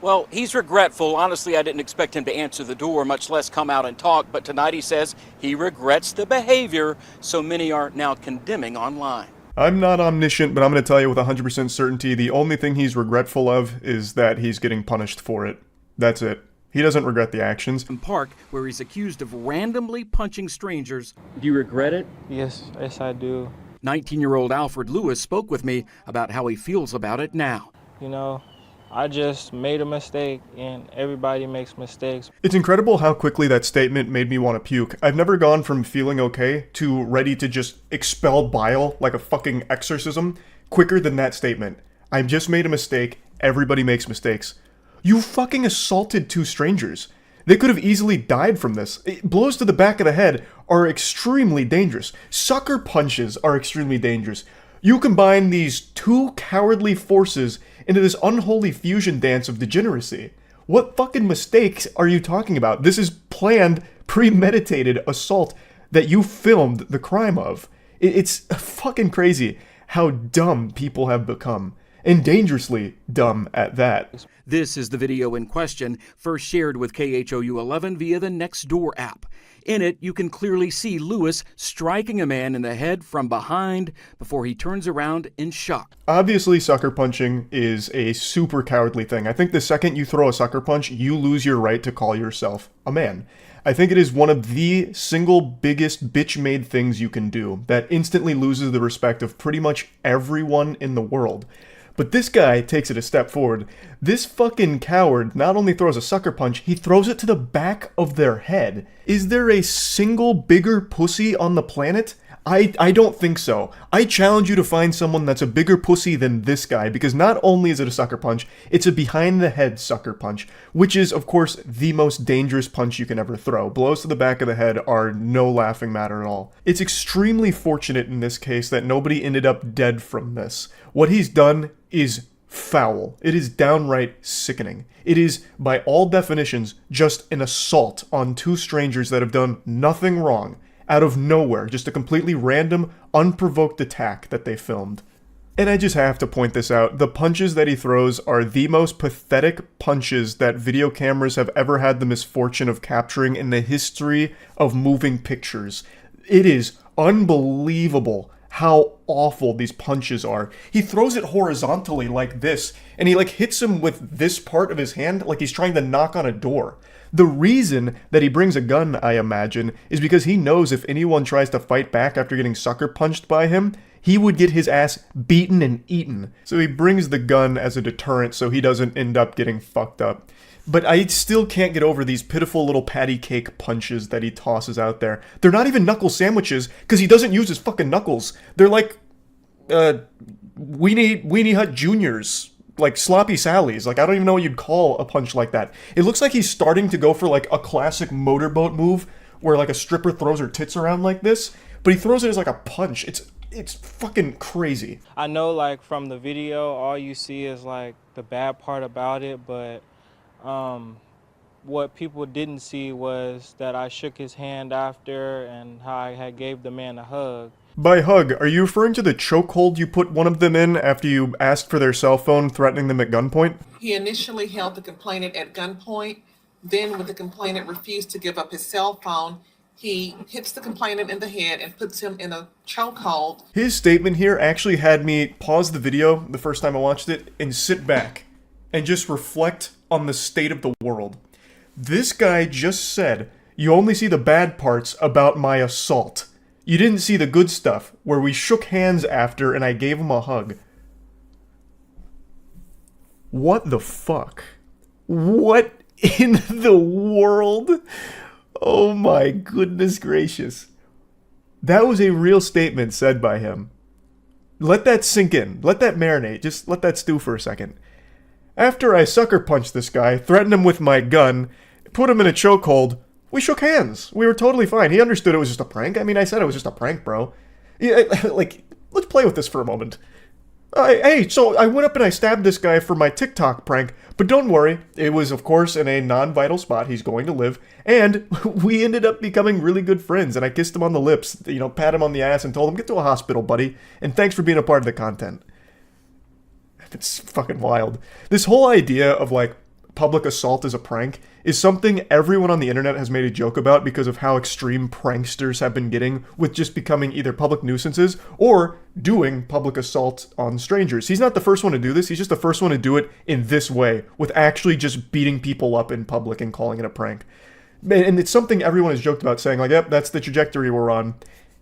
Well, he's regretful. Honestly, I didn't expect him to answer the door, much less come out and talk. But tonight he says he regrets the behavior so many are now condemning online. I'm not omniscient, but I'm going to tell you with 100% certainty, the only thing he's regretful of is that he's getting punished for it. That's it. He doesn't regret the actions. Park, where he's accused of randomly punching strangers. Do you regret it? Yes, I do. 19-year-old Alfred Lewis spoke with me about how he feels about it now. You know, I just made a mistake, and everybody makes mistakes. It's incredible how quickly that statement made me want to puke. I've never gone from feeling okay to ready to just expel bile like a fucking exorcism quicker than that statement. I've just made a mistake. Everybody makes mistakes. You fucking assaulted 2 strangers. They could have easily died from this. Blows to the back of the head are extremely dangerous. Sucker punches are extremely dangerous. You combine these 2 cowardly forces into this unholy fusion dance of degeneracy. What fucking mistakes are you talking about? This is planned, premeditated assault that you filmed the crime of. It's fucking crazy how dumb people have become. And dangerously dumb at that. This is the video in question, first shared with KHOU 11 via the Nextdoor app. In it, you can clearly see Lewis striking a man in the head from behind before he turns around in shock. Obviously, sucker punching is a super cowardly thing. I think the second you throw a sucker punch, you lose your right to call yourself a man. I think it is one of the single biggest bitch-made things you can do that instantly loses the respect of pretty much everyone in the world. But this guy takes it a step forward. This fucking coward not only throws a sucker punch, he throws it to the back of their head. Is there a single bigger pussy on the planet? I don't think so. I challenge you to find someone that's a bigger pussy than this guy, because not only is it a sucker punch, it's a behind-the-head sucker punch, which is, of course, the most dangerous punch you can ever throw. Blows to the back of the head are no laughing matter at all. It's extremely fortunate in this case that nobody ended up dead from this. What he's done is foul. It is downright sickening. It is, by all definitions, just an assault on 2 strangers that have done nothing wrong. Out of nowhere, just a completely random, unprovoked attack that they filmed. And I just have to point this out, the punches that he throws are the most pathetic punches that video cameras have ever had the misfortune of capturing in the history of moving pictures. It is unbelievable how awful these punches are. He throws it horizontally like this, and he hits him with this part of his hand like he's trying to knock on a door. The reason that he brings a gun, I imagine, is because he knows if anyone tries to fight back after getting sucker punched by him, he would get his ass beaten and eaten. So he brings the gun as a deterrent so he doesn't end up getting fucked up. But I still can't get over these pitiful little patty cake punches that he tosses out there. They're not even knuckle sandwiches, because he doesn't use his fucking knuckles. They're like, Weenie Hut Juniors. Like Sloppy Sally's. I don't even know what you'd call a punch like that. It looks like he's starting to go for a classic motorboat move where a stripper throws her tits around like this, but he throws it as a punch. It's fucking crazy. I know from the video, all you see is the bad part about it, but what people didn't see was that I shook his hand after and how I had gave the man a hug. By hug, are you referring to the chokehold you put one of them in after you asked for their cell phone, threatening them at gunpoint? He initially held the complainant at gunpoint. Then, when the complainant refused to give up his cell phone, he hits the complainant in the head and puts him in a chokehold. His statement here actually had me pause the video the first time I watched it and sit back and just reflect on the state of the world. This guy just said, you only see the bad parts about my assault. You didn't see the good stuff, where we shook hands after and I gave him a hug. What the fuck? What in the world? Oh my goodness gracious. That was a real statement said by him. Let that sink in. Let that marinate. Just let that stew for a second. After I sucker punched this guy, threatened him with my gun, put him in a chokehold, we shook hands. We were totally fine. He understood it was just a prank. I mean, I said it was just a prank, bro. Yeah, like, let's play with this for a moment. Hey, so I went up and I stabbed this guy for my TikTok prank, but don't worry, it was of course in a non-vital spot, he's going to live, and we ended up becoming really good friends, and I kissed him on the lips, you know, pat him on the ass and told him, get to a hospital, buddy, and thanks for being a part of the content. It's fucking wild. This whole idea of, like, public assault as a prank is something everyone on the internet has made a joke about because of how extreme pranksters have been getting with just becoming either public nuisances or doing public assault on strangers. He's not the first one to do this, he's just the first one to do it in this way, with actually just beating people up in public and calling it a prank. And it's something everyone has joked about, saying like, yep, that's the trajectory we're on,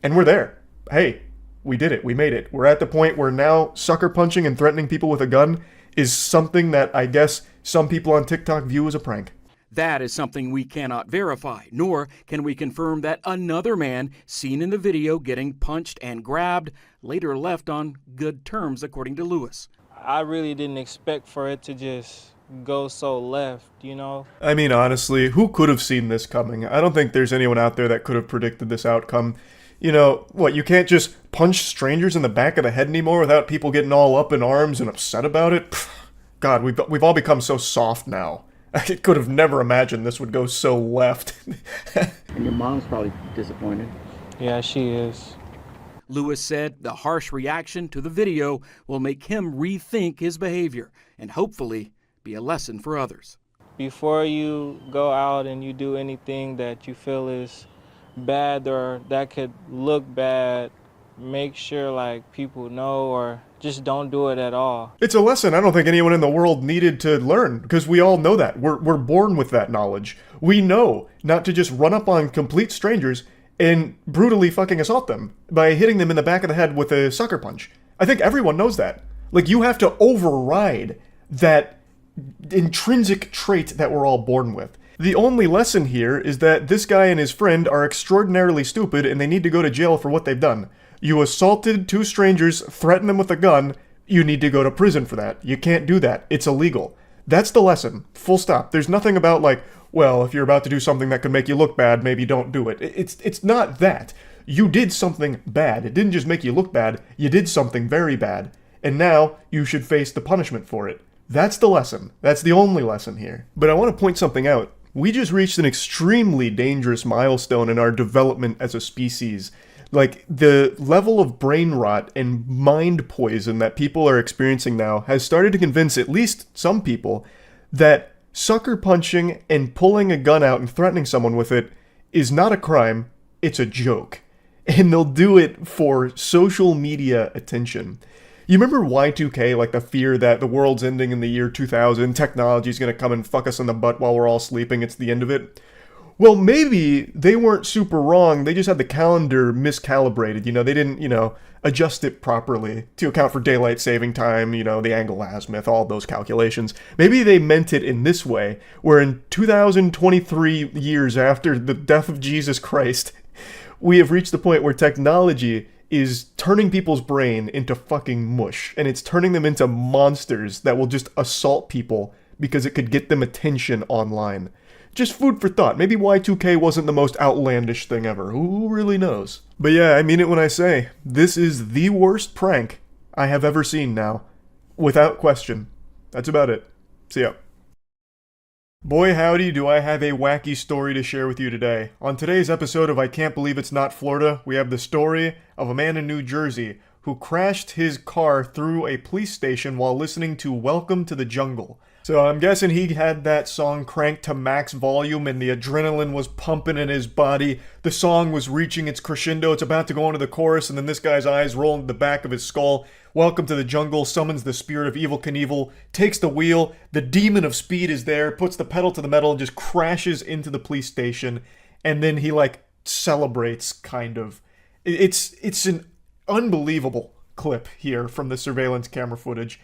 and we're there. Hey, we did it, we made it. We're at the point where now sucker punching and threatening people with a gun is something that I guess some people on TikTok view as a prank. That is something we cannot verify, nor can we confirm that another man seen in the video getting punched and grabbed later left on good terms, according to Lewis. I really didn't expect for it to just go so left, you know? I mean, honestly, who could have seen this coming? I don't think there's anyone out there that could have predicted this outcome. You know, what, you can't just punch strangers in the back of the head anymore without people getting all up in arms and upset about it? Pfft, God, we've all become so soft now. I could have never imagined this would go so left. And your mom's probably disappointed. Yeah, she is. Lewis said the harsh reaction to the video will make him rethink his behavior and hopefully be a lesson for others. Before you go out and you do anything that you feel is bad or that could look bad, make sure like people know, or just don't do it at all. It's a lesson I don't think anyone in the world needed to learn, because we all know that. We're born with that knowledge. We know not to just run up on complete strangers and brutally fucking assault them by hitting them in the back of the head with a sucker punch. I think everyone knows that. Like, you have to override that intrinsic trait that we're all born with. The only lesson here is that this guy and his friend are extraordinarily stupid and they need to go to jail for what they've done. You assaulted two strangers, threatened them with a gun, you need to go to prison for that. You can't do that. It's illegal. That's the lesson. Full stop. There's nothing about like, well, if you're about to do something that could make you look bad, maybe don't do it. It's not that. You did something bad. It didn't just make you look bad, you did something very bad. And now you should face the punishment for it. That's the lesson. That's the only lesson here. But I want to point something out. We just reached an extremely dangerous milestone in our development as a species. Like, the level of brain rot and mind poison that people are experiencing now has started to convince at least some people that sucker punching and pulling a gun out and threatening someone with it is not a crime, it's a joke. And they'll do it for social media attention. You remember Y2K, like the fear that the world's ending in the year 2000, technology's gonna come and fuck us in the butt while we're all sleeping, it's the end of it? Well, maybe they weren't super wrong, they just had the calendar miscalibrated, you know, they didn't, you know, adjust it properly to account for daylight saving time, you know, the angle azimuth, all those calculations. Maybe they meant it in this way, where in 2023 years after the death of Jesus Christ, we have reached the point where technology is turning people's brain into fucking mush, and it's turning them into monsters that will just assault people because it could get them attention online. Just food for thought. Maybe Y2K wasn't the most outlandish thing ever. Who really knows? But yeah, I mean it when I say, this is the worst prank I have ever seen now. Without question. That's about it. See ya. Boy howdy, do I have a wacky story to share with you today. On today's episode of I Can't Believe It's Not Florida, we have the story of a man in New Jersey who crashed his car through a police station while listening to Welcome to the Jungle. So I'm guessing he had that song cranked to max volume and the adrenaline was pumping in his body. The song was reaching its crescendo. It's about to go into the chorus, and then this guy's eyes roll into the back of his skull. Welcome to the Jungle summons the spirit of Evil Knievel, takes the wheel. The demon of speed is there, puts the pedal to the metal, and just crashes into the police station. and then he like celebrates, kind of. It's an unbelievable clip here from the surveillance camera footage.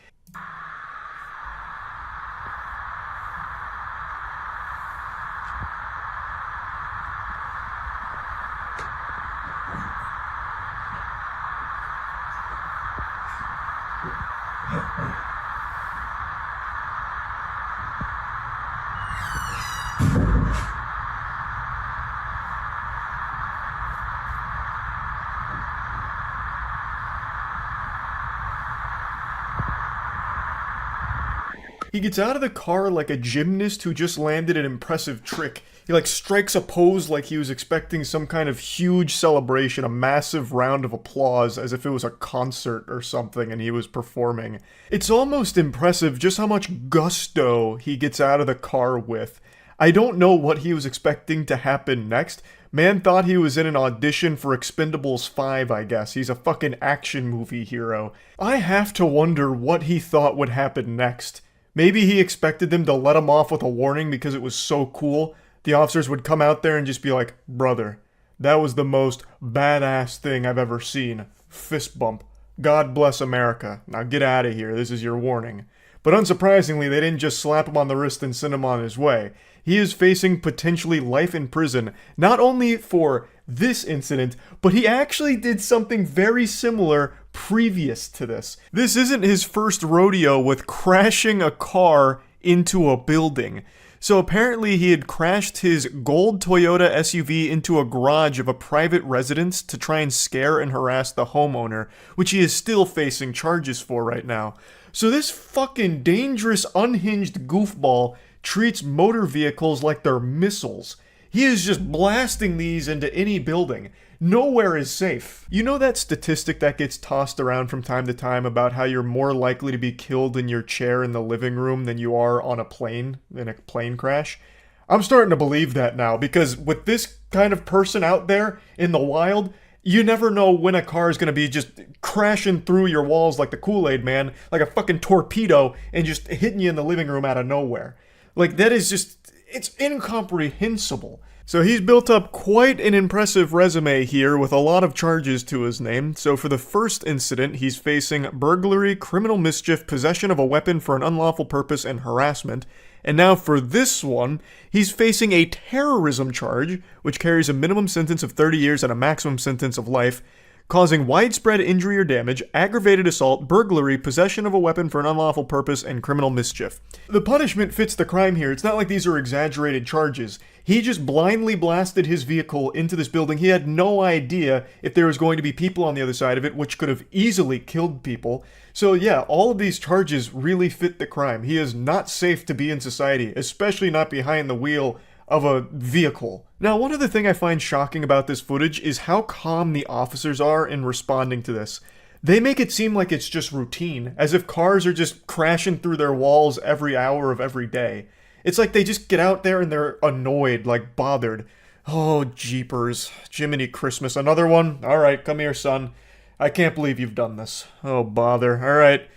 He gets out of the car like a gymnast who just landed an impressive trick. He like strikes a pose like he was expecting some kind of huge celebration, a massive round of applause, as if it was a concert or something and he was performing. It's almost impressive just how much gusto he gets out of the car with. I don't know what he was expecting to happen next. Man thought he was in an audition for Expendables 5, I guess. He's a fucking action movie hero. I have to wonder what he thought would happen next. Maybe he expected them to let him off with a warning because it was so cool. The officers would come out there and just be like, brother, that was the most badass thing I've ever seen. Fist bump. God bless America. Now get out of here. This is your warning. But unsurprisingly, they didn't just slap him on the wrist and send him on his way. He is facing potentially life in prison, not only for this incident, but he actually did something very similar previous to this. This isn't his first rodeo with crashing a car into a building. So apparently he had crashed his gold Toyota SUV into a garage of a private residence to try and scare and harass the homeowner, which he is still facing charges for right now. So this fucking dangerous, unhinged goofball treats motor vehicles like they're missiles. He is just blasting these into any building. Nowhere is safe. You know that statistic that gets tossed around from time to time about how you're more likely to be killed in your chair in the living room than you are on a plane, in a plane crash? I'm starting to believe that now, because with this kind of person out there in the wild, you never know when a car is going to be just crashing through your walls like the Kool-Aid Man, like a fucking torpedo, and just hitting you in the living room out of nowhere. Like, that is just, it's incomprehensible. So he's built up quite an impressive resume here with a lot of charges to his name. So for the first incident, he's facing burglary, criminal mischief, possession of a weapon for an unlawful purpose, and harassment. And now for this one, he's facing a terrorism charge, which carries a minimum sentence of 30 years and a maximum sentence of life, causing widespread injury or damage, aggravated assault, burglary, possession of a weapon for an unlawful purpose, and criminal mischief. The punishment fits the crime here. It's not like these are exaggerated charges. He just blindly blasted his vehicle into this building. He had no idea if there was going to be people on the other side of it, which could have easily killed people. So yeah, all of these charges really fit the crime. He is not safe to be in society, especially not behind the wheel of a vehicle. Now, one other thing I find shocking about this footage is how calm the officers are in responding to this. They make it seem like it's just routine, as if cars are just crashing through their walls every hour of every day. It's like they just get out there and they're annoyed, like bothered. Oh, jeepers. Jiminy Christmas. Another one? Alright, come here, son. I can't believe you've done this. Oh, bother. Alright,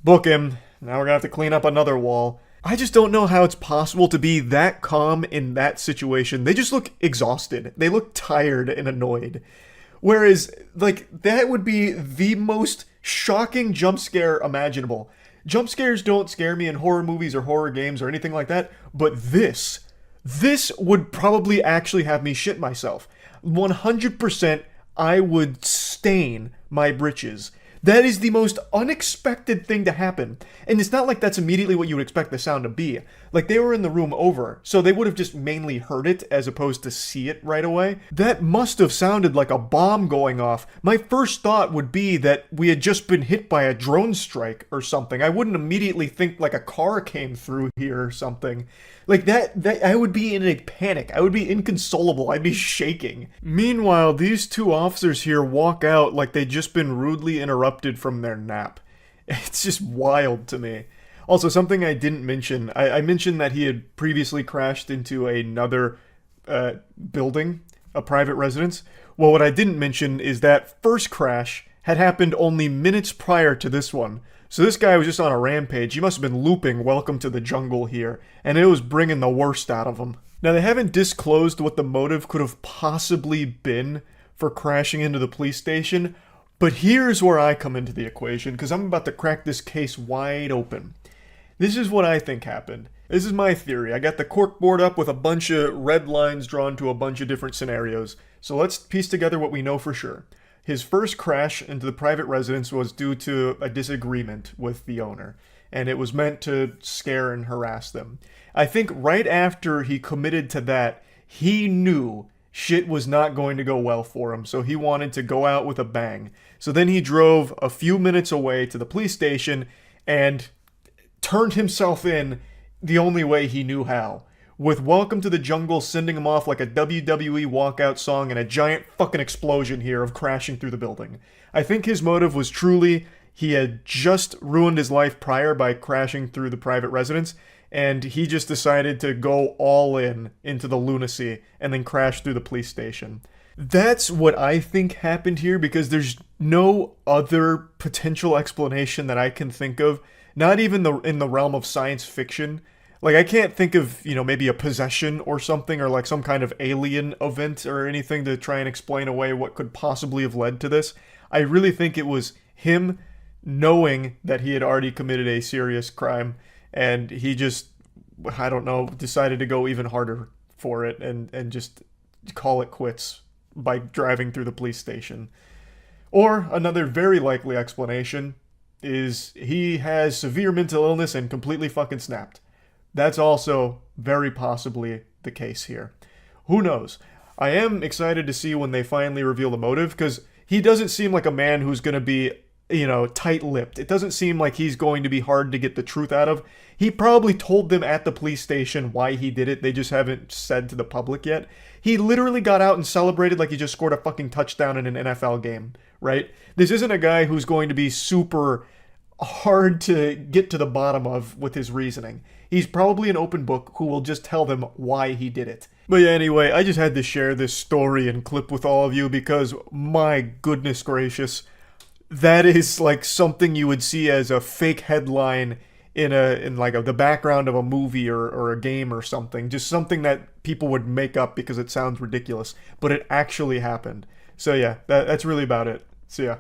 book him. Now we're gonna have to clean up another wall. I just don't know how it's possible to be that calm in that situation. They just look exhausted. They look tired and annoyed. Whereas, like, that would be the most shocking jump scare imaginable. Jump scares don't scare me in horror movies or horror games or anything like that, but this would probably actually have me shit myself. 100% I would stain my britches. That is the most unexpected thing to happen. And it's not like that's immediately what you would expect the sound to be. Like, they were in the room over, so they would have just mainly heard it as opposed to see it right away. That must have sounded like a bomb going off. My first thought would be that we had just been hit by a drone strike or something. I wouldn't immediately think like a car came through here or something. Like that I would be in a panic. I would be inconsolable. I'd be shaking. Meanwhile, these two officers here walk out like they'd just been rudely interrupted from their nap. It's just wild to me. Also, something I didn't mention. I mentioned that he had previously crashed into another building, a private residence. Well, what I didn't mention is that first crash had happened only minutes prior to this one. So this guy was just on a rampage. He must have been looping Welcome to the Jungle here, and it was bringing the worst out of him. Now, they haven't disclosed what the motive could have possibly been for crashing into the police station, but here's where I come into the equation, because I'm about to crack this case wide open. This is what I think happened. This is my theory. I got the corkboard up with a bunch of red lines drawn to a bunch of different scenarios. So let's piece together what we know for sure. His first crash into the private residence was due to a disagreement with the owner, and it was meant to scare and harass them. I think right after he committed to that, he knew shit was not going to go well for him, so he wanted to go out with a bang. So then he drove a few minutes away to the police station and turned himself in the only way he knew how, with Welcome to the Jungle sending him off like a WWE walkout song and a giant fucking explosion here of crashing through the building. I think his motive was truly he had just ruined his life prior by crashing through the private residence, and he just decided to go all in into the lunacy and then crash through the police station. That's what I think happened here, because there's no other potential explanation that I can think of, not even in the realm of science fiction. Like, I can't think of, maybe a possession or something, or like some kind of alien event or anything to try and explain away what could possibly have led to this. I really think it was him knowing that he had already committed a serious crime, and he just, I don't know, decided to go even harder for it and just call it quits by driving through the police station. Or another very likely explanation is he has severe mental illness and completely fucking snapped. That's also very possibly the case here. Who knows? I am excited to see when they finally reveal the motive, because he doesn't seem like a man who's going to be, tight-lipped. It doesn't seem like he's going to be hard to get the truth out of. He probably told them at the police station why he did it. They just haven't said to the public yet. He literally got out and celebrated like he just scored a fucking touchdown in an NFL game, right? This isn't a guy who's going to be super hard to get to the bottom of with his reasoning. He's probably an open book who will just tell them why he did it. But yeah, anyway, I just had to share this story and clip with all of you because, my goodness gracious, that is like something you would see as a fake headline in the background of a movie or a game or something. Just something that people would make up because it sounds ridiculous. But it actually happened. So yeah, that's really about it. So yeah.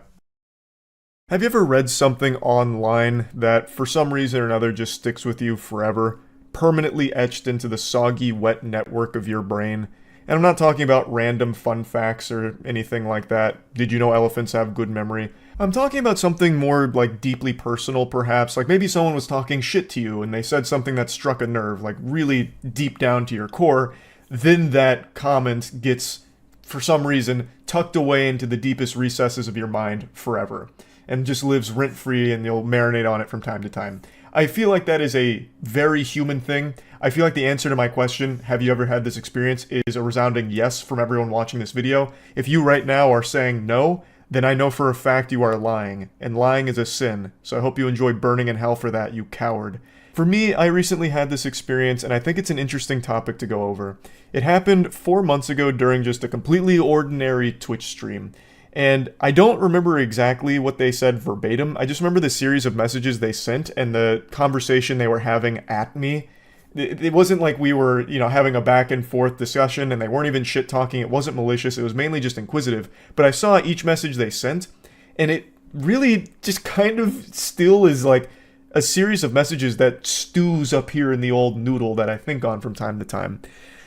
Have you ever read something online that for some reason or another just sticks with you forever, permanently etched into the soggy, wet network of your brain? And I'm not talking about random fun facts or anything like that. Did you know elephants have good memory? I'm talking about something more like deeply personal, perhaps. Like maybe someone was talking shit to you and they said something that struck a nerve, like really deep down to your core. Then that comment gets, for some reason, tucked away into the deepest recesses of your mind forever, and just lives rent-free, and you'll marinate on it from time to time. I feel like that is a very human thing. I feel like the answer to my question, have you ever had this experience, is a resounding yes from everyone watching this video. If you right now are saying no, then I know for a fact you are lying, and lying is a sin, so I hope you enjoy burning in hell for that, you coward. For me, I recently had this experience, and I think it's an interesting topic to go over. It happened 4 months ago during just a completely ordinary Twitch stream. And I don't remember exactly what they said verbatim. I just remember the series of messages they sent and the conversation they were having at me. It wasn't like we were, having a back and forth discussion, and they weren't even shit talking. It wasn't malicious. It was mainly just inquisitive. But I saw each message they sent, and it really just kind of still is like a series of messages that stews up here in the old noodle that I think on from time to time.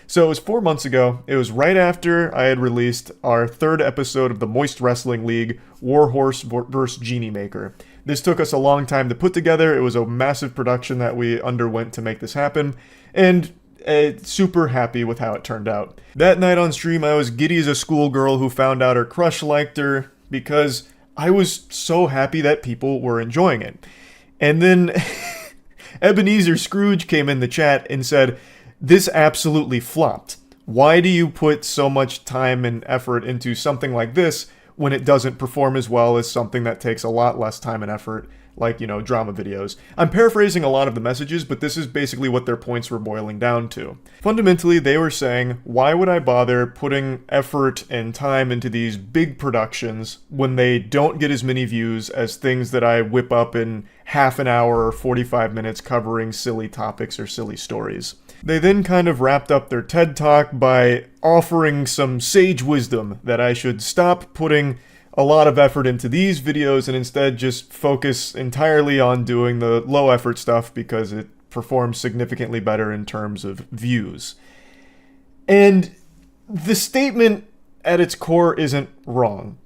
So it was 4 months ago. It was right after I had released our third episode of the Moist Wrestling League, Warhorse vs. Genie Maker. This took us a long time to put together. It was a massive production that we underwent to make this happen, and super happy with how it turned out. That night on stream, I was giddy as a schoolgirl who found out her crush liked her, because I was so happy that people were enjoying it. And then Ebenezer Scrooge came in the chat and said, "This absolutely flopped. Why do you put so much time and effort into something like this when it doesn't perform as well as something that takes a lot less time and effort, like, drama videos?" I'm paraphrasing a lot of the messages, but this is basically what their points were boiling down to. Fundamentally, they were saying, why would I bother putting effort and time into these big productions when they don't get as many views as things that I whip up in half an hour or 45 minutes covering silly topics or silly stories? They then kind of wrapped up their TED Talk by offering some sage wisdom that I should stop putting a lot of effort into these videos and instead just focus entirely on doing the low effort stuff because it performs significantly better in terms of views. And the statement at its core isn't wrong.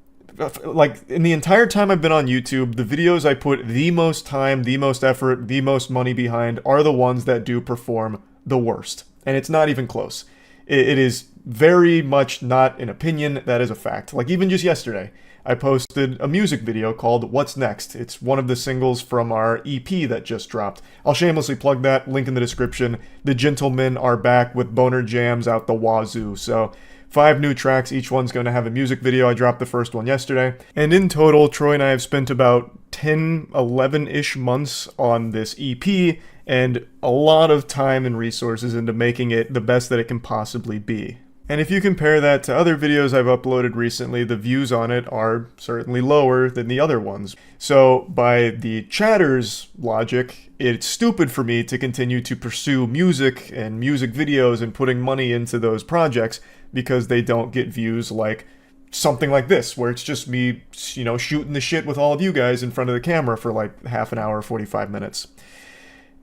Like, in the entire time I've been on YouTube, the videos I put the most time, the most effort, the most money behind are the ones that do perform the worst. And it's not even close. It is very much not an opinion, that is a fact. Like, even just yesterday, I posted a music video called What's Next. It's one of the singles from our EP that just dropped. I'll shamelessly plug that, link in the description. The Gentlemen are back with boner jams out the wazoo. So 5 new tracks, each one's going to have a music video. I dropped the first one yesterday. And in total, Troy and I have spent about 10, 11-ish months on this EP and a lot of time and resources into making it the best that it can possibly be. And if you compare that to other videos I've uploaded recently, the views on it are certainly lower than the other ones. So by the chatter's logic, it's stupid for me to continue to pursue music and music videos and putting money into those projects because they don't get views like something like this, where it's just me, you know, shooting the shit with all of you guys in front of the camera for like half an hour, 45 minutes.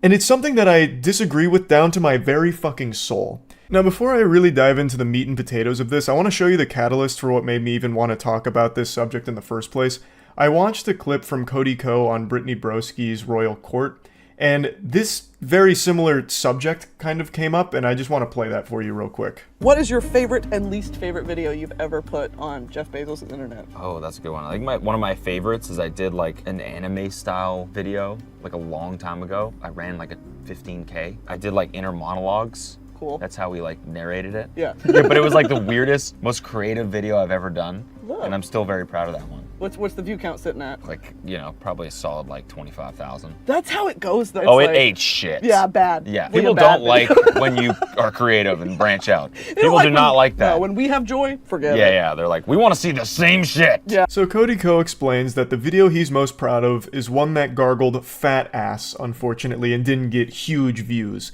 And it's something that I disagree with down to my very fucking soul. Now, before I really dive into the meat and potatoes of this, I want to show you the catalyst for what made me even want to talk about this subject in the first place. I watched a clip from Critikal on Brittany Broski's Royal Court, and this very similar subject kind of came up, and I just want to play that for you real quick. What is your favorite and least favorite video you've ever put on Jeff Bezos' internet? Oh, that's a good one. I think one of my favorites is I did like an anime style video like a long time ago. I ran like a 15K. I did like inner monologues. Cool. That's how we like narrated it. Yeah. Yeah, but it was like the weirdest, most creative video I've ever done. Whoa. And I'm still very proud of that one. What's the view count sitting at? Like, you know, probably a solid like 25,000. That's how it goes though. Oh, It's it like- ate shit. Yeah, bad. Yeah, Like a people bad don't like video. when you are creative and branch out. They don't People like do not when- like that. No, when we have joy, forget it. Yeah, they're like, we want to see the same shit. Yeah. So Critikal explains that the video he's most proud of is one that gargled fat ass, unfortunately, and didn't get huge views.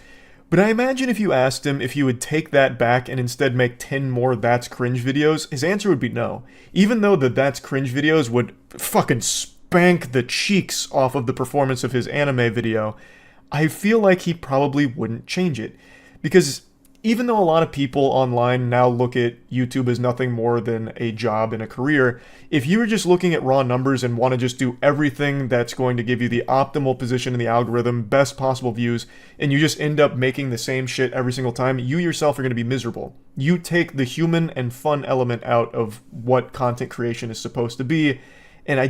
But I imagine if you asked him if he would take that back and instead make 10 more That's Cringe videos, his answer would be no. Even though the That's Cringe videos would fucking spank the cheeks off of the performance of his anime video, I feel like he probably wouldn't change it. Because even though a lot of people online now look at YouTube as nothing more than a job and a career, if you were just looking at raw numbers and want to just do everything that's going to give you the optimal position in the algorithm, best possible views, and you just end up making the same shit every single time, you yourself are going to be miserable. You take the human and fun element out of what content creation is supposed to be, and I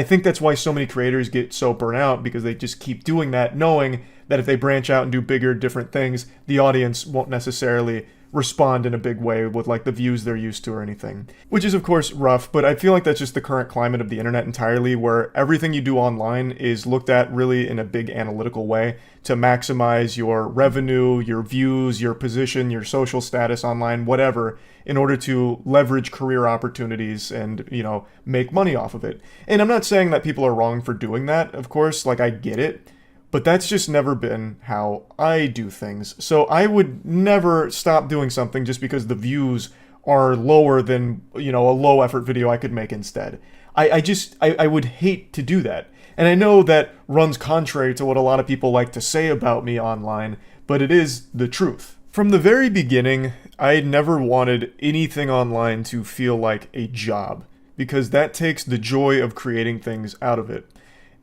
think that's why so many creators get so burnt out, because they just keep doing that, knowing that if they branch out and do bigger, different things, the audience won't necessarily respond in a big way with like the views they're used to or anything. Which is of course rough, but I feel like that's just the current climate of the internet entirely, where everything you do online is looked at really in a big analytical way to maximize your revenue, your views, your position, your social status online, whatever, in order to leverage career opportunities and, you know, make money off of it. And I'm not saying that people are wrong for doing that, of course, like I get it. But that's just never been how I do things. So I would never stop doing something just because the views are lower than, you know, a low effort video I could make instead. I would hate to do that. And I know that runs contrary to what a lot of people like to say about me online, but it is the truth. From the very beginning, I never wanted anything online to feel like a job, because that takes the joy of creating things out of it.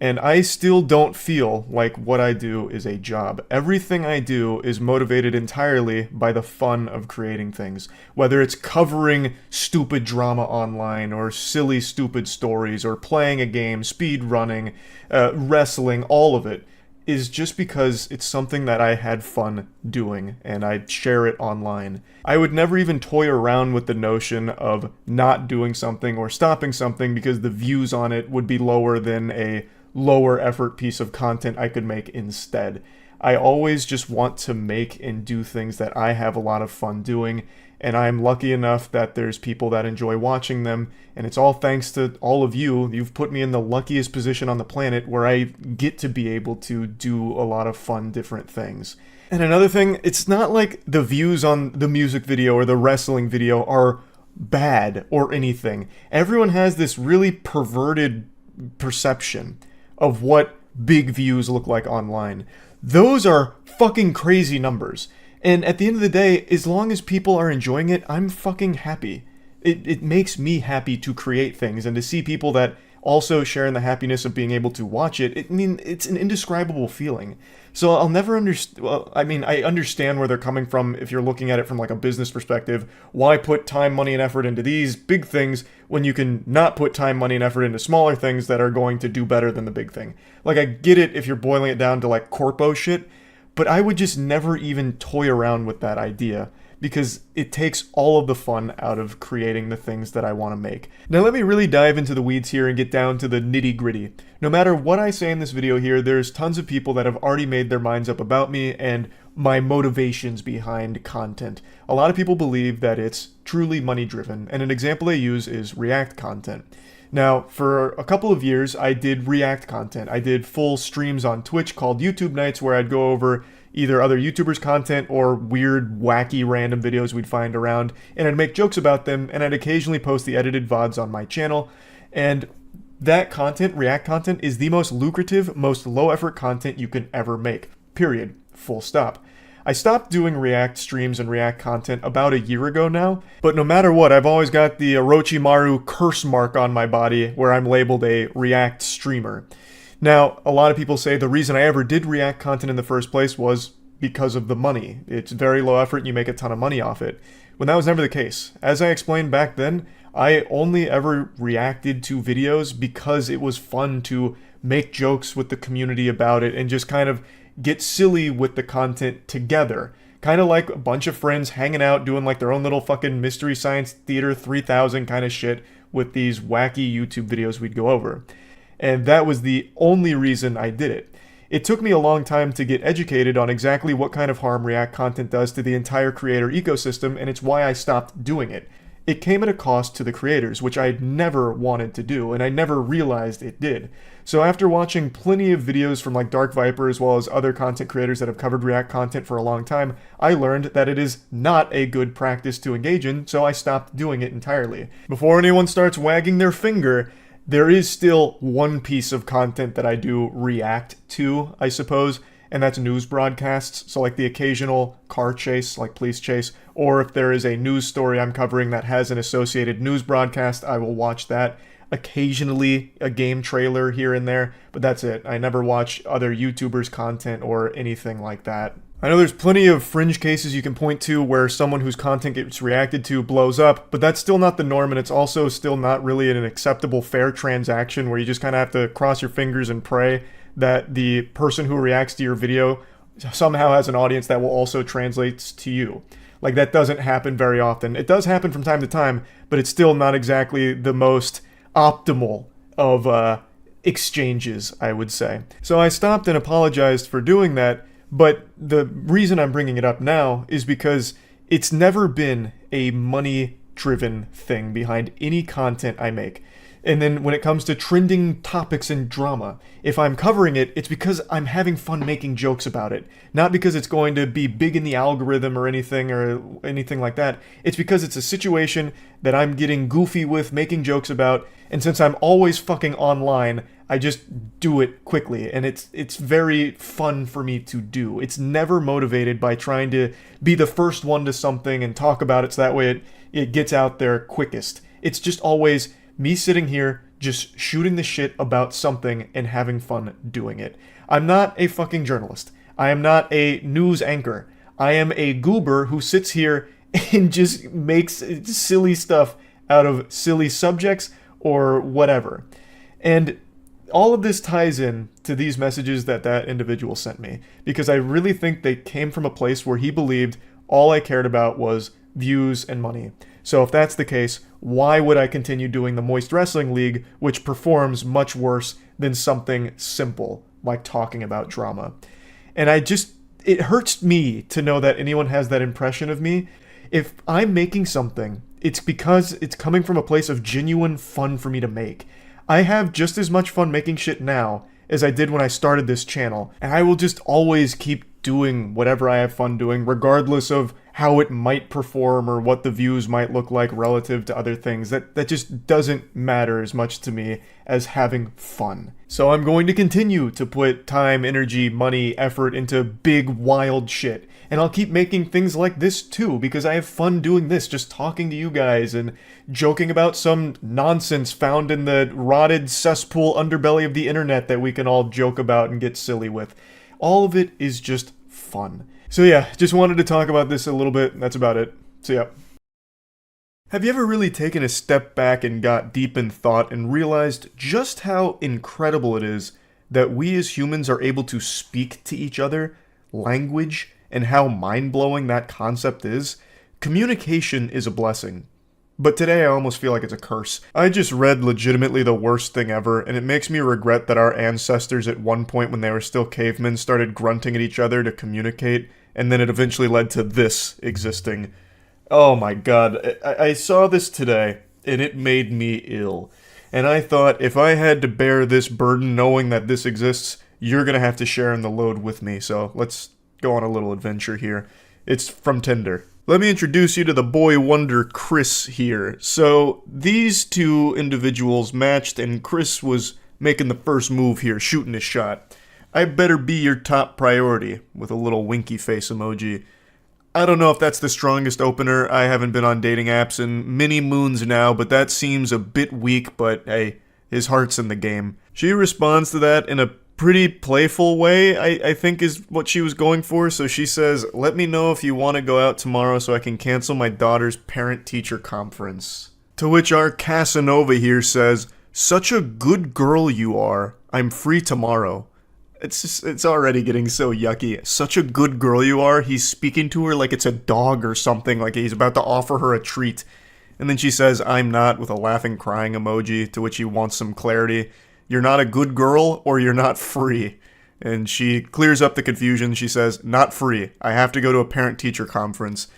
And I still don't feel like what I do is a job. Everything I do is motivated entirely by the fun of creating things. Whether it's covering stupid drama online, or silly stupid stories, or playing a game, speed running, wrestling, all of it is just because it's something that I had fun doing, and I share it online. I would never even toy around with the notion of not doing something or stopping something because the views on it would be lower than a lower effort piece of content I could make instead. I always just want to make and do things that I have a lot of fun doing, and I'm lucky enough that there's people that enjoy watching them, and it's all thanks to all of you. You've put me in the luckiest position on the planet where I get to be able to do a lot of fun different things. And another thing, it's not like the views on the music video or the wrestling video are bad or anything. Everyone has this really perverted perception of what big views look like online. Those are fucking crazy numbers. And at the end of the day, as long as people are enjoying it, I'm fucking happy. It makes me happy to create things and to see people that also share in the happiness of being able to watch it. I mean, it's an indescribable feeling. So I'll never understand. Well, I mean, I understand where they're coming from if you're looking at it from like a business perspective. Why put time, money, and effort into these big things when you can not put time, money, and effort into smaller things that are going to do better than the big thing? Like, I get it if you're boiling it down to like corpo shit, but I would just never even toy around with that idea, because it takes all of the fun out of creating the things that I want to make. Now let me really dive into the weeds here and get down to the nitty-gritty. No matter what I say in this video here, there's tons of people that have already made their minds up about me and my motivations behind content. A lot of people believe that it's truly money-driven, and an example they use is React content. Now, for a couple of years, I did React content. I did full streams on Twitch called YouTube Nights, where I'd go over either other YouTubers' content or weird, wacky, random videos we'd find around, and I'd make jokes about them, and I'd occasionally post the edited VODs on my channel. And that content, React content, is the most lucrative, most low-effort content you can ever make. Period. Full stop. I stopped doing React streams and React content about a year ago now, but no matter what, I've always got the Orochimaru curse mark on my body where I'm labeled a React streamer. Now, a lot of people say the reason I ever did React content in the first place was because of the money. It's very low effort and you make a ton of money off it. When that was never the case. As I explained back then, I only ever reacted to videos because it was fun to make jokes with the community about it and just kind of get silly with the content together. Kind of like a bunch of friends hanging out doing like their own little fucking Mystery Science Theater 3000 kind of shit with these wacky YouTube videos we'd go over. And that was the only reason I did it. It took me a long time to get educated on exactly what kind of harm React content does to the entire creator ecosystem, and it's why I stopped doing it. It came at a cost to the creators, which I never wanted to do, and I never realized it did. So after watching plenty of videos from like Dark Viper as well as other content creators that have covered React content for a long time, I learned that it is not a good practice to engage in, so I stopped doing it entirely. Before anyone starts wagging their finger, there is still one piece of content that I do react to, I suppose, and that's news broadcasts. So like the occasional car chase, like police chase, or if there is a news story I'm covering that has an associated news broadcast, I will watch that. Occasionally a game trailer here and there, but that's it. I never watch other YouTubers' content or anything like that. I know there's plenty of fringe cases you can point to where someone whose content gets reacted to blows up, but that's still not the norm, and it's also still not really an acceptable fair transaction where you just kind of have to cross your fingers and pray that the person who reacts to your video somehow has an audience that will also translate to you. Like, that doesn't happen very often. It does happen from time to time, but it's still not exactly the most optimal of exchanges, I would say. So I stopped and apologized for doing that. But the reason I'm bringing it up now is because it's never been a money-driven thing behind any content I make. And then when it comes to trending topics and drama, if I'm covering it, it's because I'm having fun making jokes about it. Not because it's going to be big in the algorithm or anything like that. It's because it's a situation that I'm getting goofy with, making jokes about, and since I'm always fucking online, I just do it quickly, and it's very fun for me to do. It's never motivated by trying to be the first one to something and talk about it so that way it gets out there quickest. It's just always me sitting here just shooting the shit about something and having fun doing it. I'm not a fucking journalist. I am not a news anchor. I am a goober who sits here and just makes silly stuff out of silly subjects or whatever. And all of this ties in to these messages that individual sent me, because I really think they came from a place where he believed all I cared about was views and money. So if that's the case, why would I continue doing the Moist Wrestling League, which performs much worse than something simple like talking about drama. And it hurts me to know that anyone has that impression of me. If I'm making something, it's because it's coming from a place of genuine fun for me to make. I have just as much fun making shit now as I did when I started this channel, and I will just always keep doing whatever I have fun doing, regardless of how it might perform or what the views might look like relative to other things. That just doesn't matter as much to me as having fun. So I'm going to continue to put time, energy, money, effort into big, wild shit. And I'll keep making things like this too, because I have fun doing this, just talking to you guys and joking about some nonsense found in the rotted cesspool underbelly of the internet that we can all joke about and get silly with. All of it is just fun. So yeah, just wanted to talk about this a little bit. That's about it. So yeah. Have you ever really taken a step back and got deep in thought and realized just how incredible it is that we as humans are able to speak to each other, language, and how mind-blowing that concept is? Communication is a blessing. But today I almost feel like it's a curse. I just read legitimately the worst thing ever, and it makes me regret that our ancestors at one point when they were still cavemen started grunting at each other to communicate, and then it eventually led to this existing. Oh my god, I saw this today, and it made me ill. And I thought, if I had to bear this burden knowing that this exists, you're gonna have to share in the load with me, so let's go on a little adventure here. It's from Tinder. Let me introduce you to the boy wonder Chris here. So, these two individuals matched, and Chris was making the first move here, shooting his shot. I better be your top priority, with a little winky face emoji. I don't know if that's the strongest opener. I haven't been on dating apps in many moons now, but that seems a bit weak, but hey, his heart's in the game. She responds to that in a pretty playful way, I think is what she was going for. So she says, let me know if you want to go out tomorrow so I can cancel my daughter's parent-teacher conference. To which our Casanova here says, such a good girl you are. I'm free tomorrow. It's already getting so yucky. Such a good girl you are. He's speaking to her like it's a dog or something, like he's about to offer her a treat. And then she says, I'm not, with a laughing crying emoji, to which he wants some clarity. You're not a good girl, or you're not free. And she clears up the confusion. She says, not free. I have to go to a parent-teacher conference.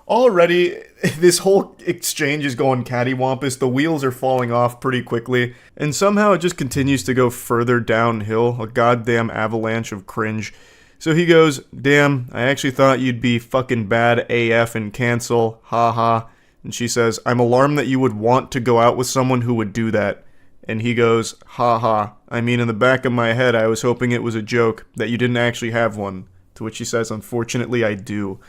Already, this whole exchange is going cattywampus. The wheels are falling off pretty quickly. And somehow it just continues to go further downhill. A goddamn avalanche of cringe. So he goes, damn, I actually thought you'd be fucking bad AF and cancel. Ha ha. And she says, I'm alarmed that you would want to go out with someone who would do that. And he goes, ha ha, I mean, in the back of my head, I was hoping it was a joke, that you didn't actually have one. To which she says, unfortunately, I do.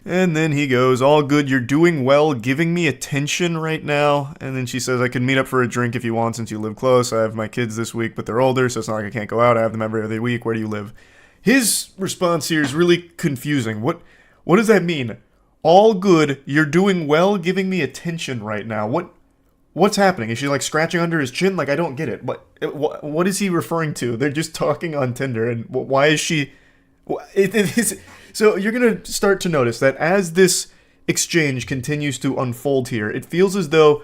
And then he goes, all good, you're doing well, giving me attention right now. And then she says, I can meet up for a drink if you want since you live close. I have my kids this week, but they're older, so it's not like I can't go out. I have them every other week. Where do you live? His response here is really confusing. What does that mean? All good, you're doing well, giving me attention right now. What's happening? Is she like scratching under his chin? Like, I don't get it. What is he referring to? They're just talking on Tinder, and why is she... So you're going to start to notice that as this exchange continues to unfold here, it feels as though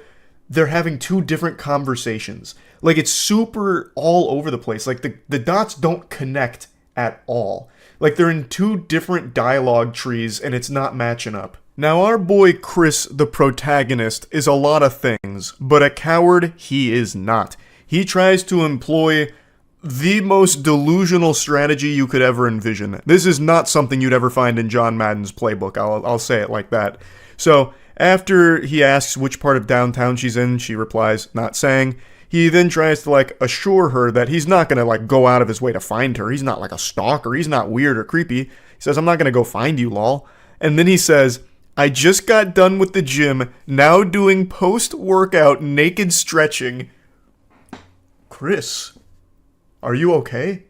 they're having two different conversations. Like, it's super all over the place. Like, the dots don't connect at all. Like, they're in two different dialogue trees, and it's not matching up. Now, our boy Chris, the protagonist, is a lot of things, but a coward he is not. He tries to employ the most delusional strategy you could ever envision. This is not something you'd ever find in John Madden's playbook, I'll say it like that. So, after he asks which part of downtown she's in, she replies, not saying. He then tries to, like, assure her that he's not gonna, like, go out of his way to find her. He's not, like, a stalker. He's not weird or creepy. He says, I'm not gonna go find you, lol. And then he says, I just got done with the gym, now doing post-workout naked stretching. Chris, are you okay?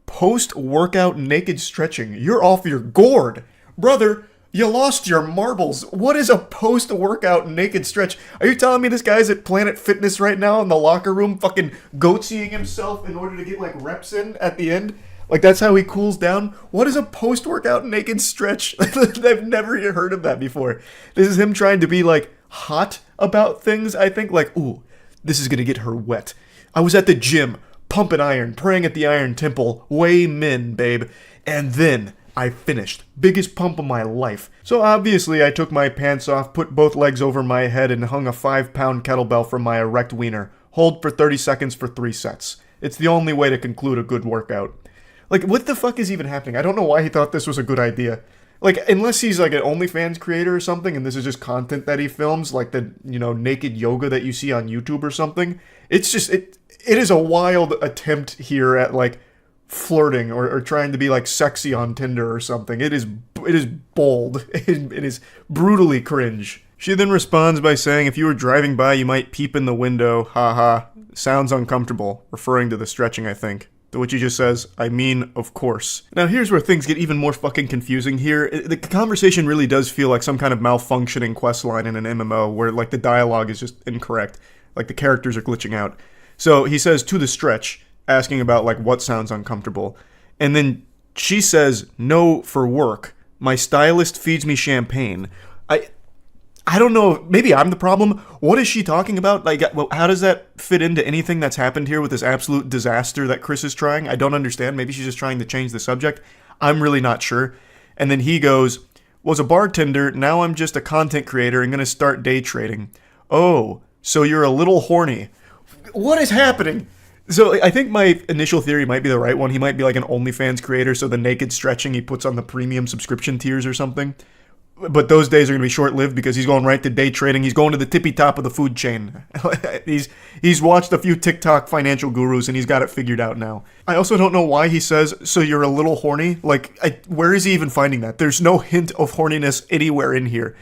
Post-workout naked stretching. You're off your gourd. Brother, you lost your marbles. What is a post-workout naked stretch? Are you telling me this guy's at Planet Fitness right now in the locker room fucking goatseeing himself in order to get, like, reps in at the end? Like, that's how he cools down? What is a post-workout naked stretch? I've never heard of that before. This is him trying to be, like, hot about things, I think. Like, ooh, this is gonna get her wet. I was at the gym, pumping iron, praying at the Iron Temple, way min, babe. And then I finished. Biggest pump of my life. So obviously I took my pants off, put both legs over my head, and hung a 5-pound kettlebell from my erect wiener. Hold for 30 seconds for 3 sets. It's the only way to conclude a good workout. Like, what the fuck is even happening? I don't know why he thought this was a good idea. Like, unless he's like an OnlyFans creator or something, and this is just content that he films, like the, naked yoga that you see on YouTube or something. It's just, it is a wild attempt here at, like, flirting or trying to be, like, sexy on Tinder or something. It is bold. It is brutally cringe. She then responds by saying, if you were driving by, you might peep in the window. Haha. Sounds uncomfortable. Referring to the stretching, I think. To which he just says, I mean, of course. Now here's where things get even more fucking confusing here. The conversation really does feel like some kind of malfunctioning questline in an MMO where, like, the dialogue is just incorrect. Like, the characters are glitching out. So he says, to the stretch, asking about, like, what sounds uncomfortable. And then she says, no, for work. My stylist feeds me champagne. I don't know, maybe I'm the problem. What is she talking about? Like, how does that fit into anything that's happened here with this absolute disaster that Chris is trying? I don't understand. Maybe she's just trying to change the subject. I'm really not sure. And then he goes, was a bartender, now I'm just a content creator and gonna start day trading. Oh, so you're a little horny. What is happening? So I think my initial theory might be the right one. He might be like an OnlyFans creator, so the naked stretching he puts on the premium subscription tiers or something. But those days are going to be short-lived because he's going right to day trading. He's going to the tippy top of the food chain. He's watched a few TikTok financial gurus and he's got it figured out now. I also don't know why he says, so you're a little horny? Like, where is he even finding that? There's no hint of horniness anywhere in here.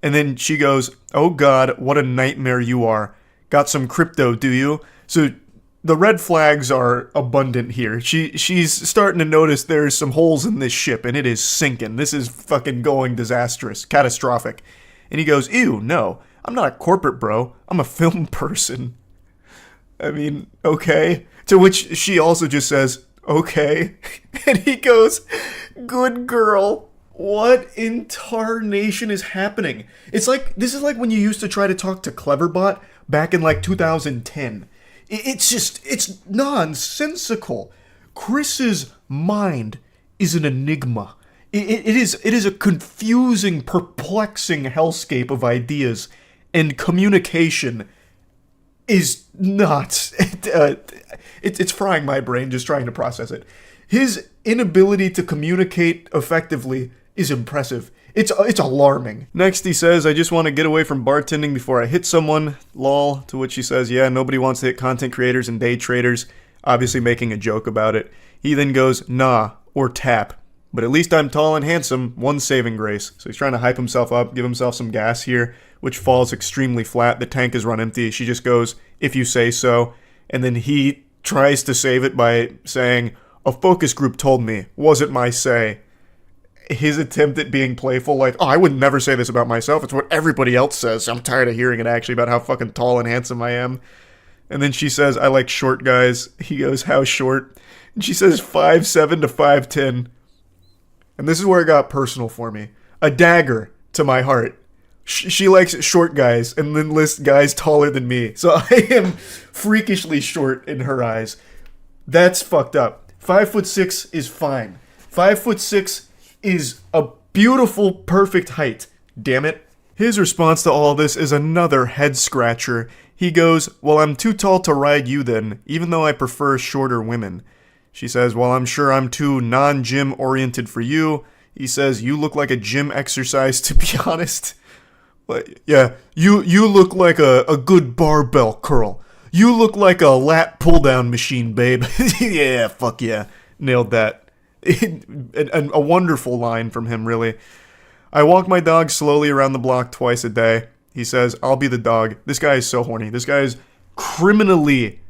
And then she goes, oh God, what a nightmare you are. Got some crypto, do you? So the red flags are abundant here. She's starting to notice there's some holes in this ship, and it is sinking. This is fucking going disastrous, catastrophic. And he goes, ew, no, I'm not a corporate bro. I'm a film person. I mean, okay. To which she also just says, okay. And he goes, good girl. What in tarnation is happening? It's like, this is like when you used to try to talk to Cleverbot back in like 2010. It's nonsensical. Chris's mind is an enigma. It is a confusing, perplexing hellscape of ideas, and communication is not. It's frying my brain just trying to process it. His inability to communicate effectively is impressive. It's alarming. Next he says, I just want to get away from bartending before I hit someone, lol. To which he says, yeah, nobody wants to hit content creators and day traders, obviously making a joke about it. He then goes, nah, or tap. But at least I'm tall and handsome, one saving grace. So he's trying to hype himself up, give himself some gas here, which falls extremely flat. The tank is run empty. She just goes, if you say so. And then he tries to save it by saying, a focus group told me, wasn't my say. His attempt at being playful, like, oh, I would never say this about myself. It's what everybody else says. I'm tired of hearing it, actually, about how fucking tall and handsome I am. And then she says, I like short guys. He goes, how short? And she says 5'7" to 5'10". And this is where it got personal for me. A dagger to my heart. She likes short guys and then lists guys taller than me. So I am freakishly short in her eyes. That's fucked up. 5'6" is fine. 5'6" is a beautiful, perfect height. Damn it. His response to all this is another head scratcher. He goes, well, I'm too tall to ride you then, even though I prefer shorter women. She says, well, I'm sure I'm too non-gym oriented for you. He says, you look like a gym exercise, to be honest. But yeah, you look like a good barbell curl. You look like a lat pull-down machine, babe. Yeah, fuck yeah. Nailed that. A wonderful line from him, really. I walk my dog slowly around the block twice a day. He says, I'll be the dog. This guy is so horny. This guy is criminally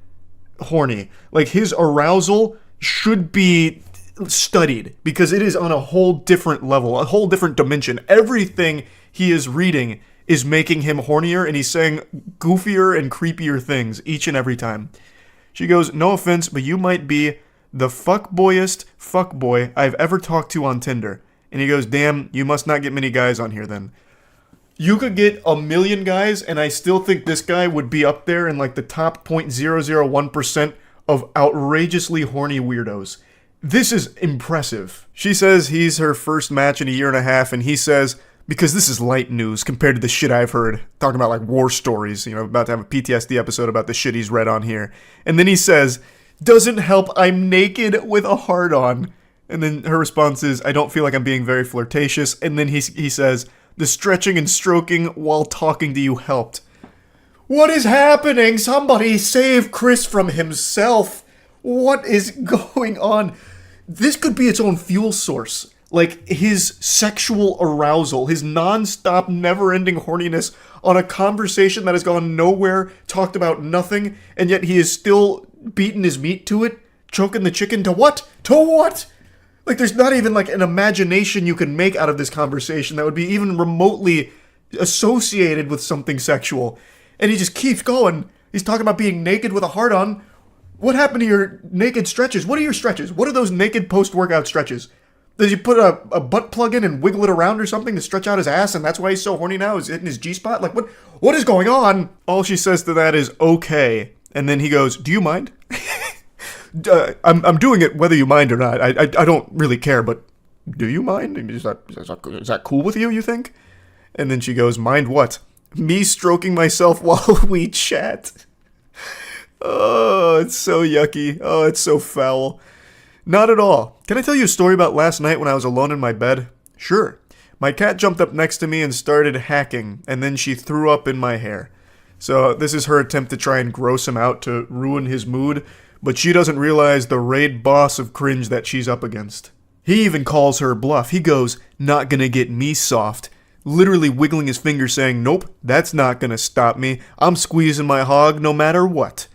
horny. Like, his arousal should be studied because it is on a whole different level, a whole different dimension. Everything he is reading is making him hornier, and he's saying goofier and creepier things each and every time. She goes, no offense, but you might be the fuckboyest fuckboy I've ever talked to on Tinder. And he goes, damn, you must not get many guys on here then. You could get 1 million guys, and I still think this guy would be up there in like the top 0.001% of outrageously horny weirdos. This is impressive. She says he's her first match in a year and a half, and he says, because this is light news compared to the shit I've heard, talking about like war stories, about to have a PTSD episode about the shit he's read on here. And then he says, doesn't help, I'm naked with a hard-on. And then her response is, I don't feel like I'm being very flirtatious. And then he says, the stretching and stroking while talking to you helped. What is happening? Somebody save Chris from himself. What is going on? This could be its own fuel source. Like, his sexual arousal, his non-stop, never-ending horniness on a conversation that has gone nowhere, talked about nothing, and yet he is still beating his meat to it, choking the chicken to what? To what? Like, there's not even, like, an imagination you can make out of this conversation that would be even remotely associated with something sexual. And he just keeps going. He's talking about being naked with a hard-on. What happened to your naked stretches? What are your stretches? What are those naked post-workout stretches? Does he put a butt plug in and wiggle it around or something to stretch out his ass, and that's why he's so horny now? Is hitting his G-spot? Like, what is going on? All she says to that is, okay. And then he goes, do you mind? I'm doing it whether you mind or not. I don't really care, but do you mind? Is that cool with you, you think? And then she goes, mind what? Me stroking myself while we chat. Oh, it's so yucky. Oh, it's so foul. Not at all. Can I tell you a story about last night when I was alone in my bed? Sure. My cat jumped up next to me and started hacking, and then she threw up in my hair. So this is her attempt to try and gross him out to ruin his mood, but she doesn't realize the raid boss of Cringe that she's up against. He even calls her bluff. He goes, not gonna get me soft. Literally wiggling his finger saying, nope, that's not gonna stop me. I'm squeezing my hog no matter what.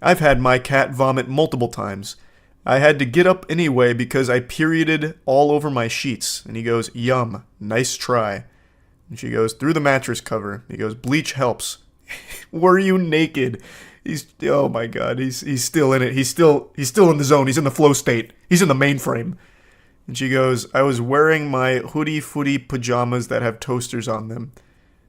I've had my cat vomit multiple times. I had to get up anyway because I perioded all over my sheets. And he goes, yum, nice try. And she goes, through the mattress cover. He goes, bleach helps. Were you naked? Oh my god, he's still in it. He's still in the zone. He's in the flow state. He's in the mainframe. And she goes, I was wearing my hoodie-footy pajamas that have toasters on them.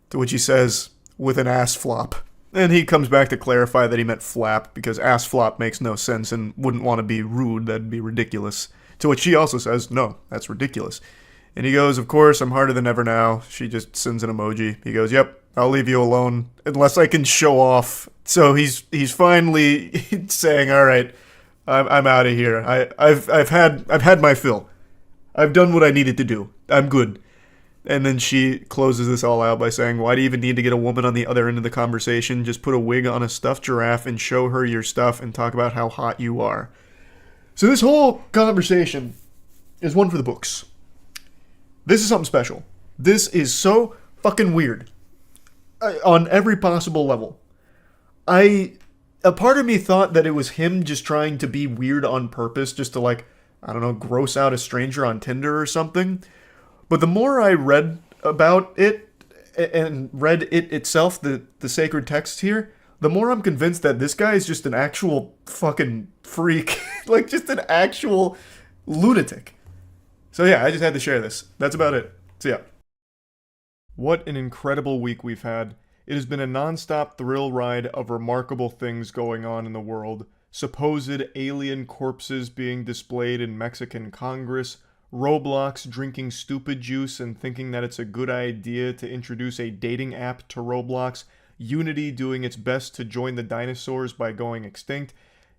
To which he says, with an ass flop. And he comes back to clarify that he meant flap, because ass flop makes no sense and wouldn't want to be rude, that'd be ridiculous. To which she also says, no, that's ridiculous. And he goes, of course, I'm harder than ever now. She just sends an emoji. He goes, yep, I'll leave you alone, unless I can show off. So he's finally saying, all right, I'm out of here. I've had my fill. I've done what I needed to do. I'm good. And then she closes this all out by saying, why do you even need to get a woman on the other end of the conversation? Just put a wig on a stuffed giraffe and show her your stuff and talk about how hot you are. So this whole conversation is one for the books. This is something special. This is so fucking weird. On every possible level. A part of me thought that it was him just trying to be weird on purpose, just to like, I don't know, gross out a stranger on Tinder or something. But the more I read about it and read it itself, the sacred text here, the more I'm convinced that this guy is just an actual fucking freak. Like, just an actual lunatic. So yeah, I just had to share this. That's about it. So yeah. What an incredible week we've had. It has been a non-stop thrill ride of remarkable things going on in the world. Supposed alien corpses being displayed in Mexican Congress, Roblox drinking stupid juice and thinking that it's a good idea to introduce a dating app to Roblox, Unity doing its best to join the dinosaurs by going extinct,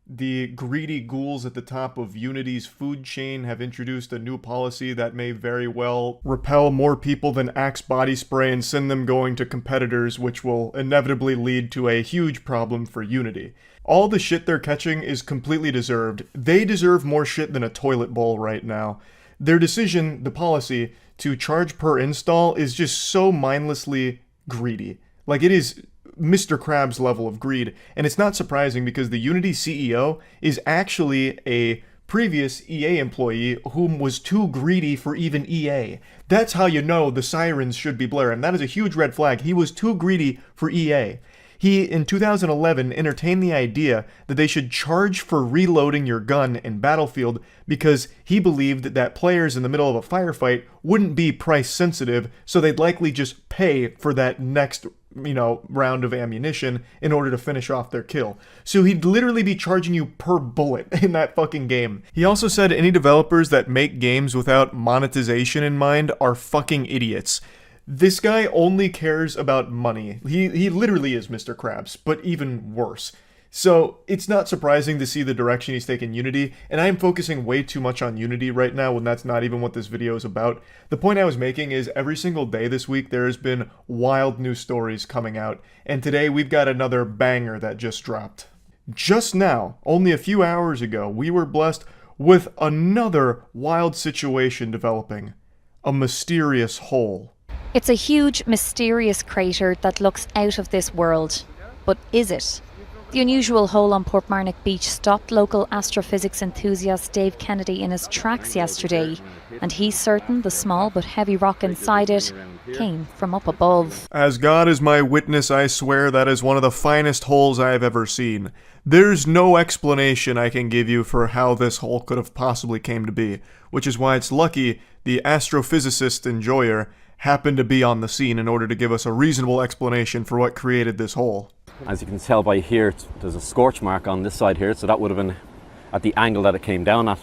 the greedy ghouls at the top of Unity's food chain have introduced a new policy that may very well repel more people than Axe body spray and send them going to competitors, which will inevitably lead to a huge problem for Unity. All the shit they're catching is completely deserved. They deserve more shit than a toilet bowl right now. Their decision, the policy, to charge per install is just so mindlessly greedy. Like, it is Mr. Krabs level of greed, and it's not surprising because the Unity CEO is actually a previous EA employee whom was too greedy for even EA. That's how you know the sirens should be blaring. That is a huge red flag. He was too greedy for EA. He, in 2011, entertained the idea that they should charge for reloading your gun in Battlefield because he believed that players in the middle of a firefight wouldn't be price sensitive, so they'd likely just pay for that next round of ammunition in order to finish off their kill. So he'd literally be charging you per bullet in that fucking game. He also said any developers that make games without monetization in mind are fucking idiots. This guy only cares about money. He literally is Mr. Krabs, but even worse. So it's not surprising to see the direction he's taken Unity, and I'm focusing way too much on Unity right now when that's not even what this video is about. The point I was making is every single day this week there has been wild new stories coming out, and today we've got another banger that just dropped. Just now, only a few hours ago, we were blessed with another wild situation developing. A mysterious hole. It's a huge, mysterious crater that looks out of this world. But is it? The unusual hole on Portmarnock Beach stopped local astrophysics enthusiast Dave Kennedy in his tracks yesterday, and he's certain the small but heavy rock inside it came from up above. As God is my witness, I swear that is one of the finest holes I have ever seen. There's no explanation I can give you for how this hole could have possibly came to be, which is why it's lucky the astrophysicist enjoyer happened to be on the scene in order to give us a reasonable explanation for what created this hole. As you can tell by here, there's a scorch mark on this side here, so that would have been at the angle that it came down at.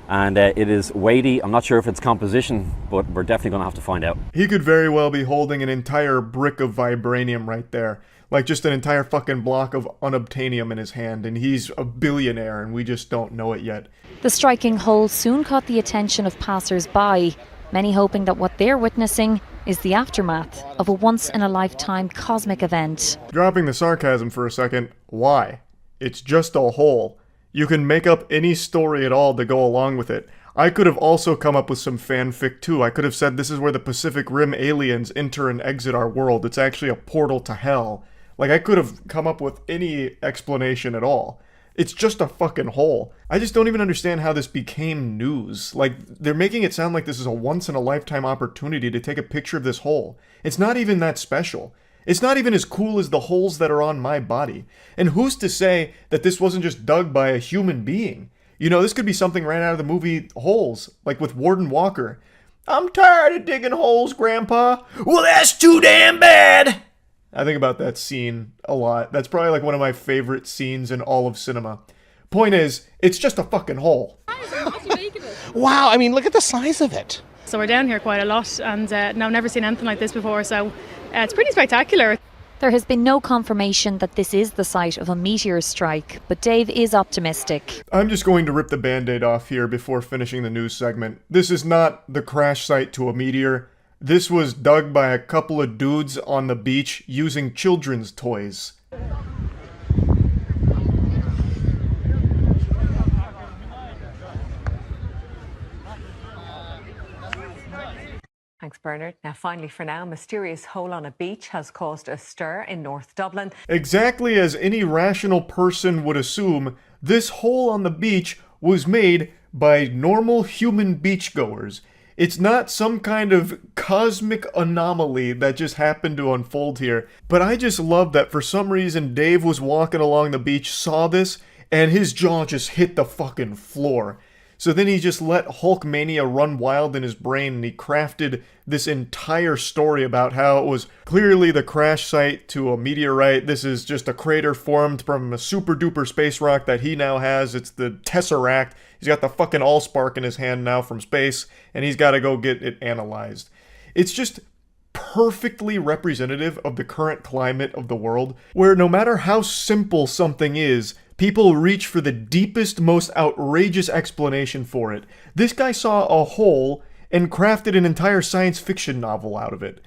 And it is weighty. I'm not sure if it's composition, but we're definitely going to have to find out. He could very well be holding an entire brick of vibranium right there. Like just an entire fucking block of unobtainium in his hand, and he's a billionaire and we just don't know it yet. The striking hole soon caught the attention of passers-by, many hoping that what they're witnessing is the aftermath of a once-in-a-lifetime cosmic event. Dropping the sarcasm for a second, why? It's just a hole. You can make up any story at all to go along with it. I could have also come up with some fanfic too. I could have said this is where the Pacific Rim aliens enter and exit our world. It's actually a portal to hell. Like, I could have come up with any explanation at all. It's just a fucking hole. I just don't even understand how this became news. Like, they're making it sound like this is a once-in-a-lifetime opportunity to take a picture of this hole. It's not even that special. It's not even as cool as the holes that are on my body. And who's to say that this wasn't just dug by a human being? You know, this could be something right out of the movie Holes, like with Warden Walker. I'm tired of digging holes, Grandpa. Well, that's too damn bad. I think about that scene a lot. That's probably like one of my favorite scenes in all of cinema. Point is, it's just a fucking hole. Wow, I mean, look at the size of it. So we're down here quite a lot, and I've never seen anything like this before, so it's pretty spectacular. There has been no confirmation that this is the site of a meteor strike, but Dave is optimistic. I'm just going to rip the band-aid off here before finishing the news segment. This is not the crash site to a meteor. This was dug by a couple of dudes on the beach using children's toys. Thanks, Bernard. Now, finally for now, a mysterious hole on a beach has caused a stir in North Dublin. Exactly as any rational person would assume, this hole on the beach was made by normal human beachgoers. It's not some kind of cosmic anomaly that just happened to unfold here. But I just love that for some reason Dave was walking along the beach, saw this, and his jaw just hit the fucking floor. So then he just let Hulkmania run wild in his brain, and he crafted this entire story about how it was clearly the crash site to a meteorite. This is just a crater formed from a super duper space rock that he now has. It's the Tesseract. He's got the fucking Allspark in his hand now from space, and he's got to go get it analyzed. It's just perfectly representative of the current climate of the world, where no matter how simple something is, people reach for the deepest, most outrageous explanation for it. This guy saw a hole and crafted an entire science fiction novel out of it.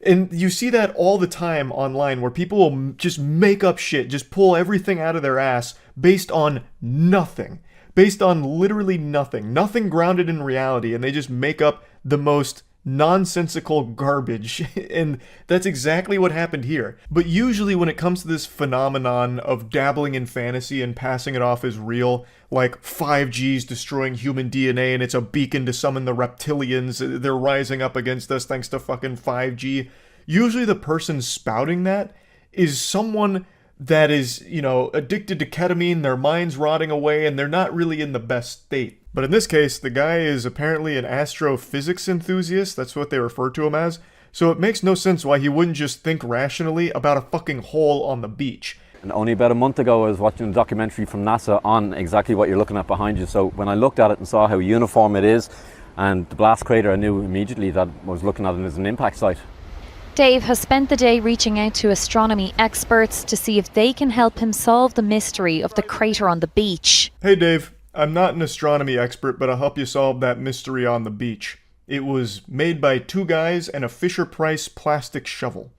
And you see that all the time online, where people will just make up shit, just pull everything out of their ass based on nothing. Based on literally nothing. Nothing grounded in reality, and they just make up the most nonsensical garbage. And that's exactly what happened here. But usually when it comes to this phenomenon of dabbling in fantasy and passing it off as real, like 5G's destroying human DNA and it's a beacon to summon the reptilians, they're rising up against us thanks to fucking 5G, usually the person spouting that is someone that is, you know, addicted to ketamine, their mind's rotting away, and they're not really in the best state. But in this case, the guy is apparently an astrophysics enthusiast, that's what they refer to him as, so it makes no sense why he wouldn't just think rationally about a fucking hole on the beach. And only about a month ago, I was watching a documentary from NASA on exactly what you're looking at behind you. So when I looked at it and saw how uniform it is, and the blast crater, I knew immediately that I was looking at it as an impact site. Dave has spent the day reaching out to astronomy experts to see if they can help him solve the mystery of the crater on the beach. Hey Dave, I'm not an astronomy expert, but I'll help you solve that mystery on the beach. It was made by 2 guys and a Fisher-Price plastic shovel.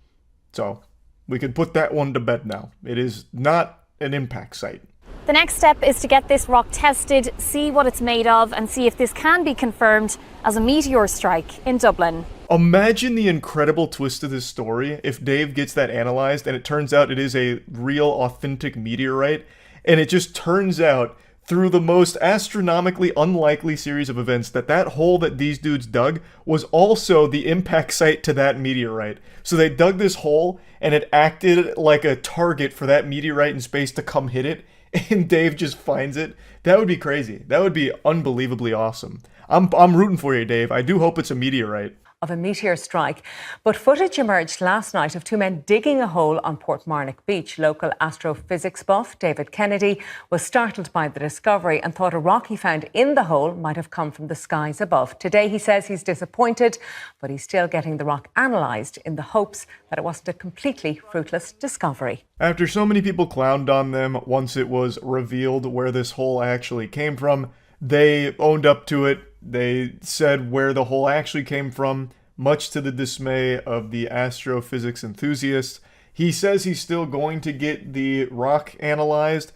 So, we could put that one to bed now. It is not an impact site. The next step is to get this rock tested, see what it's made of, and see if this can be confirmed as a meteor strike in Dublin. Imagine the incredible twist of this story if Dave gets that analyzed and it turns out it is a real, authentic meteorite, and it just turns out, through the most astronomically unlikely series of events, that hole that these dudes dug was also the impact site to that meteorite. So they dug this hole, and it acted like a target for that meteorite in space to come hit it, and Dave just finds it. That would be crazy. That would be unbelievably awesome. I'm rooting for you, Dave. I do hope it's a meteorite. Of a meteor strike, but footage emerged last night of 2 men digging a hole on Portmarnock Beach. Local astrophysics buff David Kennedy was startled by the discovery and thought a rock he found in the hole might have come from the skies above. Today he says he's disappointed, but he's still getting the rock analysed in the hopes that it wasn't a completely fruitless discovery. After so many people clowned on them once it was revealed where this hole actually came from, they owned up to it. They said where the hole actually came from, much to the dismay of the astrophysics enthusiasts. He says he's still going to get the rock analyzed.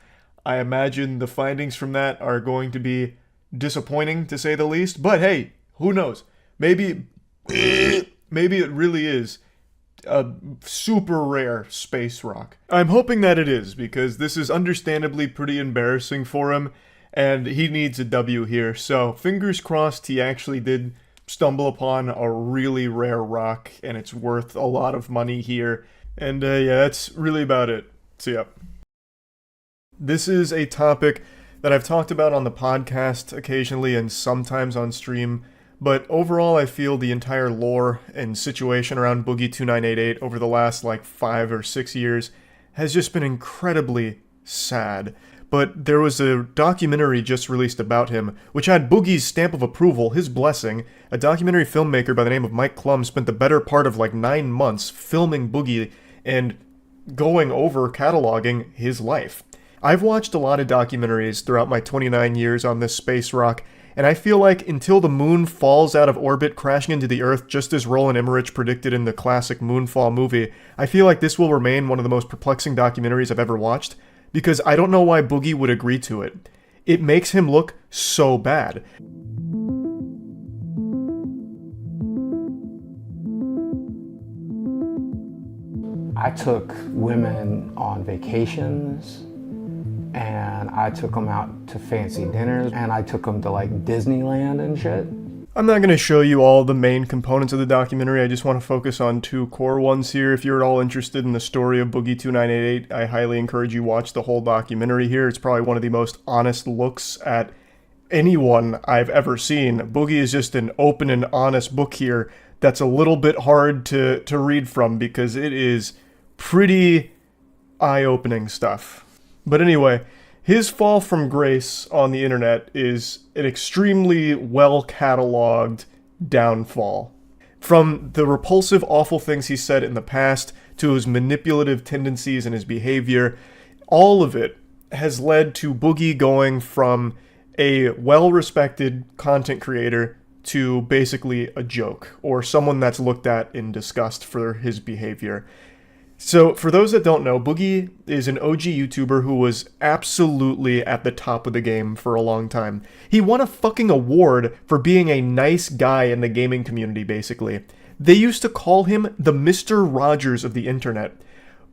I imagine the findings from that are going to be disappointing, to say the least. But hey, who knows? Maybe it really is a super rare space rock. I'm hoping that it is, because this is understandably pretty embarrassing for him. And he needs a W here, so fingers crossed he actually did stumble upon a really rare rock, and it's worth a lot of money here. And yeah, that's really about it. So yeah. This is a topic that I've talked about on the podcast occasionally and sometimes on stream, but overall I feel the entire lore and situation around Boogie2988 over the last 5 or 6 years has just been incredibly sad. But there was a documentary just released about him, which had Boogie's stamp of approval, his blessing. A documentary filmmaker by the name of Mike Klum spent the better part of 9 months filming Boogie and going over cataloging his life. I've watched a lot of documentaries throughout my 29 years on this space rock, and I feel like until the moon falls out of orbit crashing into the Earth just as Roland Emmerich predicted in the classic Moonfall movie, I feel like this will remain one of the most perplexing documentaries I've ever watched. Because I don't know why Boogie would agree to it. It makes him look so bad. I took women on vacations, and I took them out to fancy dinners, and I took them to Disneyland and shit. I'm not going to show you all the main components of the documentary, I just want to focus on 2 core ones here. If you're at all interested in the story of Boogie2988, I highly encourage you watch the whole documentary here. It's probably one of the most honest looks at anyone I've ever seen. Boogie is just an open and honest book here that's a little bit hard to read from because it is pretty eye-opening stuff. But anyway, his fall from grace on the internet is an extremely well-cataloged downfall. From the repulsive, awful things he said in the past to his manipulative tendencies and his behavior, all of it has led to Boogie going from a well-respected content creator to basically a joke, or someone that's looked at in disgust for his behavior. So, for those that don't know, Boogie is an OG YouTuber who was absolutely at the top of the game for a long time. He won a fucking award for being a nice guy in the gaming community, basically. They used to call him the Mr. Rogers of the internet.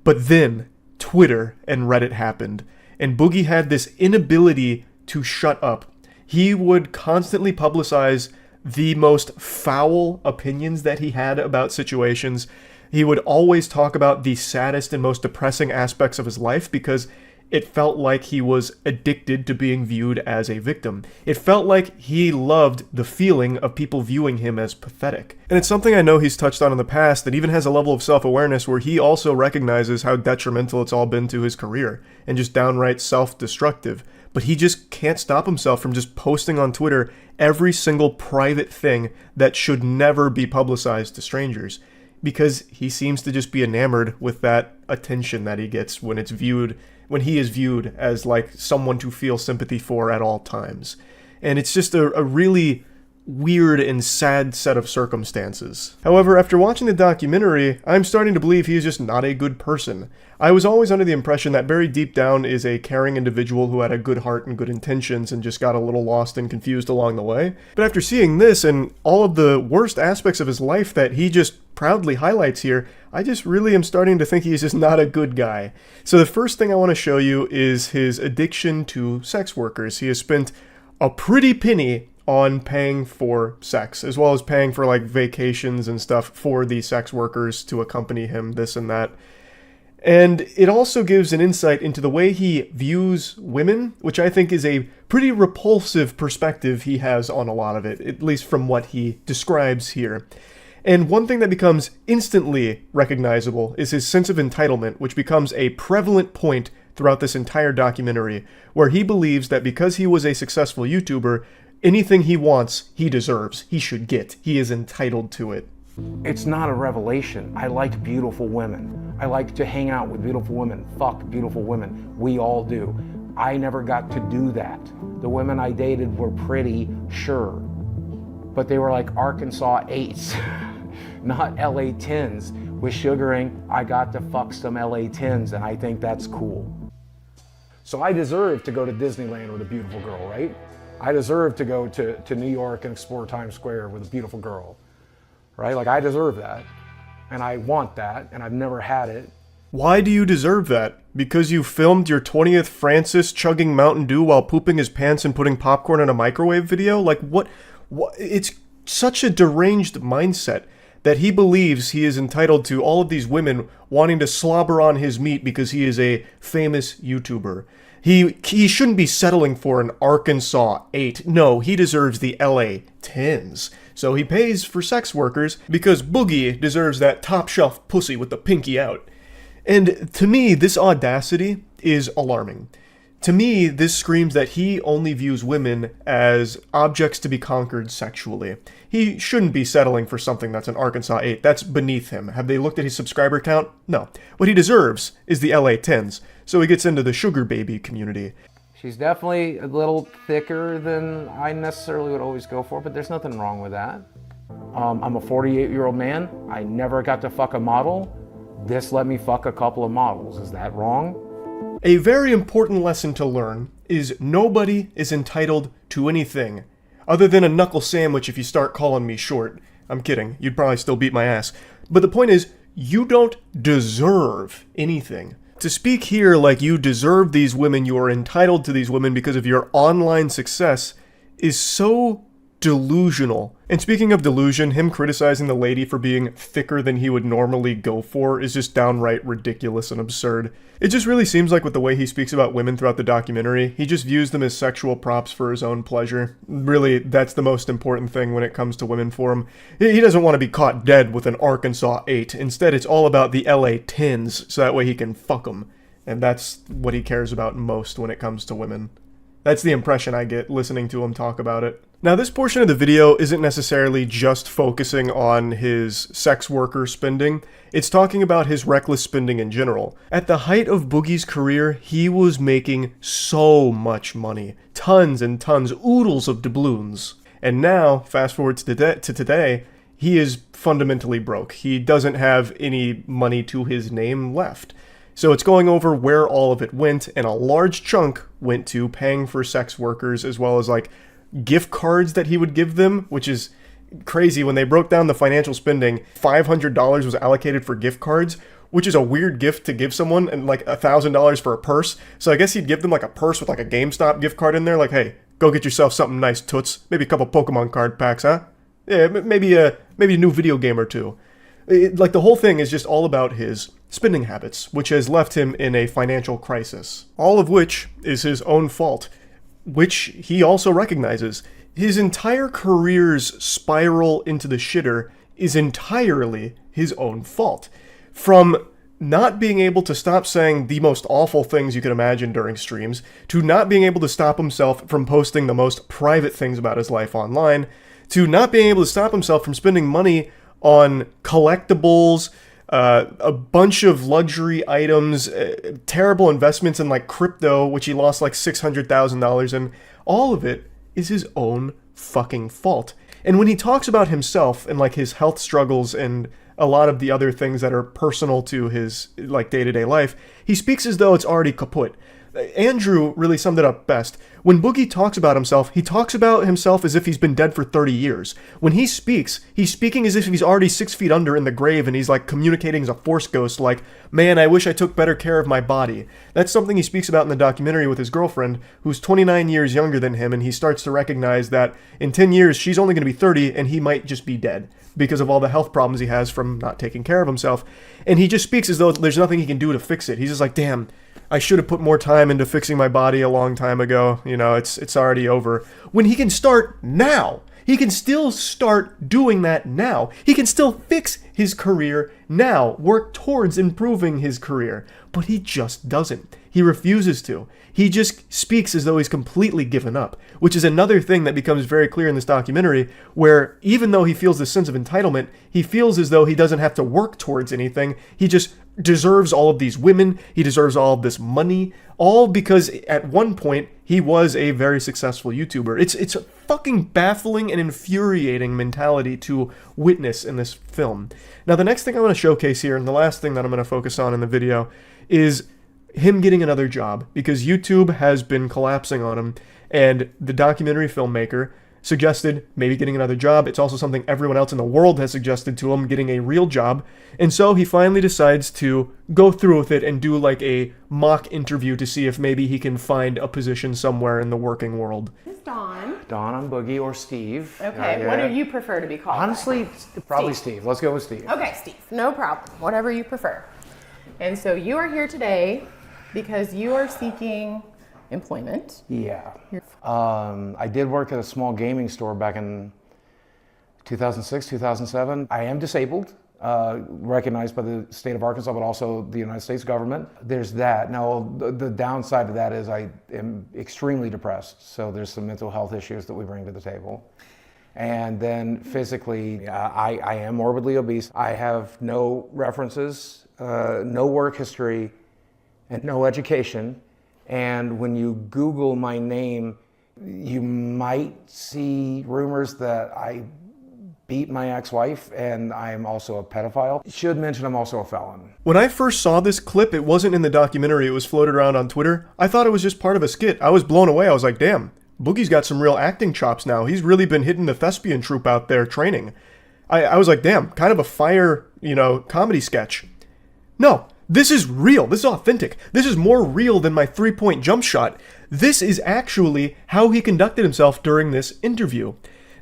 But then, Twitter and Reddit happened, and Boogie had this inability to shut up. He would constantly publicize the most foul opinions that he had about situations. He would always talk about the saddest and most depressing aspects of his life because it felt like he was addicted to being viewed as a victim. It felt like he loved the feeling of people viewing him as pathetic. And it's something I know he's touched on in the past that even has a level of self-awareness where he also recognizes how detrimental it's all been to his career and just downright self-destructive. But he just can't stop himself from just posting on Twitter every single private thing that should never be publicized to strangers, because he seems to just be enamored with that attention that he gets when he is viewed as like someone to feel sympathy for at all times. And it's just a really weird and sad set of circumstances. However, after watching the documentary, I'm starting to believe he is just not a good person. I was always under the impression that buried deep down is a caring individual who had a good heart and good intentions and just got a little lost and confused along the way. But after seeing this and all of the worst aspects of his life that he just proudly highlights here, I just really am starting to think he's just not a good guy. So the first thing I want to show you is his addiction to sex workers. He has spent a pretty penny on paying for sex, as well as paying for like vacations and stuff for the sex workers to accompany him, this and that. And it also gives an insight into the way he views women, which I think is a pretty repulsive perspective he has on a lot of it, at least from what he describes here. And one thing that becomes instantly recognizable is his sense of entitlement, which becomes a prevalent point throughout this entire documentary, where he believes that because he was a successful YouTuber, anything he wants, he deserves, he should get, he is entitled to it. It's not a revelation. I liked beautiful women. I like to hang out with beautiful women, fuck beautiful women. We all do. I never got to do that. The women I dated were pretty, sure, but they were like Arkansas 8s, not LA 10s. With sugaring, I got to fuck some LA 10s, and I think that's cool. So I deserve to go to Disneyland with a beautiful girl, right? I deserve to go to New York and explore Times Square with a beautiful girl, right? Like, I deserve that, and I want that, and I've never had it. Why do you deserve that? Because you filmed your 20th Francis chugging Mountain Dew while pooping his pants and putting popcorn in a microwave video? Like, what? It's such a deranged mindset that he believes he is entitled to all of these women wanting to slobber on his meat because he is a famous YouTuber. He shouldn't be settling for an Arkansas 8. No, he deserves the LA 10s. So he pays for sex workers because Boogie deserves that top shelf pussy with the pinky out. And to me, this audacity is alarming. To me, this screams that he only views women as objects to be conquered sexually. He shouldn't be settling for something that's an Arkansas 8. That's beneath him. Have they looked at his subscriber count? No. What he deserves is the LA 10s. So he gets into the sugar baby community. She's definitely a little thicker than I necessarily would always go for, but there's nothing wrong with that. I'm a 48-year-old man. I never got to fuck a model. This let me fuck a couple of models. Is that wrong? A very important lesson to learn is nobody is entitled to anything other than a knuckle sandwich if you start calling me short. I'm kidding. You'd probably still beat my ass. But the point is, you don't deserve anything. To speak here like you deserve these women, you are entitled to these women because of your online success, is so delusional. And speaking of delusion, him criticizing the lady for being thicker than he would normally go for is just downright ridiculous and absurd. It just really seems like with the way he speaks about women throughout the documentary, he just views them as sexual props for his own pleasure. Really, that's the most important thing when it comes to women for him. He doesn't want to be caught dead with an Arkansas 8. Instead, it's all about the LA 10s, so that way he can fuck them. And that's what he cares about most when it comes to women. That's the impression I get listening to him talk about it. Now, this portion of the video isn't necessarily just focusing on his sex worker spending. It's talking about his reckless spending in general. At the height of Boogie's career, he was making so much money. Tons and tons, oodles of doubloons. And now, fast forward to today, he is fundamentally broke. He doesn't have any money to his name left. So it's going over where all of it went, and a large chunk went to paying for sex workers, as well as like gift cards that he would give them, which is crazy. When they broke down the financial spending, $500 was allocated for gift cards, which is a weird gift to give someone, and like $1,000 for a purse. So I guess he'd give them like a purse with like a GameStop gift card in there, like, hey, go get yourself something nice, toots. Maybe a couple Pokemon card packs, huh? Yeah, maybe a new video game or two. Like the whole thing is just all about his spending habits, which has left him in a financial crisis. All of which is his own fault, which he also recognizes. His entire career's spiral into the shitter is entirely his own fault. From not being able to stop saying the most awful things you can imagine during streams, to not being able to stop himself from posting the most private things about his life online, to not being able to stop himself from spending money on collectibles, a bunch of luxury items, terrible investments in like crypto, which he lost like $600,000 in. All of it is his own fucking fault. And when he talks about himself and like his health struggles and a lot of the other things that are personal to his like day-to-day life, he speaks as though it's already kaput. Andrew really summed it up best. When Boogie talks about himself, he talks about himself as if he's been dead for 30 years. When he speaks, he's speaking as if he's already 6 feet under in the grave, and he's like communicating as a force ghost, like, man, I wish I took better care of my body. That's something he speaks about in the documentary with his girlfriend, who's 29 years younger than him, and he starts to recognize that in 10 years, she's only going to be 30, and he might just be dead because of all the health problems he has from not taking care of himself. And he just speaks as though there's nothing he can do to fix it. He's just like, damn, I should have put more time into fixing my body a long time ago. You know, it's already over. When he can start now. He can still start doing that now. He can still fix his career now, work towards improving his career. But he just doesn't. He refuses to. He just speaks as though he's completely given up, which is another thing that becomes very clear in this documentary, where even though he feels this sense of entitlement, he feels as though he doesn't have to work towards anything. He just deserves all of these women. He deserves all of this money, all because at one point he was a very successful YouTuber. It's a fucking baffling and infuriating mentality to witness in this film. Now, the next thing I want to showcase here, and the last thing that I'm going to focus on in the video, is him getting another job, because YouTube has been collapsing on him, and the documentary filmmaker suggested maybe getting another job. It's also something everyone else in the world has suggested to him, getting a real job. And so he finally decides to go through with it and do like a mock interview to see if maybe he can find a position somewhere in the working world. It's Dawn. Dawn, I'm Boogie, or Steve. Okay, what do you prefer to be called? Honestly, probably Steve. Let's go with Steve. Okay, Steve, no problem. Whatever you prefer. And so you are here today because you are seeking employment. Yeah. I did work at a small gaming store back in 2006, 2007. I am disabled, recognized by the state of Arkansas, but also the United States government. There's that. Now, the downside of that is I am extremely depressed. So there's some mental health issues that we bring to the table. And then physically, I am morbidly obese. I have no references, no work history, and no education. And when you Google my name, you might see rumors that I beat my ex-wife and I'm also a pedophile. Should mention I'm also a felon. When I first saw this clip, it wasn't in the documentary, it was floated around on Twitter. I thought it was just part of a skit. I was blown away. I was like, damn, Boogie's got some real acting chops now. He's really been hitting the thespian troupe out there training. I was like, damn, kind of a fire, comedy sketch. No. This is real. This is authentic. This is more real than my 3-point jump shot. This is actually how he conducted himself during this interview.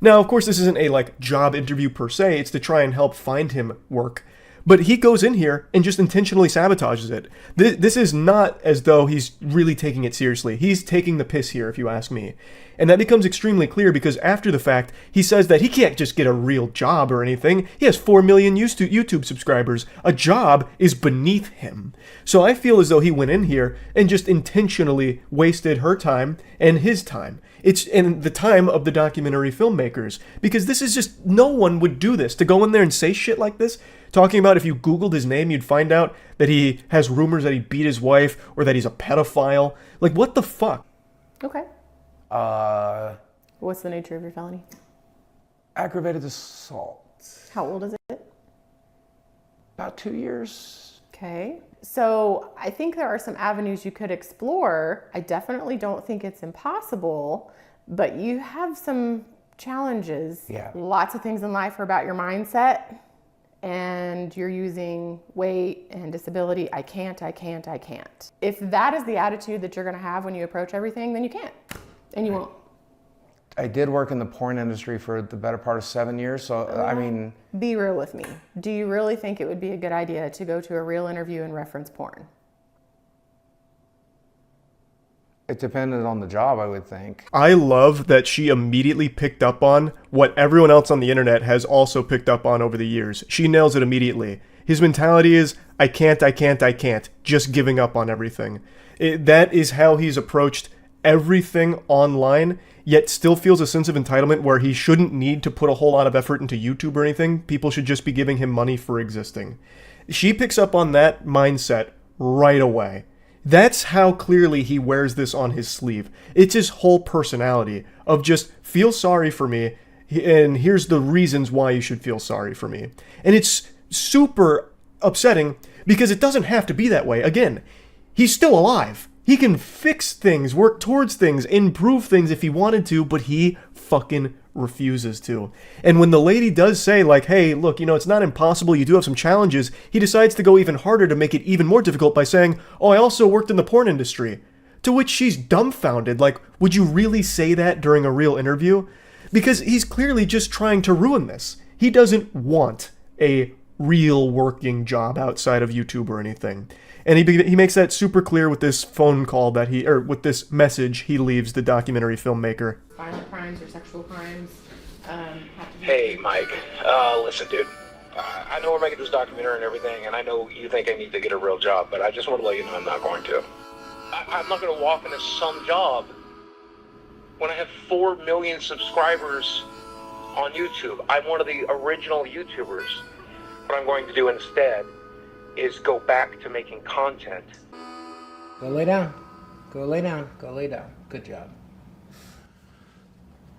Now, of course, this isn't a job interview per se. It's to try and help find him work. But he goes in here and just intentionally sabotages it. This is not as though he's really taking it seriously. He's taking the piss here, if you ask me. And that becomes extremely clear because after the fact, he says that he can't just get a real job or anything. He has 4 million YouTube subscribers. A job is beneath him. So I feel as though he went in here and just intentionally wasted her time and his time. It's in the time of the documentary filmmakers. Because this is just, no one would do this. To go in there and say shit like this, talking about if you Googled his name, you'd find out that he has rumors that he beat his wife or that he's a pedophile. Like, what the fuck? Okay. What's the nature of your felony? Aggravated assault. How old is it? About 2 years. Okay. So I think there are some avenues you could explore. I definitely don't think it's impossible, but you have some challenges. Yeah. Lots of things in life are about your mindset, and you're using weight and disability. I can't. If that is the attitude that you're going to have when you approach everything, then you can't, and you won't. I did work in the porn industry for the better part of 7 years, so I mean... Be real with me. Do you really think it would be a good idea to go to a real interview and reference porn? It depended on the job, I would think. I love that she immediately picked up on what everyone else on the internet has also picked up on over the years. She nails it immediately. His mentality is, I can't, just giving up on everything. That is how he's approached everything online, yet still feels a sense of entitlement where he shouldn't need to put a whole lot of effort into YouTube or anything. People should just be giving him money for existing. She picks up on that mindset right away. That's how clearly he wears this on his sleeve. It's his whole personality of just feel sorry for me, and here's the reasons why you should feel sorry for me. And it's super upsetting because it doesn't have to be that way. Again, he's still alive. He can fix things, work towards things, improve things if he wanted to, but he fucking refuses to. And when the lady does say, like, hey, look, it's not impossible, you do have some challenges, he decides to go even harder to make it even more difficult by saying, oh, I also worked in the porn industry. To which she's dumbfounded, like, would you really say that during a real interview? Because he's clearly just trying to ruin this. He doesn't want a real working job outside of YouTube or anything. And he makes that super clear with this phone call that with this message he leaves the documentary filmmaker. Violent crimes or sexual crimes have to be... Hey, Mike. Listen, dude. I know we're making this documentary and everything, and I know you think I need to get a real job, but I just want to let you know I'm not going to. I'm not going to walk into some job when I have 4 million subscribers on YouTube. I'm one of the original YouTubers. What I'm going to do instead is go back to making content. Go lay down. Go lay down. Go lay down. Good job.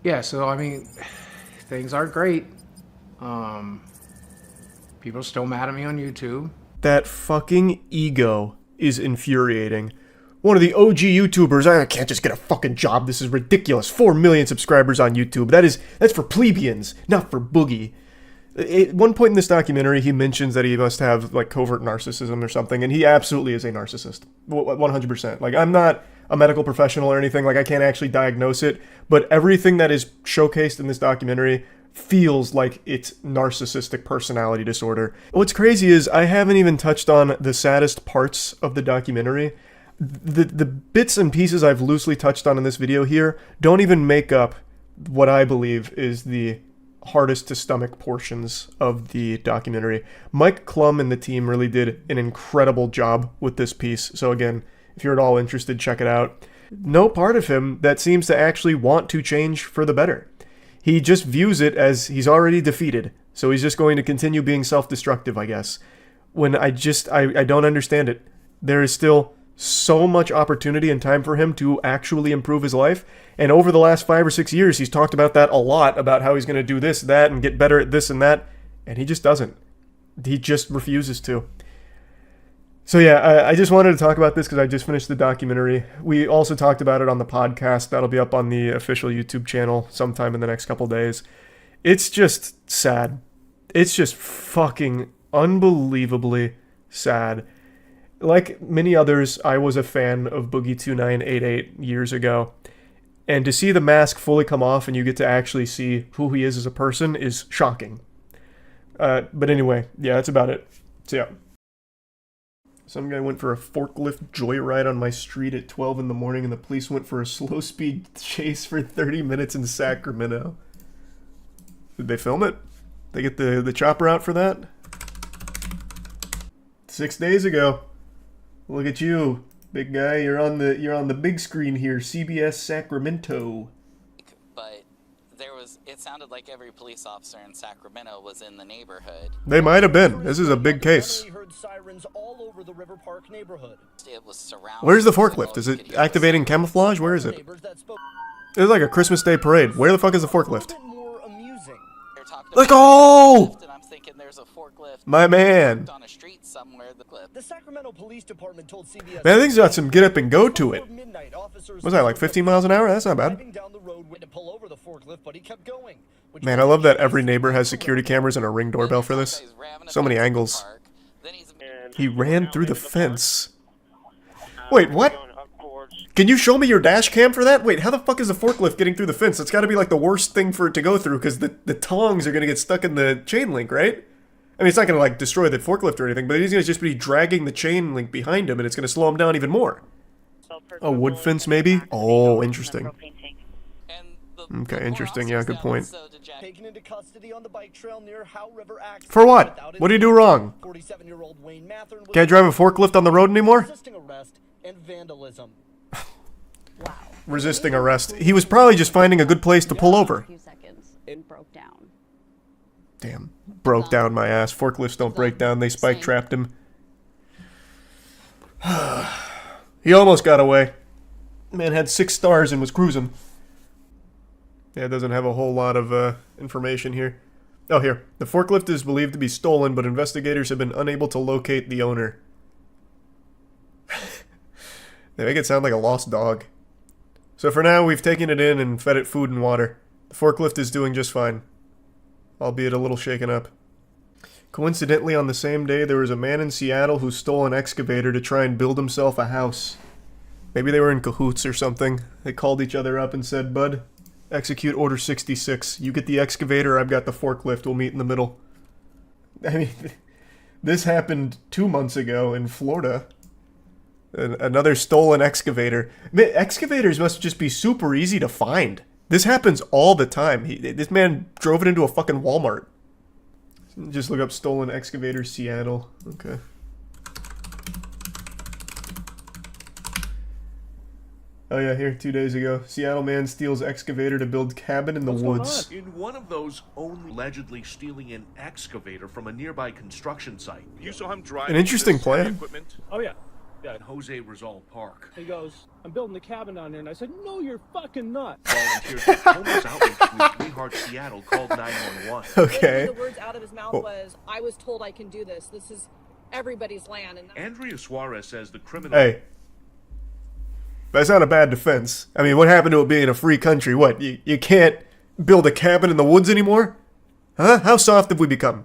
Yeah, so I mean, things aren't great. People are still mad at me on YouTube. That fucking ego is infuriating. One of the OG YouTubers, I can't just get a fucking job, this is ridiculous. 4 million subscribers on YouTube. That's for plebeians, not for Boogie. At one point in this documentary, he mentions that he must have like covert narcissism or something, and he absolutely is a narcissist, 100%. Like, I'm not a medical professional or anything, like I can't actually diagnose it, but everything that is showcased in this documentary feels like it's narcissistic personality disorder. What's crazy is I haven't even touched on the saddest parts of the documentary. The bits and pieces I've loosely touched on in this video here don't even make up what I believe is the hardest to stomach portions of the documentary. Mike Klum and the team really did an incredible job with this piece. So again, if you're at all interested, check it out. No part of him that seems to actually want to change for the better. He just views it as he's already defeated. So he's just going to continue being self-destructive, I guess. When I don't understand it. There is still so much opportunity and time for him to actually improve his life. And over the last 5 or 6 years, he's talked about that a lot, about how he's going to do this, that, and get better at this and that. And he just doesn't. He just refuses to. So yeah, I just wanted to talk about this because I just finished the documentary. We also talked about it on the podcast. That'll be up on the official YouTube channel sometime in the next couple days. It's just sad. It's just fucking unbelievably sad. Like many others, I was a fan of Boogie2988 years ago. And to see the mask fully come off and you get to actually see who he is as a person is shocking. But anyway, yeah, that's about it. So yeah. Some guy went for a forklift joyride on my street at 12 in the morning and the police went for a slow speed chase for 30 minutes in Sacramento. Did they film it? They get the chopper out for that? 6 days ago. Look at you, big guy. You're on the big screen here, CBS Sacramento. But it sounded like every police officer in Sacramento was in the neighborhood. They might have been. This is a big case. Heard sirens all over the River Park neighborhood. It was surrounded. Where's the forklift? Is it activating camouflage? Where is it? It's like a Christmas Day parade. Where the fuck is the forklift? Let's go! My man. The Sacramento Police Department told CBS. Man, I think he's got some get up and go to it. Was that like 15 miles an hour? That's not bad. Man, I love that every neighbor has security cameras and a Ring doorbell for this. So many angles. He ran through the fence. Wait, what? Can you show me your dash cam for that? Wait, how the fuck is a forklift getting through the fence? It's got to be like the worst thing for it to go through because the tongs are going to get stuck in the chain link, right? I mean, it's not going to like destroy the forklift or anything, but he's going to just be dragging the chain link behind him and it's going to slow him down even more. A wood fence maybe? Oh, interesting. Okay, interesting. Yeah, good point. Taken into custody on the bike trail near Howe River accident. For what? What did he do wrong? 47-year-old Wayne Mathern was Can't drive a forklift on the road anymore? resisting arrest and vandalism. Resisting arrest. He was probably just finding a good place to pull over. It broke down. Damn. Broke down my ass. Forklifts don't break down. They spike trapped him. He almost got away. Man had 6 stars and was cruising. Yeah, it doesn't have a whole lot of information here. Oh, here. The forklift is believed to be stolen, but investigators have been unable to locate the owner. They make it sound like a lost dog. So for now, we've taken it in and fed it food and water. The forklift is doing just fine, albeit a little shaken up. Coincidentally, on the same day, there was a man in Seattle who stole an excavator to try and build himself a house. Maybe they were in cahoots or something. They called each other up and said, "Bud, execute Order 66. You get the excavator, I've got the forklift. We'll meet in the middle." I mean, this happened 2 months ago in Florida. Another stolen excavator. Excavators must just be super easy to find. This happens all the time. This man drove it into a fucking Walmart. Just look up stolen excavator Seattle. Okay. Oh yeah, here, 2 days ago. Seattle man steals excavator to build cabin in the woods. In one of those only allegedly stealing an excavator from a nearby construction site. You saw him drive An interesting plan. equipment? Oh yeah. Yeah. At Jose Rizal Park. He goes, "I'm building the cabin down there," and I said, "No, you're fucking not." Volunteers with homeless outreach group We Heart Seattle called 911. Okay. The words out of his mouth was, "I was told I can do this. This is everybody's land." And Andrea Suarez says the criminal... Hey. That's not a bad defense. I mean, what happened to it being a free country? What, you can't build a cabin in the woods anymore? Huh? How soft have we become?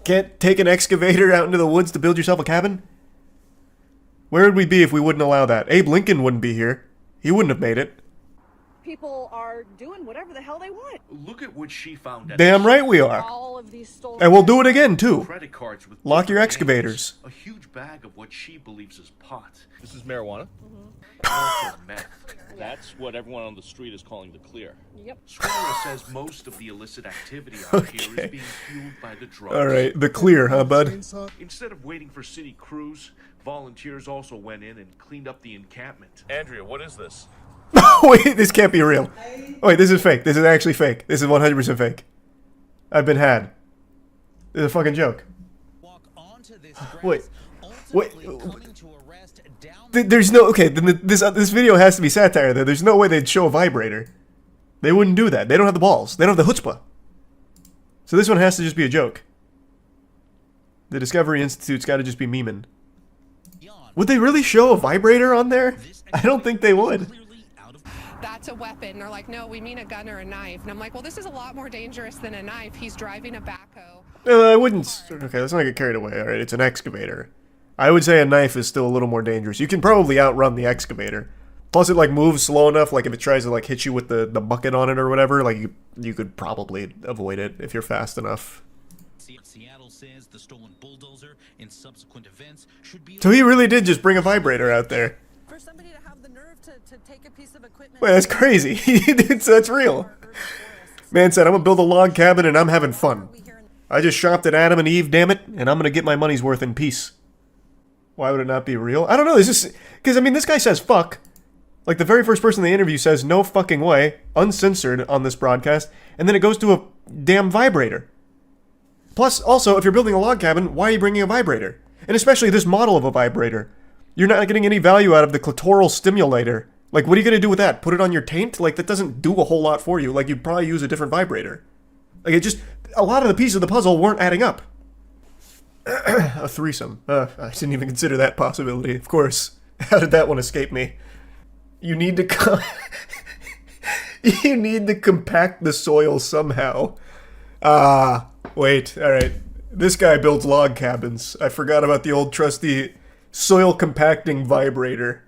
Can't take an excavator out into the woods to build yourself a cabin? Where would we be if we wouldn't allow that? Abe Lincoln wouldn't be here. He wouldn't have made it. people are doing whatever the hell they want. Look at what she found. Damn right we are. All of these stolen And we'll do it again, too. Credit cards with Lock your different excavators. names, a huge bag of what she believes is pot. This is marijuana? Also meth. That's what everyone on the street is calling the clear. Yep. Suarez says most of the illicit activity out here is being fueled by the drugs. All right, the clear, huh, bud? Instead of waiting for city crews, volunteers also went in and cleaned up the encampment. Andrea, what is this? Wait, this can't be real. Wait, this is fake. This is actually fake. This is 100% fake. I've been had. This is a fucking joke. Wait. Wait. There's no... Okay, then this video has to be satire, though. There's no way they'd show a vibrator. They wouldn't do that. They don't have the balls. They don't have the chutzpah. So this one has to just be a joke. The Discovery Institute's got to just be memeing. Would they really show a vibrator on there? I don't think they would. That's a weapon. They're like, no, we mean a gun or a knife. And I'm like, well, this is a lot more dangerous than a knife. He's driving a backhoe. I wouldn't... Okay, let's not get carried away. All right, it's an excavator. I would say a knife is still a little more dangerous. You can probably outrun the excavator. Plus, it, like, moves slow enough, like, if it tries to, like, hit you with the bucket on it or whatever, like, you could probably avoid it if you're fast enough. Seattle says the stolen bulldozer in subsequent events should be... So he really did just bring a vibrator out there. For somebody to have the nerve to take a piece of equipment... Wait, that's crazy. That's real. Man said, I'm gonna build a log cabin and I'm having fun. I just shopped at Adam and Eve, damn it, and I'm gonna get my money's worth in peace. Why would it not be real? I don't know, it's just... Because, I mean, this guy says fuck. Like, the very first person in the interview says, no fucking way, uncensored on this broadcast, and then it goes to a damn vibrator. Plus, also, if you're building a log cabin, why are you bringing a vibrator? And especially this model of a vibrator. You're not getting any value out of the clitoral stimulator. Like, what are you going to do with that? Put it on your taint? Like, that doesn't do a whole lot for you. Like, you'd probably use a different vibrator. Like, it just... A lot of the pieces of the puzzle weren't adding up. A threesome. I didn't even consider that possibility, of course. How did that one escape me? You need to... You need to compact the soil somehow. Wait, alright. This guy builds log cabins. I forgot about the old trusty soil compacting vibrator.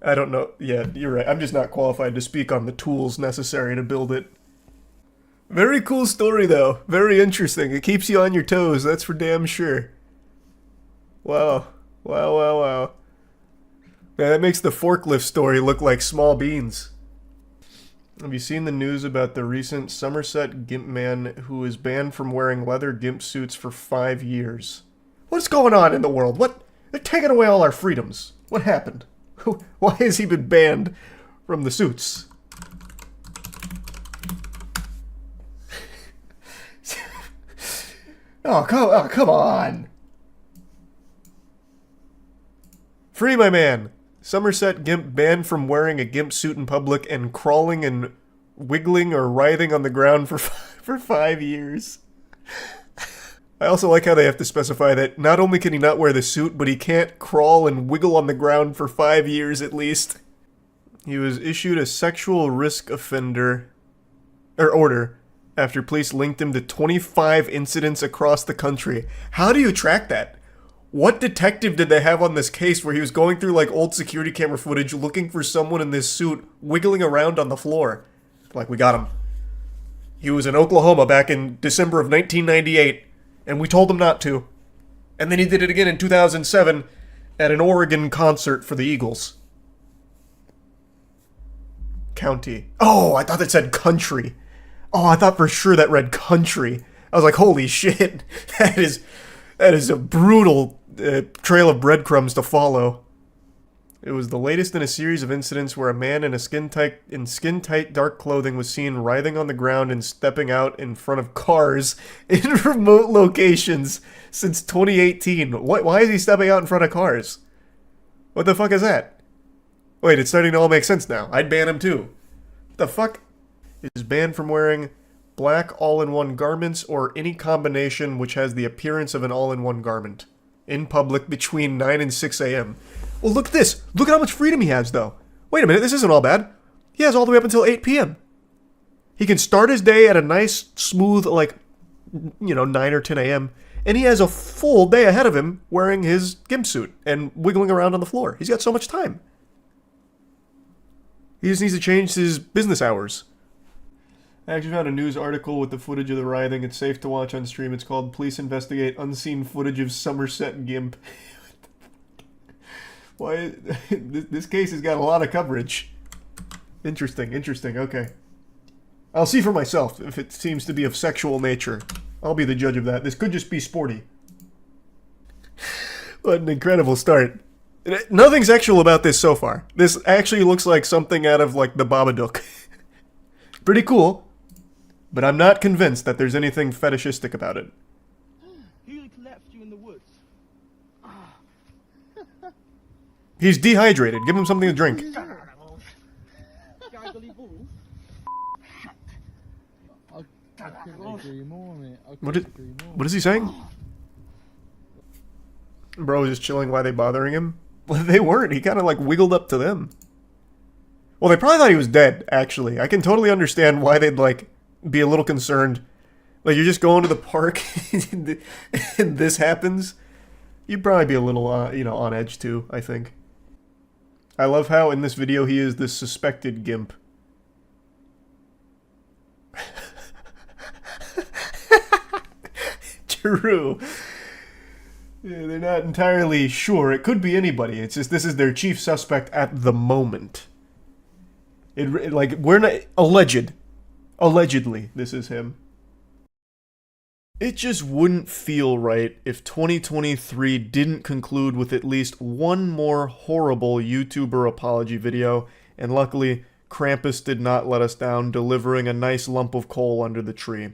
I don't know. Yeah, you're right. I'm just not qualified to speak on the tools necessary to build it. Very cool story, though. Very interesting. It keeps you on your toes, that's for damn sure. Wow. Wow, wow, wow. Yeah, that makes the forklift story look like small beans. Have you seen the news about the recent Somerset gimp man who is banned from wearing leather gimp suits for 5 years? What's going on in the world? What? They're taking away all our freedoms. What happened? Why has he been banned from the suits? Oh, come on. Free my man. Somerset gimp banned from wearing a gimp suit in public and crawling and wiggling or writhing on the ground for 5 years. I also like how they have to specify that not only can he not wear the suit, but he can't crawl and wiggle on the ground for 5 years at least. He was issued a sexual risk offender order after police linked him to 25 incidents across the country. How do you track that? What detective did they have on this case where he was going through like old security camera footage looking for someone in this suit wiggling around on the floor? Like, we got him. He was in Oklahoma back in December of 1998, and we told him not to. And then he did it again in 2007 at an Oregon concert for the Eagles. County. Oh, I thought that said country. Oh, I thought for sure that read country. I was like, holy shit. That is a brutal trail of breadcrumbs to follow. It was the latest in a series of incidents where a man in skin-tight dark clothing was seen writhing on the ground and stepping out in front of cars in remote locations since 2018. Why is he stepping out in front of cars? What the fuck is that? Wait, it's starting to all make sense now. I'd ban him too. What the fuck? Is banned from wearing black all-in-one garments or any combination which has the appearance of an all-in-one garment in public between 9 and 6 a.m. Well, look at this. Look at how much freedom he has, though. Wait a minute, this isn't all bad. He has all the way up until 8 p.m. He can start his day at a nice, smooth, 9 or 10 a.m., and he has a full day ahead of him wearing his gimp suit and wiggling around on the floor. He's got so much time. He just needs to change his business hours. I actually found a news article with the footage of the writhing. It's safe to watch on stream. It's called Police Investigate Unseen Footage of Somerset Gimp. Why? This case has got a lot of coverage. Interesting, okay. I'll see for myself if it seems to be of sexual nature. I'll be the judge of that. This could just be sporty. What an incredible start. Nothing sexual about this so far. This actually looks like something out of, the Babadook. Pretty cool, but I'm not convinced that there's anything fetishistic about it. Who left you in the woods? He's dehydrated. Give him something to drink. What is he saying? Bro was just chilling. Why are they bothering him? Well, they weren't. He kind of wiggled up to them. Well, they probably thought he was dead, actually. I can totally understand why they'd, be a little concerned. You're just going to the park and this happens. You'd probably be a little, on edge, too, I think. I love how in this video he is the suspected gimp. True. Yeah, they're not entirely sure. It could be anybody. It's just this is their chief suspect at the moment. We're not... Allegedly, this is him. It just wouldn't feel right if 2023 didn't conclude with at least one more horrible YouTuber apology video, and luckily, Krampus did not let us down, delivering a nice lump of coal under the tree.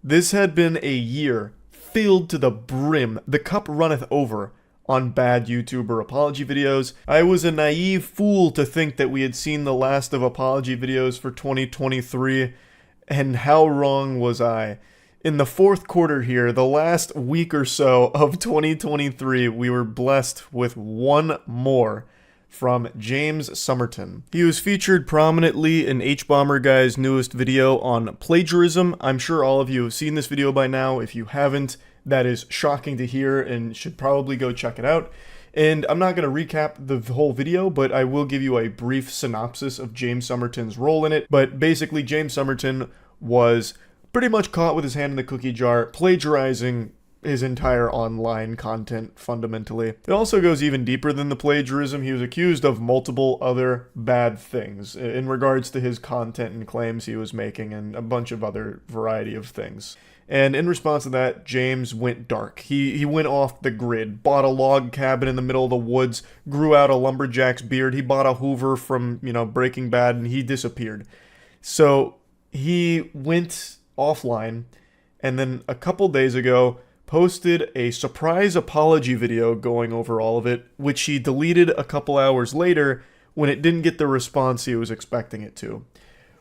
This had been a year filled to the brim, the cup runneth over, on bad YouTuber apology videos. I was a naive fool to think that we had seen the last of apology videos for 2023, and how wrong was I? In the fourth quarter here, the last week or so of 2023, we were blessed with one more from James Somerton. He was featured prominently in H-Bomber Guy's newest video on plagiarism. I'm sure all of you have seen this video by now. If you haven't, that is shocking to hear and should probably go check it out. And I'm not going to recap the whole video, but I will give you a brief synopsis of James Somerton's role in it. But basically, James Somerton was pretty much caught with his hand in the cookie jar, plagiarizing his entire online content fundamentally. It also goes even deeper than the plagiarism. He was accused of multiple other bad things in regards to his content and claims he was making and a bunch of other variety of things. And in response to that, James went dark. He went off the grid, bought a log cabin in the middle of the woods, grew out a lumberjack's beard. He bought a Hoover from, Breaking Bad, and he disappeared. So he went offline, and then a couple days ago posted a surprise apology video going over all of it, which he deleted a couple hours later when it didn't get the response he was expecting it to.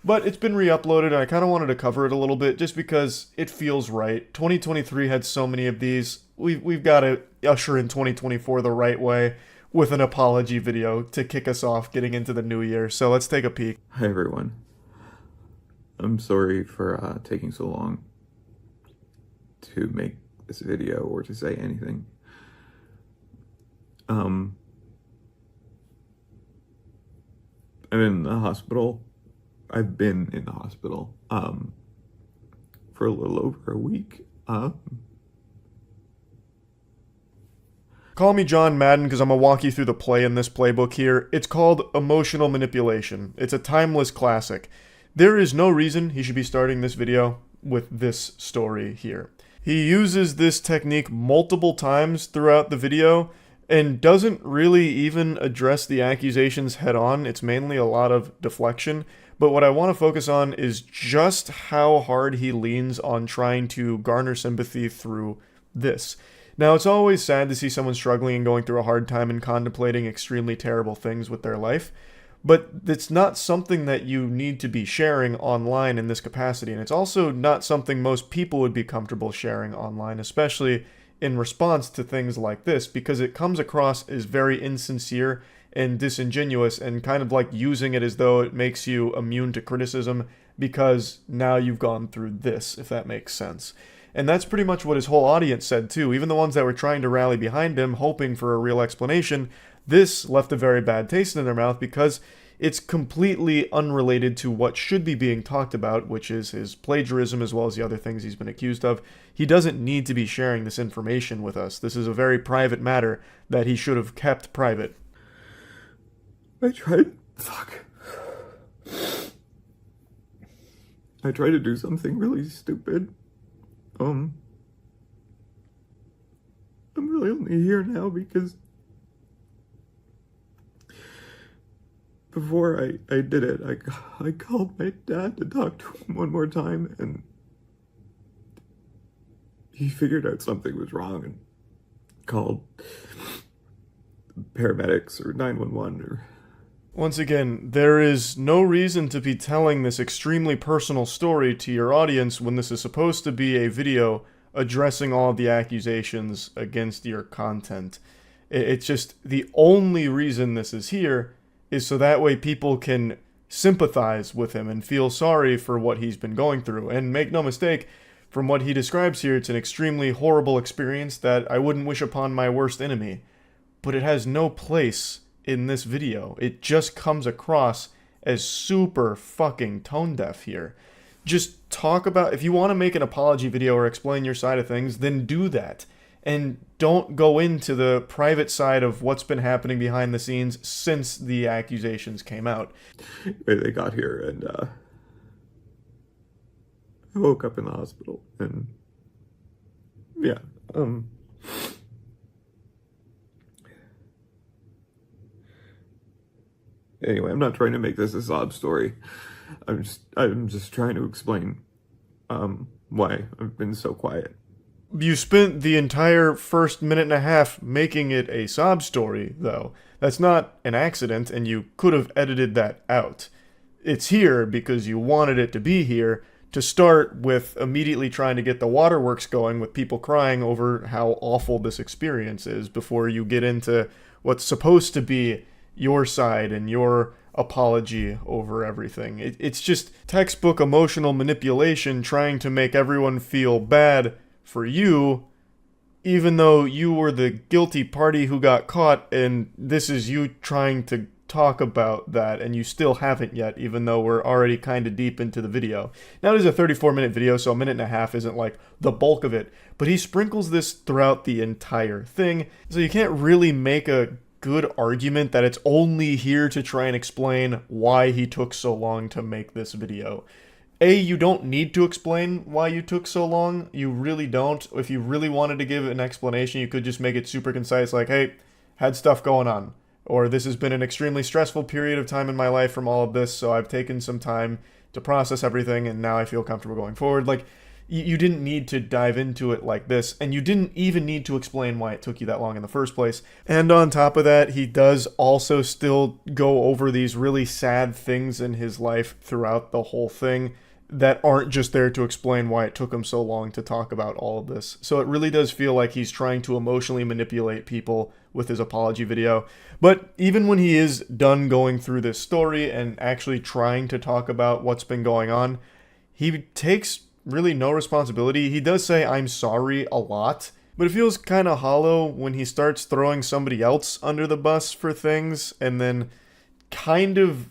But it's been re-uploaded, and I kind of wanted to cover it a little bit just because it feels right. 2023 had so many of these. We've got to usher in 2024 the right way with an apology video to kick us off getting into the new year. So let's take a peek. Hi everyone. I'm sorry for taking so long to make this video or to say anything. I'm in the hospital. I've been in the hospital for a little over a week. Call me John Madden because I'm going to walk you through the play in this playbook here. It's called Emotional Manipulation. It's a timeless classic. There is no reason he should be starting this video with this story here. He uses this technique multiple times throughout the video and doesn't really even address the accusations head on. It's mainly a lot of deflection. But what I want to focus on is just how hard he leans on trying to garner sympathy through this. Now, it's always sad to see someone struggling and going through a hard time and contemplating extremely terrible things with their life. But it's not something that you need to be sharing online in this capacity. And it's also not something most people would be comfortable sharing online, especially in response to things like this, because it comes across as very insincere and disingenuous and kind of like using it as though it makes you immune to criticism because now you've gone through this, if that makes sense. And that's pretty much what his whole audience said too. Even the ones that were trying to rally behind him, hoping for a real explanation, this left a very bad taste in their mouth because it's completely unrelated to what should be being talked about, which is his plagiarism as well as the other things he's been accused of. He doesn't need to be sharing this information with us. This is a very private matter that he should have kept private. I tried to do something really stupid. I'm really only here now because before I did it, I called my dad to talk to him one more time, and he figured out something was wrong and called paramedics or 911 or... Once again, there is no reason to be telling this extremely personal story to your audience when this is supposed to be a video addressing all of the accusations against your content. It's just the only reason this is here is so that way people can sympathize with him and feel sorry for what he's been going through. And make no mistake, from what he describes here, it's an extremely horrible experience that I wouldn't wish upon my worst enemy. But it has no place in this video. It just comes across as super fucking tone deaf here. Just talk about, if you want to make an apology video or explain your side of things, then do that. And don't go into the private side of what's been happening behind the scenes since the accusations came out. They got here and I woke up in the hospital and yeah, anyway, I'm not trying to make this a sob story. I'm just trying to explain why I've been so quiet. You spent the entire first minute and a half making it a sob story, though. That's not an accident, and you could have edited that out. It's here because you wanted it to be here to start with immediately trying to get the waterworks going with people crying over how awful this experience is before you get into what's supposed to be your side and your apology over everything. It's just textbook emotional manipulation trying to make everyone feel bad for you even though you were the guilty party who got caught, and this is you trying to talk about that, and you still haven't yet, even though we're already kind of deep into the video. Now, it is a 34-minute video, so a minute and a half isn't like the bulk of it, but he sprinkles this throughout the entire thing, so you can't really make a good argument that it's only here to try and explain why he took so long to make this video. A, you don't need to explain why you took so long. You really don't. If you really wanted to give an explanation, you could just make it super concise, like, hey, had stuff going on. Or this has been an extremely stressful period of time in my life from all of this, so I've taken some time to process everything, and now I feel comfortable going forward. Like, you didn't need to dive into it like this, and you didn't even need to explain why it took you that long in the first place. And on top of that, he does also still go over these really sad things in his life throughout the whole thing that aren't just there to explain why it took him so long to talk about all of this. So it really does feel like he's trying to emotionally manipulate people with his apology video. But even when he is done going through this story and actually trying to talk about what's been going on, he takes really no responsibility. He does say, "I'm sorry," a lot, but it feels kind of hollow when he starts throwing somebody else under the bus for things and then kind of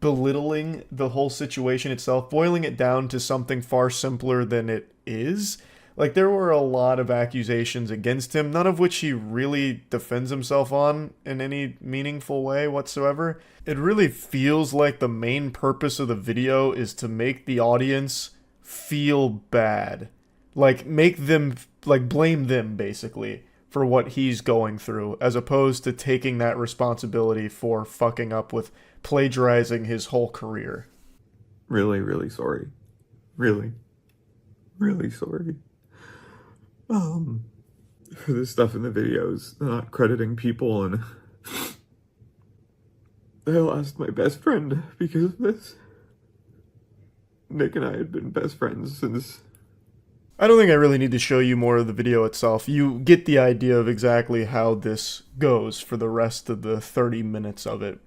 belittling the whole situation itself, boiling it down to something far simpler than it is. Like, there were a lot of accusations against him, none of which he really defends himself on in any meaningful way whatsoever. It really feels like the main purpose of the video is to make the audience feel bad. Like, make them, like, blame them, basically, for what he's going through, as opposed to taking that responsibility for fucking up with plagiarizing his whole career. Really, really sorry. Really, really sorry. For the stuff in the videos, not crediting people, and I lost my best friend because of this. Nick and I had been best friends since... I don't think I really need to show you more of the video itself. You get the idea of exactly how this goes for the rest of the 30 minutes of it.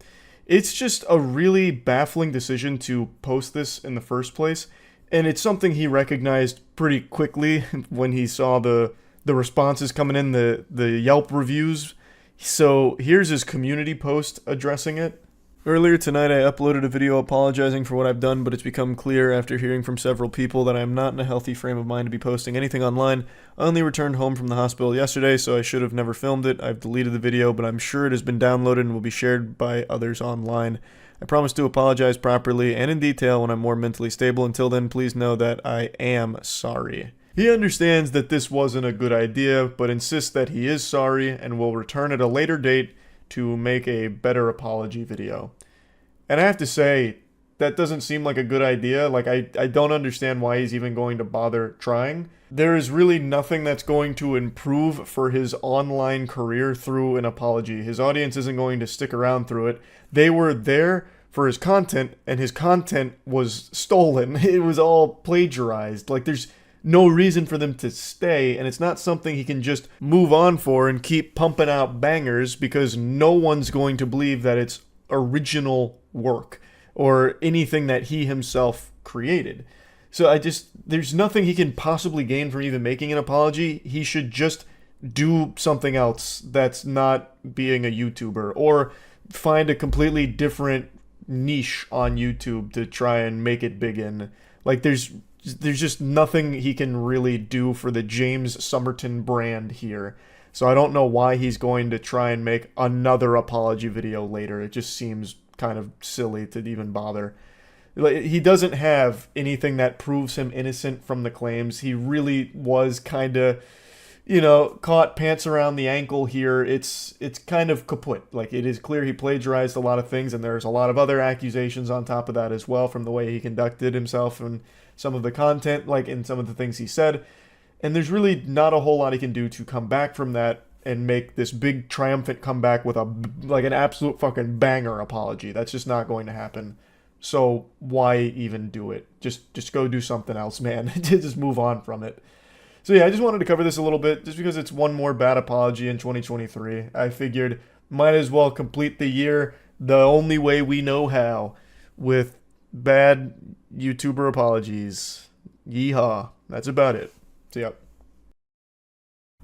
It's just a really baffling decision to post this in the first place, and it's something he recognized pretty quickly when he saw the responses coming in, the Yelp reviews. So here's his community post addressing it. Earlier tonight I uploaded a video apologizing for what I've done, but it's become clear after hearing from several people that I am not in a healthy frame of mind to be posting anything online. I only returned home from the hospital yesterday, so I should have never filmed it. I've deleted the video, but I'm sure it has been downloaded and will be shared by others online. I promise to apologize properly and in detail when I'm more mentally stable. Until then, please know that I am sorry. He understands that this wasn't a good idea, but insists that he is sorry and will return at a later date to make a better apology video. And I have to say, that doesn't seem like a good idea. Like, I don't understand why he's even going to bother trying. There is really nothing that's going to improve for his online career through an apology. His audience isn't going to stick around through it. They were there for his content, and his content was stolen. It was all plagiarized. Like, there's no reason for them to stay, and it's not something he can just move on for and keep pumping out bangers, because no one's going to believe that it's original work or anything that he himself created. So there's nothing he can possibly gain from even making an apology. He should just do something else that's not being a YouTuber, or find a completely different niche on YouTube to try and make it big in. Like, there's just nothing he can really do for the James Somerton brand here. So I don't know why he's going to try and make another apology video later. It just seems kind of silly to even bother. He doesn't have anything that proves him innocent from the claims. He really was kind of, caught pants around the ankle here. It's kind of kaput. Like, it is clear he plagiarized a lot of things, and there's a lot of other accusations on top of that as well from the way he conducted himself and some of the content, like in some of the things he said. And there's really not a whole lot he can do to come back from that and make this big triumphant comeback with an absolute fucking banger apology. That's just not going to happen. So why even do it? Just go do something else, man. Just move on from it. So yeah, I just wanted to cover this a little bit, just because it's one more bad apology in 2023. I figured might as well complete the year the only way we know how, with bad YouTuber apologies. Yeehaw. That's about it. See ya.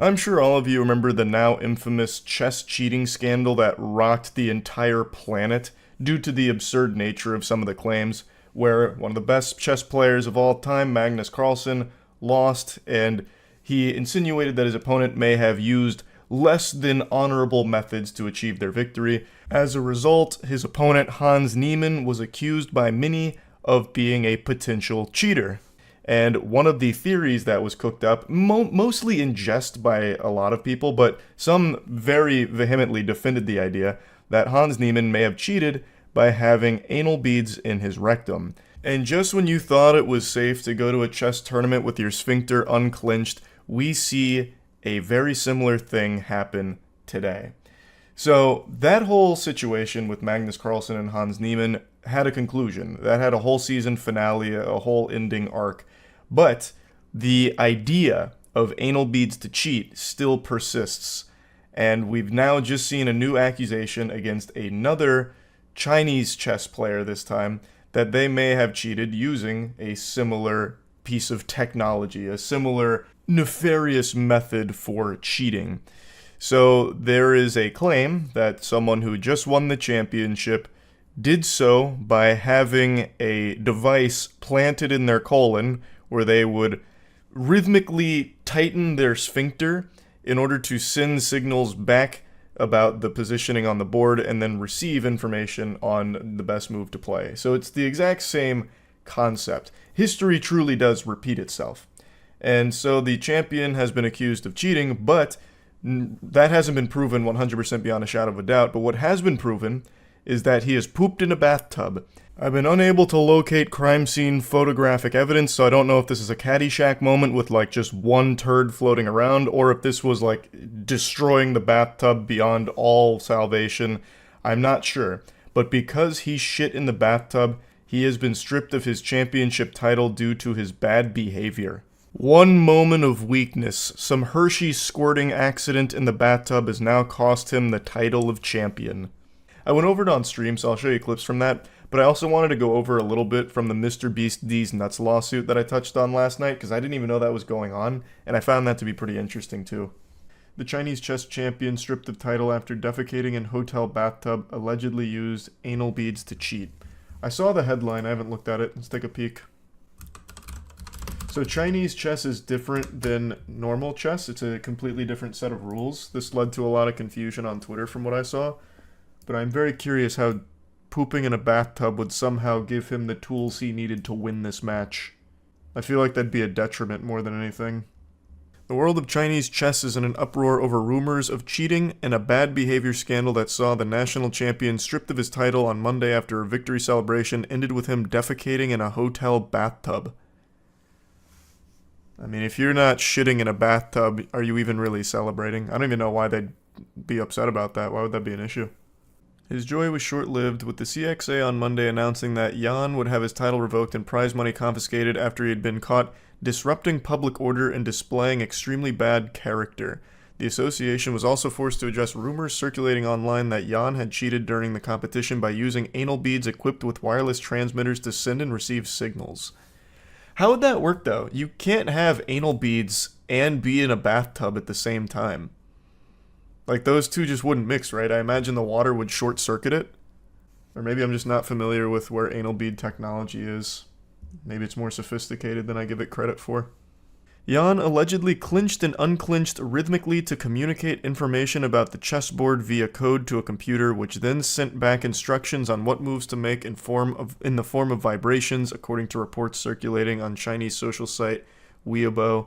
I'm sure all of you remember the now infamous chess cheating scandal that rocked the entire planet due to the absurd nature of some of the claims, where one of the best chess players of all time, Magnus Carlsen, lost, and he insinuated that his opponent may have used less than honorable methods to achieve their victory. As a result, his opponent, Hans Niemann, was accused by many of being a potential cheater. And one of the theories that was cooked up, mostly in jest by a lot of people, but some very vehemently defended the idea that Hans Niemann may have cheated by having anal beads in his rectum. And just when you thought it was safe to go to a chess tournament with your sphincter unclenched, we see a very similar thing happen today. So that whole situation with Magnus Carlsen and Hans Niemann had a conclusion. That had a whole season finale, a whole ending arc. But the idea of anal beads to cheat still persists. And we've now just seen a new accusation against another Chinese chess player this time, that they may have cheated using a similar piece of technology, a similar nefarious method for cheating. So there is a claim that someone who just won the championship did so by having a device planted in their colon where they would rhythmically tighten their sphincter in order to send signals back about the positioning on the board and then receive information on the best move to play. So it's the exact same concept. History truly does repeat itself. And so the champion has been accused of cheating, but that hasn't been proven 100% beyond a shadow of a doubt. But what has been proven is that he has pooped in a bathtub. I've been unable to locate crime scene photographic evidence, so I don't know if this is a Caddyshack moment with like just one turd floating around, or if this was like destroying the bathtub beyond all salvation. I'm not sure. But because he shit in the bathtub, he has been stripped of his championship title due to his bad behavior. One moment of weakness, some Hershey squirting accident in the bathtub has now cost him the title of champion. I went over it on stream, so I'll show you clips from that, but I also wanted to go over a little bit from the Mr. Beast D's Nuts lawsuit that I touched on last night, because I didn't even know that was going on, and I found that to be pretty interesting too. The Chinese chess champion stripped of title after defecating in hotel bathtub, allegedly used anal beads to cheat. I saw the headline, I haven't looked at it, let's take a peek. So Chinese chess is different than normal chess. It's a completely different set of rules. This led to a lot of confusion on Twitter from what I saw. But I'm very curious how pooping in a bathtub would somehow give him the tools he needed to win this match. I feel like that'd be a detriment more than anything. The world of Chinese chess is in an uproar over rumors of cheating and a bad behavior scandal that saw the national champion stripped of his title on Monday after a victory celebration ended with him defecating in a hotel bathtub. I mean, if you're not shitting in a bathtub, are you even really celebrating? I don't even know why they'd be upset about that. Why would that be an issue? His joy was short-lived, with the CXA on Monday announcing that Yan would have his title revoked and prize money confiscated after he had been caught disrupting public order and displaying extremely bad character. The association was also forced to address rumors circulating online that Yan had cheated during the competition by using anal beads equipped with wireless transmitters to send and receive signals. How would that work, though? You can't have anal beads and be in a bathtub at the same time. Like, those two just wouldn't mix, right? I imagine the water would short-circuit it. Or maybe I'm just not familiar with where anal bead technology is. Maybe it's more sophisticated than I give it credit for. Yan allegedly clinched and unclinched rhythmically to communicate information about the chessboard via code to a computer, which then sent back instructions on what moves to make in the form of vibrations, according to reports circulating on Chinese social site Weibo.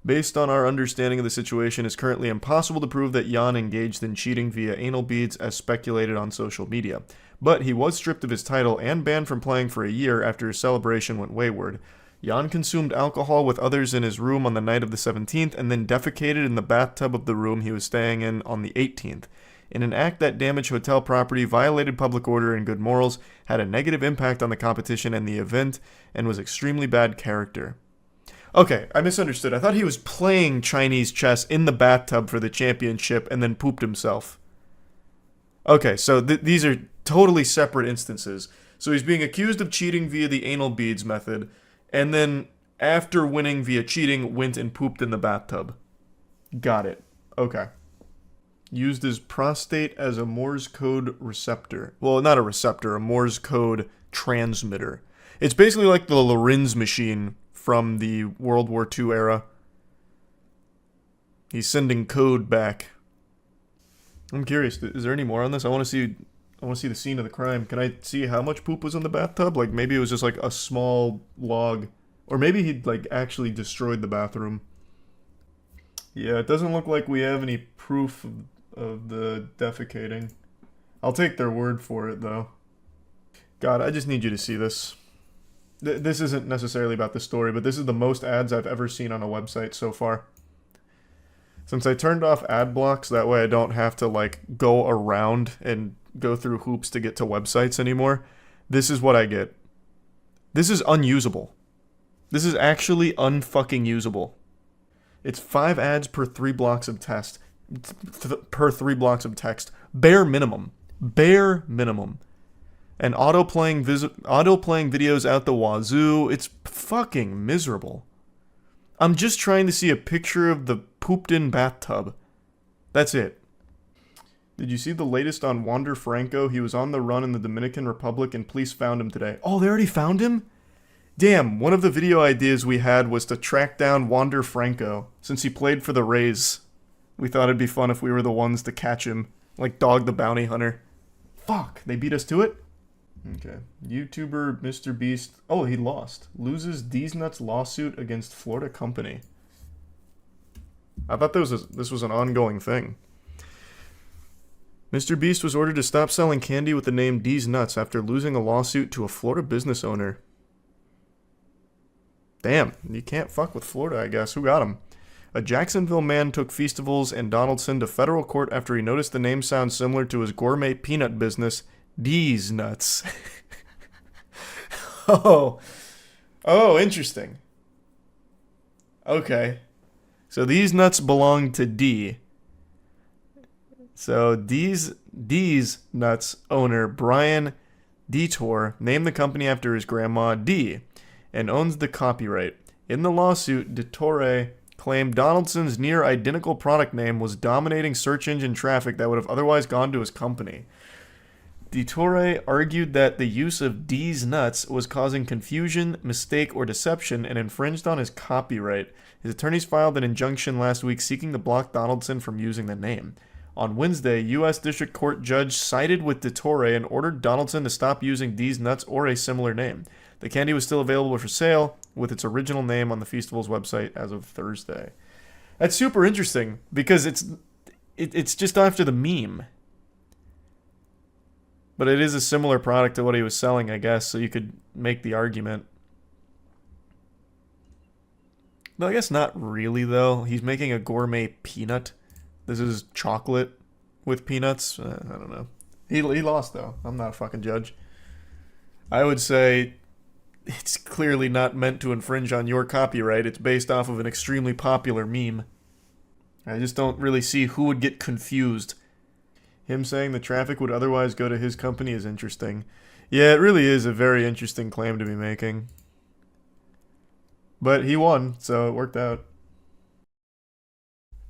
Based on our understanding of the situation, it's currently impossible to prove that Yan engaged in cheating via anal beads as speculated on social media. But he was stripped of his title and banned from playing for a year after his celebration went wayward. Yan consumed alcohol with others in his room on the night of the 17th and then defecated in the bathtub of the room he was staying in on the 18th. In an act that damaged hotel property, violated public order and good morals, had a negative impact on the competition and the event, and was extremely bad character. Okay, I misunderstood. I thought he was playing Chinese chess in the bathtub for the championship and then pooped himself. Okay, so these are totally separate instances. So he's being accused of cheating via the anal beads method, and then after winning via cheating, went and pooped in the bathtub. Got it. Okay. Used his prostate as a Morse code receptor. Well, not a receptor, a Morse code transmitter. It's basically like the Lorenz machine from the World War II era. He's sending code back. I'm curious, is there any more on this? I want to see the scene of the crime. Can I see how much poop was in the bathtub? Like, maybe it was just like a small log. Or maybe he'd like actually destroyed the bathroom. Yeah, it doesn't look like we have any proof of the defecating. I'll take their word for it, though. God, I just need you to see this. This isn't necessarily about the story, but this is the most ads I've ever seen on a website so far. Since I turned off ad blocks, that way I don't have to, like, go around and go through hoops to get to websites anymore, this is what I get. This is unusable. This is actually unfucking usable. It's 5 ads per 3 blocks of text. Per 3 blocks of text. Bare minimum. Bare minimum. And auto-playing videos out the wazoo. It's fucking miserable. I'm just trying to see a picture of the pooped-in bathtub. That's it. Did you see the latest on Wander Franco? He was on the run in the Dominican Republic and police found him today. Oh, they already found him? Damn, one of the video ideas we had was to track down Wander Franco, since he played for the Rays. We thought it'd be fun if we were the ones to catch him, like Dog the Bounty Hunter. Fuck, they beat us to it? Okay. YouTuber Mr. Beast. Oh, he lost. Loses D's Nuts lawsuit against Florida company. I thought this was an ongoing thing. Mr. Beast was ordered to stop selling candy with the name D's Nuts after losing a lawsuit to a Florida business owner. Damn, you can't fuck with Florida, I guess. Who got him? A Jacksonville man took Feastables and Donaldson to federal court after he noticed the name sounds similar to his gourmet peanut business, D's Nuts. Oh, interesting. Okay. So these nuts belong to D. So D's Nuts owner Brian Detour named the company after his grandma D and owns the copyright. In the lawsuit, Detour claimed Donaldson's near identical product name was dominating search engine traffic that would have otherwise gone to his company. Detour argued that the use of D's Nuts was causing confusion, mistake, or deception and infringed on his copyright. His attorneys filed an injunction last week seeking to block Donaldson from using the name. On Wednesday, U.S. District Court judge sided with Detour and ordered Donaldson to stop using D's Nuts or a similar name. The candy was still available for sale with its original name on the Feastables website as of Thursday. That's super interesting because it's just after the meme. But it is a similar product to what he was selling, I guess, so you could make the argument. No, I guess not really, though. He's making a gourmet peanut. This is chocolate with peanuts. I don't know. He lost, though. I'm not a fucking judge. I would say it's clearly not meant to infringe on your copyright. It's based off of an extremely popular meme. I just don't really see who would get confused. Him saying the traffic would otherwise go to his company is interesting. Yeah, it really is a very interesting claim to be making. But he won, so it worked out.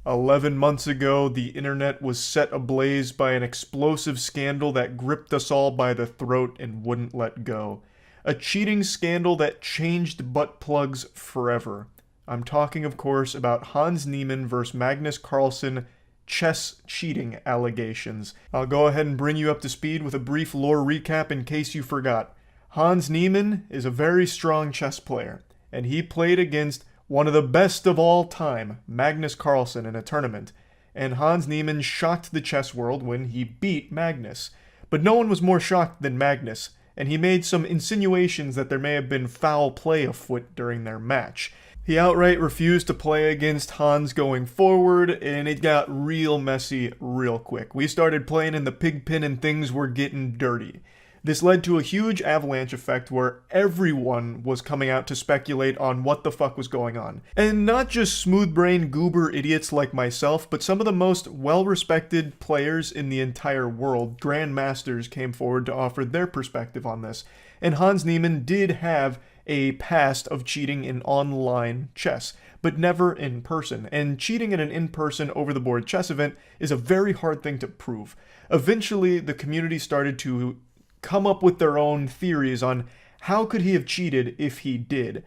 11 months ago, the internet was set ablaze by an explosive scandal that gripped us all by the throat and wouldn't let go. A cheating scandal that changed butt plugs forever. I'm talking, of course, about Hans Niemann vs. Magnus Carlsen chess cheating allegations. I'll go ahead and bring you up to speed with a brief lore recap in case you forgot. Hans Niemann is a very strong chess player, and he played against one of the best of all time, Magnus Carlsen, in a tournament. And Hans Niemann shocked the chess world when he beat Magnus. But no one was more shocked than Magnus, and he made some insinuations that there may have been foul play afoot during their match. He outright refused to play against Hans going forward, and it got real messy real quick. We started playing in the pig pen and things were getting dirty. This led to a huge avalanche effect where everyone was coming out to speculate on what the fuck was going on. And not just smooth-brained goober idiots like myself, but some of the most well-respected players in the entire world, grandmasters, came forward to offer their perspective on this. And Hans Niemann did have a past of cheating in online chess. but never in person. And cheating at an in-person over-the-board chess event is a very hard thing to prove. Eventually, the community started to come up with their own theories on how could he have cheated if he did.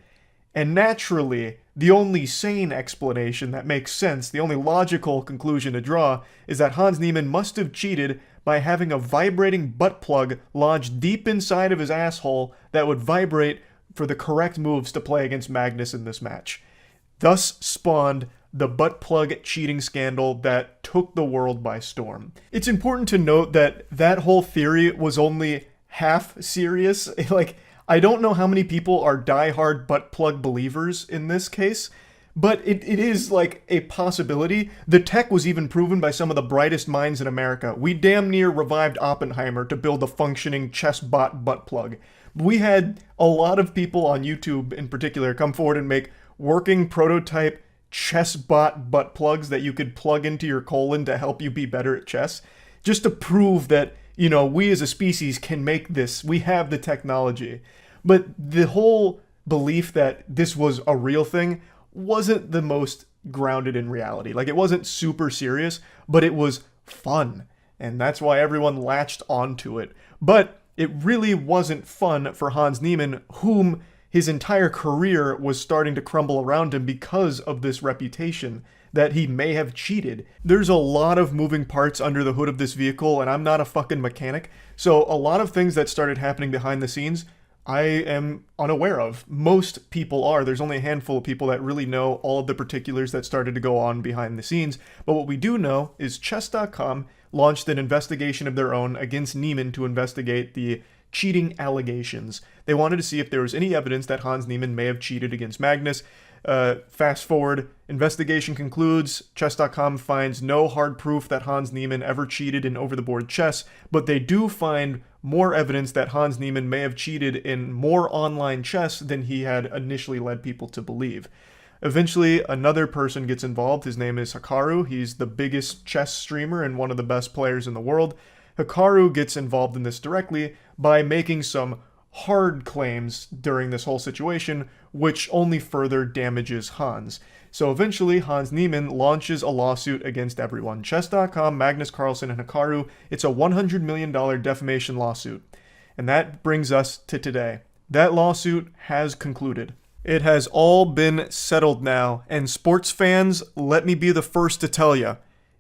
And naturally, the only sane explanation that makes sense, the only logical conclusion to draw, is that Hans Niemann must have cheated by having a vibrating butt plug lodged deep inside of his asshole that would vibrate for the correct moves to play against Magnus in this match. Thus spawned the butt plug cheating scandal that took the world by storm. It's important to note that that whole theory was only half serious. Like, I don't know how many people are diehard butt plug believers in this case, but it is like a possibility. The tech was even proven by some of the brightest minds in America. We damn near revived Oppenheimer to build a functioning chess bot butt plug. We had a lot of people on YouTube in particular come forward and make working prototype chess bot butt plugs that you could plug into your colon to help you be better at chess, just to prove that, you know, we as a species can make this. We have the technology. But the whole belief that this was a real thing wasn't the most grounded in reality. Like, it wasn't super serious, but it was fun. And that's why everyone latched onto it. But it really wasn't fun for Hans Niemann, whom his entire career was starting to crumble around him because of this reputation that he may have cheated. There's a lot of moving parts under the hood of this vehicle, and I'm not a fucking mechanic, so a lot of things that started happening behind the scenes I am unaware of. Most people are. There's only a handful of people that really know all of the particulars that started to go on behind the scenes. But what we do know is Chess.com launched an investigation of their own against Niemann to investigate the cheating allegations. They wanted to see if there was any evidence that Hans Niemann may have cheated against Magnus. Fast forward, investigation concludes, Chess.com finds no hard proof that Hans Niemann ever cheated in over-the-board chess, but they do find more evidence that Hans Niemann may have cheated in more online chess than he had initially led people to believe. Eventually, another person gets involved. His name is Hikaru. He's the biggest chess streamer and one of the best players in the world. Hikaru gets involved in this directly by making some hard claims during this whole situation, which only further damages Hans. So eventually, Hans Niemann launches a lawsuit against everyone. Chess.com, Magnus Carlsen, and Hikaru. It's a $100 million defamation lawsuit. And that brings us to today. That lawsuit has concluded. It has all been settled now, and sports fans, let me be the first to tell you,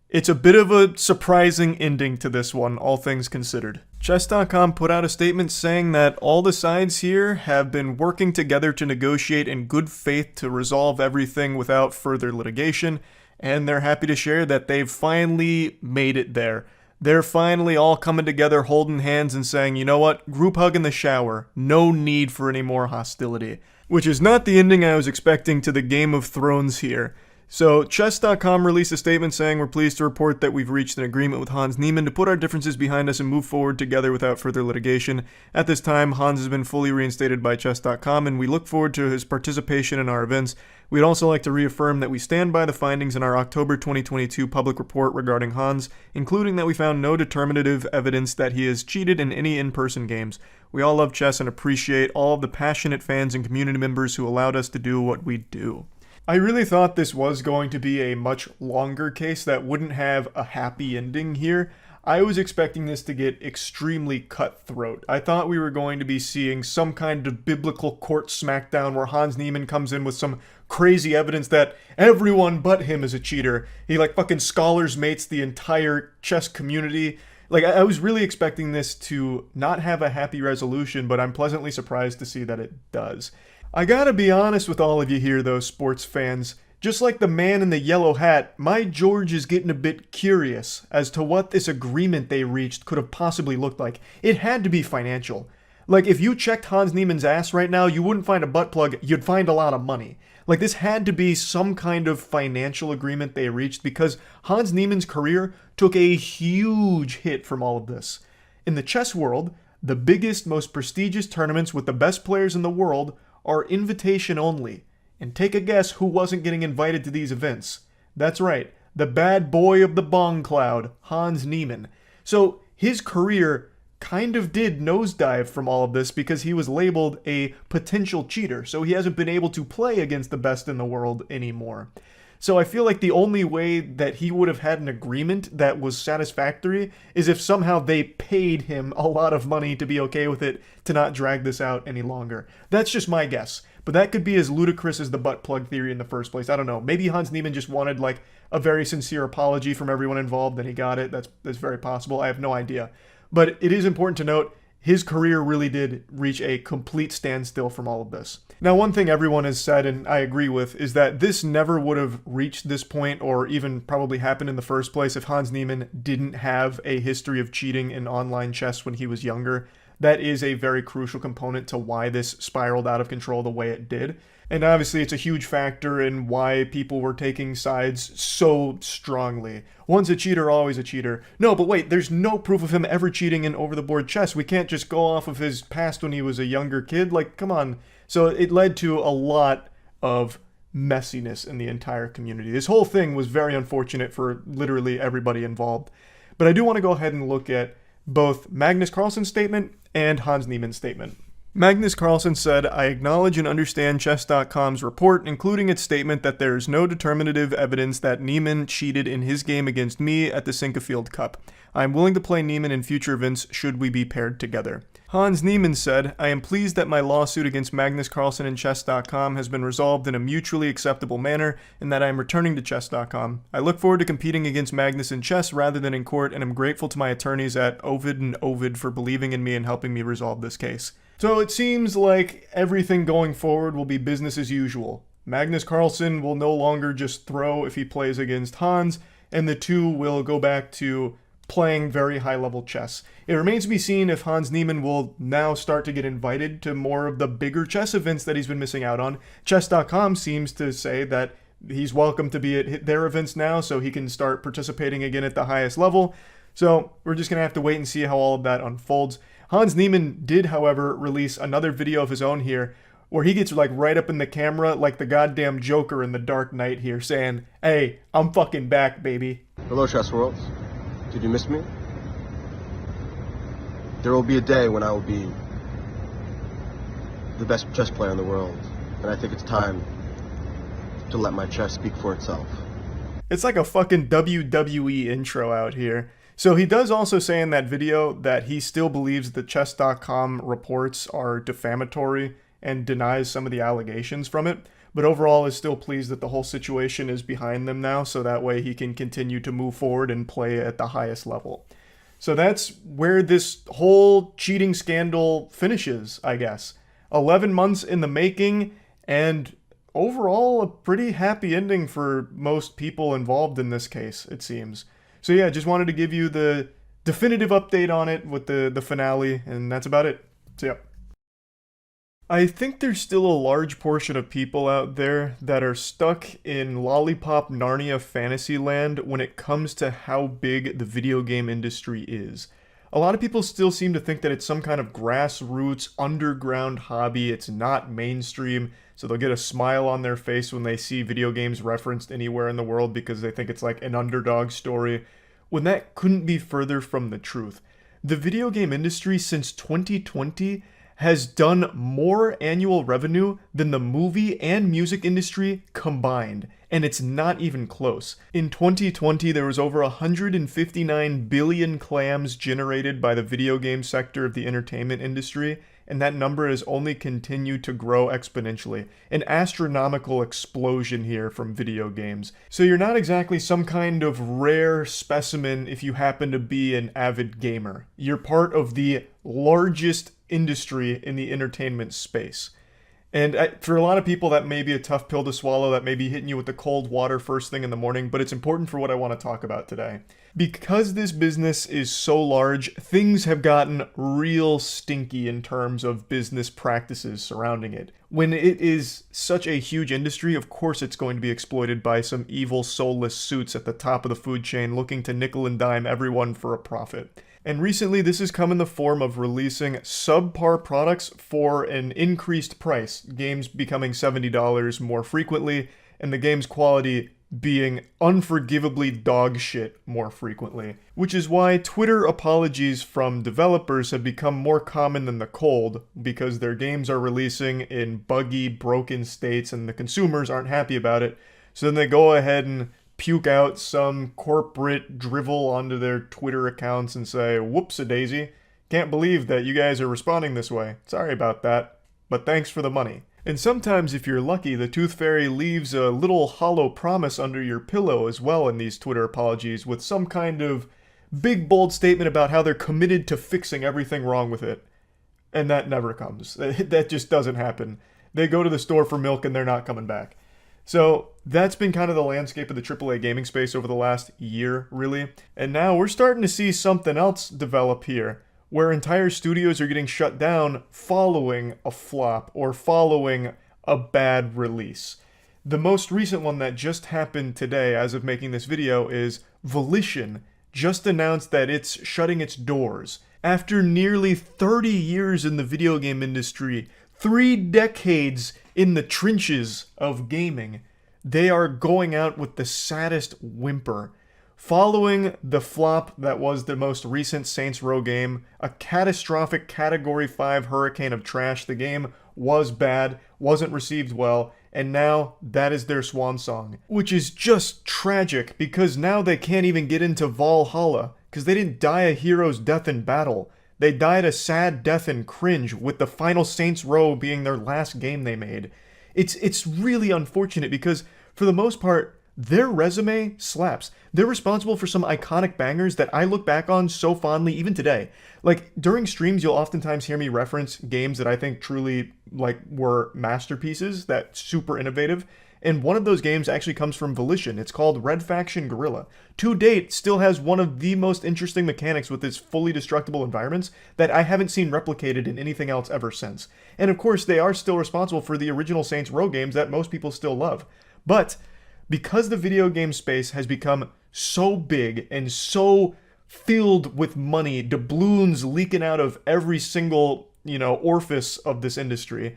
it's a bit of a surprising ending to this one, all things considered. Chess.com put out a statement saying that all the sides here have been working together to negotiate in good faith to resolve everything without further litigation, and they're happy to share that they've finally made it there. They're finally all coming together, holding hands and saying, you know what, group hug in the shower, no need for any more hostility. Which is not the ending I was expecting to the Game of Thrones here. So, Chess.com released a statement saying, we're pleased to report that we've reached an agreement with Hans Niemann to put our differences behind us and move forward together without further litigation. At this time, Hans has been fully reinstated by Chess.com, and we look forward to his participation in our events. We'd also like to reaffirm that we stand by the findings in our October 2022 public report regarding Hans, including that we found no determinative evidence that he has cheated in any in-person games. We all love chess and appreciate all of the passionate fans and community members who allowed us to do what we do. I really thought this was going to be a much longer case that wouldn't have a happy ending here. I was expecting this to get extremely cutthroat. I thought we were going to be seeing some kind of biblical court smackdown where Hans Niemann comes in with some crazy evidence that everyone but him is a cheater. He like fucking scholars mates the entire chess community. Like, I was really expecting this to not have a happy resolution, but I'm pleasantly surprised to see that it does. I gotta be honest with all of you here, though, sports fans. Just like the man in the yellow hat, my George is getting a bit curious as to what this agreement they reached could have possibly looked like. It had to be financial. Like, if you checked Hans Niemann's ass right now, you wouldn't find a butt plug, you'd find a lot of money. Like, this had to be some kind of financial agreement they reached because Hans Niemann's career took a huge hit from all of this. In the chess world, the biggest, most prestigious tournaments with the best players in the world are invitation only. And take a guess who wasn't getting invited to these events. That's right, the bad boy of the bong cloud, Hans Niemann. So his career kind of did nosedive from all of this because he was labeled a potential cheater. So he hasn't been able to play against the best in the world anymore. So I feel like the only way that he would have had an agreement that was satisfactory is if somehow they paid him a lot of money to be okay with it, to not drag this out any longer. That's just my guess. But that could be as ludicrous as the butt plug theory in the first place. I don't know. Maybe Hans Niemann just wanted like a very sincere apology from everyone involved and he got it. That's very possible. I have no idea. But it is important to note his career really did reach a complete standstill from all of this. Now, one thing everyone has said, and I agree with, is that this never would have reached this point or even probably happened in the first place if Hans Niemann didn't have a history of cheating in online chess when he was younger. That is a very crucial component to why this spiraled out of control the way it did. And obviously it's a huge factor in why people were taking sides so strongly. One's a cheater, always a cheater. No, but wait, there's no proof of him ever cheating in over-the-board chess. We can't just go off of his past when he was a younger kid. Like, come on. So it led to a lot of messiness in the entire community. This whole thing was very unfortunate for literally everybody involved. But I do want to go ahead and look at both Magnus Carlsen's statement and Hans Niemann's statement. Magnus Carlsen said, "I acknowledge and understand Chess.com's report, including its statement that there is no determinative evidence that Niemann cheated in his game against me at the Sinquefield Cup. I am willing to play Niemann in future events should we be paired together." Hans Niemann said, "I am pleased that my lawsuit against Magnus Carlsen and Chess.com has been resolved in a mutually acceptable manner and that I am returning to Chess.com. I look forward to competing against Magnus in chess rather than in court and am grateful to my attorneys at Ovid and Ovid for believing in me and helping me resolve this case." So it seems like everything going forward will be business as usual. Magnus Carlsen will no longer just throw if he plays against Hans, and the two will go back to playing very high-level chess. It remains to be seen if Hans Niemann will now start to get invited to more of the bigger chess events that he's been missing out on. Chess.com seems to say that he's welcome to be at their events now, so he can start participating again at the highest level. So we're just going to have to wait and see how all of that unfolds. Hans Niemann did, however, release another video of his own here, where he gets like right up in the camera like the goddamn Joker in The Dark Knight here, saying, "Hey, I'm fucking back, baby." Hello, chess world. Did you miss me? There will be a day when I will be the best chess player in the world, and I think it's time to let my chess speak for itself. It's like a fucking WWE intro out here. So he does also say in that video that he still believes the Chess.com reports are defamatory and denies some of the allegations from it, but overall is still pleased that the whole situation is behind them now, so that way he can continue to move forward and play at the highest level. So that's where this whole cheating scandal finishes, I guess. 11 months in the making, and overall a pretty happy ending for most people involved in this case, it seems. So yeah, just wanted to give you the definitive update on it with the finale, and that's about it. So yeah. I think there's still a large portion of people out there that are stuck in Lollipop Narnia Fantasyland when it comes to how big the video game industry is. A lot of people still seem to think that it's some kind of grassroots, underground hobby. It's not mainstream, so they'll get a smile on their face when they see video games referenced anywhere in the world because they think it's like an underdog story, when that couldn't be further from the truth. The video game industry since 2020 has done more annual revenue than the movie and music industry combined, and it's not even close. In 2020, there was over 159 billion clams generated by the video game sector of the entertainment industry, and that number has only continued to grow exponentially. An astronomical explosion here from video games. So you're not exactly some kind of rare specimen if you happen to be an avid gamer. You're part of the largest industry in the entertainment space. And for a lot of people, that may be a tough pill to swallow, that may be hitting you with the cold water first thing in the morning, but it's important for what I want to talk about today. Because this business is so large, things have gotten real stinky in terms of business practices surrounding it. When it is such a huge industry, of course it's going to be exploited by some evil, soulless suits at the top of the food chain looking to nickel and dime everyone for a profit. And recently, this has come in the form of releasing subpar products for an increased price, games becoming $70 more frequently, and the game's quality being unforgivably dog shit more frequently, which is why Twitter apologies from developers have become more common than the cold, because their games are releasing in buggy, broken states and the consumers aren't happy about it, so then they go ahead and puke out some corporate drivel onto their Twitter accounts and say, whoops-a-daisy, can't believe that you guys are responding this way, sorry about that, but thanks for the money. And sometimes, if you're lucky, the Tooth Fairy leaves a little hollow promise under your pillow as well in these Twitter apologies with some kind of big, bold statement about how they're committed to fixing everything wrong with it. And that never comes. That just doesn't happen. They go to the store for milk and they're not coming back. So that's been kind of the landscape of the AAA gaming space over the last year, really. And now we're starting to see something else develop here, where entire studios are getting shut down following a flop or following a bad release. The most recent one that just happened today, as of making this video, is Volition just announced that it's shutting its doors. After nearly 30 years in the video game industry, 3 decades in the trenches of gaming, they are going out with the saddest whimper. Following the flop that was the most recent Saints Row game, a catastrophic Category 5 hurricane of trash, the game was bad, wasn't received well, and now that is their swan song. Which is just tragic, because now they can't even get into Valhalla, because they didn't die a hero's death in battle. They died a sad death in Cringe, with the final Saints Row being their last game they made. It's really unfortunate, because for the most part, their resume slaps. They're responsible for some iconic bangers that I look back on so fondly even today. Like, during streams, you'll oftentimes hear me reference games that I think truly, were masterpieces, that super innovative. And one of those games actually comes from Volition. It's called Red Faction Guerrilla. To date, still has one of the most interesting mechanics with its fully destructible environments that I haven't seen replicated in anything else ever since. And of course, they are still responsible for the original Saints Row games that most people still love. But because the video game space has become so big and so filled with money, doubloons leaking out of every single, orifice of this industry,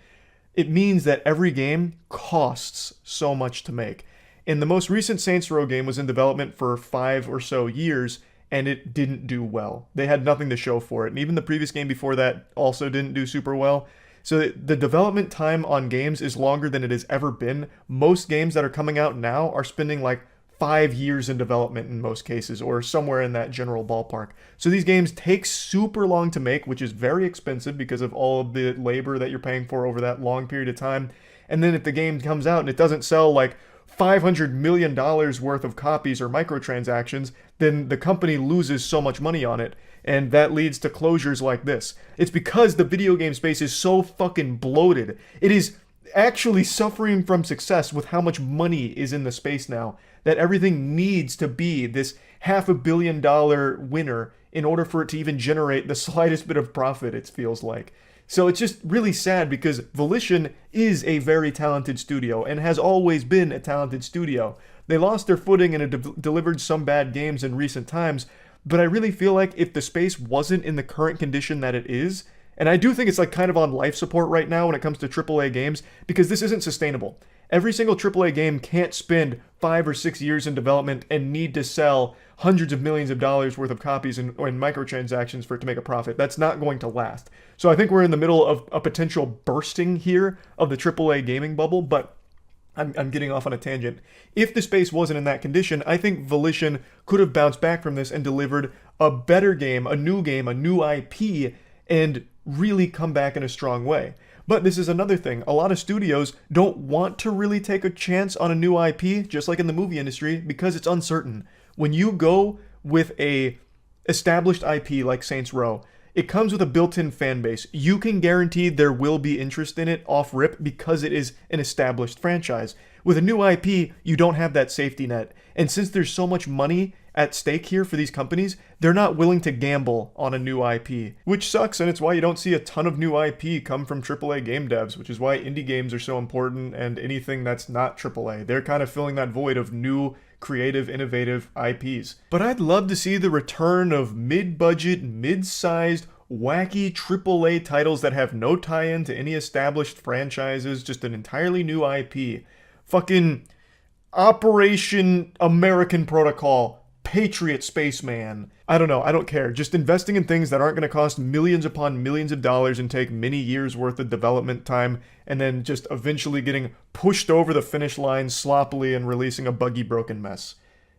it means that every game costs so much to make. And the most recent Saints Row game was in development for 5 or so years, and it didn't do well. They had nothing to show for it. And even the previous game before that also didn't do super well. So the development time on games is longer than it has ever been. Most games that are coming out now are spending 5 years in development in most cases, or somewhere in that general ballpark. So these games take super long to make, which is very expensive because of all of the labor that you're paying for over that long period of time. And then if the game comes out and it doesn't sell $500 million worth of copies or microtransactions, then the company loses so much money on it. And that leads to closures like this. It's because the video game space is so fucking bloated. It is actually suffering from success with how much money is in the space now, that everything needs to be this $500 million winner in order for it to even generate the slightest bit of profit, it feels like. So it's just really sad, because Volition is a very talented studio and has always been a talented studio. They lost their footing and have delivered some bad games in recent times, but I really feel like if the space wasn't in the current condition that it is, and I do think it's kind of on life support right now when it comes to AAA games, because this isn't sustainable. Every single AAA game can't spend 5 or 6 years in development and need to sell hundreds of millions of dollars worth of copies and microtransactions for it to make a profit. That's not going to last. So I think we're in the middle of a potential bursting here of the AAA gaming bubble, but I'm getting off on a tangent. If the space wasn't in that condition, I think Volition could have bounced back from this and delivered a better game, a new IP, and really come back in a strong way. But this is another thing. A lot of studios don't want to really take a chance on a new IP, just like in the movie industry, because it's uncertain. When you go with a established IP like Saints Row, it comes with a built-in fan base. You can guarantee there will be interest in it off rip because it is an established franchise. With a new IP, you don't have that safety net. And since there's so much money at stake here for these companies, they're not willing to gamble on a new IP, which sucks, and it's why you don't see a ton of new IP come from AAA game devs, which is why indie games are so important, and anything that's not AAA. They're kind of filling that void of new, creative, innovative IPs. But I'd love to see the return of mid-budget, mid-sized, wacky AAA titles that have no tie-in to any established franchises, just an entirely new IP. Operation American Protocol, Patriot Spaceman. I don't know, I don't care. Just investing in things that aren't going to cost millions upon millions of dollars and take many years worth of development time, and then just eventually getting pushed over the finish line sloppily and releasing a buggy, broken mess.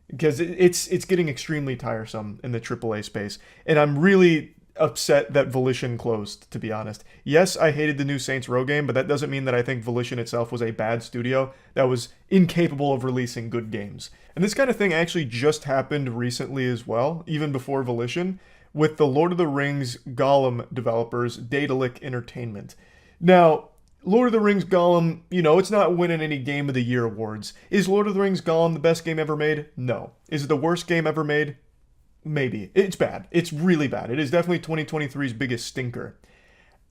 Because it's getting extremely tiresome in the AAA space. And I'm really upset that Volition closed, to be honest. Yes, I hated the new Saints Row game, but that doesn't mean that I think Volition itself was a bad studio that was incapable of releasing good games. And this kind of thing actually just happened recently as well, even before Volition, with the Lord of the Rings Gollum developers, Daedalic Entertainment. Now, Lord of the Rings Gollum, you know, it's not winning any Game of the Year awards. Is Lord of the Rings Gollum the best game ever made? No. Is it the worst game ever made? Maybe. It's bad. It's really bad. It is definitely 2023's biggest stinker.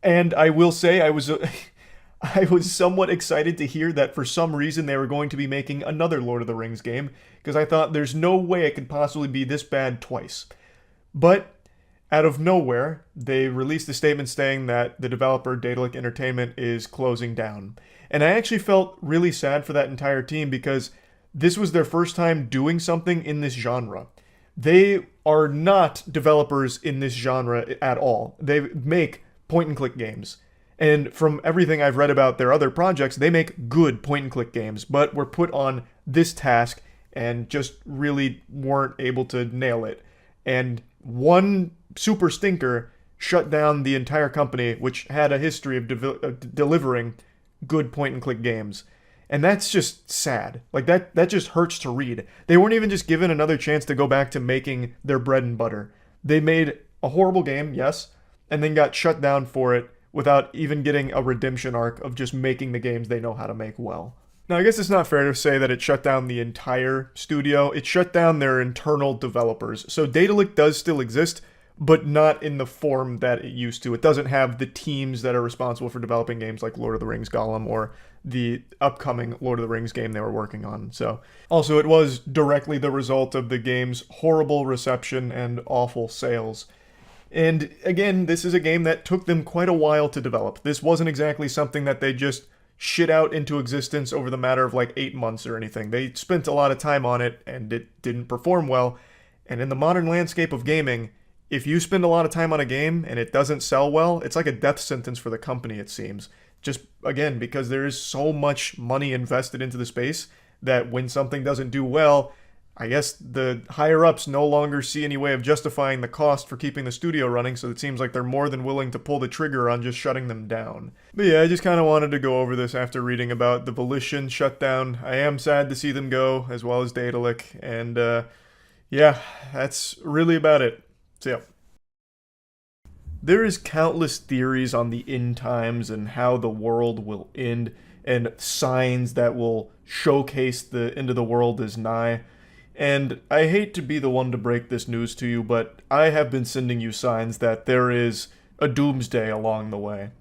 And I will say I was somewhat excited to hear that for some reason they were going to be making another Lord of the Rings game, because I thought there's no way it could possibly be this bad twice. But out of nowhere, they released a statement saying that the developer Daedalic Entertainment is closing down. And I actually felt really sad for that entire team, because this was their first time doing something in this genre. They are not developers in this genre at all. They make point-and-click games. And from everything I've read about their other projects, they make good point-and-click games, but were put on this task and just really weren't able to nail it. And one super stinker shut down the entire company, which had a history of delivering good point-and-click games. And that's just sad. Like, that just hurts to read. They weren't even just given another chance to go back to making their bread and butter. They made a horrible game, yes, and then got shut down for it without even getting a redemption arc of just making the games they know how to make well. Now, I guess it's not fair to say that it shut down the entire studio. It shut down their internal developers. So Daedalic does still exist, but not in the form that it used to. It doesn't have the teams that are responsible for developing games like Lord of the Rings Gollum or the upcoming Lord of the Rings game they were working on. So, also, it was directly the result of the game's horrible reception and awful sales. And again, this is a game that took them quite a while to develop. This wasn't exactly something that they just shit out into existence over the matter of like 8 months or anything. They spent a lot of time on it, and it didn't perform well. And in the modern landscape of gaming, if you spend a lot of time on a game and it doesn't sell well, it's like a death sentence for the company, it seems. Just, again, because there is so much money invested into the space that when something doesn't do well, I guess the higher-ups no longer see any way of justifying the cost for keeping the studio running, so it seems like they're more than willing to pull the trigger on just shutting them down. But yeah, I just kind of wanted to go over this after reading about the Volition shutdown. I am sad to see them go, as well as Daedalic, and yeah, that's really about it. So yeah. There is countless theories on the end times and how the world will end, and signs that will showcase the end of the world is nigh. And I hate to be the one to break this news to you, but I have been sending you signs that there is a doomsday along the way.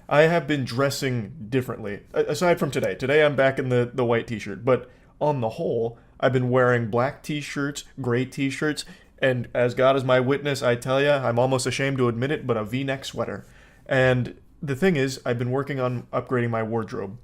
I have been dressing differently, aside from today. Today I'm back in the white t-shirt, but on the whole, I've been wearing black t-shirts, gray t-shirts, and as God is my witness, I tell ya, I'm almost ashamed to admit it, but a V-neck sweater. And the thing is, I've been working on upgrading my wardrobe.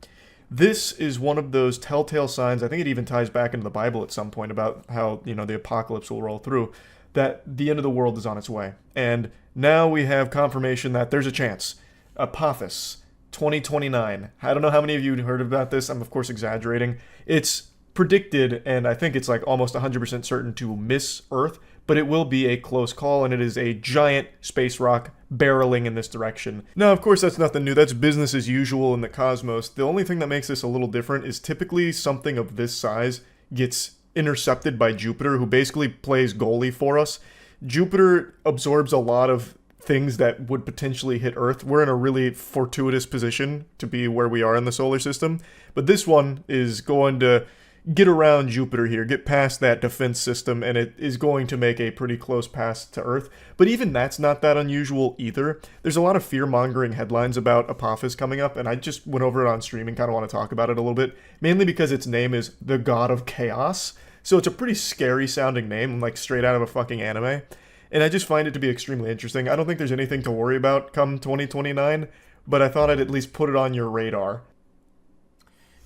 This is one of those telltale signs, I think it even ties back into the Bible at some point about how, you know, the apocalypse will roll through, that the end of the world is on its way. And now we have confirmation that there's a chance. Apophis, 2029. I don't know how many of you heard about this. I'm, of course, exaggerating. It's predicted, and I think it's like almost 100% certain to miss Earth, but it will be a close call, and it is a giant space rock barreling in this direction. Now, of course, that's nothing new. That's business as usual in the cosmos. The only thing that makes this a little different is typically something of this size gets intercepted by Jupiter, who basically plays goalie for us. Jupiter absorbs a lot of things that would potentially hit Earth. We're in a really fortuitous position to be where we are in the solar system, but this one is going to get around Jupiter here, get past that defense system, and it is going to make a pretty close pass to Earth. But even that's not that unusual either. There's a lot of fear-mongering headlines about Apophis coming up, and I just went over it on stream and kind of want to talk about it a little bit, mainly because its name is the God of Chaos. So it's a pretty scary-sounding name, like straight out of a fucking anime. And I just find it to be extremely interesting. I don't think there's anything to worry about come 2029, but I thought I'd at least put it on your radar.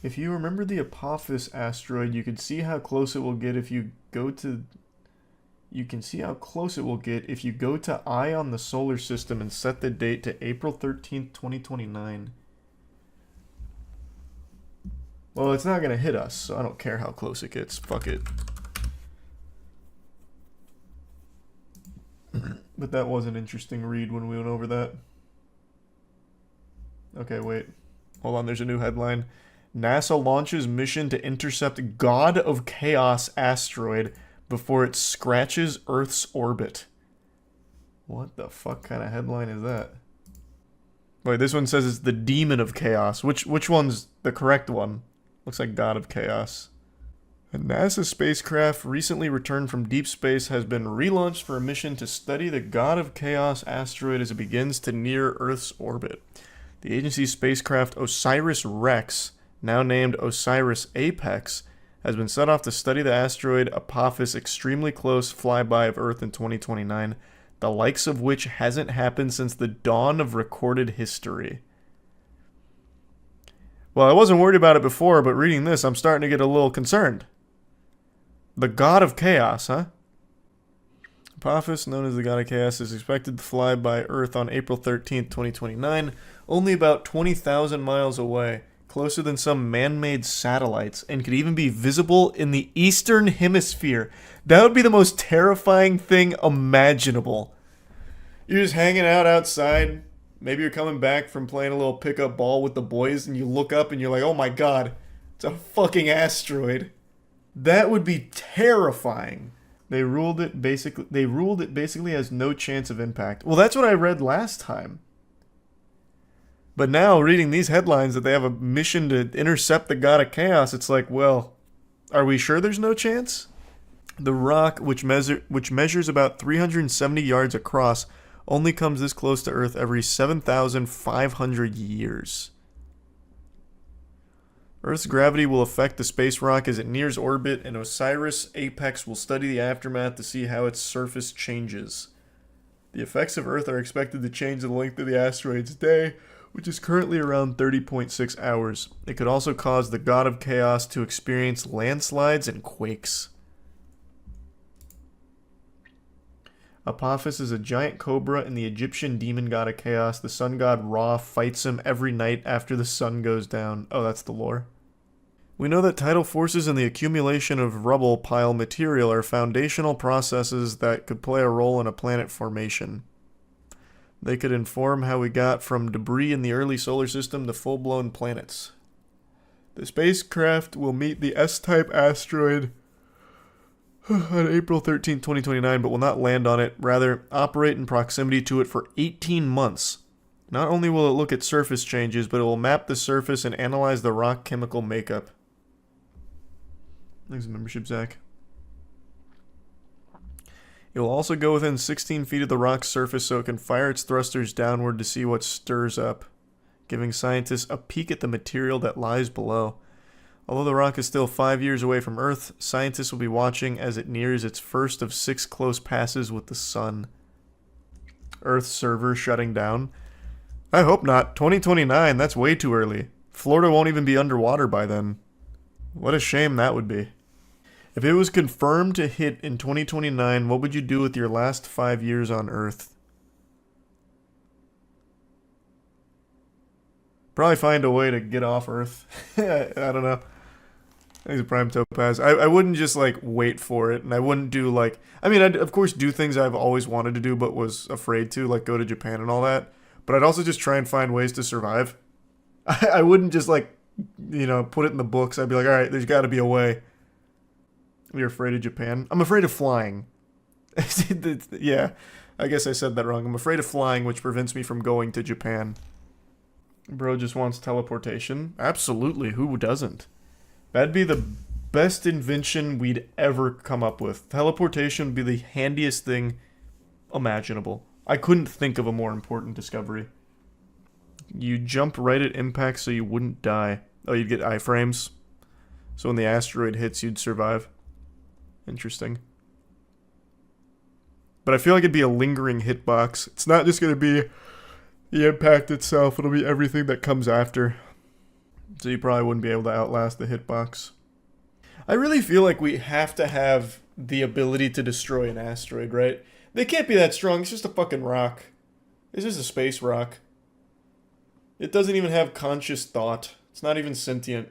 If you remember the Apophis asteroid, you can see how close it will get if you go to... You can see how close it will get if you go to Eye on the solar system and set the date to April 13th, 2029. Well, it's not going to hit us, so I don't care how close it gets. Fuck it. But that was an interesting read when we went over that. Okay, wait. Hold on, there's a new headline. NASA launches mission to intercept God of Chaos asteroid before it scratches Earth's orbit. What the fuck kind of headline is that? Wait, this one says it's the Demon of Chaos. Which one's the correct one? Looks like God of Chaos. A NASA spacecraft recently returned from deep space has been relaunched for a mission to study the God of Chaos asteroid as it begins to near Earth's orbit. The agency's spacecraft OSIRIS-REx, now named OSIRIS-APEX, has been set off to study the asteroid Apophis' extremely close flyby of Earth in 2029, the likes of which hasn't happened since the dawn of recorded history. Well, I wasn't worried about it before, but reading this, I'm starting to get a little concerned. The God of Chaos, huh? Apophis, known as the God of Chaos, is expected to fly by Earth on April 13th, 2029, only about 20,000 miles away, closer than some man-made satellites, and could even be visible in the Eastern Hemisphere. That would be the most terrifying thing imaginable. You're just hanging out outside. Maybe you're coming back from playing a little pickup ball with the boys, and you look up and you're like, oh my god, it's a fucking asteroid. That would be terrifying. They ruled it basically has no chance of impact. Well, that's what I read last time. But now, reading these headlines that they have a mission to intercept the God of Chaos, it's like, well, are we sure there's no chance? The rock, which measures about 370 yards across, only comes this close to Earth every 7,500 years. Earth's gravity will affect the space rock as it nears orbit, and OSIRIS-APEX will study the aftermath to see how its surface changes. The effects of Earth are expected to change the length of the asteroid's day, which is currently around 30.6 hours. It could also cause the God of Chaos to experience landslides and quakes. Apophis is a giant cobra, and the Egyptian demon god of chaos, the sun god Ra, fights him every night after the sun goes down. Oh, that's the lore. We know that tidal forces and the accumulation of rubble pile material are foundational processes that could play a role in a planet formation. They could inform how we got from debris in the early solar system to full-blown planets. The spacecraft will meet the S-type asteroid on April 13, 2029, but will not land on it, rather operate in proximity to it for 18 months. Not only will it look at surface changes, but it will map the surface and analyze the rock chemical makeup. Thanks for the membership, Zach. It will also go within 16 feet of the rock's surface so it can fire its thrusters downward to see what stirs up, giving scientists a peek at the material that lies below. Although the rock is still 5 years away from Earth, scientists will be watching as it nears its first of 6 close passes with the sun. Earth server shutting down? I hope not. 2029, that's way too early. Florida won't even be underwater by then. What a shame that would be. If it was confirmed to hit in 2029, what would you do with your last 5 years on Earth? Probably find a way to get off Earth. I don't know. I think it's a prime topaz. I wouldn't just, like, wait for it, and I wouldn't do, like... I mean, I'd, of course, do things I've always wanted to do but was afraid to, like go to Japan and all that. But I'd also just try and find ways to survive. I wouldn't just, like, you know, put it in the books. I'd be like, alright, there's got to be a way. You're afraid of Japan? I'm afraid of flying. Yeah, I guess I said that wrong. I'm afraid of flying, which prevents me from going to Japan. Bro just wants teleportation. Absolutely, who doesn't? That'd be the best invention we'd ever come up with. Teleportation would be the handiest thing imaginable. I couldn't think of a more important discovery. You jump right at impact so you wouldn't die. Oh, you'd get iframes. So when the asteroid hits, you'd survive. Interesting. But I feel like it'd be a lingering hitbox. It's not just going to be the impact itself. It'll be everything that comes after. So you probably wouldn't be able to outlast the hitbox. I really feel like we have to have the ability to destroy an asteroid, right? They can't be that strong. It's just a fucking rock. It's just a space rock. It doesn't even have conscious thought. It's not even sentient.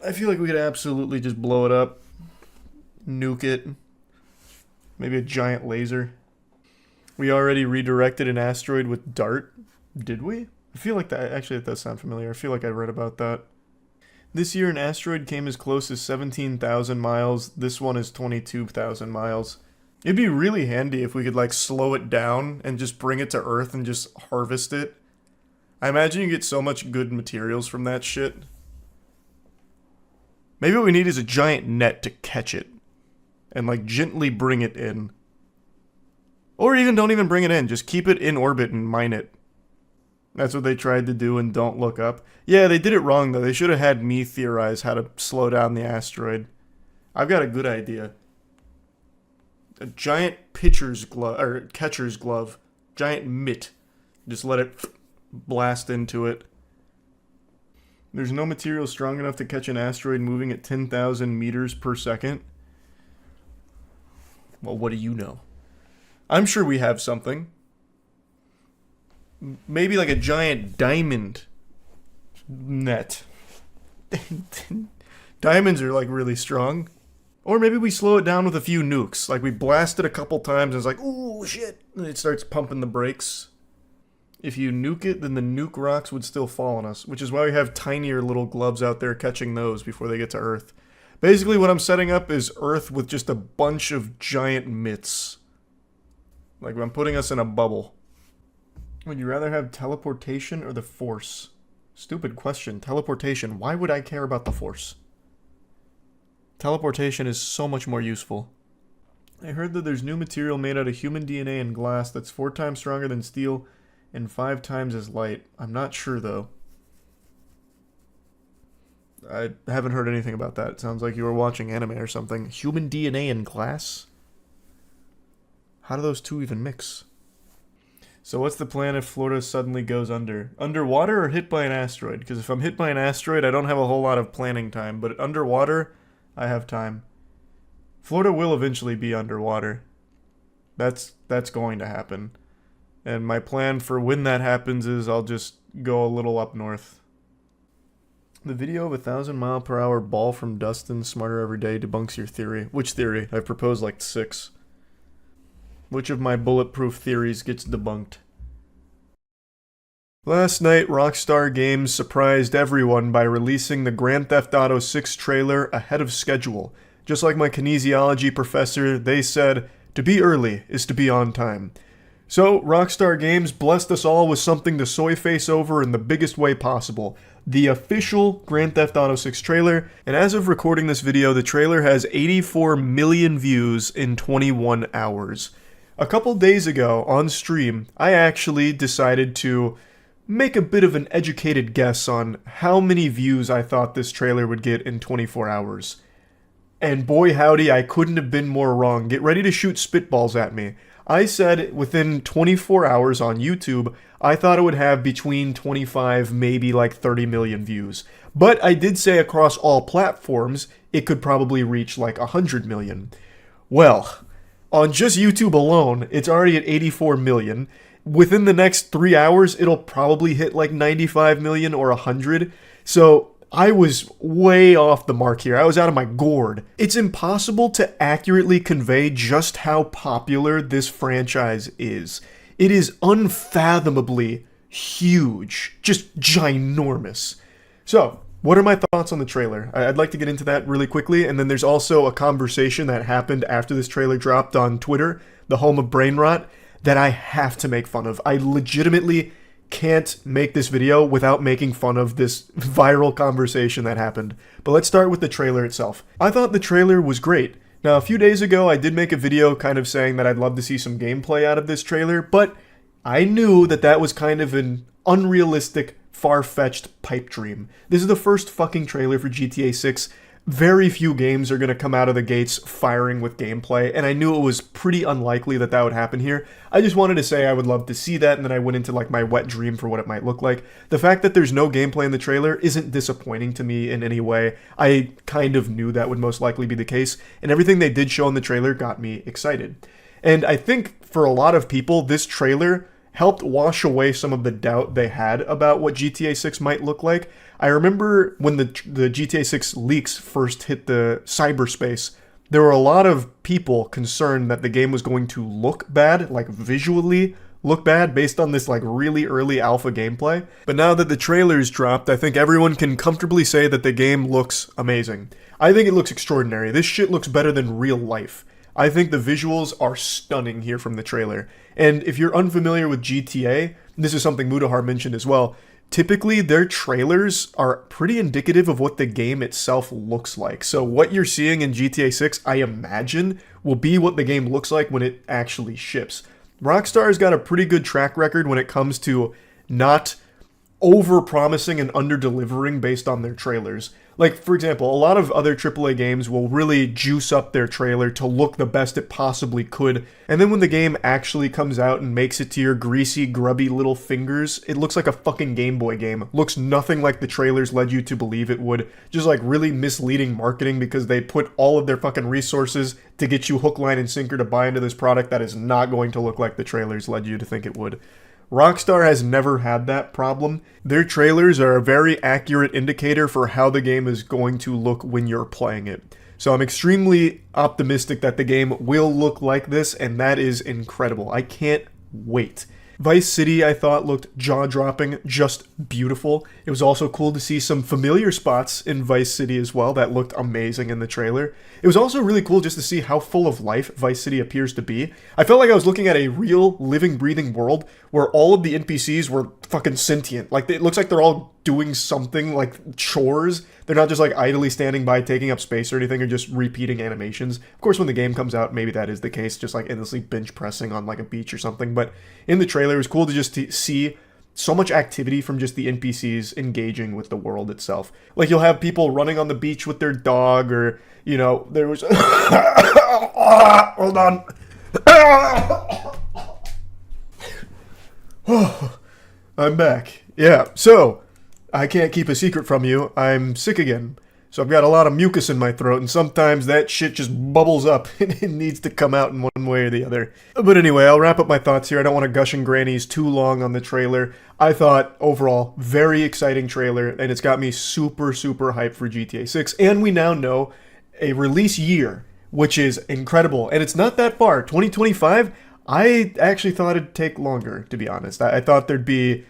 I feel like we could absolutely just blow it up. Nuke it. Maybe a giant laser. We already redirected an asteroid with DART. Did we? I feel like that, actually that does sound familiar. I feel like I read about that. This year an asteroid came as close as 17,000 miles. This one is 22,000 miles. It'd be really handy if we could like slow it down and just bring it to Earth and just harvest it. I imagine you get so much good materials from that shit. Maybe what we need is a giant net to catch it. And like gently bring it in. Or even don't even bring it in. Just keep it in orbit and mine it. That's what they tried to do in Don't Look Up. Yeah, they did it wrong though. They should have had me theorize how to slow down the asteroid. I've got a good idea. A giant pitcher's glove, or catcher's glove. Giant mitt. Just let it blast into it. There's no material strong enough to catch an asteroid moving at 10,000 meters per second. Well, what do you know? I'm sure we have something. Maybe like a giant diamond net. Diamonds are like really strong. Or maybe we slow it down with a few nukes. Like we blast it a couple times and it's like, ooh, shit. And it starts pumping the brakes. If you nuke it, then the nuke rocks would still fall on us. Which is why we have tinier little gloves out there catching those before they get to Earth. Basically what I'm setting up is Earth with just a bunch of giant mitts. Like I'm putting us in a bubble. Would you rather have teleportation or the Force? Stupid question. Teleportation. Why would I care about the Force? Teleportation is so much more useful. I heard that there's new material made out of human DNA and glass that's 4 times stronger than steel and 5 times as light. I'm not sure though. I haven't heard anything about that. It sounds like you were watching anime or something. Human DNA and glass? How do those two even mix? So what's the plan if Florida suddenly goes under? Underwater or hit by an asteroid? Because if I'm hit by an asteroid, I don't have a whole lot of planning time. But underwater, I have time. Florida will eventually be underwater. That's going to happen. And my plan for when that happens is I'll just go a little up north. The video of 1,000-mile-per-hour ball from Dustin Smarter Every Day debunks your theory. Which theory? I've proposed like 6. Which of my bulletproof theories gets debunked? Last night, Rockstar Games surprised everyone by releasing the Grand Theft Auto 6 trailer ahead of schedule. Just like my kinesiology professor, they said, to be early is to be on time. So, Rockstar Games blessed us all with something to soy face over in the biggest way possible. The official Grand Theft Auto 6 trailer, and as of recording this video, the trailer has 84 million views in 21 hours. A couple days ago, on stream, I actually decided to make a bit of an educated guess on how many views I thought this trailer would get in 24 hours. And boy howdy, I couldn't have been more wrong. Get ready to shoot spitballs at me. I said within 24 hours on YouTube, I thought it would have between 25, maybe like 30 million views. But I did say across all platforms, it could probably reach like 100 million. Well, on just YouTube alone, it's already at 84 million. Within the next 3 hours, it'll probably hit like 95 million or 100. So I was way off the mark here. I was out of my gourd. It's impossible to accurately convey just how popular this franchise is. It is unfathomably huge. Just ginormous. So, what are my thoughts on the trailer? I'd like to get into that really quickly, and then there's also a conversation that happened after this trailer dropped on Twitter, the home of brain rot, that I have to make fun of. I legitimately can't make this video without making fun of this viral conversation that happened. But let's start with the trailer itself. I thought the trailer was great. Now, a few days ago, I did make a video kind of saying that I'd love to see some gameplay out of this trailer, but I knew that that was kind of an unrealistic, far-fetched pipe dream. This is the first fucking trailer for GTA 6 very few games are going to come out of the gates firing with gameplay, and I knew it was pretty unlikely that that would happen here. I just wanted to say I would love to see that, and then I went into like my wet dream for what it might look like. The fact that there's no gameplay in the trailer isn't disappointing to me in any way. I kind of knew that would most likely be the case, and everything they did show in the trailer got me excited. And I think for a lot of people, this trailer helped wash away some of the doubt they had about what GTA 6 might look like. I remember when the GTA 6 leaks first hit the cyberspace, there were a lot of people concerned that the game was going to look bad, like visually look bad, based on this like really early alpha gameplay. But now that the trailer's dropped, I think everyone can comfortably say that the game looks amazing. I think it looks extraordinary. This shit looks better than real life. I think the visuals are stunning here from the trailer. And if you're unfamiliar with GTA, this is something Mudahar mentioned as well, typically their trailers are pretty indicative of what the game itself looks like. So what you're seeing in GTA 6, I imagine, will be what the game looks like when it actually ships. Rockstar's got a pretty good track record when it comes to not over-promising and under-delivering based on their trailers. Like, for example, a lot of other AAA games will really juice up their trailer to look the best it possibly could, and then when the game actually comes out and makes it to your greasy, grubby little fingers, it looks like a fucking Game Boy game. Looks nothing like the trailers led you to believe it would. Just like really misleading marketing because they put all of their fucking resources to get you hook, line, and sinker to buy into this product that is not going to look like the trailers led you to think it would. Rockstar has never had that problem. Their trailers are a very accurate indicator for how the game is going to look when you're playing it. So I'm extremely optimistic that the game will look like this, and that is incredible. I can't wait. Vice City, I thought, looked jaw-dropping, just beautiful. It was also cool to see some familiar spots in Vice City as well that looked amazing in the trailer. It was also really cool just to see how full of life Vice City appears to be. I felt like I was looking at a real, living, breathing world where all of the NPCs were fucking sentient. Like, it looks like they're all doing something, like chores. They're not just like idly standing by taking up space or anything, or just repeating animations. Of course, when the game comes out, maybe that is the case, just like endlessly bench pressing on like a beach or something. But in the trailer, it was cool to just see so much activity from just the NPCs engaging with the world itself. Like, you'll have people running on the beach with their dog, or, you know, there was... Hold on. I'm back. Yeah, so, I can't keep a secret from you. I'm sick again. So I've got a lot of mucus in my throat, and sometimes that shit just bubbles up, and it needs to come out in one way or the other. But anyway, I'll wrap up my thoughts here. I don't want to gush and grannies too long on the trailer. I thought, overall, very exciting trailer, and it's got me super, super hyped for GTA 6. And we now know a release year, which is incredible. And it's not that far. 2025, I actually thought it'd take longer, to be honest. I thought there'd be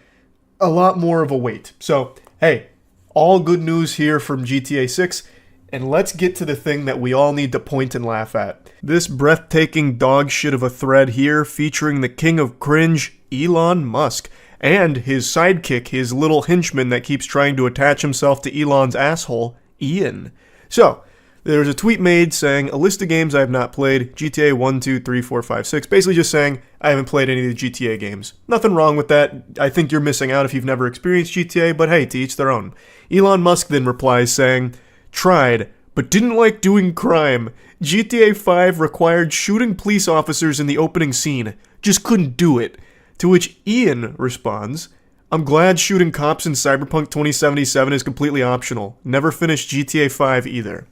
a lot more of a wait. So, hey, all good news here from GTA 6, and let's get to the thing that we all need to point and laugh at. This breathtaking dog shit of a thread here featuring the king of cringe, Elon Musk, and his sidekick, his little henchman that keeps trying to attach himself to Elon's asshole, Ian. So, there's a tweet made saying, a list of games I have not played, GTA 1, 2, 3, 4, 5, 6, basically just saying, I haven't played any of the GTA games. Nothing wrong with that. I think you're missing out if you've never experienced GTA, but hey, to each their own. Elon Musk then replies saying, tried, but didn't like doing crime. GTA 5 required shooting police officers in the opening scene. Just couldn't do it. To which Ian responds, I'm glad shooting cops in Cyberpunk 2077 is completely optional. Never finished GTA 5 either.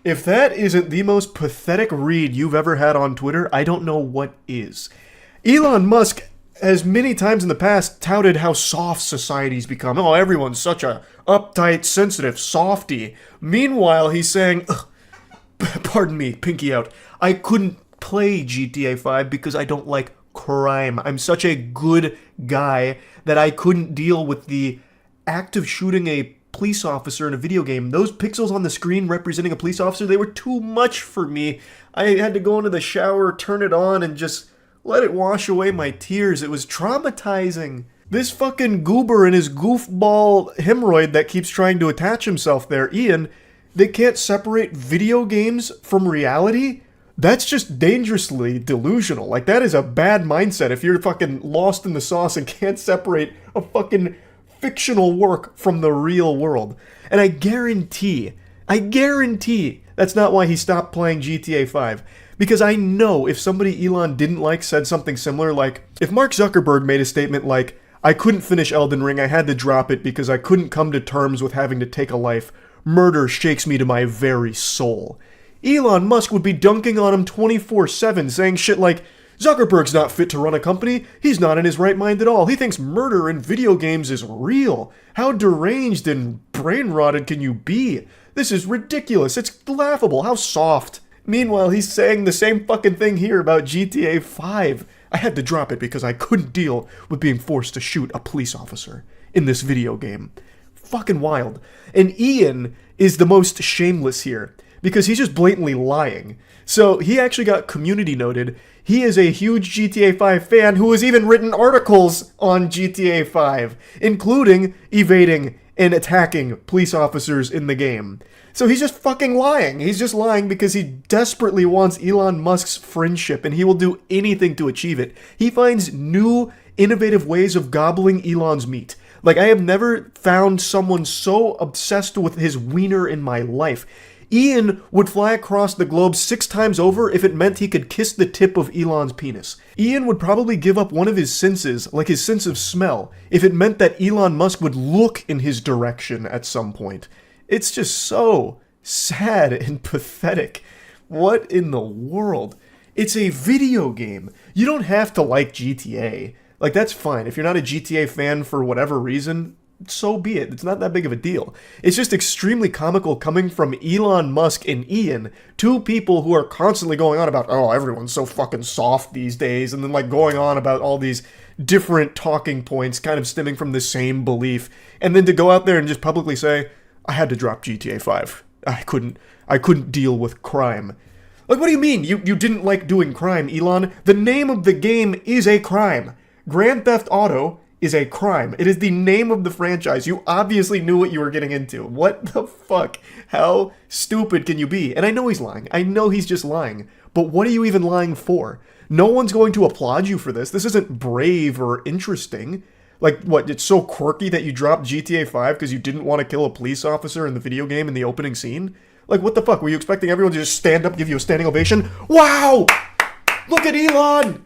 If that isn't the most pathetic read you've ever had on Twitter, I don't know what is. Elon Musk has many times in the past touted how soft society's become. Oh, everyone's such a uptight, sensitive softy. Meanwhile, he's saying, pardon me, pinky out, I couldn't play GTA 5 because I don't like crime. I'm such a good guy that I couldn't deal with the act of shooting a police officer in a video game. Those pixels on the screen representing a police officer, they were too much for me. I had to go into the shower, turn it on, and just let it wash away my tears. It was traumatizing. This fucking goober and his goofball hemorrhoid that keeps trying to attach himself there, Ian, they can't separate video games from reality? That's just dangerously delusional. Like, that is a bad mindset if you're fucking lost in the sauce and can't separate a fucking fictional work from the real world. And I guarantee I guarantee that's not why he stopped playing GTA 5. Because I know if somebody Elon didn't like said something similar, like, if Mark Zuckerberg made a statement like, I couldn't finish Elden Ring, I had to drop it because I couldn't come to terms with having to take a life. Murder shakes me to my very soul. Elon Musk would be dunking on him 24/7, saying shit like, Zuckerberg's not fit to run a company, he's not in his right mind at all, he thinks murder in video games is real. How deranged and brain-rotted can you be? This is ridiculous, it's laughable, how soft. Meanwhile, he's saying the same fucking thing here about GTA 5. I had to drop it because I couldn't deal with being forced to shoot a police officer in this video game. Fucking wild. And Ian is the most shameless here, because he's just blatantly lying. So he actually got community noted. He is a huge GTA 5 fan who has even written articles on GTA 5, including evading and attacking police officers in the game. So he's just fucking lying. He's just lying because he desperately wants Elon Musk's friendship, and he will do anything to achieve it. He finds new, innovative ways of gobbling Elon's meat. Like, I have never found someone so obsessed with his wiener in my life. Ian would fly across the globe 6 times over if it meant he could kiss the tip of Elon's penis. Ian would probably give up one of his senses, like his sense of smell, if it meant that Elon Musk would look in his direction at some point. It's just so sad and pathetic. What in the world? It's a video game. You don't have to like GTA. Like, that's fine. If you're not a GTA fan for whatever reason, so be it. It's not that big of a deal. It's just extremely comical coming from Elon Musk and Ian, two people who are constantly going on about, oh, everyone's so fucking soft these days, and then like going on about all these different talking points kind of stemming from the same belief, and then to go out there and just publicly say, I had to drop GTA 5. I couldn't deal with crime. Like, what do you mean? You didn't like doing crime, Elon? The name of the game is a crime. Grand Theft Auto is a crime. It is the name of the franchise. You obviously knew what you were getting into. What the fuck? How stupid can you be? And I know he's lying. I know he's just lying. But what are you even lying for? No one's going to applaud you for this. This isn't brave or interesting. Like, what, it's so quirky that you dropped GTA 5 because you didn't want to kill a police officer in the video game in the opening scene? Like, what the fuck? Were you expecting everyone to just stand up, give you a standing ovation? Wow! Look at Elon!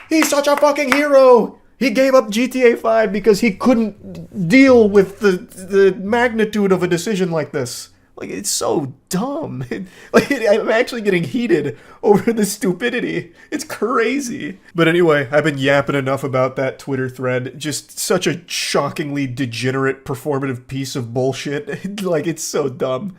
He's such a fucking hero! He gave up GTA 5 because he couldn't deal with the magnitude of a decision like this. Like, it's so dumb. I'm actually getting heated over the stupidity. It's crazy. But anyway, I've been yapping enough about that Twitter thread. Just such a shockingly degenerate performative piece of bullshit. Like, it's so dumb.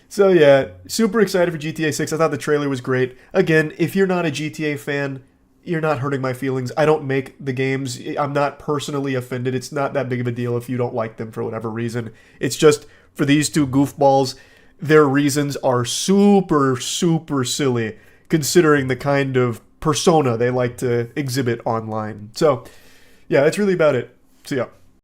So yeah, super excited for GTA 6. I thought the trailer was great. Again, if you're not a GTA fan, you're not hurting my feelings. I don't make the games. I'm not personally offended. It's not that big of a deal if you don't like them for whatever reason. It's just, for these two goofballs, their reasons are super, super silly, considering the kind of persona they like to exhibit online. So, yeah, that's really about it. So, yeah.